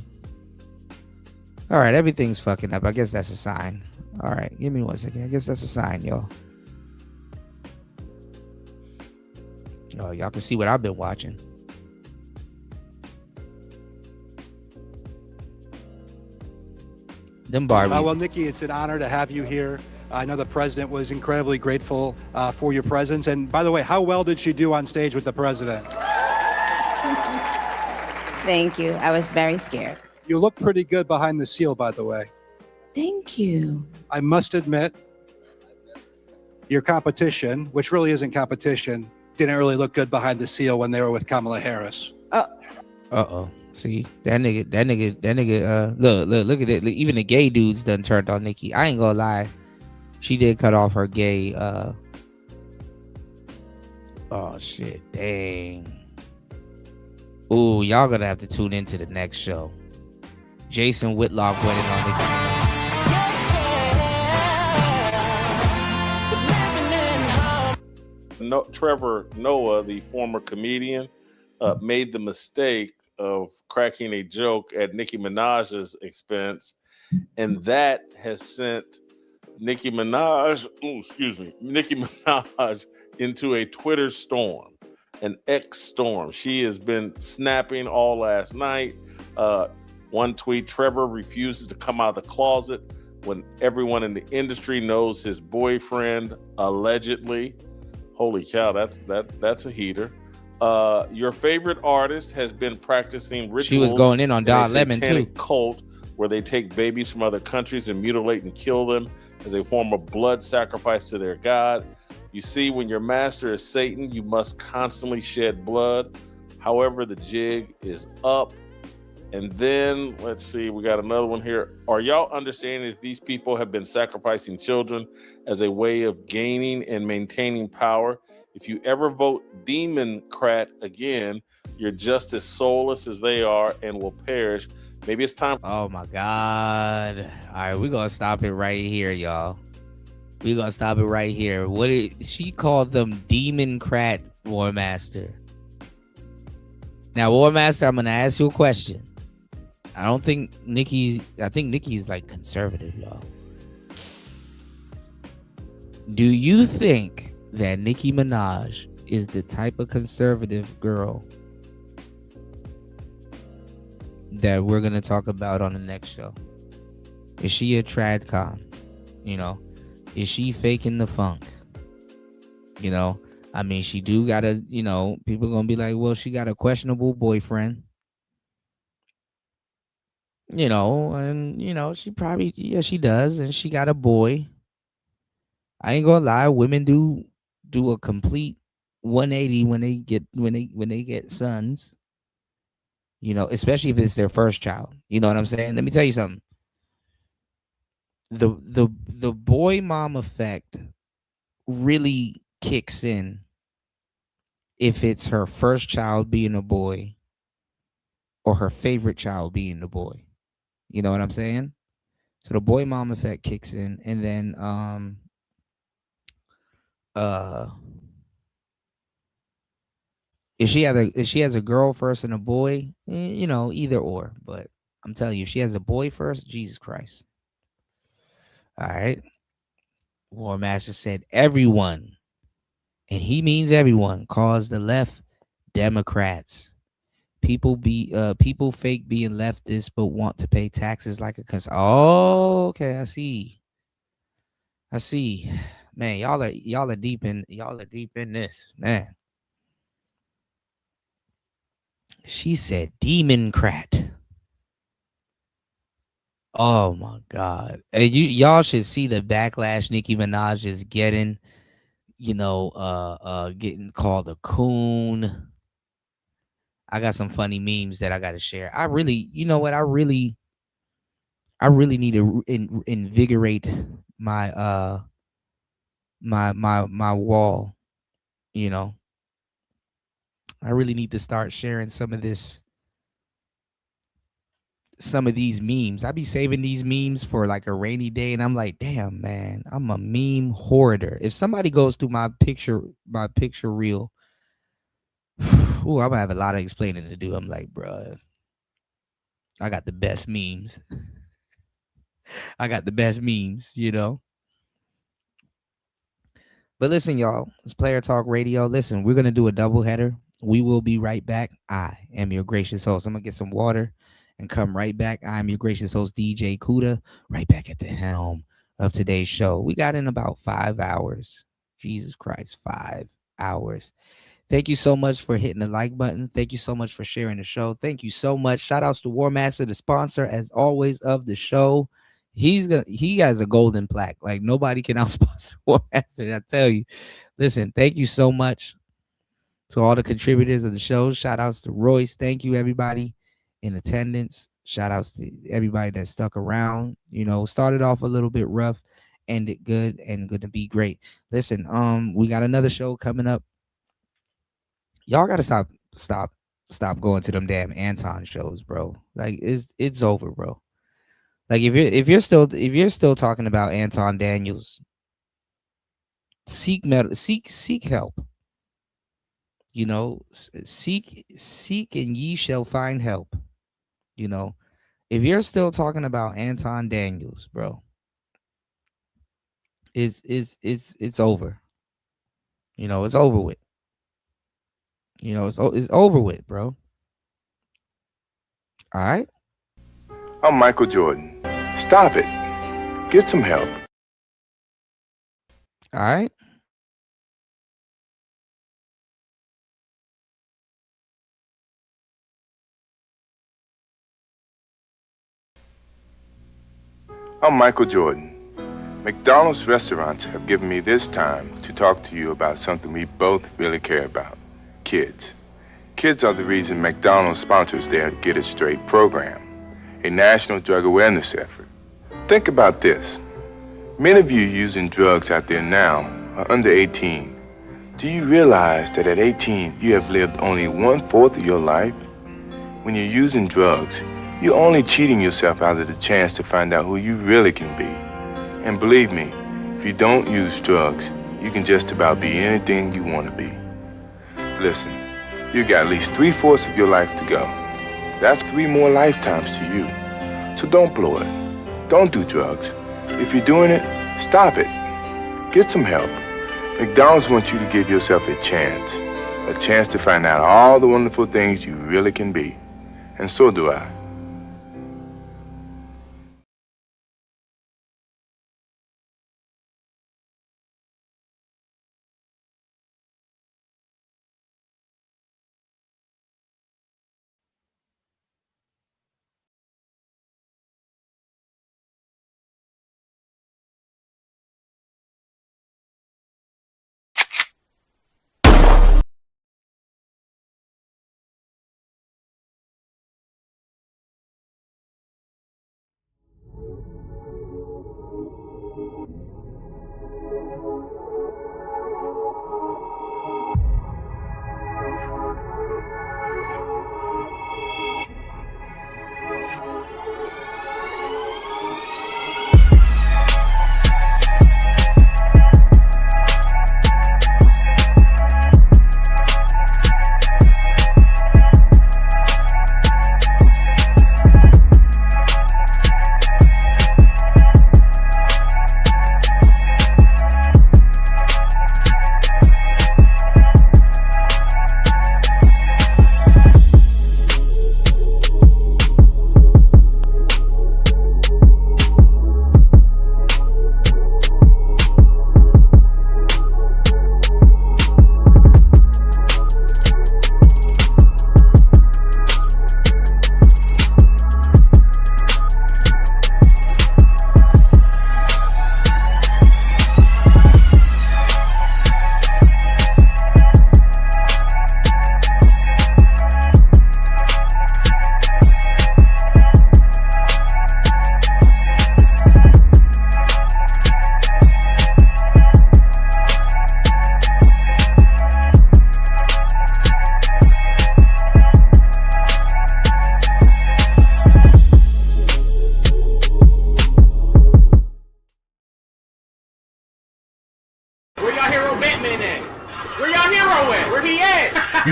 All right, everything's fucking up. I guess that's a sign. All right, give me 1 second. I guess that's a sign, y'all. Oh, y'all can see what I've been watching. Them Barbies. Well, Nikki, it's an honor to have you here. I know the president was incredibly grateful for your presence. And by the way, how well did she do on stage with the president? Thank you. I was very scared. You look pretty good behind the seal, by the way. Thank you. I must admit, your competition, which really isn't competition, didn't really look good behind the seal when they were with Kamala Harris. Uh-oh. See, that nigga, look at it. Even the gay dudes done turned on Nikki. I ain't gonna lie. She did cut off her gay, oh shit, dang. Ooh, y'all gonna have to tune into the next show. Jason Whitlock went in on Nikki. Trevor Noah, the former comedian, made the mistake of cracking a joke at Nicki Minaj's expense, and that has sent Nicki Minaj into a Twitter storm, an X storm. She has been snapping all last night. One tweet: Trevor refuses to come out of the closet when everyone in the industry knows his boyfriend allegedly. Holy cow, that's a heater. Your favorite artist has been practicing rituals. She was going in on Don Lemon too. Cult where they take babies from other countries and mutilate and kill them as a form of blood sacrifice to their god. You see, when your master is Satan, you must constantly shed blood. However, the jig is up. And then, let's see, we got another one here. Are y'all understanding that these people have been sacrificing children as a way of gaining and maintaining power? If you ever vote Democrat again, you're just as soulless as they are and will perish. Maybe it's time. Oh my God. All right, we're going to stop it right here, y'all. We're going to stop it right here. She called them Democrat, War Master. Now, War Master, I'm going to ask you a question. I think Nikki's like conservative, y'all. Do you think that Nicki Minaj is the type of conservative girl that we're going to talk about on the next show? Is she a tradcon? Is she faking the funk? I mean, she do got a, people going to be like, well, she got a questionable boyfriend. She probably, she does. And she got a boy. I ain't gonna lie. Women do a complete 180 when they get sons, especially if it's their first child. You know what I'm saying? Let me tell you something. The boy mom effect really kicks in if it's her first child being a boy or her favorite child being the boy. You know what I'm saying? So the boy mom effect kicks in, and then if she has a girl first and a boy, either or. But I'm telling you, if she has a boy first, Jesus Christ. All right. War Master said everyone, and he means everyone, calls the left Democrats. People fake being leftists but want to pay taxes like a Oh, okay, I see. Man, y'all are deep in this, man. She said Democrat. Oh my God. And y'all should see the backlash Nicki Minaj is getting, getting called a coon. I got some funny memes that I got to share. I really, you know what? I really need to invigorate my my wall. I really need to start sharing some of these memes. I be saving these memes for like a rainy day, and I'm like, damn, man, I'm a meme hoarder. If somebody goes through my picture reel, ooh, I'm gonna have a lot of explaining to do. I'm like, bruh, I got the best memes. I got the best memes, But listen, y'all, it's Player Talk Radio. Listen, we're going to do a double header. We will be right back. I am your gracious host. I'm going to get some water and come right back. I'm your gracious host, DJ Kuda, right back at the helm of today's show. We got in about 5 hours. Jesus Christ, 5 hours. Thank you so much for hitting the like button. Thank you so much for sharing the show. Thank you so much. Shout outs to War Master, the sponsor, as always, of the show. He has a golden plaque. Like nobody can outsponsor War Master. I tell you. Listen, thank you so much to all the contributors of the show. Shout outs to Royce. Thank you, everybody in attendance. Shout outs to everybody that stuck around. Started off a little bit rough, ended good, and going to be great. Listen, we got another show coming up. Y'all gotta stop going to them damn Anton shows, bro. Like it's over, bro. Like if you're still talking about Anton Daniels, seek help. Seek and ye shall find help. If you're still talking about Anton Daniels, bro, it's over. It's over with. It's over with, bro. All right. I'm Michael Jordan. Stop it. Get some help. All right. I'm Michael Jordan. McDonald's restaurants have given me this time to talk to you about something we both really care about, kids. Kids are the reason McDonald's sponsors their Get It Straight program, a national drug awareness effort. Think about this. Many of you using drugs out there now are under 18. Do you realize that at 18, you have lived only 1/4 of your life? When you're using drugs, you're only cheating yourself out of the chance to find out who you really can be. And believe me, if you don't use drugs, you can just about be anything you want to be. Listen, you got at least 3/4 of your life to go. That's 3 more lifetimes to you. So don't blow it. Don't do drugs. If you're doing it, stop it. Get some help. McDonald's wants you to give yourself a chance to find out all the wonderful things you really can be. And so do I.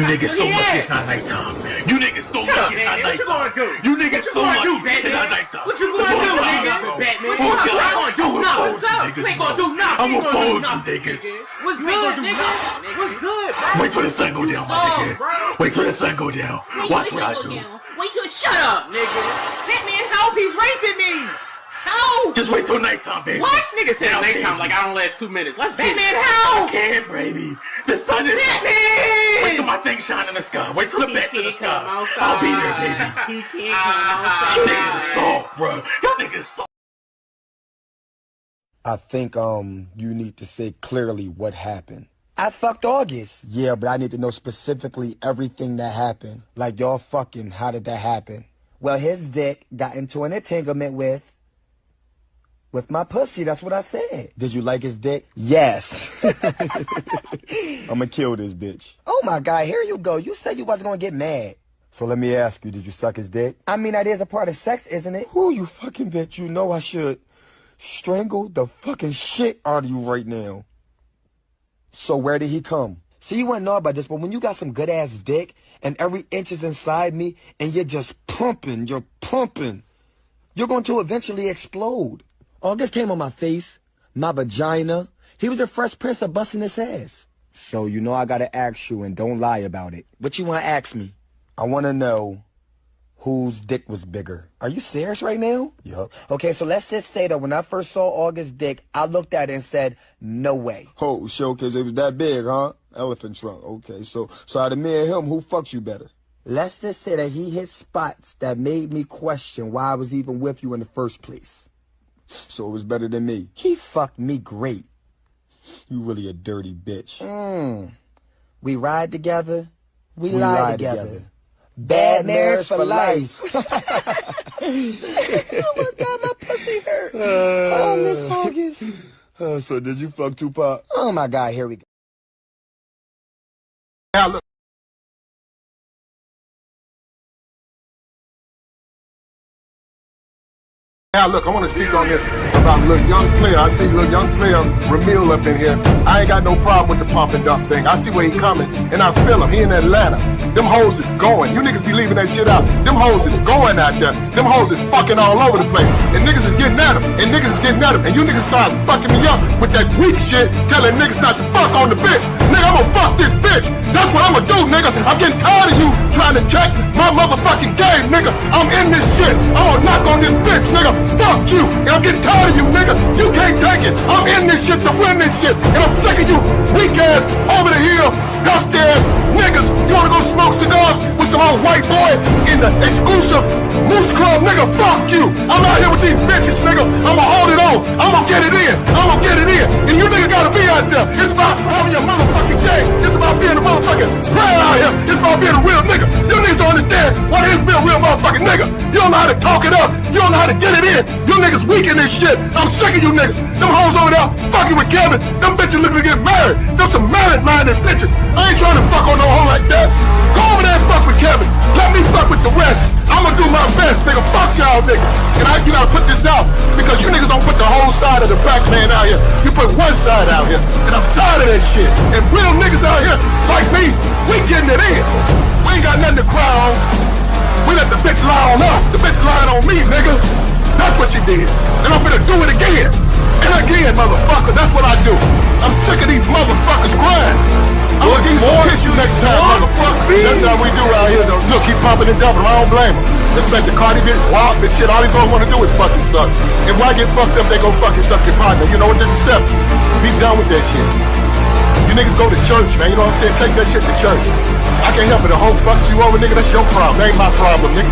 You niggas so lucky it's not nighttime. You niggas so lucky it's not nighttime. You niggas so lucky it's not nighttime. What you gonna do, nigga? Batman. What you gonna do? What's up? We ain't gonna do nothing. I'm gonna fold you niggas. What's good, nigga? What's good, bro? Wait till the sun go down, my nigga. Wait till the sun go down. Watch what I do. Wait till shut up, nigga. Batman, help! He's raping me. Help! Just wait till nighttime, baby. What? Nigga said nighttime like I don't last 2 minutes. Let's get Batman, help! I can't, baby. The sun is Batman! Wait till my thing shine in the sky. Wait till the bed's in the sky. I'll be there, baby. He can't come outside. You niggas soft, bro. Y'all niggas soft. I think you need to say clearly what happened. I fucked August. Yeah, but I need to know specifically everything that happened. Like y'all fucking, how did that happen? Well, his dick got into an entanglement with my pussy. That's what I said. Did you like his dick? Yes. I'ma kill this bitch. Oh my God, here you go. You said you wasn't gonna get mad. So let me ask you, did you suck his dick? I mean, that is a part of sex, isn't it? Who you fucking bitch? You know I should strangle the fucking shit out of you right now. So where did he come? See, you wouldn't know about this, but when you got some good ass dick and every inch is inside me and you're just pumping, you're going to eventually explode. August came on my face, my vagina. He was the Fresh Prince of busting his ass. So you know I gotta ask you and don't lie about it. What you wanna ask me? I wanna know whose dick was bigger. Are you serious right now? Yup. Okay, so let's just say that when I first saw August's dick, I looked at it and said, no way. Oh, sure, because it was that big, huh? Elephant trunk. Okay, so out of me and him, who fucks you better? Let's just say that he hit spots that made me question why I was even with you in the first place. So it was better than me. He fucked me great. You really a dirty bitch. We ride together. We lie together. Bad marriage for life. Oh my God, my pussy hurt. Oh, Miss August. So did you fuck Tupac? Oh my God, here we go. Now look. Now look, I want to speak on this about a little young player. I see a little young player, Ramil, up in here. I ain't got no problem with the pump and dump thing. I see where he coming, and I feel him. He in Atlanta. Them hoes is going. You niggas be leaving that shit out. Them hoes is going out there. Them hoes is fucking all over the place. And niggas is getting at him. And niggas is getting at him. And you niggas start fucking me up with that weak shit, telling niggas not to fuck on the bitch. Nigga, I'm gonna fuck this bitch. That's what I'm gonna do, nigga. I'm getting tired of you trying to check my motherfucking game, nigga. I'm in this shit. I'm gonna knock on this bitch, nigga. Fuck you. And I'm getting tired of you, nigga. You can't take it. I'm in this shit to win this shit. And I'm sick of you weak ass, over the hill, dust ass niggas. You wanna go smoke cigars with some old white boy in the exclusive Moose Club, nigga? Fuck you. I'm out here with these bitches, nigga. I'ma hold it on. I'ma get it in. I'ma get it in. And you niggas gotta be out there. It's about having your motherfucking day. It's about being a motherfucking player out here. It's about being a real nigga. You niggas don't understand what it is to be a real motherfucking nigga. You don't know how to talk it up. You don't know how to get it in. You niggas weak in this shit. I'm sick of you niggas. Them hoes over there fucking with Kevin. Them bitches looking to get married. Them some married-minded bitches. I ain't trying to fuck on no hoe like that. Go over there and fuck with Kevin. Let me fuck with the rest. I'ma do my best, nigga. Fuck y'all niggas. And you gotta put this out because you niggas don't put the whole side of the black man out here. You put one side out here. And I'm tired of that shit. And real niggas out here like me, we getting it in. We ain't got nothing to cry on. We let the bitch lie on us. The bitch lying on me, nigga. That's what you did. And I'm gonna do it again. And again, motherfucker. That's what I do. I'm sick of these motherfuckers crying. I'm gonna give you some tissue next time, motherfucker. That's how we do out here, though. Look, keep pumping and dumping. I don't blame him. Respect the Cardi bitch, wild bitch shit. All these hoes wanna do is fucking suck. And why get fucked up, they go fucking suck your partner. You know what? Just accept it. Be done with that shit. You niggas go to church, man. You know what I'm saying? Take that shit to church. I can't help it. The hoe fucks you over, nigga. That's your problem. That ain't my problem, nigga.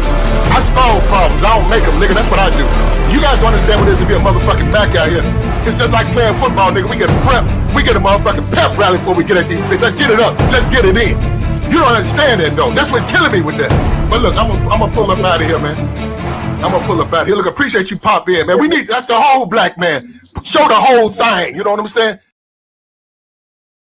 I solve problems. I don't make them, nigga. That's what I do. You guys don't understand what it is to be a motherfucking back out here. It's just like playing football, nigga. We get a prep. We get a motherfucking pep rally before we get at these bitches. Let's get it up. Let's get it in. You don't understand that, though. That's what's killing me with that. But look, I'm gonna pull up out of here, man. I'm gonna pull up out of here. Look, appreciate you pop in, man. We need, that's the whole black man. Show the whole thing. You know what I'm saying?